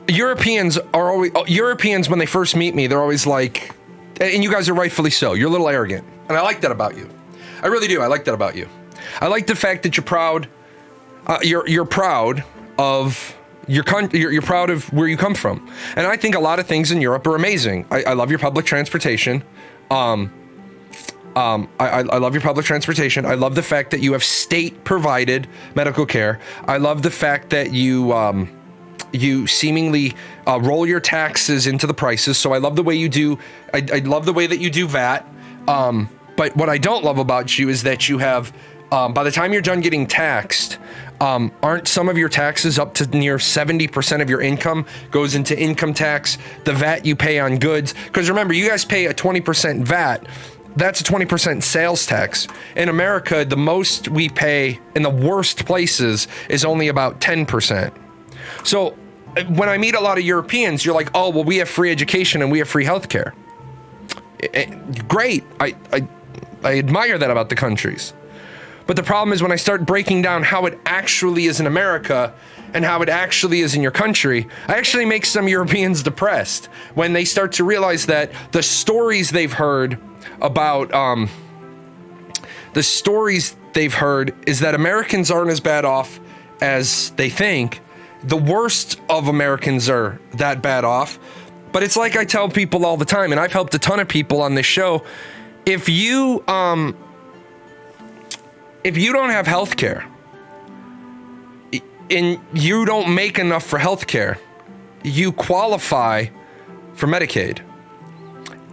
Europeans when they first meet me, they're always like, and you guys are rightfully so, you're a little arrogant. And I like that about you. I really do. I like that about you. I like the fact that you're proud. You're proud of you're proud of where you come from. And I think a lot of things in Europe are amazing. I love your public transportation. I love your public transportation. I love the fact that you have state provided medical care. I love the fact that you seemingly roll your taxes into the prices. So I love the way you do. I love the way that you do VAT. But what I don't love about you is that you have, by the time you're done getting taxed, aren't some of your taxes up to near 70% of your income goes into income tax, the VAT you pay on goods? Because remember, you guys pay a 20% VAT. That's a 20% sales tax. In America, the most we pay in the worst places is only about 10%. So when I meet a lot of Europeans, you're like, oh, well, we have free education and we have free healthcare. Great. I admire that about the countries. But the problem is when I start breaking down how it actually is in America and how it actually is in your country, I actually make some Europeans depressed when they start to realize that the stories they've heard about, is that Americans aren't as bad off as they think. The worst of Americans are that bad off. But it's like I tell people all the time, and I've helped a ton of people on this show. If you don't have health care and you don't make enough for health care, you qualify for Medicaid.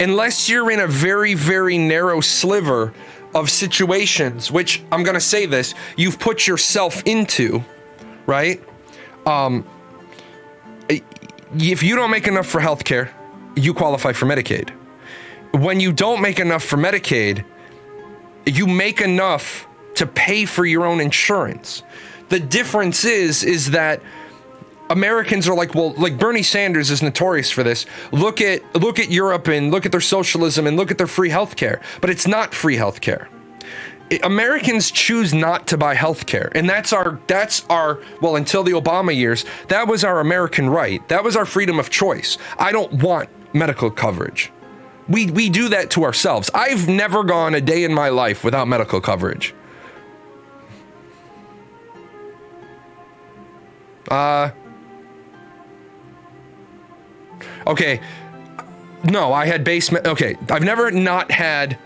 Unless you're in a very, very narrow sliver of situations, which I'm going to say this, you've put yourself into, right? If you don't make enough for health care, you qualify for Medicaid. When you don't make enough for Medicaid, you make enough to pay for your own insurance. The difference is that Americans are like, well, like Bernie Sanders is notorious for this. Look at Europe and look at their socialism and look at their free healthcare. But it's not free healthcare. Americans choose not to buy healthcare, and that's our well, until the Obama years, that was our American right. That was our freedom of choice. I don't want medical coverage. We do that to ourselves. I've never gone a day in my life without medical coverage. Okay. No, I had okay. I've never not had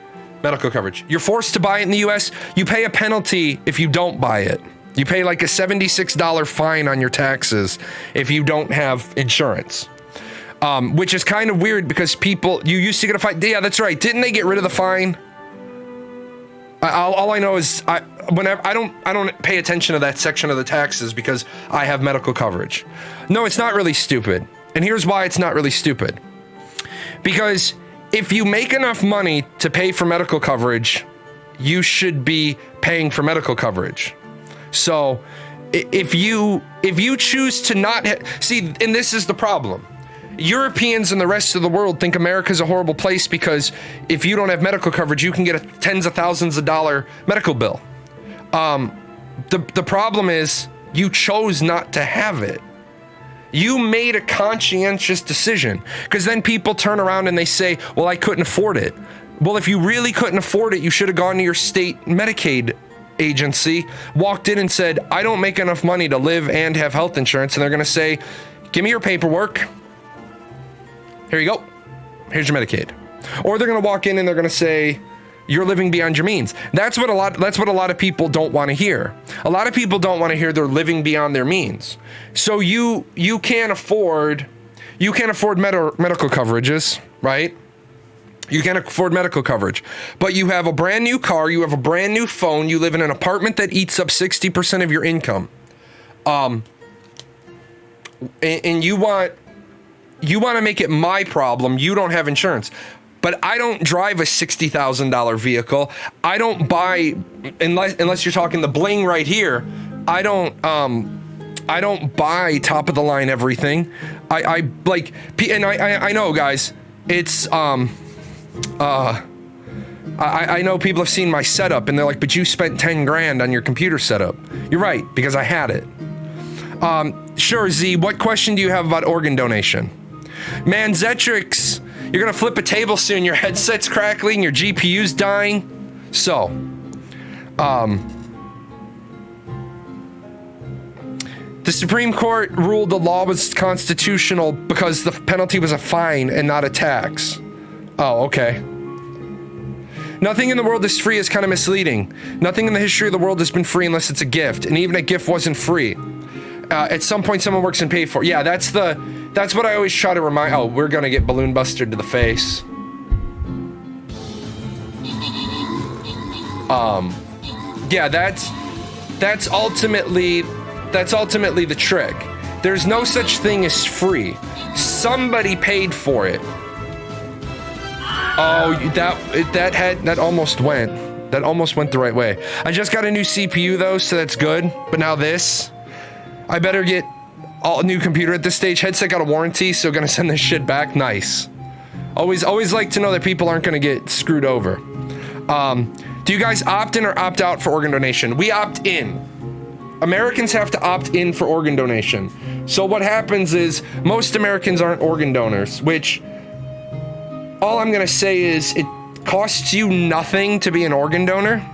medical coverage. You're forced to buy it in the US. You pay a penalty if you don't buy it. You pay like a $76 fine on your taxes if you don't have insurance. Which is kind of weird because you used to get a fine. Yeah, that's right. Didn't they get rid of the fine? All I know is I don't pay attention to that section of the taxes because I have medical coverage. No, it's not really stupid. And here's why it's not really stupid. Because if you make enough money to pay for medical coverage, you should be paying for medical coverage. So if you choose to not see, and this is the problem. Europeans and the rest of the world think America's a horrible place because if you don't have medical coverage, you can get tens of thousands of dollar medical bill. The problem is you chose not to have it. You made a conscientious decision, because then people turn around and they say, well, I couldn't afford it. Well, if you really couldn't afford it, you should have gone to your state Medicaid agency, walked in and said, I don't make enough money to live and have health insurance. And they're going to say, give me your paperwork. Here you go. Here's your Medicaid. Or they're going to walk in and they're going to say, you're living beyond your means. That's what a lot of people don't want to hear. A lot of people don't want to hear they're living beyond their means. So you can't afford medical coverages, right? You can't afford medical coverage, but you have a brand new car, you have a brand new phone, you live in an apartment that eats up 60% of your income. And you want to make it my problem. You don't have insurance. But I don't drive a $60,000 vehicle. I don't buy, unless you're talking the bling right here, I don't buy top of the line everything. I know, guys, it's I know people have seen my setup and they're like, but you spent 10 grand on your computer setup. You're right, because I had it. Sure, Z, what question do you have about organ donation? Man, Zetrix, you're gonna flip a table soon, your headset's crackling, your GPU's dying. So, the Supreme Court ruled the law was constitutional because the penalty was a fine and not a tax. Oh, okay. Nothing in the world is free is kind of misleading. Nothing in the history of the world has been free unless it's a gift, and even a gift wasn't free. At some point, someone works and paid for it. Yeah, that's what I always try to remind. Oh, we're gonna get balloon busted to the face. Yeah, that's ultimately the trick. There's no such thing as free. Somebody paid for it. Oh, that almost went. That almost went the right way. I just got a new CPU though, so that's good. But now this, I better get a new computer at this stage. Headset got a warranty, so gonna send this shit back. Nice. Always like to know that people aren't gonna get screwed over. Do you guys opt in or opt out for organ donation? We opt in. Americans have to opt in for organ donation. So what happens is most Americans aren't organ donors, which all I'm gonna say is it costs you nothing to be an organ donor.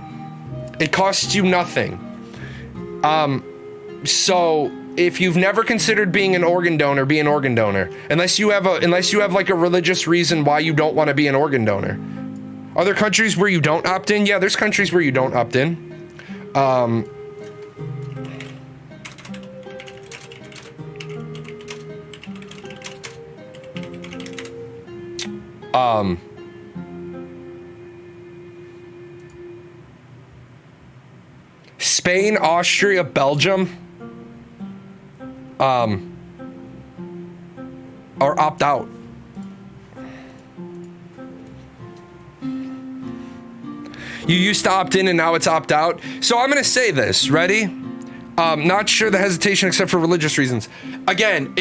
It costs you nothing. So if you've never considered being an organ donor, be an organ donor. Unless you have like a religious reason why you don't want to be an organ donor. Are there countries where you don't opt in? Yeah, there's countries where you don't opt in. Spain, Austria, Belgium, or opt out. You used to opt in and now it's opt out. So I'm going to say this, ready? Not sure the hesitation except for religious reasons. Again,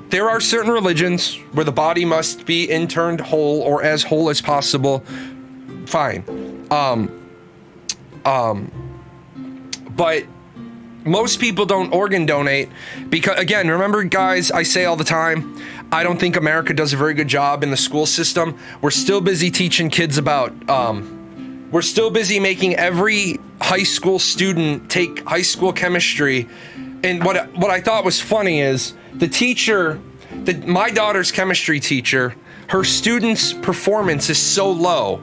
there are certain religions where the body must be interned whole or as whole as possible. Fine. But most people don't organ donate because, again, remember, guys, I say all the time, I don't think America does a very good job in the school system. We're still busy teaching kids about, we're still busy making every high school student take high school chemistry. And what I thought was funny is my daughter's chemistry teacher, her students' performance is so low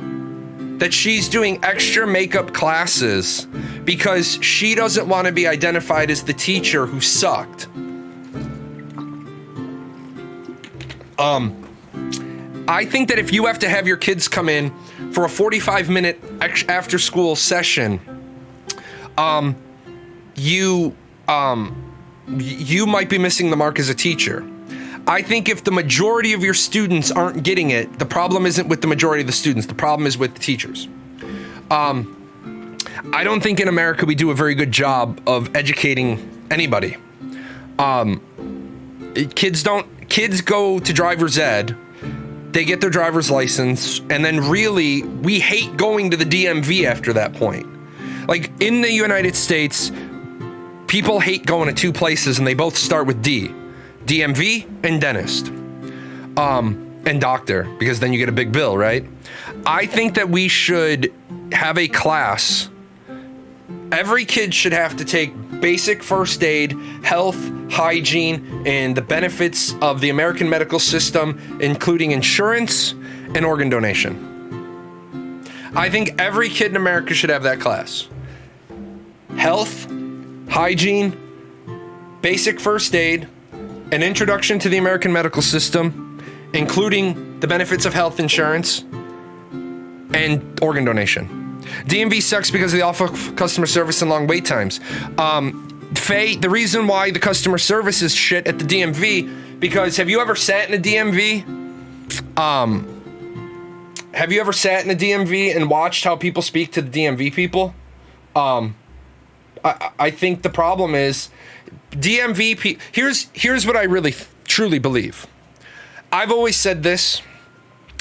that she's doing extra makeup classes because she doesn't want to be identified as the teacher who sucked. I think that if you have to have your kids come in for a 45-minute after school session, you might be missing the mark as a teacher. I think if the majority of your students aren't getting it, the problem isn't with the majority of the students. The problem is with the teachers. I don't think in America we do a very good job of educating anybody. Kids go to driver's ed, they get their driver's license, and then really, we hate going to the DMV after that point. Like, in the United States, people hate going to two places, and they both start with D. DMV and dentist. And doctor, because then you get a big bill, right? I think that we should have a class. Every kid should have to take basic first aid, health, hygiene, and the benefits of the American medical system, including insurance and organ donation. I think every kid in America should have that class. Health, hygiene, basic first aid, an introduction to the American medical system, including the benefits of health insurance and organ donation. DMV sucks because of the awful customer service and long wait times. Faye, the reason why the customer service is shit at the DMV, because have you ever sat in a DMV? Have you ever sat in a DMV and watched how people speak to the DMV people? I think the problem is DMV. Here's what I really truly believe. I've always said this.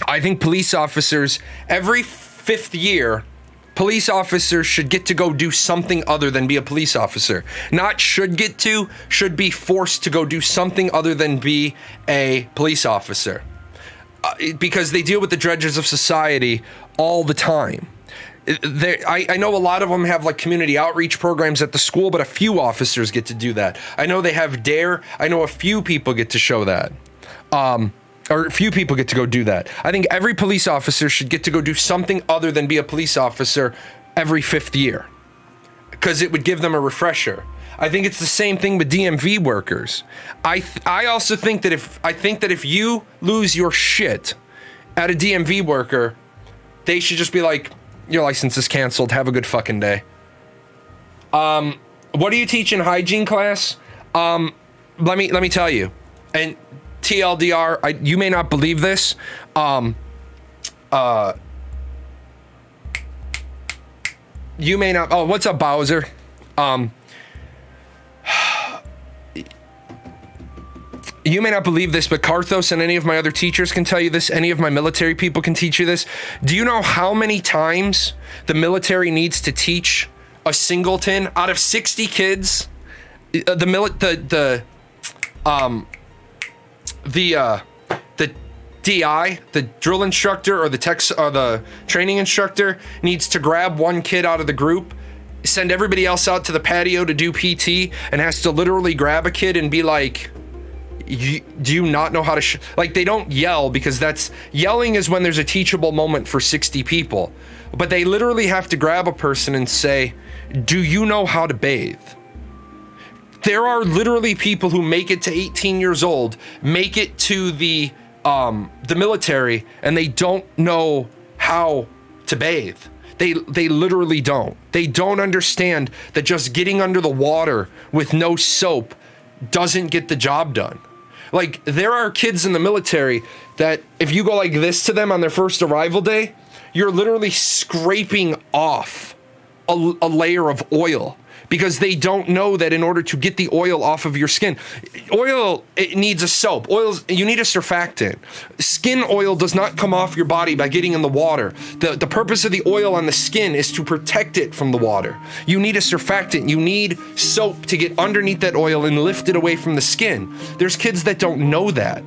I think police officers, every 5th year, police officers should get to go do something other than be a police officer. Not should be forced to go do something other than be a police officer. Because they deal with the dredges of society all the time. I know a lot of them have like community outreach programs at the school, but a few officers get to do that. I know they have DARE. I know a few people get to show that. Or a few people get to go do that. I think every police officer should get to go do something other than be a police officer every 5th year, because it would give them a refresher. I think it's the same thing with DMV workers. I also think that if you lose your shit at a DMV worker, they should just be like, your license is canceled. Have a good fucking day. What do you teach in hygiene class? Let me tell you. And TLDR, you may not believe this. You may not. Oh, what's up, Bowser? You may not believe this, but Karthos and any of my other teachers can tell you this. Any of my military people can teach you this. Do you know how many times the military needs to teach a singleton out of 60 kids? The DI, the drill instructor or the training instructor needs to grab one kid out of the group, send everybody else out to the patio to do PT, and has to literally grab a kid and be like, do you not know how to like, they don't yell, because yelling is when there's a teachable moment for 60 people, but they literally have to grab a person and say, do you know how to bathe? There are literally people who make it to 18 years old, make it to the military, and they don't know how to bathe. They literally don't. They don't understand that just getting under the water with no soap doesn't get the job done. Like, there are kids in the military that if you go like this to them on their first arrival day, you're literally scraping off a layer of oil, because they don't know that in order to get the oil off of your skin, it needs a soap. You need a surfactant. Skin oil does not come off your body by getting in the water. The purpose of the oil on the skin is to protect it from the water. You need a surfactant. You need soap to get underneath that oil and lift it away from the skin. There's kids that don't know that.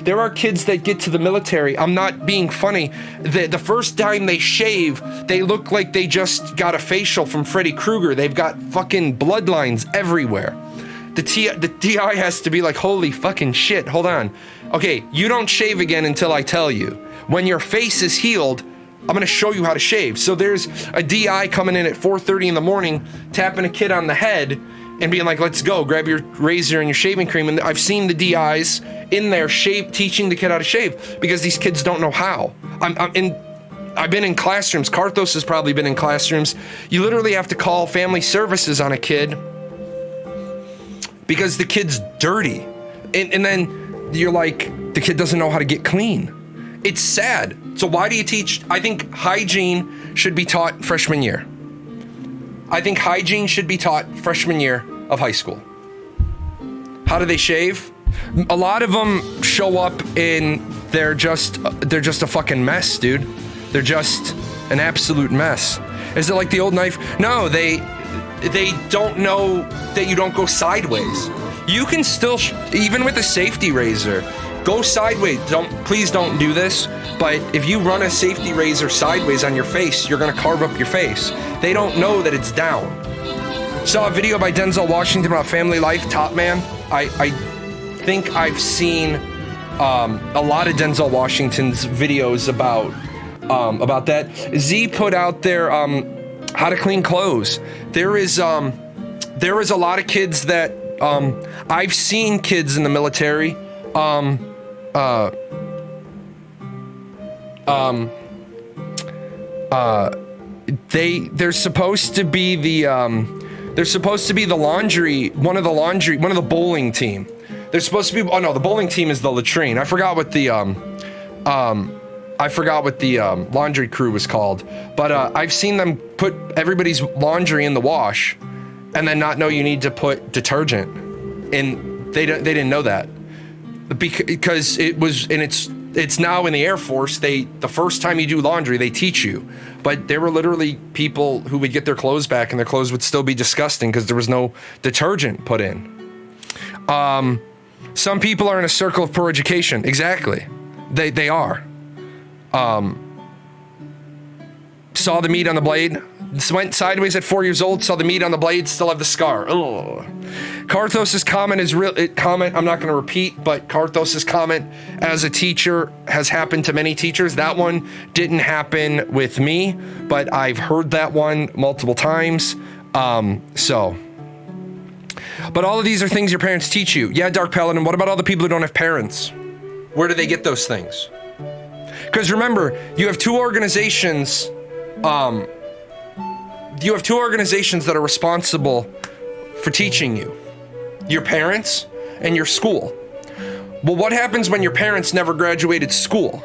There are kids that get to the military, I'm not being funny, the first time they shave, they look like they just got a facial from Freddy Krueger. They've got fucking bloodlines everywhere. The TI has to be like, holy fucking shit, hold on. Okay, you don't shave again until I tell you. When your face is healed, I'm gonna show you how to shave. So there's a DI coming in at 4:30 in the morning, tapping a kid on the head, and being like, let's go, grab your razor and your shaving cream. And I've seen the DIs in there teaching the kid how to shave, because these kids don't know how. I've been in classrooms. Karthos has probably been in classrooms. You literally have to call family services on a kid because the kid's dirty. And then you're like, the kid doesn't know how to get clean. It's sad. So why do you teach? I think hygiene should be taught freshman year. I think hygiene should be taught freshman year of high school. How do they shave? A lot of them show up in, they're just a fucking mess, dude. They're just an absolute mess. Is it like the old knife? No, they don't know that you don't go sideways. You can still, even with a safety razor, go sideways. Please don't do this. But if you run a safety razor sideways on your face, you're gonna carve up your face. They don't know that it's down. Saw a video by Denzel Washington about family life, Top Man. I think I've seen a lot of Denzel Washington's videos about that. Z put out there how to clean clothes. There is a lot of kids that I've seen kids in the military they're supposed to be the laundry, one of the bowling team. They're supposed to be, oh no, the bowling team is the latrine. I forgot what the laundry crew was called, but I've seen them put everybody's laundry in the wash and then not know you need to put detergent in. They didn't know that because it was, and it's now in the Air Force. The first time you do laundry, they teach you, but there were literally people who would get their clothes back and their clothes would still be disgusting because there was no detergent put in. Some people are in a circle of poor education. Exactly. They are. Saw the meat on the blade. Went sideways at 4 years old. Saw the meat on the blade. Still have the scar. Ugh. Karthos's comment is real. I'm not going to repeat, but Karthos's comment as a teacher has happened to many teachers. That one didn't happen with me, but I've heard that one multiple times. But all of these are things your parents teach you. Yeah, Dark Paladin. What about all the people who don't have parents? Where do they get those things? Because remember, you have two organizations. You have two organizations that are responsible for teaching you. Your parents and your school. Well, what happens when your parents never graduated school?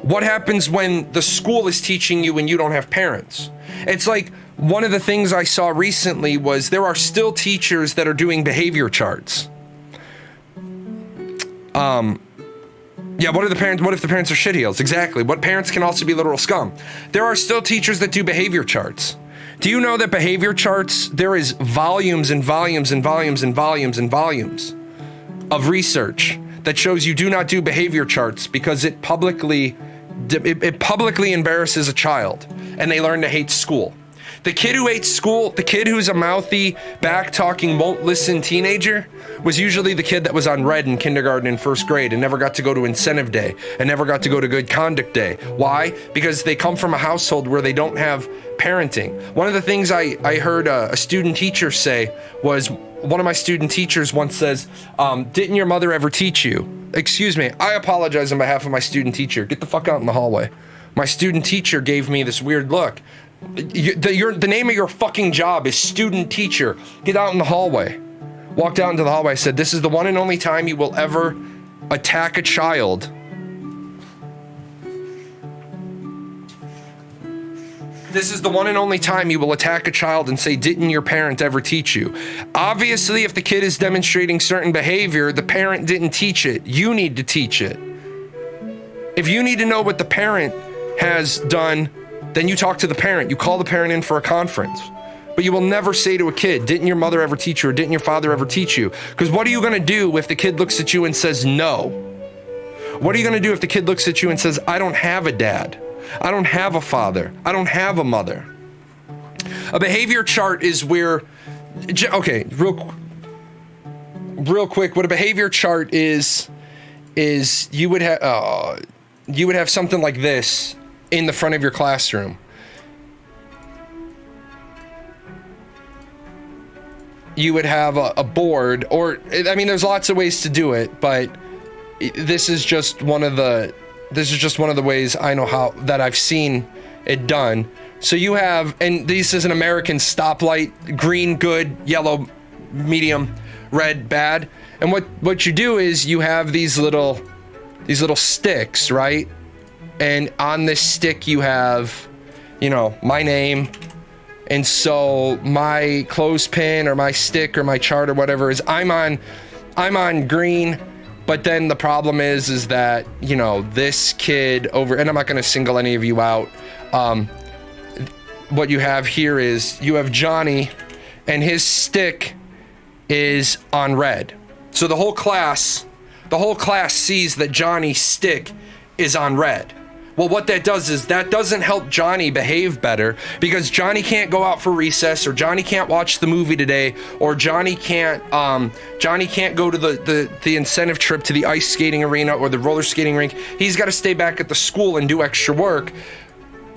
What happens when the school is teaching you and you don't have parents? It's like one of the things I saw recently was there are still teachers that are doing behavior charts. Yeah, what if the parents are shitheels? Exactly. What parents can also be literal scum? There are still teachers that do behavior charts. Do you know that behavior charts, there is volumes and volumes and volumes and volumes and volumes of research that shows you do not do behavior charts because it publicly embarrasses a child and they learn to hate school. The kid who hates school, the kid who's a mouthy, back-talking, won't-listen teenager was usually the kid that was on red in kindergarten and first grade and never got to go to incentive day and never got to go to good conduct day. Why? Because they come from a household where they don't have parenting. One of the things I heard a student teacher say was, one of my student teachers once says, didn't your mother ever teach you? Excuse me, I apologize on behalf of my student teacher. Get the fuck out in the hallway. My student teacher gave me this weird look. The name of your fucking job is student teacher. Get out in the hallway. Walked out into the hallway. I said, this is the one and only time you will ever attack a child. This is the one and only time you will attack a child and say, didn't your parent ever teach you? Obviously, if the kid is demonstrating certain behavior, the parent didn't teach it. You need to teach it. If you need to know what the parent has done, then you talk to the parent. You call the parent in for a conference. But you will never say to a kid, didn't your mother ever teach you or didn't your father ever teach you? Because what are you going to do if the kid looks at you and says no? What are you going to do if the kid looks at you and says, I don't have a dad. I don't have a father. I don't have a mother. A behavior chart is where, okay, real quick, what a behavior chart is you would have something like this in the front of your classroom. You would have a board, or I mean, there's lots of ways to do it, but this is just one of the ways I know how that I've seen it done. So you have, and this is an American stoplight: green, good; yellow, medium; red, bad. And what you do is you have these little sticks, right? And on this stick you have, my name. And so my clothespin or my stick or my chart or whatever is I'm on I'm on green, but then the problem is that, you know, this kid over, and I'm not going to single any of you out. What you have here is you have Johnny, and his stick is on red. So the whole class sees that Johnny's stick is on red. Well, what that does is that doesn't help Johnny behave better, because Johnny can't go out for recess, or Johnny can't watch the movie today, or Johnny can't go to the incentive trip to the ice skating arena or the roller skating rink. He's got to stay back at the school and do extra work.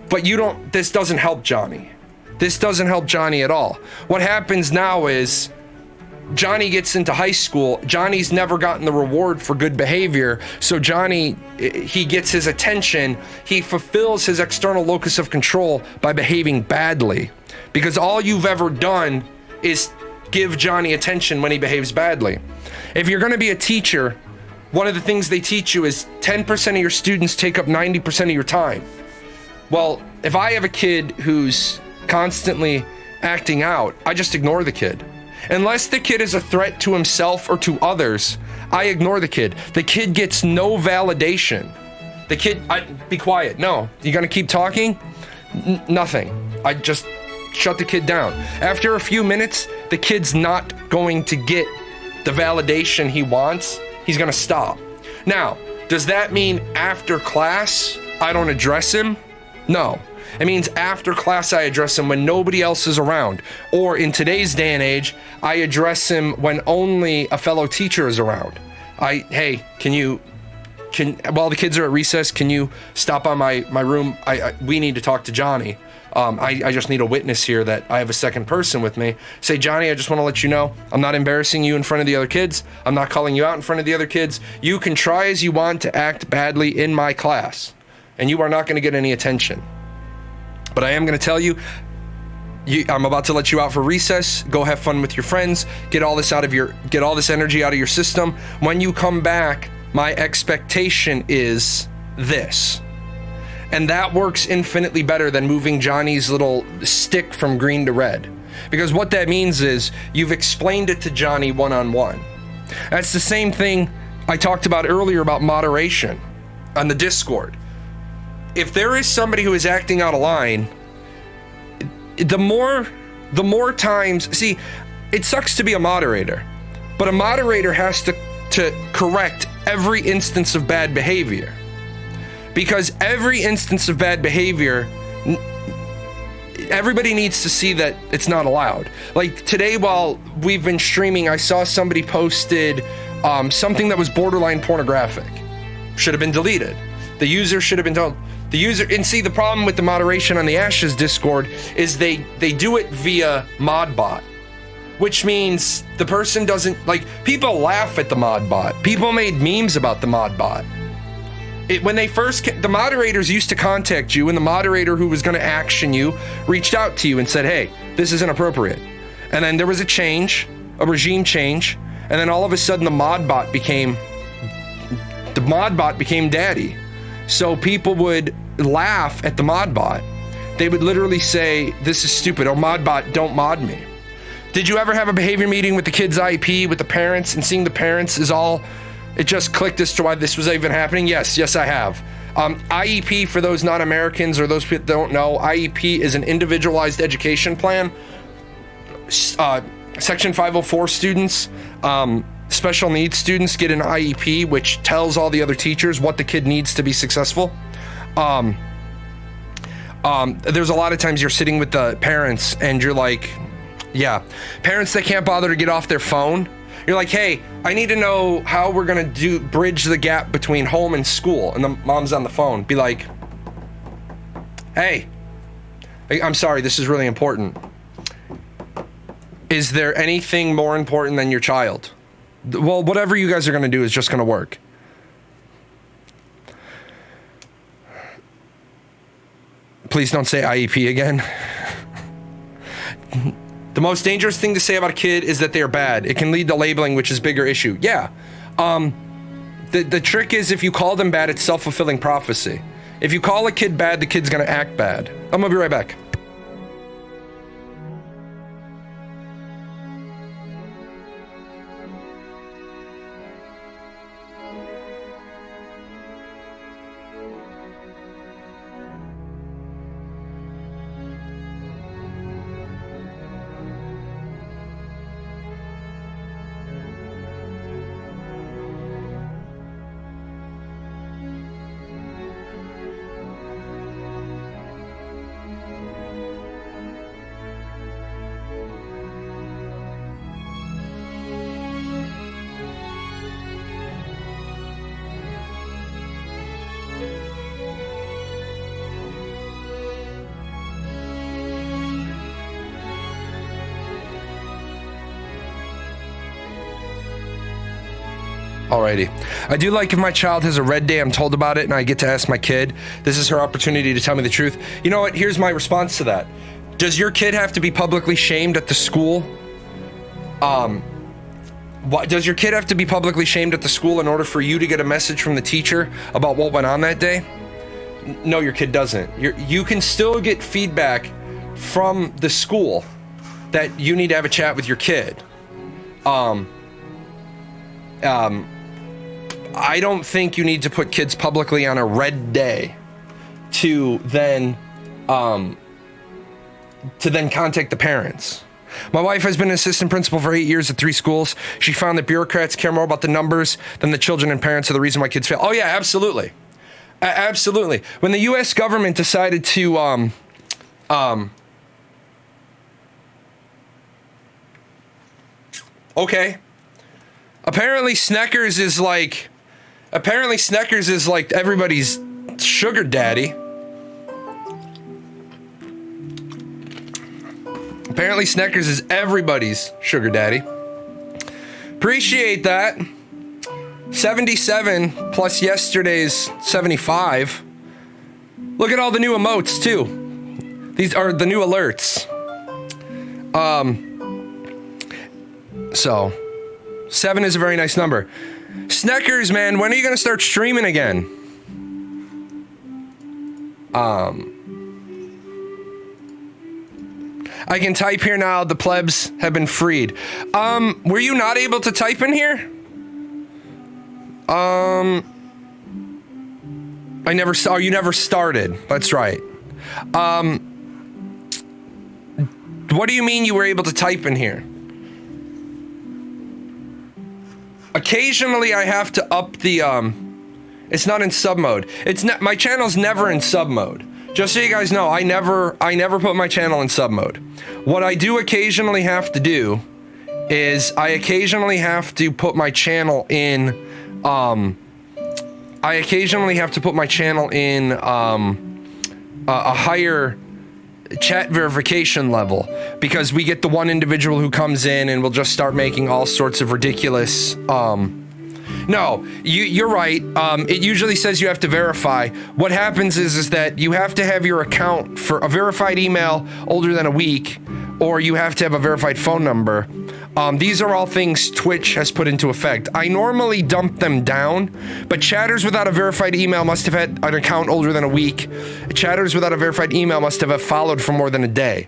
But this doesn't help Johnny. This doesn't help Johnny at all. What happens now is Johnny gets into high school. Johnny's never gotten the reward for good behavior. So Johnny, he gets his attention. He fulfills his external locus of control by behaving badly. Because all you've ever done is give Johnny attention when he behaves badly. If you're going to be a teacher, one of the things they teach you is 10% of your students take up 90% of your time. Well, if I have a kid who's constantly acting out, I just ignore the kid. Unless the kid is a threat to himself or to others, I ignore the kid. The kid gets no validation. The kid, be quiet. No, you gonna keep talking? Nothing. I just shut the kid down. After a few minutes, the kid's not going to get the validation he wants. He's gonna stop. Now, does that mean after class, I don't address him? No. It means after class I address him when nobody else is around. Or in today's day and age, I address him when only a fellow teacher is around. Hey, while the kids are at recess, can you stop by my room? We need to talk to Johnny. I just need a witness here that I have a second person with me. Say, Johnny, I just want to let you know, I'm not embarrassing you in front of the other kids. I'm not calling you out in front of the other kids. You can try as you want to act badly in my class, and you are not going to get any attention. But I am going to tell you, I'm about to let you out for recess. Go have fun with your friends. Get all this energy out of your system. When you come back, my expectation is this. And that works infinitely better than moving Johnny's little stick from green to red. Because what that means is you've explained it to Johnny one-on-one. That's the same thing I talked about earlier about moderation on the Discord. If there is somebody who is acting out of line, the more times, see, it sucks to be a moderator, but a moderator has to correct every instance of bad behavior. Because every instance of bad behavior, everybody needs to see that it's not allowed. Like today while we've been streaming, I saw somebody posted something that was borderline pornographic. Should have been deleted. The user should have been told. And see, the problem with the moderation on the Ashes Discord is they do it via modbot, which means the person doesn't, like, people laugh at the modbot. People made memes about the modbot. When they first, the moderators used to contact you, and the moderator who was going to action you reached out to you and said, hey, this is inappropriate. And then there was a regime change, and then all of a sudden the modbot became daddy. So people would laugh at the modbot. They would literally say, this is stupid. Oh, modbot, don't mod me. Did you ever have a behavior meeting with the kids' IEP, with the parents, and seeing the parents is all, it just clicked as to why this was even happening? Yes, I have. IEP, for those non-Americans or those people that don't know, IEP is an individualized education plan. Section 504 students, special needs students get an IEP, which tells all the other teachers what the kid needs to be successful. There's a lot of times you're sitting with the parents and you're like, yeah, parents that can't bother to get off their phone. You're like, hey, I need to know how we're going to bridge the gap between home and school. And the mom's on the phone. Be like, hey, I'm sorry, this is really important. Is there anything more important than your child? Well, whatever you guys are going to do is just going to work. Please don't say IEP again. The most dangerous thing to say about a kid is that they're bad. It can lead to labeling, which is a bigger issue. Yeah. The trick is if you call them bad, it's self-fulfilling prophecy. If you call a kid bad, the kid's going to act bad. I'm going to be right back. Alrighty. I do like if my child has a red day, I'm told about it, and I get to ask my kid. This is her opportunity to tell me the truth. You know what? Here's my response to that. Does your kid have to be publicly shamed at the school? Does your kid have to be publicly shamed at the school in order for you to get a message from the teacher about what went on that day? No, your kid doesn't. You can still get feedback from the school that you need to have a chat with your kid. I don't think you need to put kids publicly on a red day to then contact the parents. My wife has been an assistant principal for 8 years at 3 schools. She found that bureaucrats care more about the numbers than the children, and parents are the reason why kids fail. Oh yeah, absolutely. Absolutely. When the U.S. government decided to, okay. Apparently Snickers is like everybody's sugar daddy. Apparently Snickers is everybody's sugar daddy. Appreciate that. 77 plus yesterday's 75. Look at all the new emotes too. These are the new alerts. So 7 is a very nice number. Snickers, man, when are you gonna start streaming again? I can type here now. The plebs have been freed. Were you not able to type in here? I never saw. You never started. That's right. What do you mean you were able to type in here? Occasionally I have to up the, it's not in sub mode. It's not, my channel's never in sub mode. Just so you guys know, I never put my channel in sub mode. What I do occasionally have to do is I occasionally have to put my channel in, a higher chat verification level, because we get the one individual who comes in and will just start making all sorts of ridiculous, no, you're right. It usually says you have to verify. What happens is that you have to have your account for a verified email older than a week, or you have to have a verified phone number. These are all things Twitch has put into effect. I normally dump them down, but chatters without a verified email must have had an account older than a week. Chatters without a verified email must have followed for more than a day.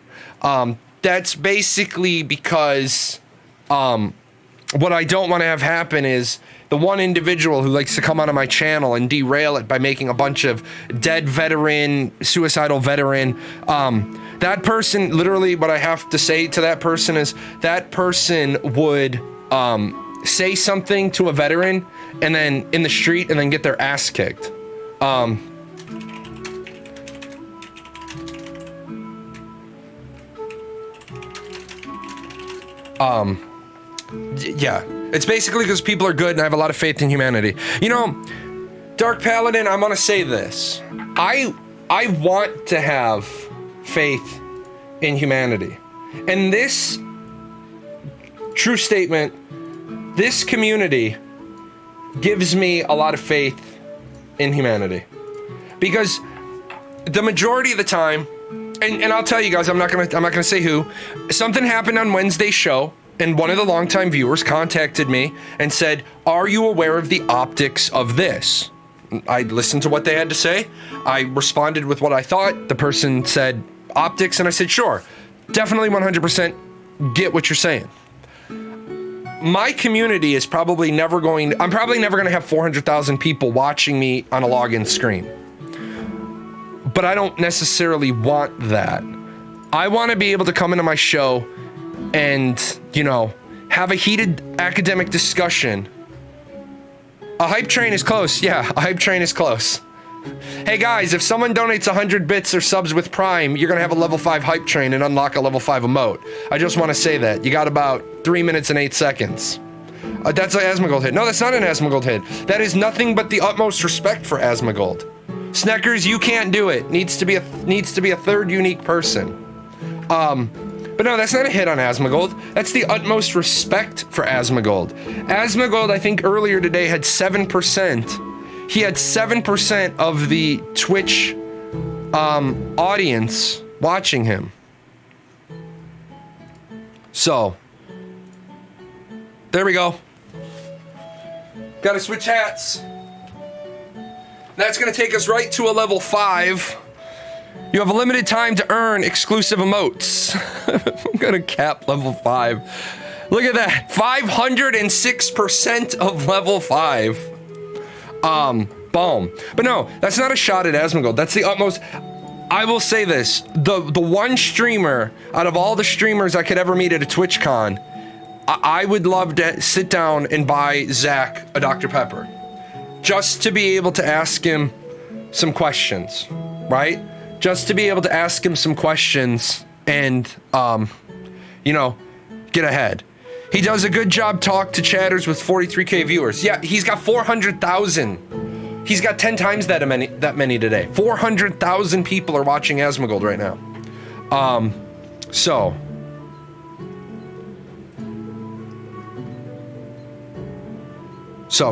That's basically because what I don't want to have happen is the one individual who likes to come onto my channel and derail it by making a bunch of dead veteran, suicidal veteran, that person, literally what I have to say to that person is that person would say something to a veteran and then in the street and then get their ass kicked. Yeah, it's basically because people are good and I have a lot of faith in humanity. You know, Dark Paladin, I'm gonna say this. I want to have faith in humanity. And this true statement, this community gives me a lot of faith in humanity. Because the majority of the time, and I'll tell you guys, I'm not gonna say who, something happened on Wednesday's show. And one of the longtime viewers contacted me and said, "Are you aware of the optics of this?" I listened to what they had to say. I responded with what I thought. The person said, "Optics," and I said, "Sure, definitely 100% get what you're saying." My community is probably never going, I'm probably never going to have 400,000 people watching me on a login screen. But I don't necessarily want that. I want to be able to come into my show and, you know, have a heated academic discussion. A hype train is close. Yeah, a hype train is close. Hey guys, if someone donates 100 bits or subs with Prime, you're gonna have a level 5 hype train and unlock a level 5 emote. I just want to say that. You got about 3 minutes and 8 seconds. That's an Asmongold hit. No, that's not an Asmongold hit. That is nothing but the utmost respect for Asmongold. Sneckers, you can't do it. Needs to be a third unique person. But no, that's not a hit on Asmongold. That's the utmost respect for Asmongold. Asmongold, I think earlier today had 7%. He had 7% of the Twitch audience watching him. So, there we go. Gotta switch hats. That's gonna take us right to a level 5. You have a limited time to earn exclusive emotes. I'm gonna cap level 5. Look at that, 506% of level 5. Boom. But no, that's not a shot at Asmongold. That's the utmost. I will say this, the one streamer out of all the streamers I could ever meet at a TwitchCon, I would love to sit down and buy Zach a Dr. Pepper. Just to be able to ask him some questions, right? Just to be able to ask him some questions and, you know, get ahead. He does a good job talk to chatters with 43K viewers. Yeah, he's got 400,000. He's got 10 times that many today. 400,000 people are watching Asmongold right now. So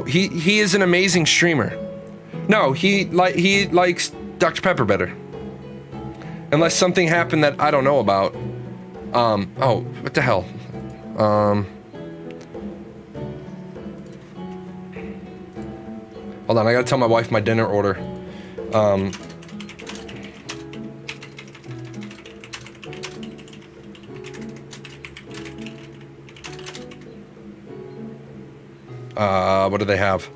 he is an amazing streamer. No, he likes Dr. Pepper better. Unless something happened that I don't know about. Oh, what the hell? Hold on, I gotta tell my wife my dinner order. What do they have?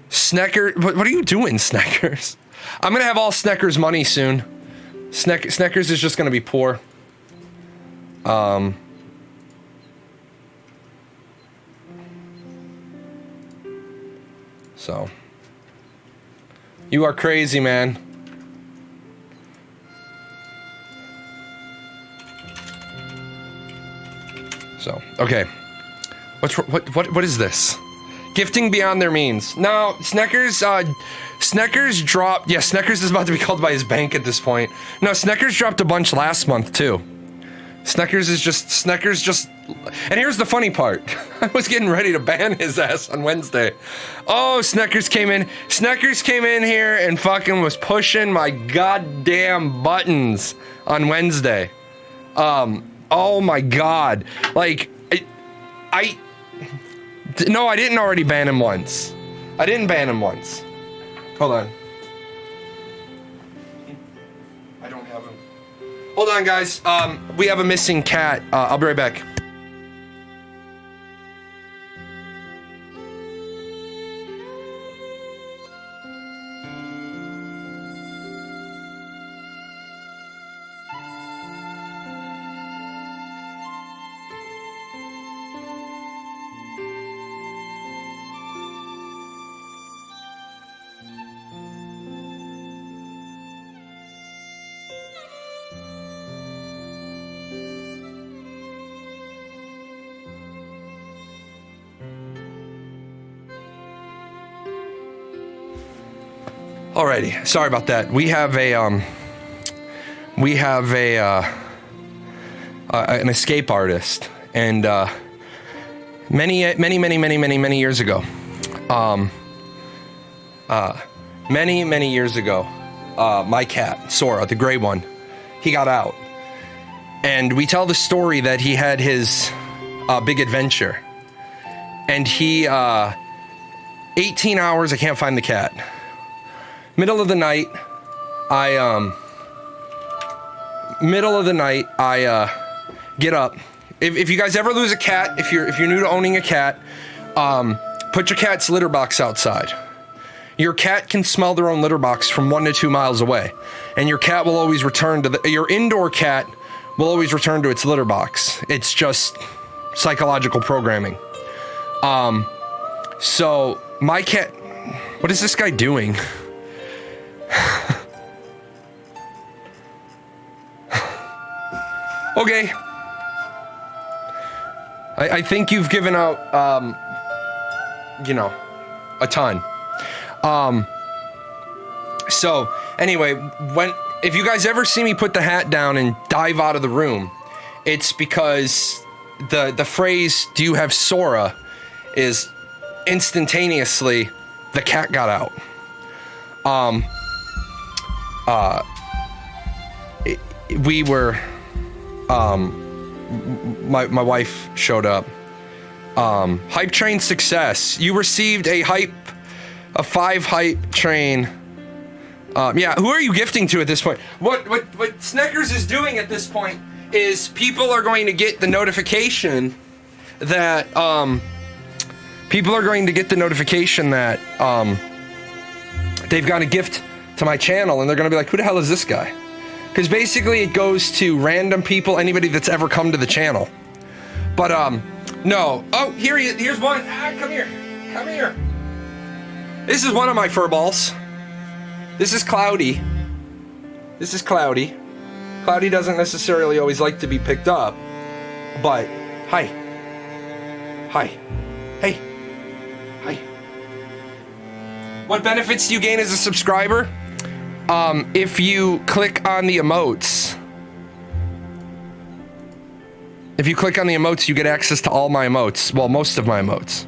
Snecker, what are you doing, Sneckers? I'm gonna have all Sneckers money soon. Sneckers is just gonna be poor. So. You are crazy, man. So, okay. What is this? Gifting beyond their means. No, Sneckers dropped. Yeah, Sneckers is about to be called by his bank at this point. No, Sneckers dropped a bunch last month too. Sneckers just. And here's the funny part. I was getting ready to ban his ass on Wednesday. Oh, Sneckers came in here and fucking was pushing my goddamn buttons on Wednesday. Oh my god. Like, no, I didn't already ban him once. I didn't ban him once. Hold on. I don't have him. Hold on, guys. We have a missing cat. I'll be right back. Alrighty, sorry about that. We have an escape artist, and many years ago, many years ago, my cat Sora, the gray one, he got out, and we tell the story that he had his big adventure, and he 18 hours. I can't find the cat. Middle of the night, I get up. If you guys ever lose a cat, if you're new to owning a cat, put your cat's litter box outside. Your cat can smell their own litter box from 1 to 2 miles away, and your cat will always return to your indoor cat will always return to its litter box. It's just psychological programming. So my cat, what is this guy doing? Okay. I think you've given out, you know, a ton. So anyway, if you guys ever see me put the hat down and dive out of the room, it's because the phrase "Do you have Sora?" is instantaneously the cat got out. We were my wife showed up. Hype train success. You received a 5 hype train. Yeah, who are you gifting to at this point? What Snickers is doing at this point is people are going to get the notification that they've got a gift to my channel, and they're gonna be like, who the hell is this guy? Because basically it goes to random people, anybody that's ever come to the channel. But no. Oh, here's one. Come here. This is one of my furballs. This is Cloudy. Cloudy doesn't necessarily always like to be picked up, but hi. Hey. What benefits do you gain as a subscriber? If you click on the emotes. You get access to all my emotes. Well, most of my emotes.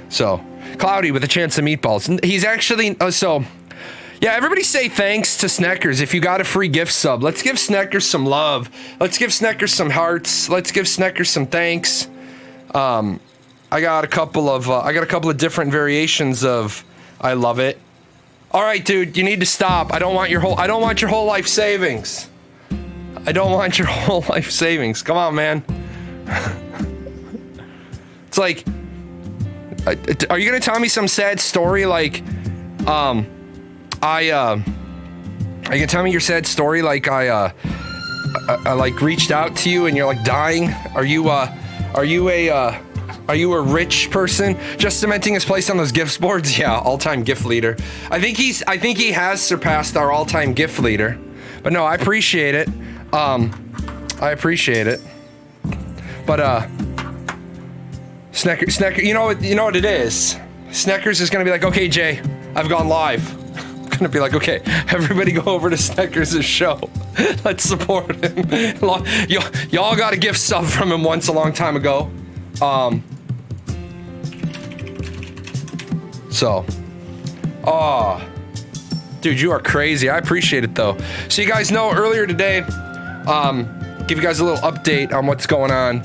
So, Cloudy with a chance of meatballs. He's actually, yeah, everybody say thanks to Sneckers if you got a free gift sub. Let's give Sneckers some love. Let's give Sneckers some hearts. Let's give Sneckers some thanks. I got a couple of different variations of I love it. All right, dude, you need to stop. I don't want your whole life savings. Come on, man. It's like, are you gonna tell me some sad story like, are you gonna tell me your sad story like I like reached out to you and you're like dying? Are you a rich person just cementing his place on those gift boards? Yeah, all-time gift leader. I think he has surpassed our all-time gift leader. But no, I appreciate it. But Snecker, you know what it is. Sneckers is gonna be like, okay, Jay, I've gone live. I'm gonna be like, okay, everybody go over to Sneckers' show. Let's support him. Y'all got a gift sub from him once a long time ago. Dude, you are crazy. I appreciate it though. So you guys know earlier today, give you guys a little update on what's going on.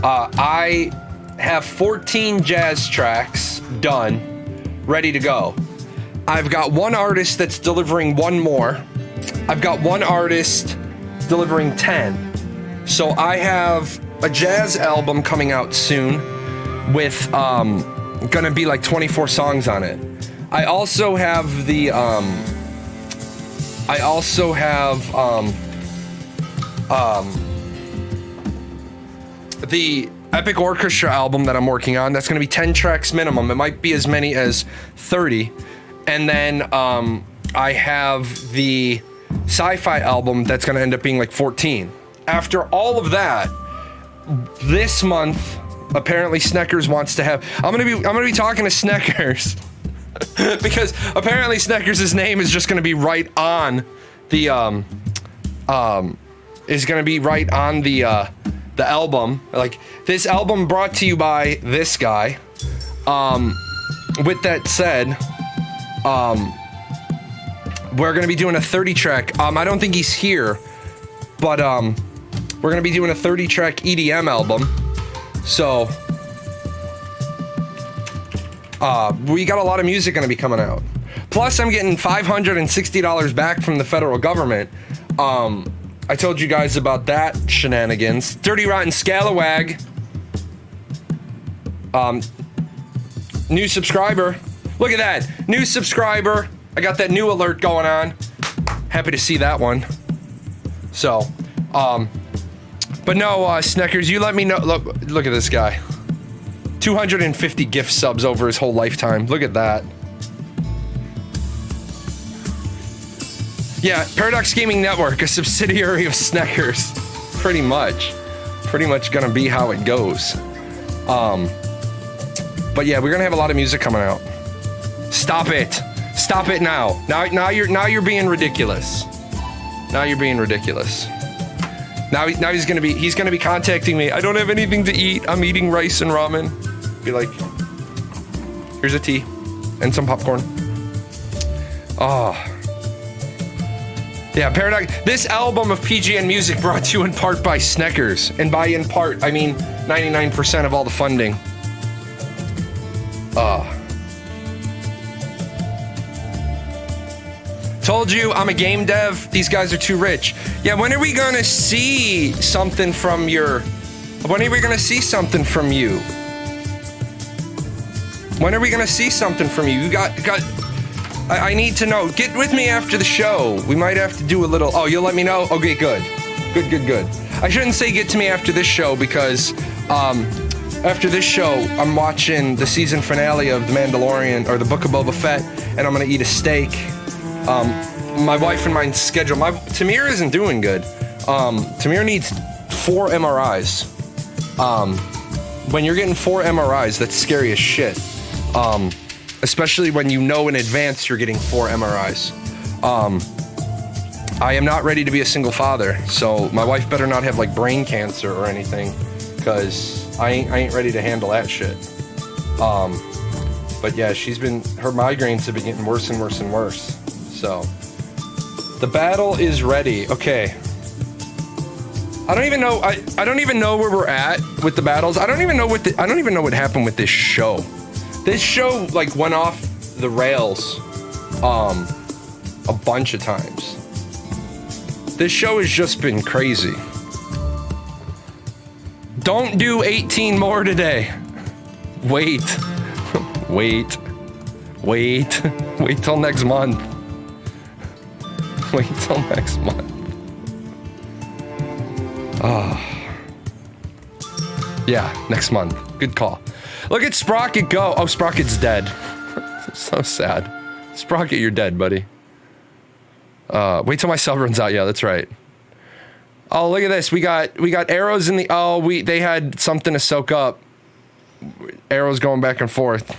I have 14 jazz tracks done, ready to go. I've got one artist that's delivering one more. I've got one artist delivering 10. So I have a jazz album coming out soon with gonna be like 24 songs on it. I also have the Epic Orchestra album that I'm working on. That's gonna be 10 tracks minimum. It might be as many as 30. And then I have the sci-fi album that's gonna end up being like 14. After all of that, this month, apparently Sneckers wants to have. I'm gonna be talking to Sneckers because apparently Sneckers' name is just gonna be right on the the album. Like, this album brought to you by this guy. With that said, we're gonna be doing a 30 track. I don't think he's here, but we're gonna be doing a 30 track EDM album. So we got a lot of music gonna be coming out. Plus I'm getting $560 back from the federal government. I told you guys about that shenanigans. Dirty Rotten Scalawag. New subscriber. Look at that. New subscriber. I got that new alert going on. Happy to see that one. So, but no, Sneckers, you let me know. Look at this guy. 250 gift subs over his whole lifetime. Look at that. Yeah, Paradox Gaming Network, a subsidiary of Sneckers. Pretty much gonna be how it goes. But yeah, we're gonna have a lot of music coming out. Stop it now. Now you're being ridiculous. Now he's gonna be contacting me. I don't have anything to eat. I'm eating rice and ramen. Be like, here's a tea and some popcorn. Oh. Yeah, Paradox. This album of PGN music brought to you in part by Sneckers. And by in part, I mean 99% of all the funding. Told you I'm a game dev. These guys are too rich. Yeah, when are we gonna see something from your... When are we gonna see something from you? When are we gonna see something from you? You got... I need to know. Get with me after the show. We might have to do a little... Oh, you'll let me know? Okay, good. Good. I shouldn't say get to me after this show because... after this show, I'm watching the season finale of The Mandalorian, or the Book of Boba Fett, and I'm gonna eat a steak. My wife and mine's schedule. Tamir isn't doing good. Tamir needs 4 MRIs. When you're getting 4 MRIs, that's scary as shit. Especially when you know in advance you're getting 4 MRIs. I am not ready to be a single father, so my wife better not have like brain cancer or anything, because I ain't ready to handle that shit. But yeah, her migraines have been getting worse and worse and worse. So, the battle is ready. Okay. I don't even know. I don't even know where we're at with the battles. I don't even know what happened with this show. This show like went off the rails, a bunch of times. This show has just been crazy. Don't do 18 more today. Wait till next month. Wait till next month. Yeah, next month. Good call. Look at Sprocket go. Oh, Sprocket's dead. So sad. Sprocket, you're dead, buddy. Wait till my sub runs out. Yeah, that's right. Oh, look at this. We got arrows in the... they had something to soak up. Arrows going back and forth.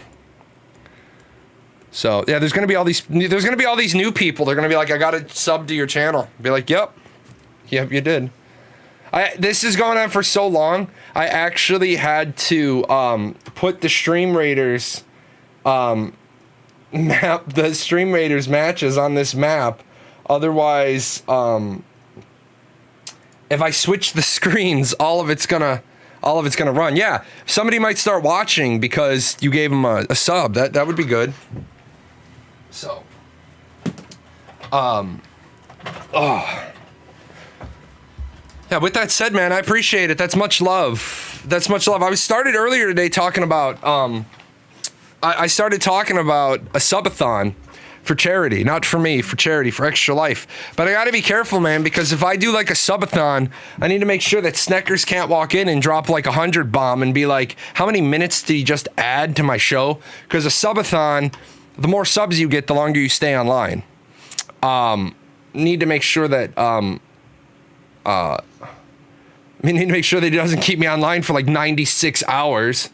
So, yeah, there's going to be all these new people. They're going to be like, I got to sub to your channel. Be like, yep, you did. This is going on for so long. I actually had to put the Stream Raiders the Stream Raiders matches on this map. Otherwise, if I switch the screens, all of it's gonna run. Yeah, somebody might start watching because you gave them a sub. That would be good. So, yeah, with that said, man, I appreciate it. That's much love. I started earlier today talking about, I started talking about a subathon for charity. Not for me, for charity, for Extra Life. But I gotta be careful, man, because if I do like a subathon, I need to make sure that Sneckers can't walk in and drop like 100 bomb and be like, how many minutes did he just add to my show? Because a subathon, the more subs you get, the longer you stay online. Need to make sure that, need to make sure that he doesn't keep me online for like 96 hours.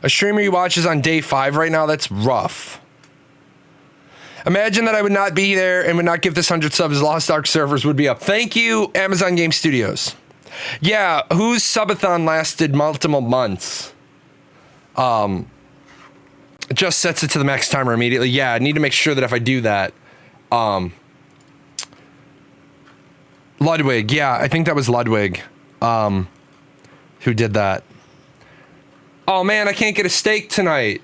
A streamer you watch is on day 5 right now. That's rough. Imagine that I would not be there and would not give this 100 subs. Lost Ark servers would be up. Thank you, Amazon Game Studios. Yeah, whose subathon lasted multiple months? It just sets it to the max timer immediately. Yeah, I need to make sure that if I do that, Ludwig. Yeah, I think that was Ludwig, who did that. Oh man, I can't get a steak tonight.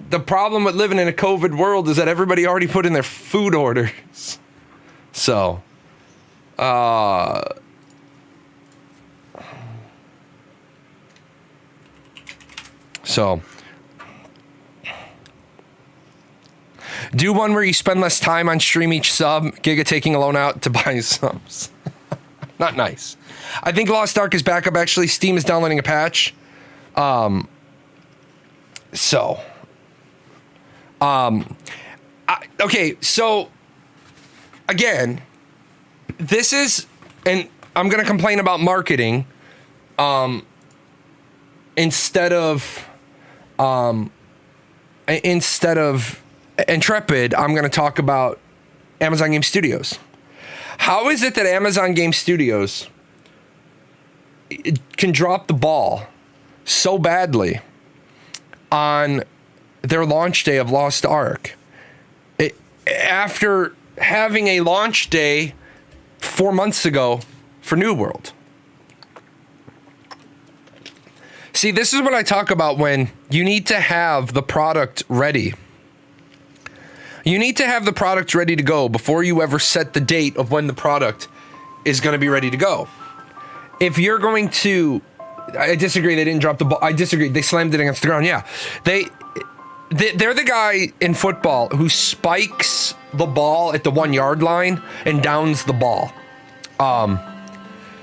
The problem with living in a COVID world is that everybody already put in their food orders. So, do one where you spend less time on stream each sub. Giga taking a loan out to buy subs. Not nice. I think Lost Ark is back up. Actually, Steam is downloading a patch. Okay, so again, this is, and I'm gonna complain about marketing, instead of instead of Intrepid, I'm going to talk about Amazon Game Studios. How is it that Amazon Game Studios can drop the ball so badly on their launch day of Lost Ark after having a launch day 4 months ago for New World? See, this is what I talk about when you need to have the product ready. You need to have the product ready to go before you ever set the date of when the product is going to be ready to go. If you're going to... I disagree, they didn't drop the ball. I disagree, they slammed it against the ground. Yeah, they're the guy in football who spikes the ball at the 1 yard line and downs the ball.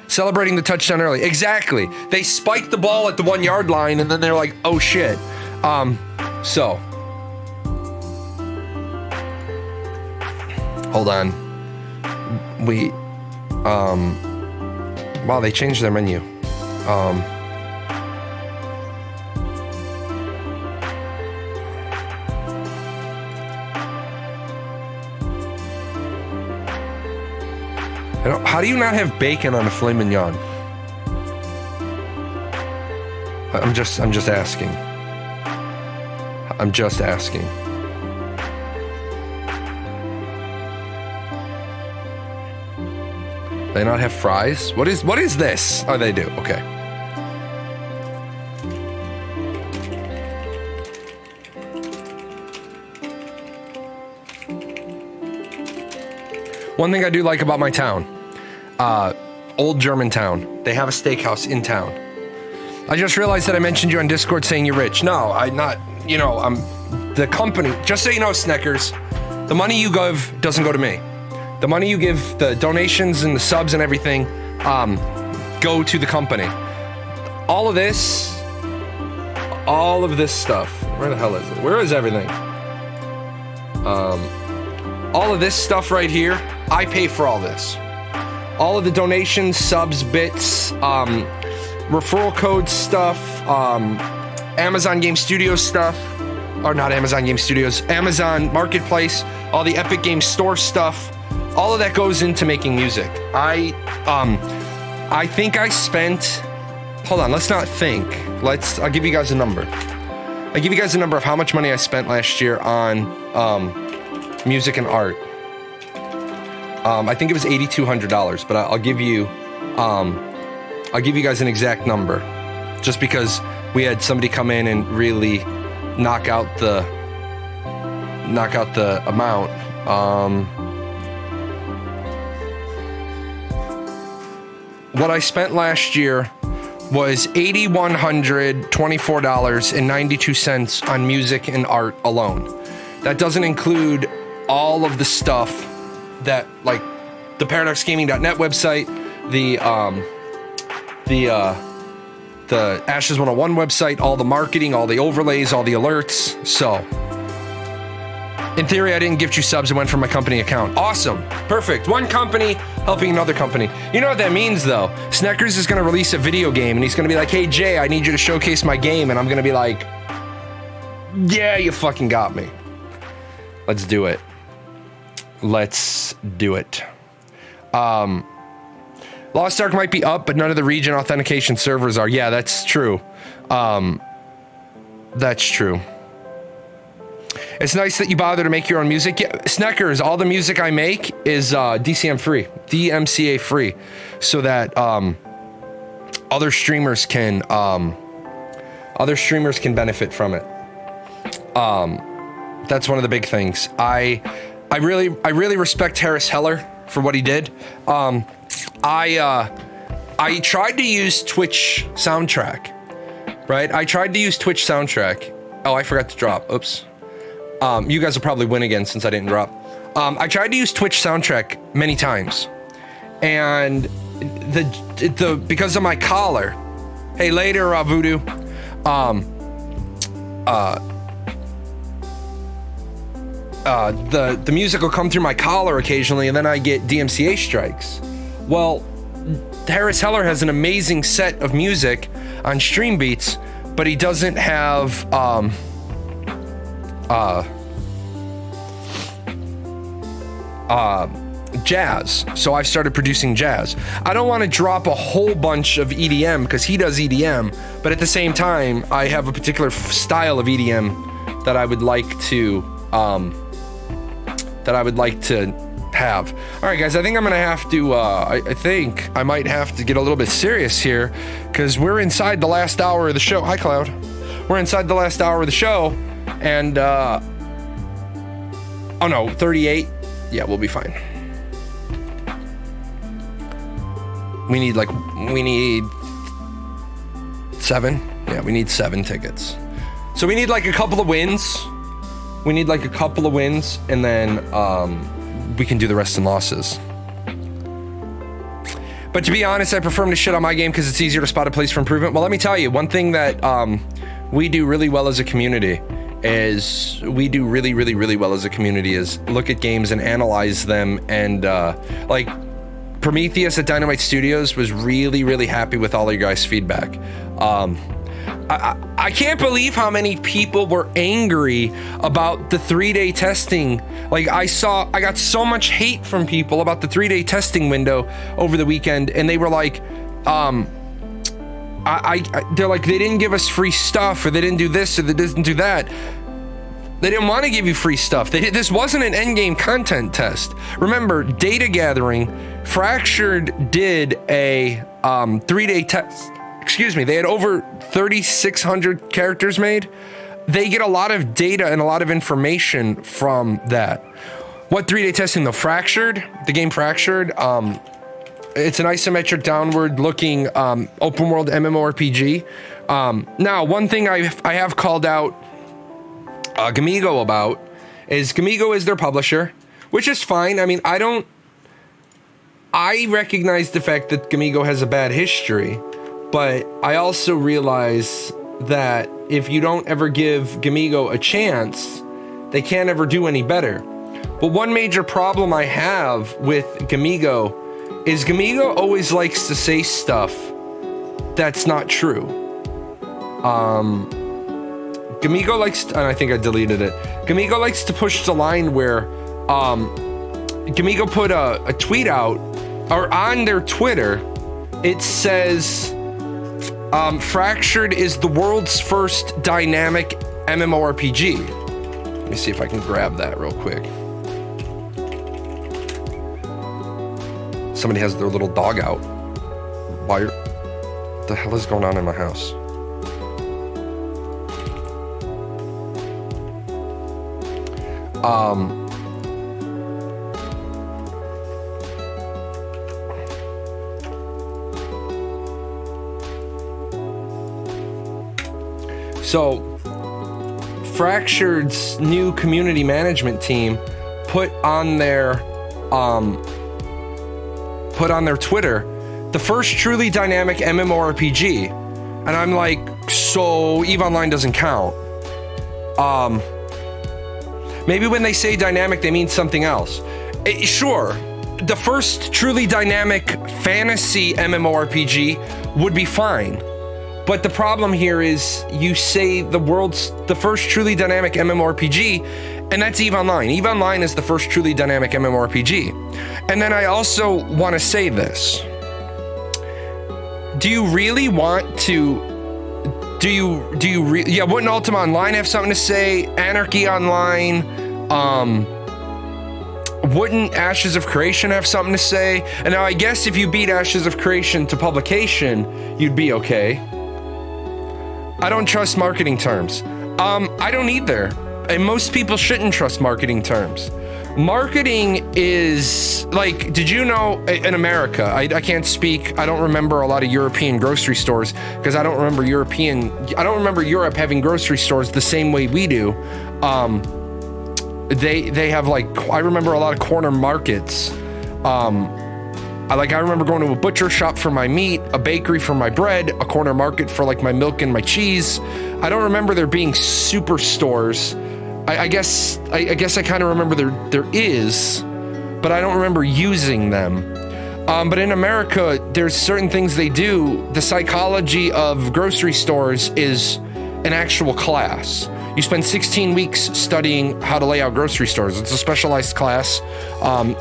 Celebrating the touchdown early. Exactly. They spiked the ball at the 1 yard line and then they're like, oh shit. So. Hold on. Wow, they changed their menu. How do you not have bacon on a filet mignon? I'm just asking. I'm just asking. They not have fries? What is this? Oh, they do. Okay. One thing I do like about my town, old German town, they have a steakhouse in town. I just realized that I mentioned you on Discord saying you're rich. No, I'm not, I'm the company. Just so you know, Sneckers, the money you give doesn't go to me. The money you give, the donations and the subs and everything, go to the company. All of this stuff, where the hell is it? Where is everything? All of this stuff right here, I pay for all this. All of the donations, subs, bits, referral code stuff, Amazon Game Studios stuff, or not Amazon Game Studios, Amazon Marketplace, all the Epic Games Store stuff, all of that goes into making music. I think I spent, hold on, let's not think. I'll give you guys a number. I'll give you guys a number of how much money I spent last year on music and art. I think it was $8,200, but I'll give you guys an exact number, just because we had somebody come in and really knock out the amount. What I spent last year was $8,124.92 on music and art alone. That doesn't include all of the stuff that, like, the ParadoxGaming.net website, the Ashes 101 website, all the marketing, all the overlays, all the alerts. So, in theory, I didn't gift you subs. It went from my company account. Awesome. Perfect. One company helping another company. You know what that means, though? Sneckers is going to release a video game, and he's going to be like, hey, Jay, I need you to showcase my game. And I'm going to be like, yeah, you fucking got me. Let's do it. Let's do it. Lost Ark might be up, but none of the region authentication servers are. Yeah, that's true. That's true. It's nice that you bother to make your own music. Yeah, Sneckers, all the music I make is DMCA free, so that other streamers can benefit from it. That's one of the big things. I really respect Harris Heller for what he did. I tried to use Twitch soundtrack, right? I tried to use Twitch soundtrack. Oh, I forgot to drop. Oops. You guys will probably win again since I didn't drop. I tried to use Twitch soundtrack many times, and the because of my collar. Hey, later, Voodoo. The music will come through my collar occasionally, and then I get DMCA strikes. Well, Harris Heller has an amazing set of music on Stream Beats, but he doesn't have jazz. So I've started producing jazz. I don't want to drop a whole bunch of EDM because he does EDM, but at the same time, I have a particular style of EDM that I would like to have. All right, guys, I think I'm gonna have to. I think I might have to get a little bit serious here because we're inside the last hour of the show. Hi, Cloud. We're inside the last hour of the show, and oh no, 38. Yeah, we'll be fine. We need 7. Yeah, we need 7 tickets. So we need like a couple of wins. We need like a couple of wins, and then we can do the rest in losses. But to be honest, I prefer him to shit on my game because it's easier to spot a place for improvement. Well, let me tell you, one thing that we do really well as a community is look at games and analyze them, and like Prometheus at Dynamite Studios was really happy with all of your guys' feedback. I can't believe how many people were angry about the 3-day testing. Like I got so much hate from people about the 3-day testing window over the weekend, and they were like, they're like, they didn't give us free stuff, or they didn't do this, or they didn't do that. They didn't want to give you free stuff. This wasn't an endgame content test. Remember, data gathering, Fractured did a 3-day test. Excuse me, they had over 3,600 characters made. They get a lot of data and a lot of information from that. What 3-day testing though? Fractured, the game Fractured, it's an isometric downward looking open world MMORPG. Now, one thing I have called out Gamigo about is Gamigo is their publisher, which is fine. I mean, I recognize the fact that Gamigo has a bad history, but I also realize that if you don't ever give Gamigo a chance, they can't ever do any better. But one major problem I have with Gamigo is Gamigo always likes to say stuff that's not true. Gamigo likes to, and I think I deleted it. Gamigo likes to push the line where Gamigo put a tweet out, or on their Twitter, it says Fractured is the world's first dynamic MMORPG. Let me see if I can grab that real quick. Somebody has their little dog out. Why? What the hell is going on in my house? So, Fractured's new community management team put on their Twitter the first truly dynamic MMORPG, and I'm like, so EVE Online doesn't count. Maybe when they say dynamic, they mean something else. Sure, the first truly dynamic fantasy MMORPG would be fine. But the problem here is you say the first truly dynamic MMORPG, and that's EVE Online. EVE Online is the first truly dynamic MMORPG. And then I also want to say this. Do you really want to... Yeah, wouldn't Ultima Online have something to say? Anarchy Online? Wouldn't Ashes of Creation have something to say? And now I guess if you beat Ashes of Creation to publication, you'd be okay. I don't trust marketing terms. I don't either. And most people shouldn't trust marketing terms. Marketing is like, did you know in America, I can't speak, I don't remember a lot of European grocery stores because I don't remember Europe having grocery stores the same way we do. They have like, I remember a lot of corner markets. I remember going to a butcher shop for my meat, a bakery for my bread, a corner market for like my milk and my cheese. I don't remember there being superstores. I guess I kind of remember there is, but I don't remember using them. But in America, there's certain things they do. The psychology of grocery stores is an actual class. You spend 16 weeks studying how to lay out grocery stores. It's a specialized class.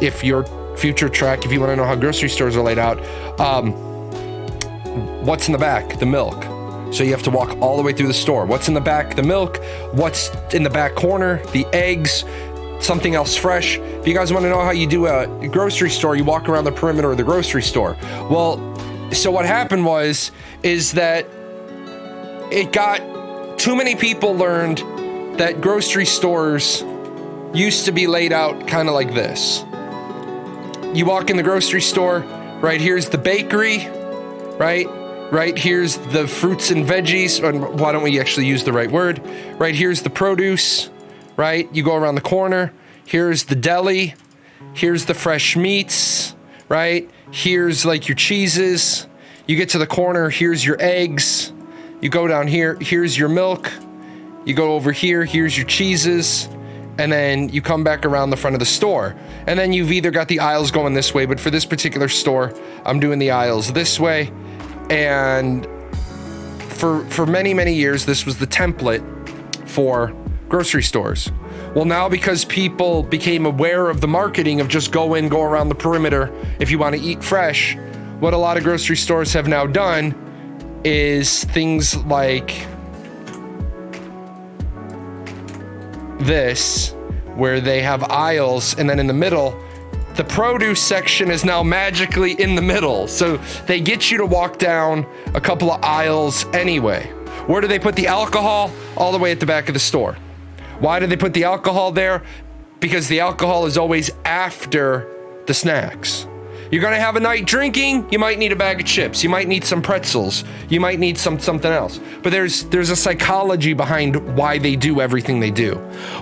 If you're future track, if you want to know how grocery stores are laid out, what's in the back? The milk. So you have to walk all the way through the store. What's in the back? The milk. What's in the back corner? The eggs. Something else fresh. If you guys want to know how you do a grocery store, you walk around the perimeter of the grocery store. Well, so what happened is that it got too many people learned that grocery stores used to be laid out kind of like this. You walk in the grocery store, right here's the bakery, right here's the fruits and veggies, or why don't we actually use the right word? Right here's the produce, right? You go around the corner, here's the deli, here's the fresh meats, right? Here's like your cheeses. You get to the corner, here's your eggs. You go down here, here's your milk. You go over here, here's your cheeses. And then you come back around the front of the store. And then you've either got the aisles going this way, but for this particular store, I'm doing the aisles this way. And for many, many years, this was the template for grocery stores. Well, now because people became aware of the marketing of just go around the perimeter if you want to eat fresh, what a lot of grocery stores have now done is things like this, where they have aisles, and then in the middle, the produce section is now magically in the middle. So they get you to walk down a couple of aisles anyway. Where do they put the alcohol? All the way at the back of the store. Why do they put the alcohol there? Because the alcohol is always after the snacks. You're gonna have a night drinking, you might need a bag of chips, you might need some pretzels, you might need something else. But there's a psychology behind why they do everything they do.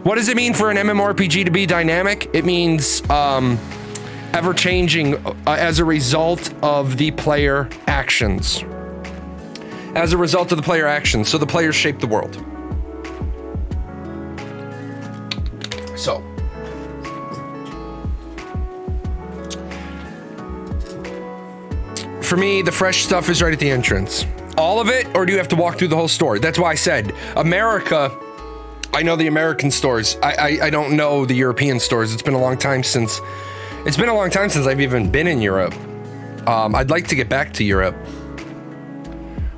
What does it mean for an MMORPG to be dynamic? It means ever-changing as a result of the player actions. As a result of the player actions, so the players shape the world. So, for me, the fresh stuff is right at the entrance. All of it, or do you have to walk through the whole store? That's why I said America. I know the American stores. I don't know the European stores. It's been a long time since I've even been in Europe. I'd like to get back to Europe.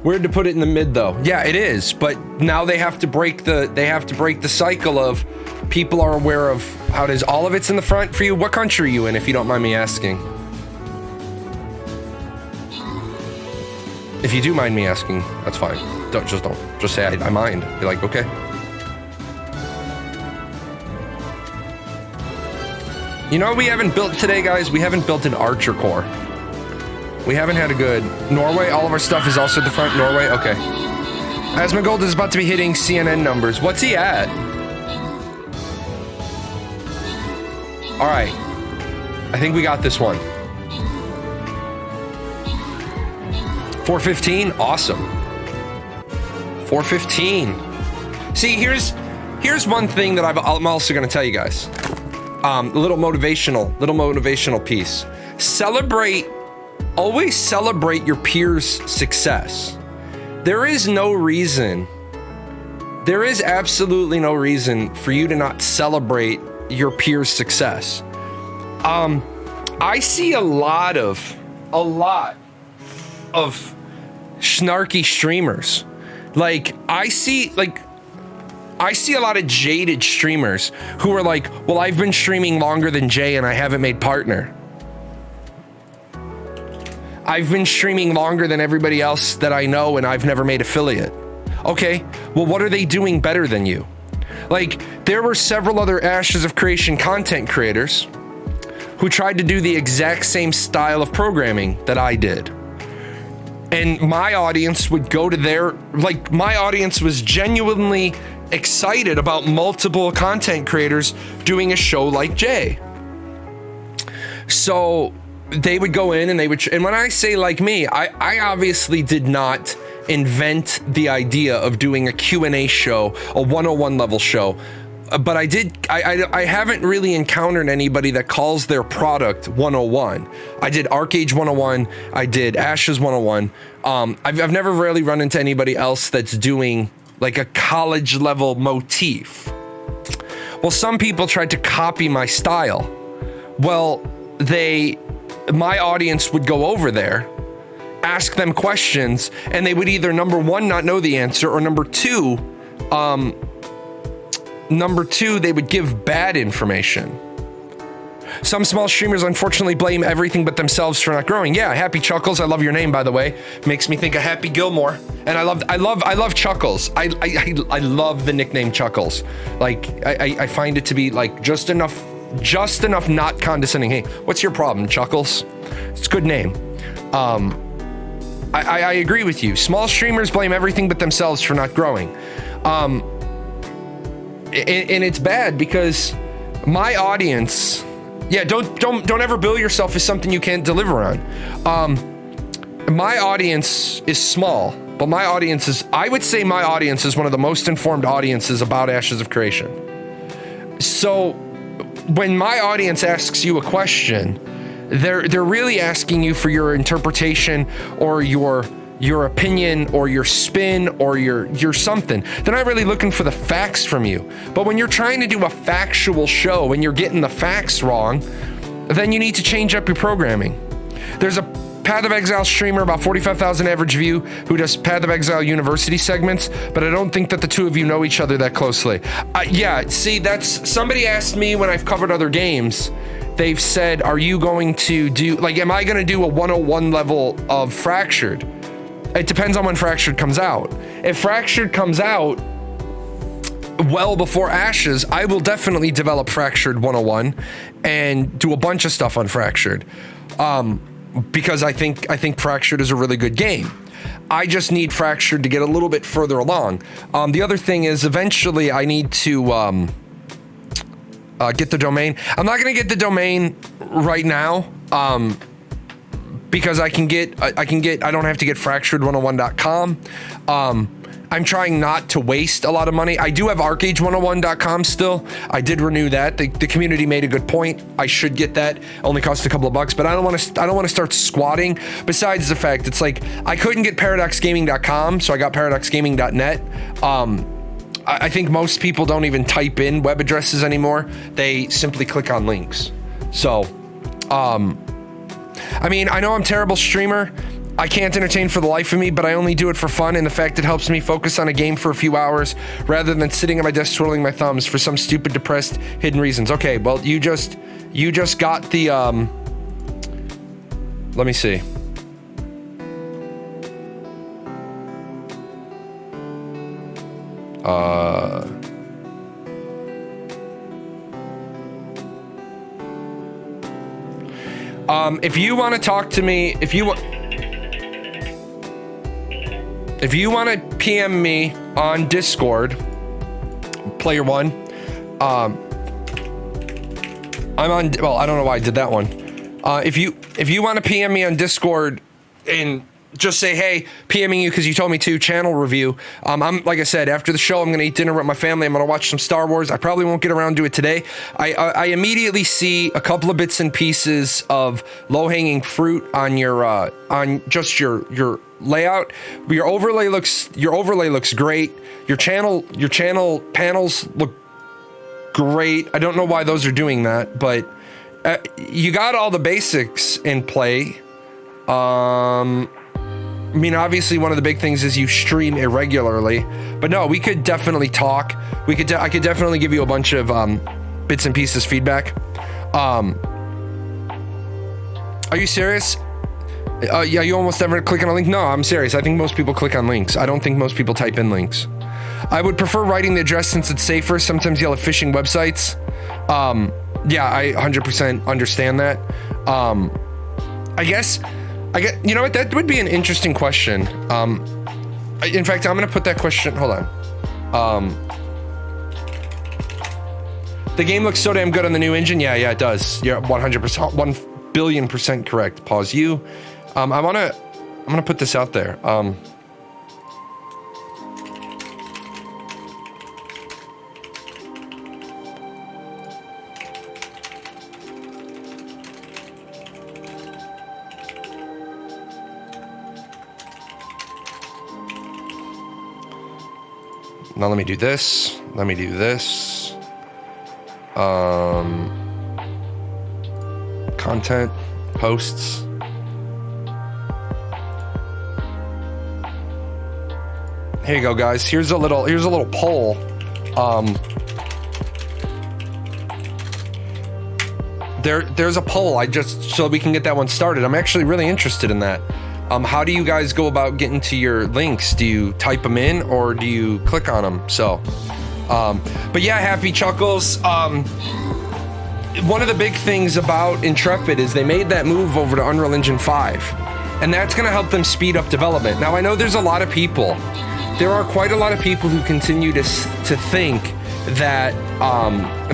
Weird to put it in the mid though. Yeah, it is. But now they have to break the cycle of people are aware of how it is. All of it's in the front for you. What country are you in, if you don't mind me asking? If you do mind me asking, that's fine. Don't just say I mind. Be like, okay. You know what we haven't built today, guys? We haven't built an archer core. We haven't had a good Norway. All of our stuff is also at the front. Norway, okay. Asmongold is about to be hitting CNN numbers. What's he at? All right. I think we got this one. 415, awesome. 415. See, here's one thing that I'm also going to tell you guys. A little motivational piece. Always celebrate your peers' success. There is absolutely no reason for you to not celebrate your peers' success. I see a lot of snarky streamers. I see a lot of jaded streamers who are like, well, I've been streaming longer than Jay and I haven't made partner. I've been streaming longer than everybody else that I know and I've never made affiliate. Okay, well, what are they doing better than you? There were several other Ashes of Creation content creators who tried to do the exact same style of programming that I did. And my audience would go to my audience was genuinely excited about multiple content creators doing a show like Jay. So they would go in and and when I say like me, I obviously did not invent the idea of doing a Q&A show, a 101 level show. But I haven't really encountered anybody that calls their product 101. I did Arcade 101. I did Ashes 101. I've never really run into anybody else that's doing like a college level motif. Well, some people tried to copy my style. Well, my audience would go over there, ask them questions, and they would either, number one, not know the answer, or number two, they would give bad information. Some small streamers unfortunately blame everything but themselves for not growing. Yeah, Happy Chuckles, I love your name, by the way. Makes me think of Happy Gilmore. And I love Chuckles. I love the nickname Chuckles. Like, I find it to be like just enough not condescending. Hey, what's your problem, Chuckles? It's a good name. I agree with you. Small streamers blame everything but themselves for not growing. And it's bad because my audience, yeah, don't ever bill yourself as something you can't deliver on. My audience is small, but I would say my audience is one of the most informed audiences about Ashes of Creation. So when my audience asks you a question, they're really asking you for your interpretation or your opinion or your spin or your something. They're not really looking for the facts from you. But when you're trying to do a factual show and you're getting the facts wrong, then you need to change up your programming. There's a Path of Exile streamer, about 45,000 average view, who does Path of Exile University segments, but I don't think that the two of you know each other that closely. Yeah, see, somebody asked me when I've covered other games, they've said, are you going to do, like, am I going to do a 101 level of Fractured? It depends on when Fractured comes out. If Fractured comes out well before Ashes, I will definitely develop Fractured 101 and do a bunch of stuff on Fractured. Because I think Fractured is a really good game. I just need Fractured to get a little bit further along. The other thing is eventually I need to get the domain. I'm not going to get the domain right now because I don't have to get fractured101.com. I'm trying not to waste a lot of money. I do have arcage101.com still. I did renew that. The community made a good point. I should get that. Only cost a couple of bucks, but I don't want to start squatting. Besides the fact, it's like I couldn't get paradoxgaming.com, so I got paradoxgaming.net. I think most people don't even type in web addresses anymore. They simply click on links. So, I mean, I know I'm a terrible streamer. I can't entertain for the life of me, but I only do it for fun, and the fact it helps me focus on a game for a few hours rather than sitting at my desk twiddling my thumbs for some stupid, depressed, hidden reasons. Okay, well, you just got the, let me see. If you want to talk to me, if you want to PM me on Discord, player one, I'm on, well, I don't know why I did that one. If you want to PM me on Discord and just say, hey, PMing you because you told me to, channel review. I'm, like I said, after the show, I'm going to eat dinner with my family. I'm going to watch some Star Wars. I probably won't get around to it today. I immediately see a couple of bits and pieces of low-hanging fruit on your, on just your layout. Your overlay looks great. Your channel panels look great. I don't know why those are doing that, but you got all the basics in play. I mean, obviously, one of the big things is you stream irregularly, but no, we could definitely talk. I could definitely give you a bunch of bits and pieces feedback. Are you serious? Yeah, you almost never click on a link? No, I'm serious. I think most people click on links. I don't think most people type in links. I would prefer writing the address since it's safer. Sometimes you'll have phishing websites. Yeah, I 100% understand that. You know what? That would be an interesting question. In fact, I'm going to put that question. Hold on. The game looks so damn good on the new engine. Yeah, it does. You're 100%, 1,000,000,000% correct. Pause you. I'm going to put this out there. Now let me do this. Let me do this. Content, posts. Here you go, guys. Here's a little poll. There's a poll. So we can get that one started. I'm actually really interested in that. How do you guys go about getting to your links? Do you type them in or do you click on them? So, but yeah, Happy Chuckles. One of the big things about Intrepid is they made that move over to Unreal Engine 5, and that's going to help them speed up development. Now, I know there's a lot of people. There are quite a lot of people who continue to think that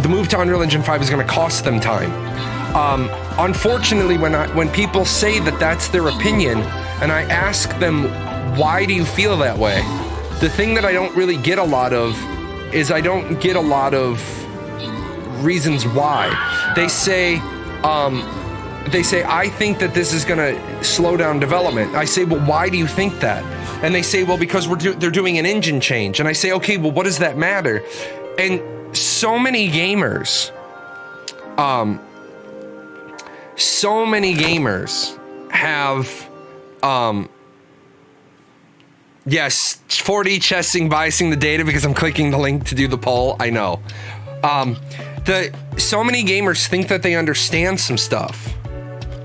the move to Unreal Engine 5 is going to cost them time. Unfortunately, when people say that that's their opinion, and I ask them, why do you feel that way? The thing that I don't really get a lot of is I don't get a lot of reasons why. They say, I think that this is going to slow down development. I say, well, why do you think that? And they say, well, because they're doing an engine change. And I say, okay, well, what does that matter? And so many gamers, have, yes, 4D chessing biasing the data because I'm clicking the link to do the poll. I know. So many gamers think that they understand some stuff,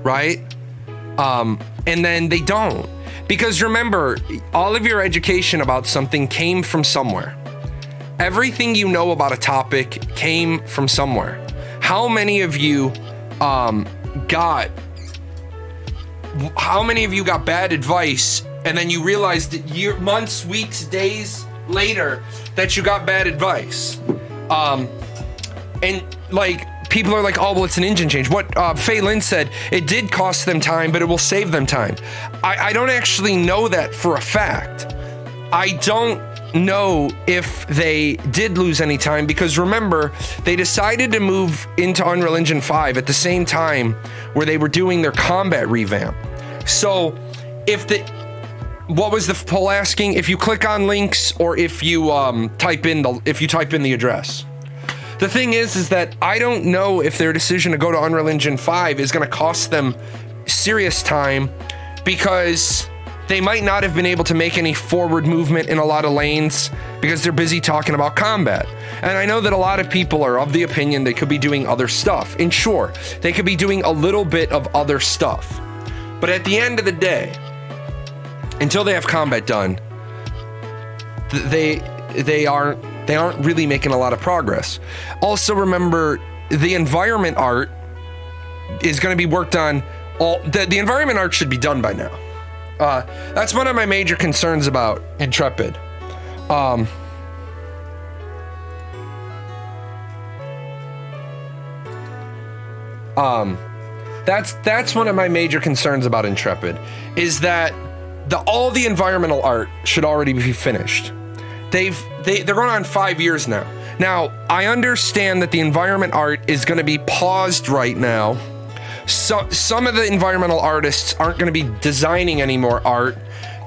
right? And then they don't. Because remember, all of your education about something came from somewhere. Everything you know about a topic came from somewhere. How many of you got bad advice and then you realized months, weeks, days later that you got bad advice? And like, people are like, oh, well, it's an engine change. What Faye Lynn said, it did cost them time, but it will save them time. I don't actually know that for a fact. I don't know if they did lose any time, because remember, they decided to move into Unreal Engine 5 at the same time where they were doing their combat revamp. So what was the poll asking? If you click on links or if you type in the address. The thing is that I don't know if their decision to go to Unreal Engine 5 is going to cost them serious time, because they might not have been able to make any forward movement in a lot of lanes because they're busy talking about combat. And I know that a lot of people are of the opinion they could be doing other stuff. And sure, they could be doing a little bit of other stuff. But at the end of the day, until they have combat done, they aren't really making a lot of progress. Also, remember, the environment art is going to be worked on. The environment art should be done by now. That's one of my major concerns about Intrepid. That's one of my major concerns about Intrepid, is that all the environmental art should already be finished. They're going on 5 years now. Now, I understand that the environment art is going to be paused right now. So some of the environmental artists aren't going to be designing any more art.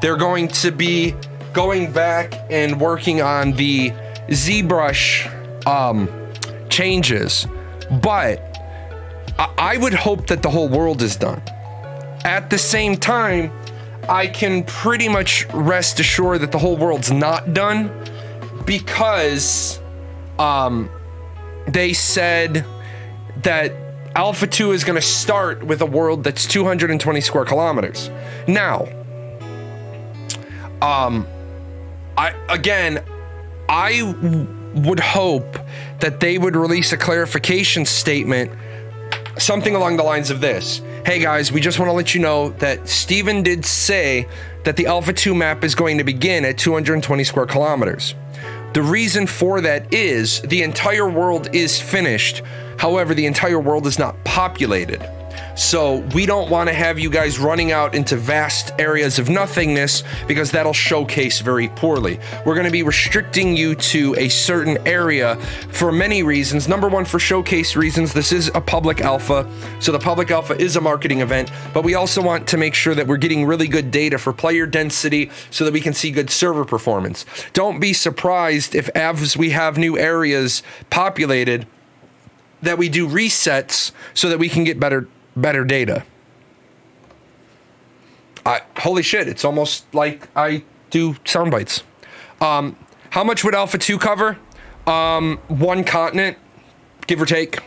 They're going to be going back and working on the ZBrush changes. But I would hope that the whole world is done. At the same time, I can pretty much rest assured that the whole world's not done, because they said that Alpha 2 is going to start with a world that's 220 square kilometers. Now, I would hope that they would release a clarification statement, something along the lines of this. Hey guys, we just want to let you know that Steven did say that the Alpha 2 map is going to begin at 220 square kilometers. The reason for that is the entire world is finished. However, the entire world is not populated. So we don't want to have you guys running out into vast areas of nothingness, because that'll showcase very poorly. We're going to be restricting you to a certain area for many reasons. Number one, for showcase reasons. This is a public alpha, so the public alpha is a marketing event, but we also want to make sure that we're getting really good data for player density so that we can see good server performance. Don't be surprised if, as we have new areas populated, that we do resets so that we can get better data. Holy shit, it's almost like I do sound bites. How much would Alpha 2 cover? One continent, give or take.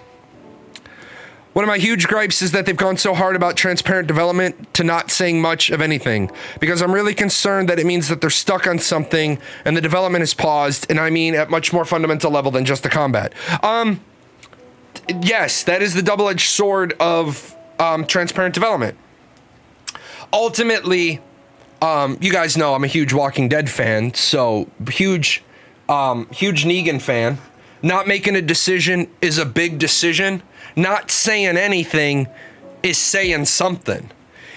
One of my huge gripes is that they've gone so hard about transparent development to not saying much of anything, because I'm really concerned that it means that they're stuck on something and the development is paused, and I mean at much more fundamental level than just the combat. Yes, that is the double-edged sword of transparent development. Ultimately, you guys know I'm a huge Walking Dead fan, so huge Negan fan. Not making a decision is a big decision. Not saying anything is saying something.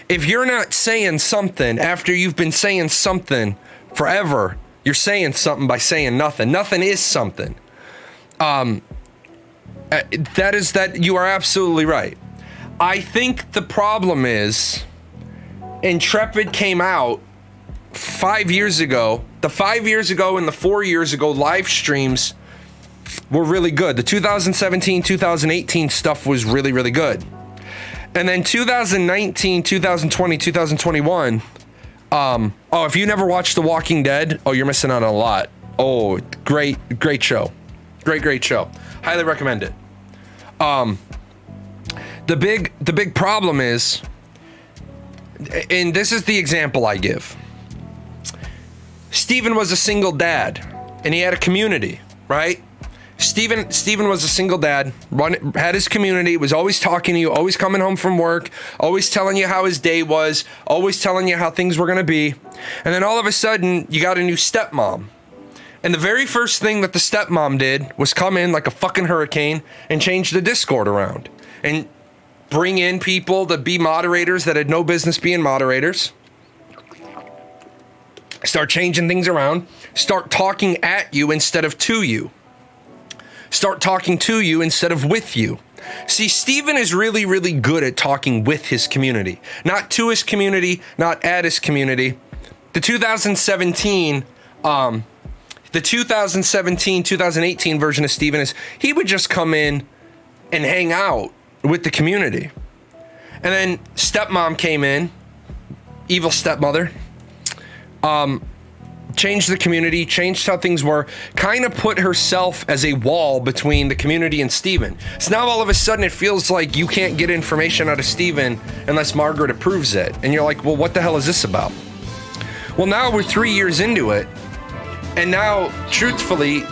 If you're not saying something after you've been saying something forever, you're saying something by saying nothing. Nothing is something. That you are absolutely right. I think the problem is Intrepid came out 5 years ago. The 5 years ago and the 4 years ago live streams were really good. The 2017, 2018 stuff was really, really good. And then 2019, 2020, 2021. If you never watched The Walking Dead, you're missing out on a lot. Oh, great show. Great show. Highly recommend it. The big problem is, and this is the example I give. Steven was a single dad, and he had a community, right? Steven was a single dad, had his community, was always talking to you, always coming home from work, always telling you how his day was, always telling you how things were going to be. And then all of a sudden, you got a new stepmom. And the very first thing that the stepmom did was come in like a fucking hurricane and change the Discord around. And bring in people to be moderators that had no business being moderators. Start changing things around. Start talking at you instead of to you. Start talking to you instead of with you. See, Steven is really, really good at talking with his community. Not to his community, not at his community. The 2017, 2018 version of Steven is, he would just come in and hang out with the community. And then stepmom came in, evil stepmother, changed the community, changed how things were, kind of put herself as a wall between the community and Steven. So now all of a sudden it feels like you can't get information out of Steven unless Margaret approves it. And you're like, well, what the hell is this about? Well, now we're 3 years into it, and now, truthfully,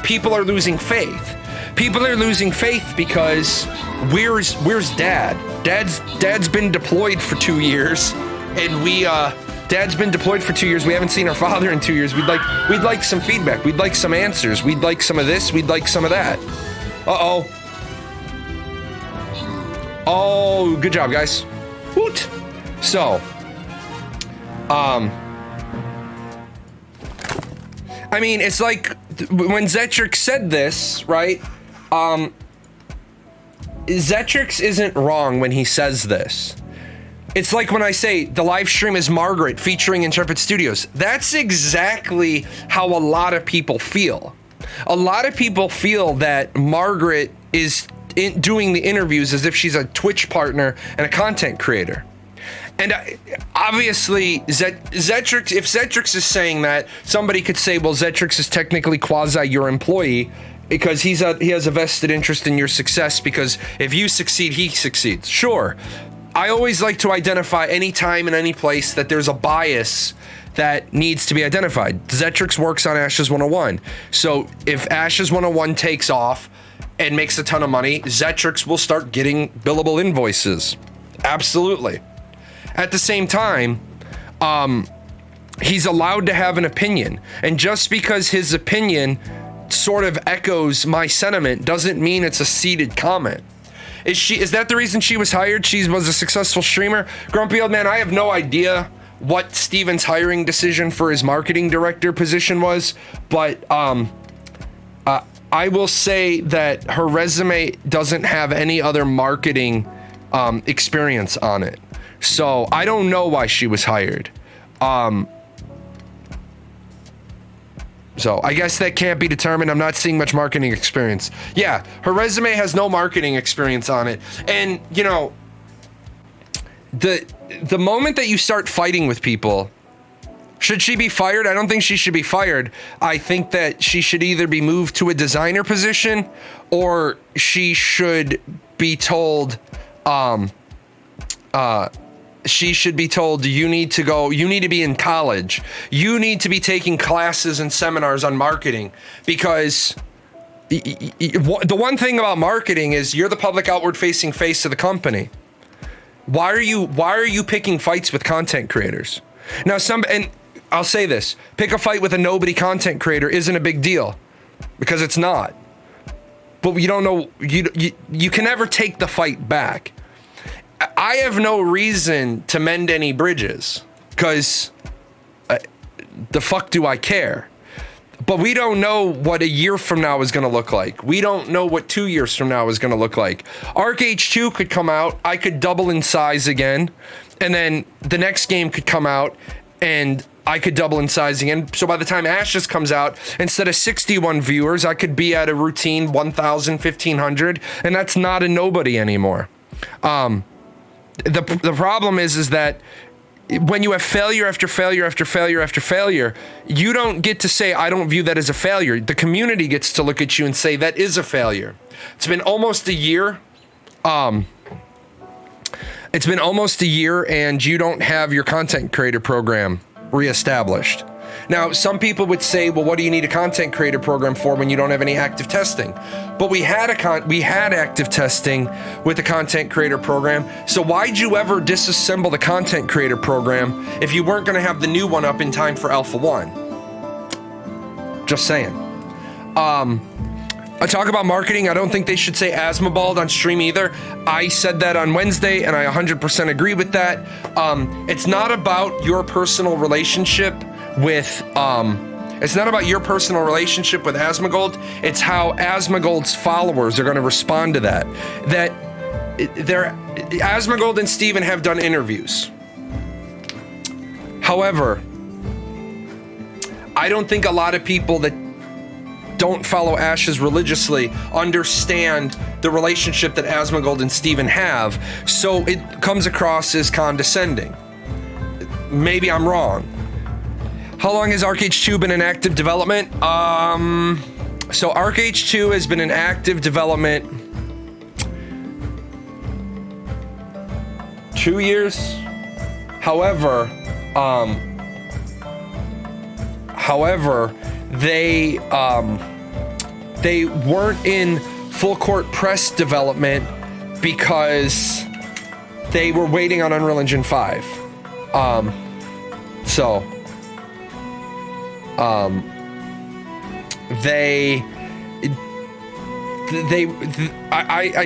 people are losing faith. People are losing faith because where's Dad? Dad's been deployed for 2 years, and Dad's been deployed for 2 years. We haven't seen our father in 2 years. We'd like some feedback. We'd like some answers. We'd like some of this. We'd like some of that. Oh, good job, guys. Woot. So, I mean, it's like when Zetrix said this, right? Zetrix isn't wrong when he says this. It's like when I say the live stream is Margaret featuring Intrepid Studios. That's exactly how a lot of people feel. A lot of people feel that Margaret is doing the interviews as if she's a Twitch partner and a content creator. And obviously, Zetrix, if Zetrix is saying that, somebody could say, well, Zetrix is technically quasi your employee because he has a vested interest in your success, because if you succeed, he succeeds. Sure. I always like to identify any time and any place that there's a bias that needs to be identified. Zetrix works on Ashes 101. So if Ashes 101 takes off and makes a ton of money, Zetrix will start getting billable invoices. Absolutely. At the same time, he's allowed to have an opinion. And just because his opinion sort of echoes my sentiment doesn't mean it's a seated comment. Is that the reason she was hired? She was a successful streamer? Grumpy Old Man, I have no idea what Steven's hiring decision for his marketing director position was, but I will say that her resume doesn't have any other marketing experience on it. So I don't know why she was hired. So I guess that can't be determined. I'm not seeing much marketing experience. Yeah, her resume has no marketing experience on it. And, you know, the moment that you start fighting with people, should she be fired? I don't think she should be fired. I think that she should either be moved to a designer position or she should be told, she should be told, you need to be in college. You need to be taking classes and seminars on marketing, because the one thing about marketing is you're the public outward facing face of the company. Why are you picking fights with content creators? Now, and I'll say this, pick a fight with a nobody content creator isn't a big deal, because it's not. But you don't know, you can never take the fight back. I have no reason to mend any bridges, because the fuck do I care? But we don't know what a year from now is going to look like. We don't know what 2 years from now is going to look like. Arc H2 could come out, I could double in size again, and then the next game could come out and I could double in size again. So by the time Ashes comes out, instead of 61 viewers, I could be at a routine 1,000, 1,500, and that's not a nobody anymore. The problem is that when you have failure after failure after failure after failure, you don't get to say, I don't view that as a failure. The community gets to look at you and say, that is a failure. It's been almost a year. It's been almost a year and you don't have your content creator program reestablished. Now, some people would say, well, what do you need a content creator program for when you don't have any active testing? But we had active testing with the content creator program. So why'd you ever disassemble the content creator program if you weren't going to have the new one up in time for Alpha 1? Just saying. I talk about marketing. I don't think they should say Asmobald on stream either. I said that on Wednesday, and I 100% agree with that. It's not about your personal relationship with Asmongold. It's how Asmongold's followers are going to respond to that. Asmongold and Steven have done interviews. However, I don't think a lot of people that don't follow Ashes religiously understand the relationship that Asmongold and Steven have, so it comes across as condescending. Maybe I'm wrong. How long has Arc H2 been in active development? So Arc H2 has been in active development 2 years. However, they weren't in full court press development because they were waiting on Unreal Engine 5. I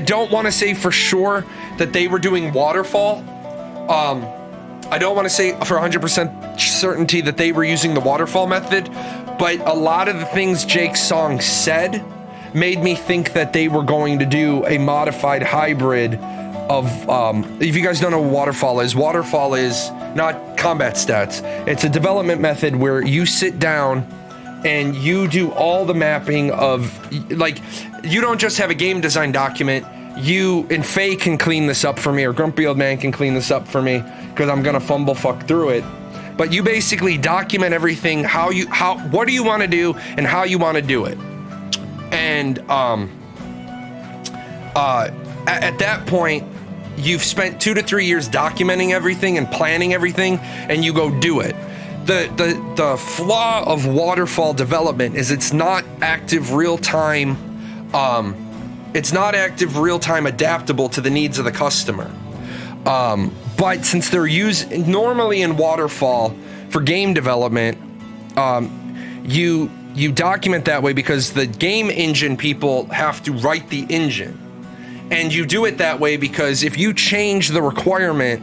don't want to say for sure that they were doing waterfall. I don't want to say for 100% certainty that they were using the waterfall method, but a lot of the things Jake's song said made me think that they were going to do a modified hybrid of, if you guys don't know what waterfall is not combat stats. It's a development method where you sit down and you do all the mapping of, like, you don't just have a game design document. You and Faye can clean this up for me, or Grumpy Old Man can clean this up for me, because I'm gonna fumble fuck through it. But you basically document everything, what do you want to do and how you want to do it. And at that point, you've spent 2 to 3 years documenting everything and planning everything, and you go do it. The flaw of waterfall development is it's not active real time. It's not active real time adaptable to the needs of the customer. But since they're normally in waterfall for game development, you document that way because the game engine people have to write the engine. And you do it that way because if you change the requirement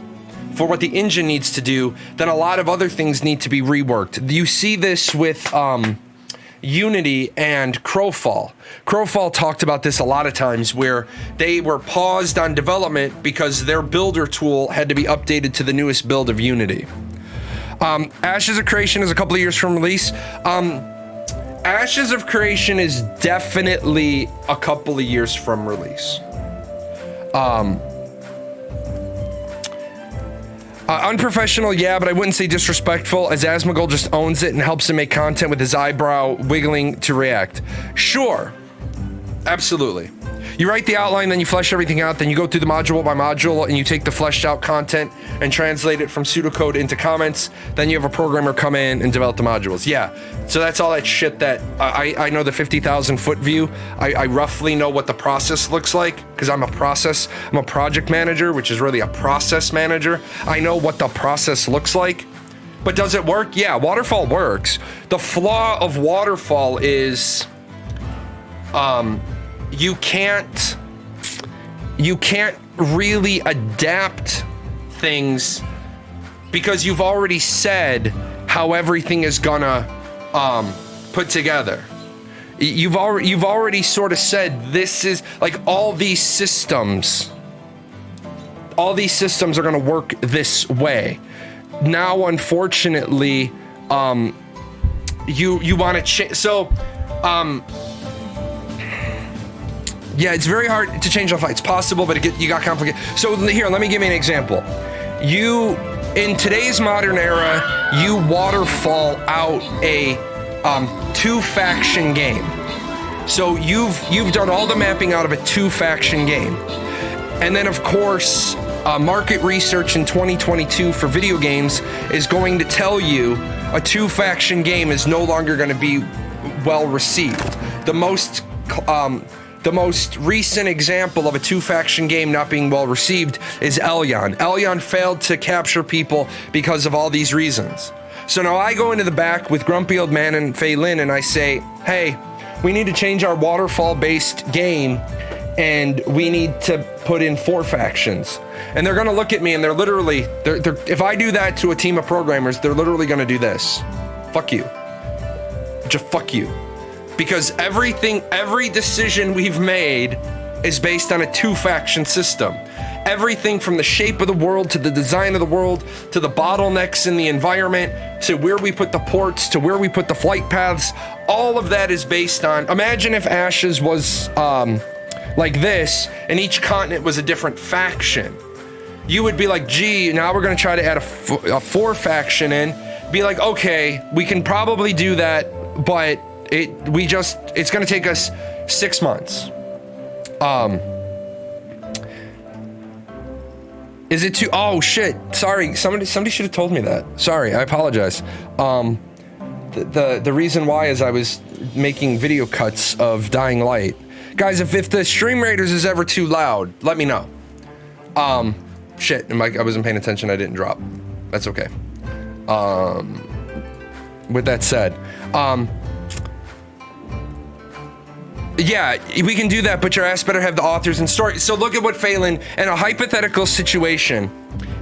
for what the engine needs to do, then a lot of other things need to be reworked. You see this with Unity and Crowfall. Crowfall talked about this a lot of times where they were paused on development because their builder tool had to be updated to the newest build of Unity. Ashes of Creation is a couple of years from release. Ashes of Creation is definitely a couple of years from release. Unprofessional, yeah, but I wouldn't say disrespectful, as Asmongold just owns it and helps him make content with his eyebrow wiggling to react. Sure. Absolutely. You write the outline, then you flesh everything out, then you go through the module by module, and you take the fleshed out content and translate it from pseudocode into comments. Then you have a programmer come in and develop the modules. Yeah, so that's all that shit that I know the 50,000 foot view. I roughly know what the process looks like because I'm a project manager, which is really a process manager. I know what the process looks like. But does it work? Yeah, waterfall works. The flaw of waterfall is you can't really adapt things because you've already said how everything is gonna put together. You've already sort of said this is like all these systems are gonna work this way. Now, unfortunately, you want to change. So, yeah, it's very hard to change off. It's possible, but you got complicated. So here, let me give you an example. In today's modern era, you waterfall out a 2-faction game. So you've done all the mapping out of a 2-faction game, and then of course, market research in 2022 for video games is going to tell you a 2-faction game is no longer going to be well received. The most recent example of a 2-faction game not being well received is Elyon. Elyon failed to capture people because of all these reasons. So now I go into the back with Grumpy Old Man and Fei Lin and I say, hey, we need to change our waterfall-based game and we need to put in 4 factions. And they're gonna look at me and they're literally, if I do that to a team of programmers, they're literally gonna do this. Fuck you. Just fuck you. Because every decision we've made is based on a 2-faction system. Everything from the shape of the world to the design of the world to the bottlenecks in the environment to where we put the ports to where we put the flight paths, all of that is based on, imagine if Ashes was like this and each continent was a different faction. You would be like, gee, now we're gonna try to add a 4-faction in. Be like, okay, we can probably do that, but it's gonna take us 6 months. Is it too? Oh shit! Sorry, somebody should have told me that. Sorry, I apologize. The reason why is I was making video cuts of Dying Light. Guys, if the stream raiders is ever too loud, let me know. Shit, I wasn't paying attention. I didn't drop. That's okay. With that said, yeah, we can do that, but your ass better have the authors and story. So look at what Fei Lin, in a hypothetical situation,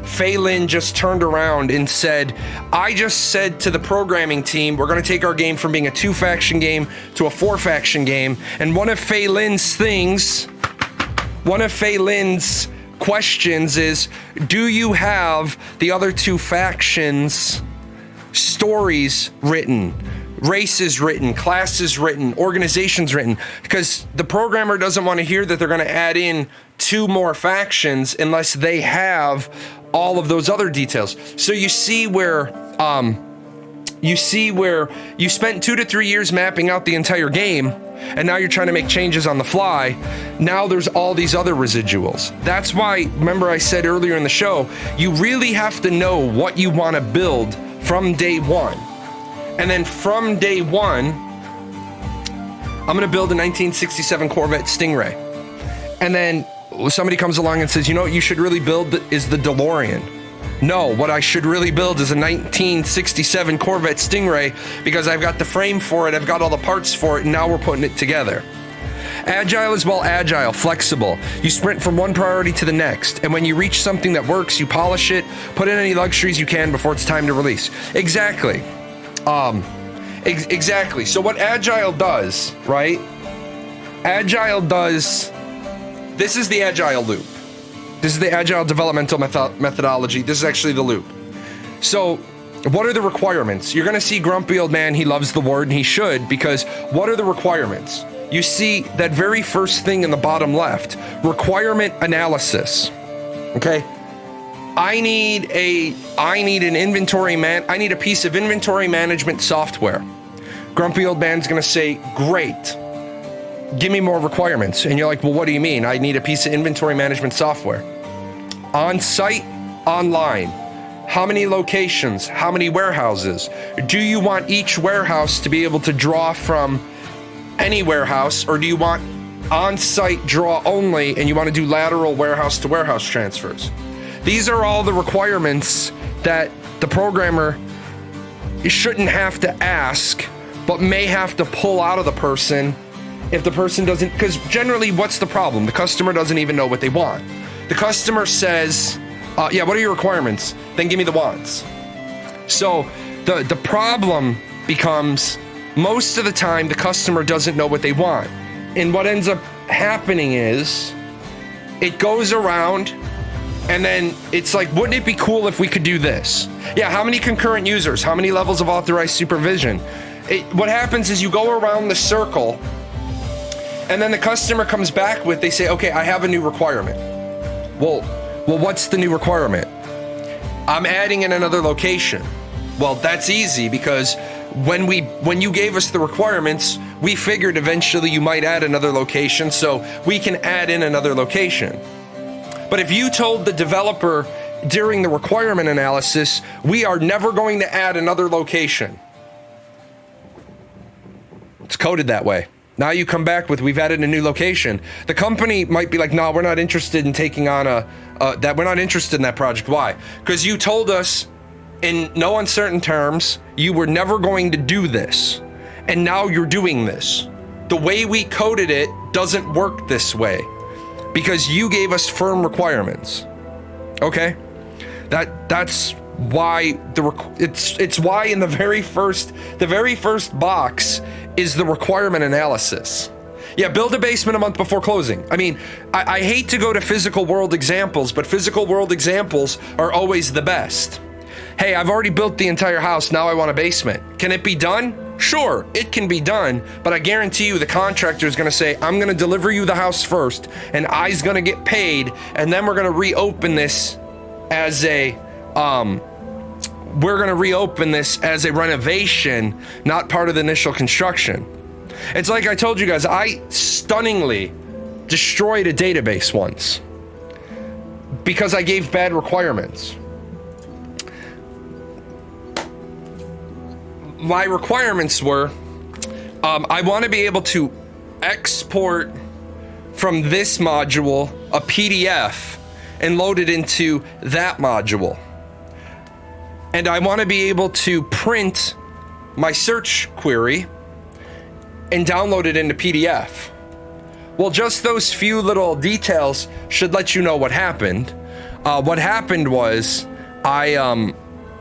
Fei Lin just turned around and said, I just said to the programming team, we're going to take our game from being a 2-faction game to a 4-faction game. And one of Fei Lin's questions is, do you have the other 2 factions' stories written? Races written, classes written, organizations written, because the programmer doesn't want to hear that they're going to add in 2 more factions unless they have all of those other details. So you see where you spent 2 to 3 years mapping out the entire game, and now you're trying to make changes on the fly. Now there's all these other residuals. That's why, remember I said earlier in the show, you really have to know what you want to build from day one. And then from day one, I'm gonna build a 1967 Corvette Stingray. And then somebody comes along and says, you know what you should really build is the DeLorean. No, what I should really build is a 1967 Corvette Stingray because I've got the frame for it, I've got all the parts for it, and now we're putting it together. Agile is well, agile, flexible. You sprint from one priority to the next, and when you reach something that works, you polish it, put in any luxuries you can before it's time to release. Exactly. Exactly. So what Agile does, right? Agile does, this is the Agile loop. This is the Agile developmental methodology. This is actually the loop. So what are the requirements? You're going to see Grumpy Old Man, he loves the word, and he should, because what are the requirements? You see that very first thing in the bottom left, requirement analysis. Okay? I need an inventory I need a piece of inventory management software. Grumpy Old Man's going to say, great. Give me more requirements. And you're like, well, what do you mean? I need a piece of inventory management software. On site, online. How many locations? How many warehouses? Do you want each warehouse to be able to draw from any warehouse, or do you want on-site draw only and you want to do lateral warehouse to warehouse transfers? These are all the requirements that the programmer shouldn't have to ask, but may have to pull out of the person if the person doesn't, because generally what's the problem? The customer doesn't even know what they want. The customer says, yeah, what are your requirements? Then give me the wants. So the problem becomes most of the time the customer doesn't know what they want. And what ends up happening is it goes around and then it's like, wouldn't it be cool if we could do this? Yeah, how many concurrent users? How many levels of authorized supervision? What happens is you go around the circle and then the customer comes back with, they say, okay, I have a new requirement. Well, what's the new requirement? I'm adding in another location. Well, that's easy because when you gave us the requirements, we figured eventually you might add another location, so we can add in another location. But if you told the developer during the requirement analysis, we are never going to add another location. It's coded that way. Now you come back with, we've added a new location. The company might be like, no, we're not interested in taking on we're not interested in that project. Why? Because you told us in no uncertain terms, you were never going to do this. And now you're doing this. The way we coded it doesn't work this way because you gave us firm requirements. Okay? That's why it's why in the very first box is the requirement analysis. Yeah, build a basement a month before closing. I mean, I hate to go to physical world examples, but physical world examples are always the best. Hey, I've already built the entire house, now I want a basement. Can it be done? Sure, it can be done, but I guarantee you the contractor is gonna say, I'm gonna deliver you the house first, and I's gonna get paid, and then we're gonna reopen this as a, renovation, not part of the initial construction. It's like I told you guys, I stunningly destroyed a database once because I gave bad requirements. My requirements were, I want to be able to export from this module a PDF and load it into that module. And I want to be able to print my search query and download it into PDF. Well, just those few little details should let you know what happened. What happened was I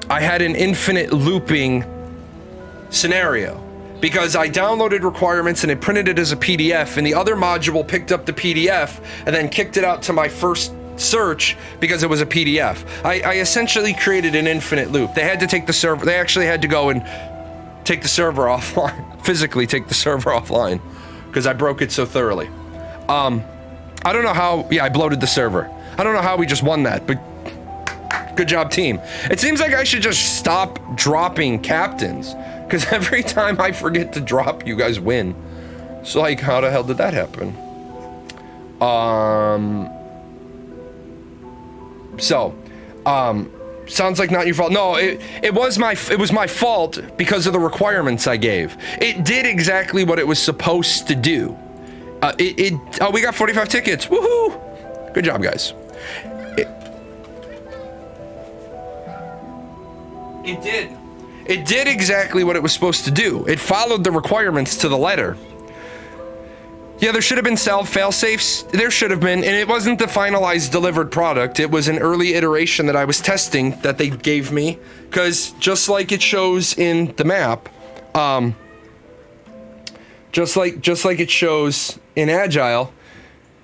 had an infinite looping scenario because I downloaded requirements and it printed it as a PDF, and the other module picked up the PDF and then kicked it out to my first search because it was a PDF. I essentially created an infinite loop. They had to take the server, they actually had to go and take the server offline, physically take the server offline because I broke it so thoroughly. I don't know how, yeah, I bloated the server. I don't know how we just won that, but good job, team. It seems like I should just stop dropping captains because every time I forget to drop, you guys win. So like, how the hell did that happen? Sounds like not your fault. No, it was my fault because of the requirements I gave. It did exactly what it was supposed to do. We got 45 tickets. Woohoo! Good job, guys. It did exactly what it was supposed to do. It followed the requirements to the letter. Yeah, there should have been fail safes. There should have been, and it wasn't the finalized delivered product. It was an early iteration that I was testing that they gave me, because just like it shows in the map, just like it shows in Agile,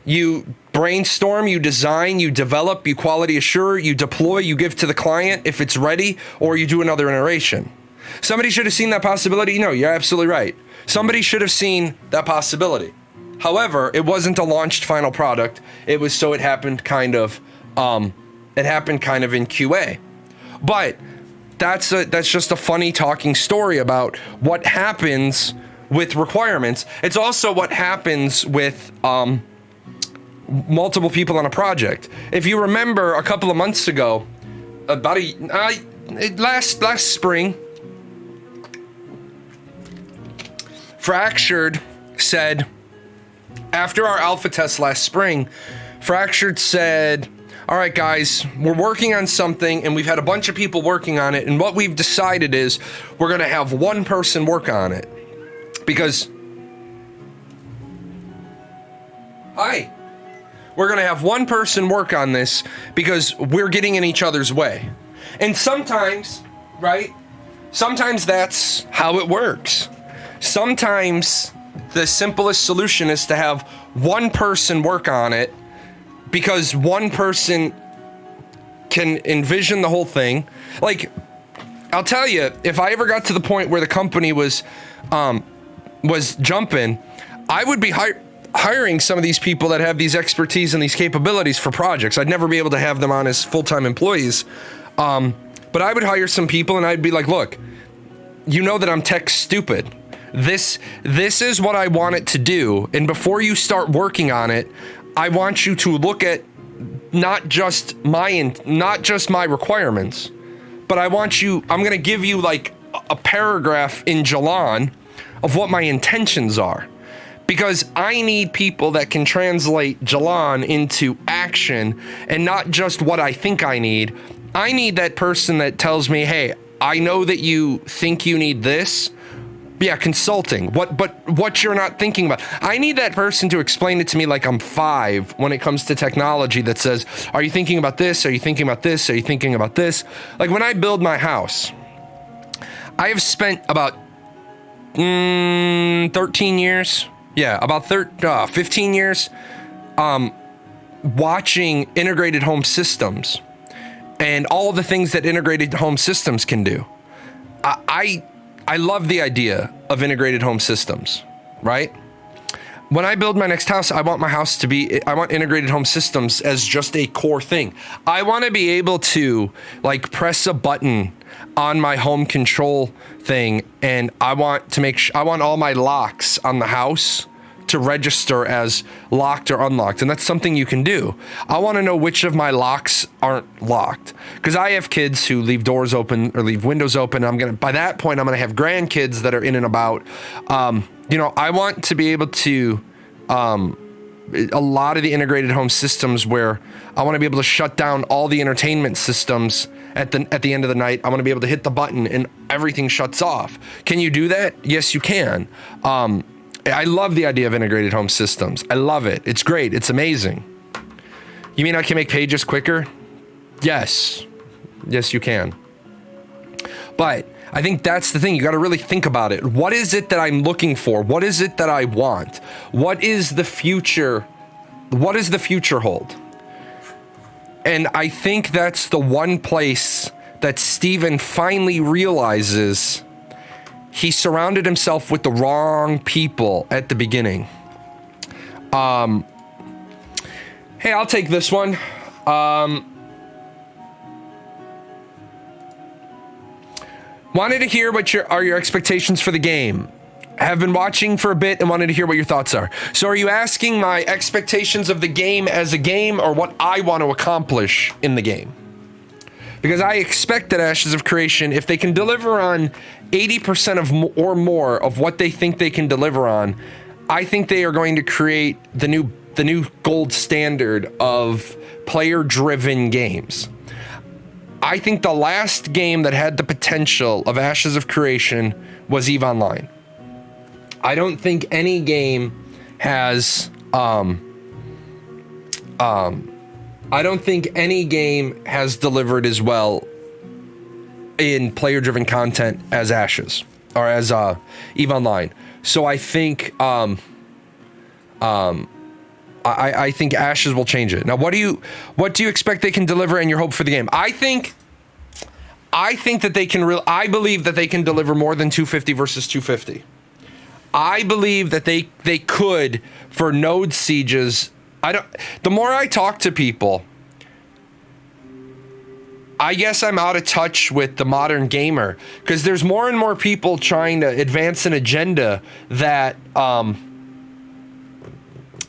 you brainstorm, you design, you develop, you quality assure, you deploy, you give to the client if it's ready, or you do another iteration. Somebody should have seen that possibility. No, you're absolutely right. Somebody should have seen that possibility. However, it wasn't a launched final product. It was so it happened kind of in QA. But that's just a funny talking story about what happens with requirements. It's also what happens with multiple people on a project. If you remember a couple of months ago, about last spring, Fractured said, after our alpha test last spring, Fractured said, all right, guys, we're working on something and we've had a bunch of people working on it. And what we've decided is we're going to have one person work on it because we're going to have one person work on this because we're getting in each other's way. And sometimes, right? Sometimes that's how it works. Sometimes the simplest solution is to have one person work on it because one person can envision the whole thing. Like, I'll tell you, if I ever got to the point where the company was jumping, I would be hiring some of these people that have these expertise and these capabilities for projects. I'd never be able to have them on as full-time employees. But I would hire some people and I'd be like, look, you know that I'm tech stupid. This is what I want it to do. And before you start working on it, I want you to look at not just my requirements, but I'm going to give you like a paragraph in Jahlon of what my intentions are. Because I need people that can translate Jahlon into action and not just what I think I need. I need that person that tells me, hey, I know that you think you need this. Yeah, consulting. What you're not thinking about. I need that person to explain it to me like I'm 5 when it comes to technology that says, are you thinking about this? Are you thinking about this? Are you thinking about this? Like when I build my house, I have spent about 13 years. Yeah, about 15 years watching integrated home systems and all the things that integrated home systems can do. I love the idea of integrated home systems, right? When I build my next house, I want integrated home systems as just a core thing. I want to be able to like press a button on my home control thing, and I want all my locks on the house to register as locked or unlocked, and that's something you can do. I want to know which of my locks aren't locked, because I have kids who leave doors open or leave windows open. By that point, I'm gonna have grandkids that are in and about. I want to be able to a lot of the integrated home systems where I want to be able to shut down all the entertainment systems at the end of the night. I want to be able to hit the button and everything shuts off. Can you do that? Yes, you can. I love the idea of integrated home systems. I love it. It's great. It's amazing. You mean I can make pages quicker? Yes. Yes, you can. But I think that's the thing. You got to really think about it. What is it that I'm looking for? What is it that I want? What is the future? What does the future hold? And I think that's the one place that Steven finally realizes he surrounded himself with the wrong people at the beginning. Hey, I'll take this one. Wanted to hear what are your expectations for the game. Have been watching for a bit and wanted to hear what your thoughts are. So are you asking my expectations of the game as a game, or what I want to accomplish in the game? Because I expect that Ashes of Creation, if they can deliver on 80% or more of what they think they can deliver on, I think they are going to create the new gold standard of player-driven games. I think the last game that had the potential of Ashes of Creation was EVE Online. I don't think any game has I don't think any game has delivered as well in player-driven content as Ashes or as EVE Online. So I think I think Ashes will change it. Now, what do you expect they can deliver and your hope for the game? I think that they can I believe that they can deliver more than 250 versus 250. I believe that they could for node sieges. The more I talk to people, I guess I'm out of touch with the modern gamer because there's more and more people trying to advance an agenda that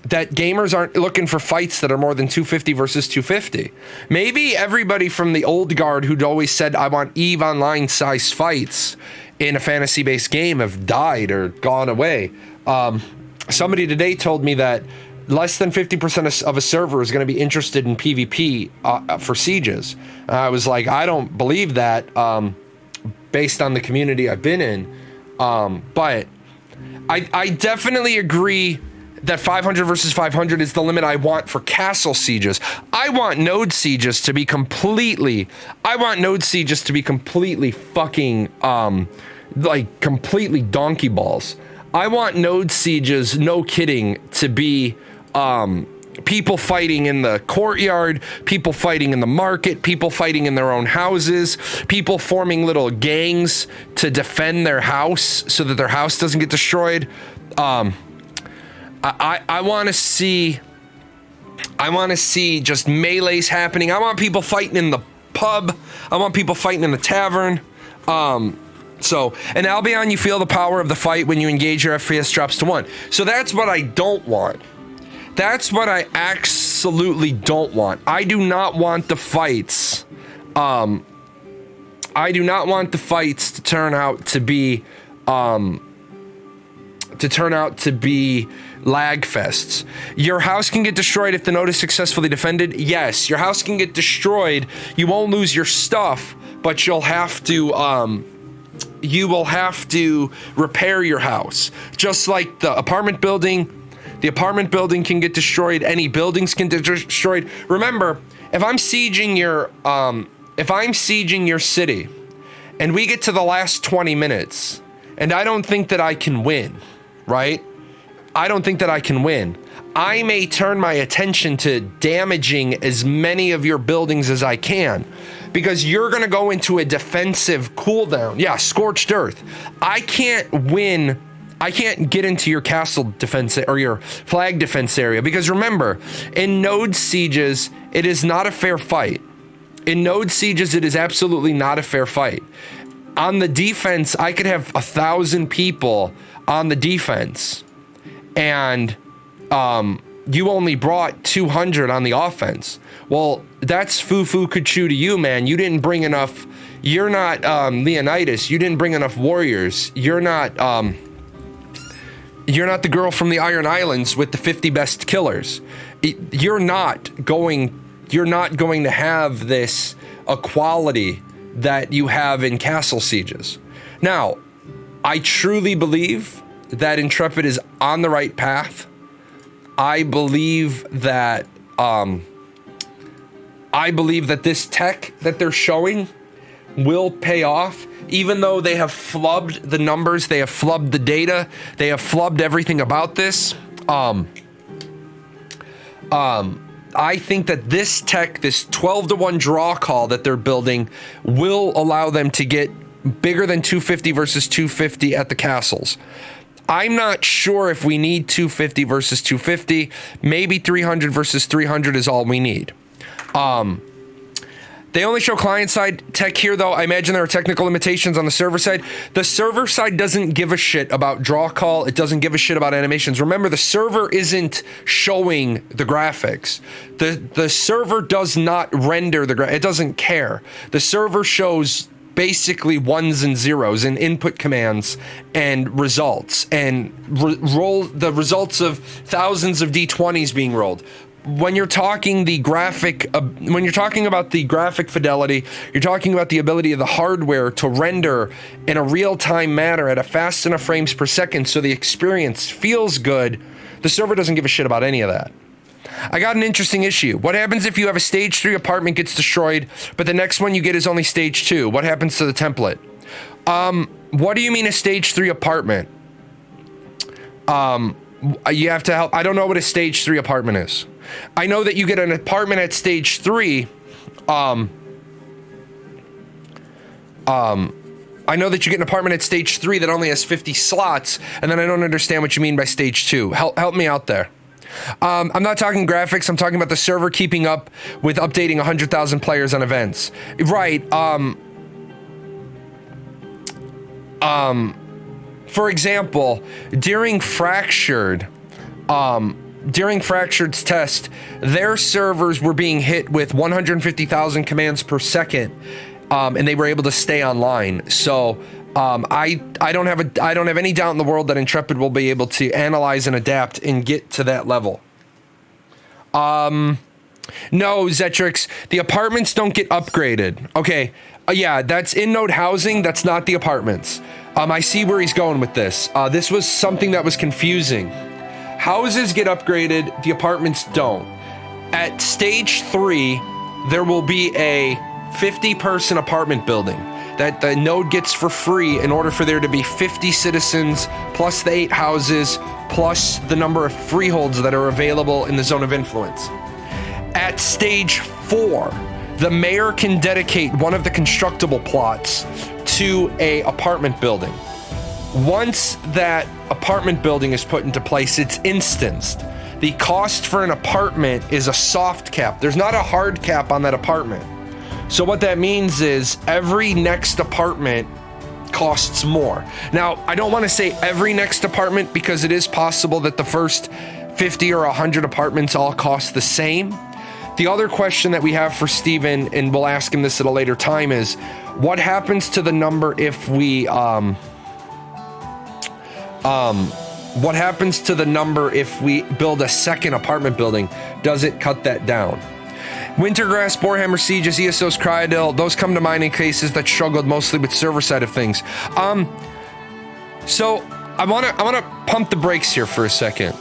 that gamers aren't looking for fights that are more than 250 versus 250. Maybe everybody from the old guard who'd always said, I want EVE Online size fights in a fantasy-based game have died or gone away. Somebody today told me that less than 50% of a server is going to be interested in PvP for sieges. I was like, I don't believe that based on the community I've been in. But I definitely agree that 500 versus 500 is the limit I want for castle sieges. I want node sieges to be completely fucking, like completely donkey balls. I want node sieges, no kidding, to be people fighting in the courtyard, people fighting in the market, people fighting in their own houses, people forming little gangs to defend their house so that their house doesn't get destroyed. I want to see just melees happening. I want people fighting in the pub. I want people fighting in the tavern. So, in Albion, you feel the power of the fight when you engage, your FPS drops to 1. So that's what I don't want. That's what I absolutely don't want. I do not want the fights. I do not want the fights to turn out to be lag fests. Your house can get destroyed if the node is successfully defended. Yes, your house can get destroyed. You won't lose your stuff, but you'll have to you will have to repair your house. Just like the apartment building can get destroyed. Any buildings can get destroyed. Remember, if I'm sieging your city and we get to the last 20 minutes and I don't think that I can win, right? I don't think that I can win. I may turn my attention to damaging as many of your buildings as I can because you're going to go into a defensive cooldown. Yeah, scorched earth. I can't win. I can't get into your castle defense or your flag defense area because remember, in node sieges, it is not a fair fight. In node sieges, it is absolutely not a fair fight. On the defense, I could have 1,000 people on the defense and you only brought 200 on the offense. Well, that's foo-foo kuchu to you, man. You didn't bring enough. You're not Leonidas. You didn't bring enough warriors. You're not the girl from the Iron Islands with the 50 best killers. You're not going to have this equality that you have in castle sieges. Now, I truly believe that Intrepid is on the right path. I believe that this tech that they're showing will pay off, even though they have flubbed the numbers, they have flubbed the data, they have flubbed everything about this. I think that this tech, this 12-to-1 draw call that they're building, will allow them to get bigger than 250 versus 250 at the castles. I'm not sure if we need 250 versus 250. Maybe 300 versus 300 is all we need. They only show client-side tech here, though. I imagine there are technical limitations on the server side. The server side doesn't give a shit about draw call. It doesn't give a shit about animations. Remember, the server isn't showing the graphics. The server does not render the graphics. It doesn't care. The server shows basically ones and zeros and input commands and results and roll the results of thousands of D20s being rolled. When you're talking about the graphic fidelity, you're talking about the ability of the hardware to render in a real-time manner at a fast enough frames per second so the experience feels good. The server doesn't give a shit about any of that. I got an interesting issue. What happens if you have a stage 3 apartment gets destroyed, but the next one you get is only stage 2? What happens to the template? What do you mean a stage 3 apartment? You have to help. I don't know what a stage 3 apartment is. I know that you get an apartment at stage 3. I know that you get an apartment at stage 3 that only has 50 slots, and then I don't understand what you mean by stage 2. Help me out there. I'm not talking graphics. I'm talking about the server keeping up with updating 100,000 players on events. Right. For example, during Fractured's test, their servers were being hit with 150,000 commands per second, and they were able to stay online. So I don't have any doubt in the world that Intrepid will be able to analyze and adapt and get to that level. No, Zetrix, the apartments don't get upgraded. Okay, yeah, that's in-node housing. That's not the apartments. I see where he's going with this. This was something that was confusing. Houses get upgraded, the apartments don't. At stage 3, there will be a 50-person apartment building that the node gets for free in order for there to be 50 citizens, plus the 8 houses, plus the number of freeholds that are available in the zone of influence. At stage 4, the mayor can dedicate one of the constructible plots to a apartment building. Once that apartment building is put into place, it's instanced. The cost for an apartment is a soft cap. There's not a hard cap on that apartment. So what that means is every next apartment costs more. Now, I don't want to say every next apartment because it is possible that the first 50 or 100 apartments all cost the same. The other question that we have for Steven, and we'll ask him this at a later time, is what happens to the number if we what happens to the number if we build a second apartment building? Does it cut that down? Wintergrass, Borehammer Sieges, ESO's Cryodil, those come to mind in cases that struggled mostly with server side of things. So I wanna pump the brakes here for a second.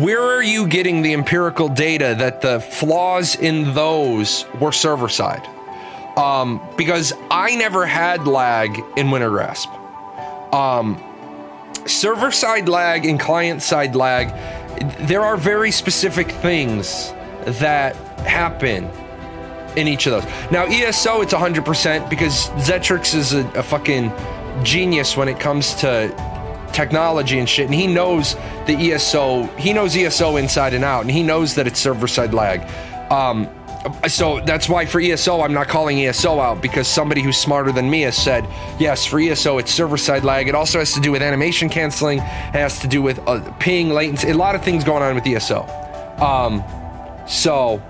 Where are you getting the empirical data that the flaws in those were server side? Because I never had lag in Wintergrasp. Server side lag and client side lag, there are very specific things that happen in each of those. Now ESO, it's 100% because Zetrix is a fucking genius when it comes to technology and shit, and he knows the ESO, he knows ESO inside and out, and he knows that it's server side lag. So that's why for ESO, I'm not calling ESO out, because somebody who's smarter than me has said, yes, for ESO, it's server side lag. It also has to do with animation canceling. It has to do with ping, latency, a lot of things going on with ESO. So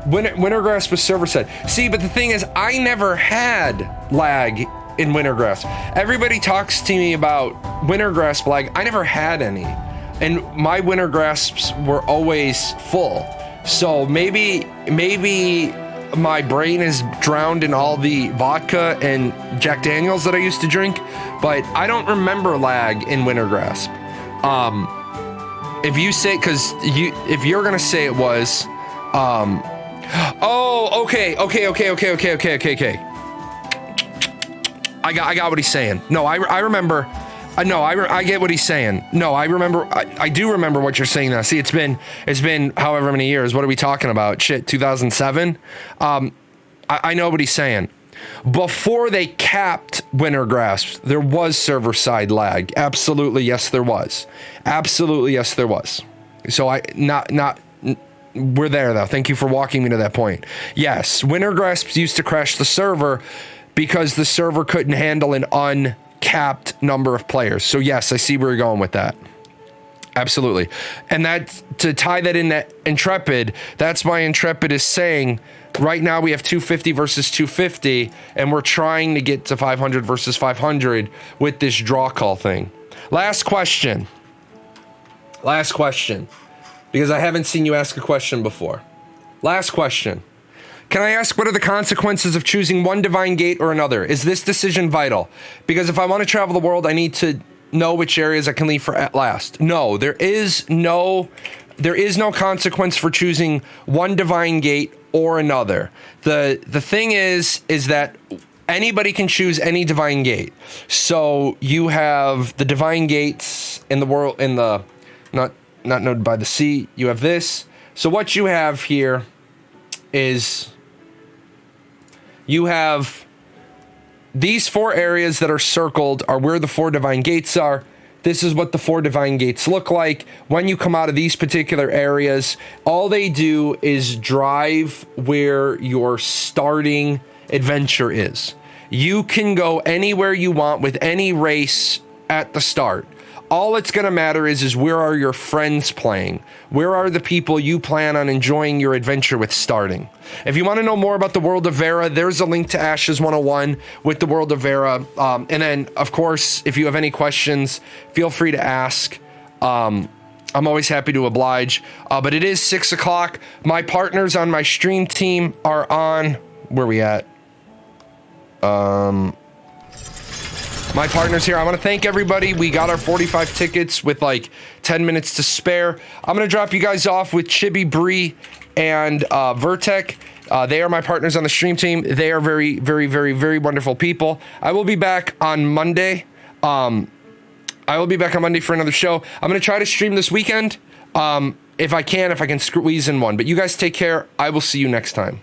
Wintergrass was server side. See, but the thing is, I never had lag in Wintergrass. Everybody talks to me about Wintergrass lag. I never had any. And my Wintergrasps were always full. So maybe my brain is drowned in all the vodka and Jack Daniels that I used to drink, but I don't remember lag in Wintergrasp. If you say, if you're gonna say it was, oh, okay. I got what he's saying. No, I remember. No, I get what he's saying. No, I remember. I do remember what you're saying now. See, it's been however many years. What are we talking about? Shit, 2007. I know what he's saying. Before they capped Wintergrasp, there was server side lag. Absolutely, yes, there was. Absolutely, yes, there was. So we're there though. Thank you for walking me to that point. Yes, Wintergrasp used to crash the server because the server couldn't handle an uncapped number of players. So yes, I see where you're going with that. Absolutely. And that, to tie that in that Intrepid, that's why Intrepid is saying right now we have 250 versus 250, and we're trying to get to 500 versus 500 with this draw call thing. Last question, because I haven't seen you ask a question before. Last question. Can I ask, what are the consequences of choosing one divine gate or another? Is this decision vital? Because if I want to travel the world, I need to know which areas I can leave for at last. No, there is no consequence for choosing one divine gate or another. The thing is that anybody can choose any divine gate. So you have the divine gates in the world, in the not noted by the sea. You have this. So what you have here is you have these 4 areas that are circled are where the 4 divine gates are. This is what the 4 divine gates look like. When you come out of these particular areas, all they do is drive where your starting adventure is. You can go anywhere you want with any race at the start. All it's going to matter is where are your friends playing? Where are the people you plan on enjoying your adventure with starting? If you want to know more about the world of Vera, there's a link to Ashes 101 with the world of Vera. And then, of course, if you have any questions, feel free to ask. I'm always happy to oblige. But it is 6 o'clock. My partners on my stream team are on... Where are we at? My partners here. I want to thank everybody. We got our 45 tickets with like 10 minutes to spare. I'm going to drop you guys off with Chibi, Bree, and Vertec. They are my partners on the stream team. They are very, very, very, very wonderful people. I will be back on Monday. For another show. I'm going to try to stream this weekend. If I can squeeze in one. But you guys take care. I will see you next time.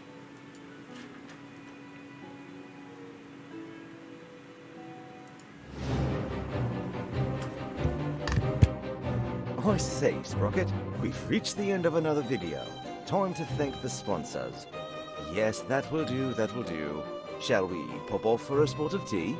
I say, Sprocket, we've reached the end of another video. Time to thank the sponsors. Yes, that will do, that will do. Shall we pop off for a spot of tea?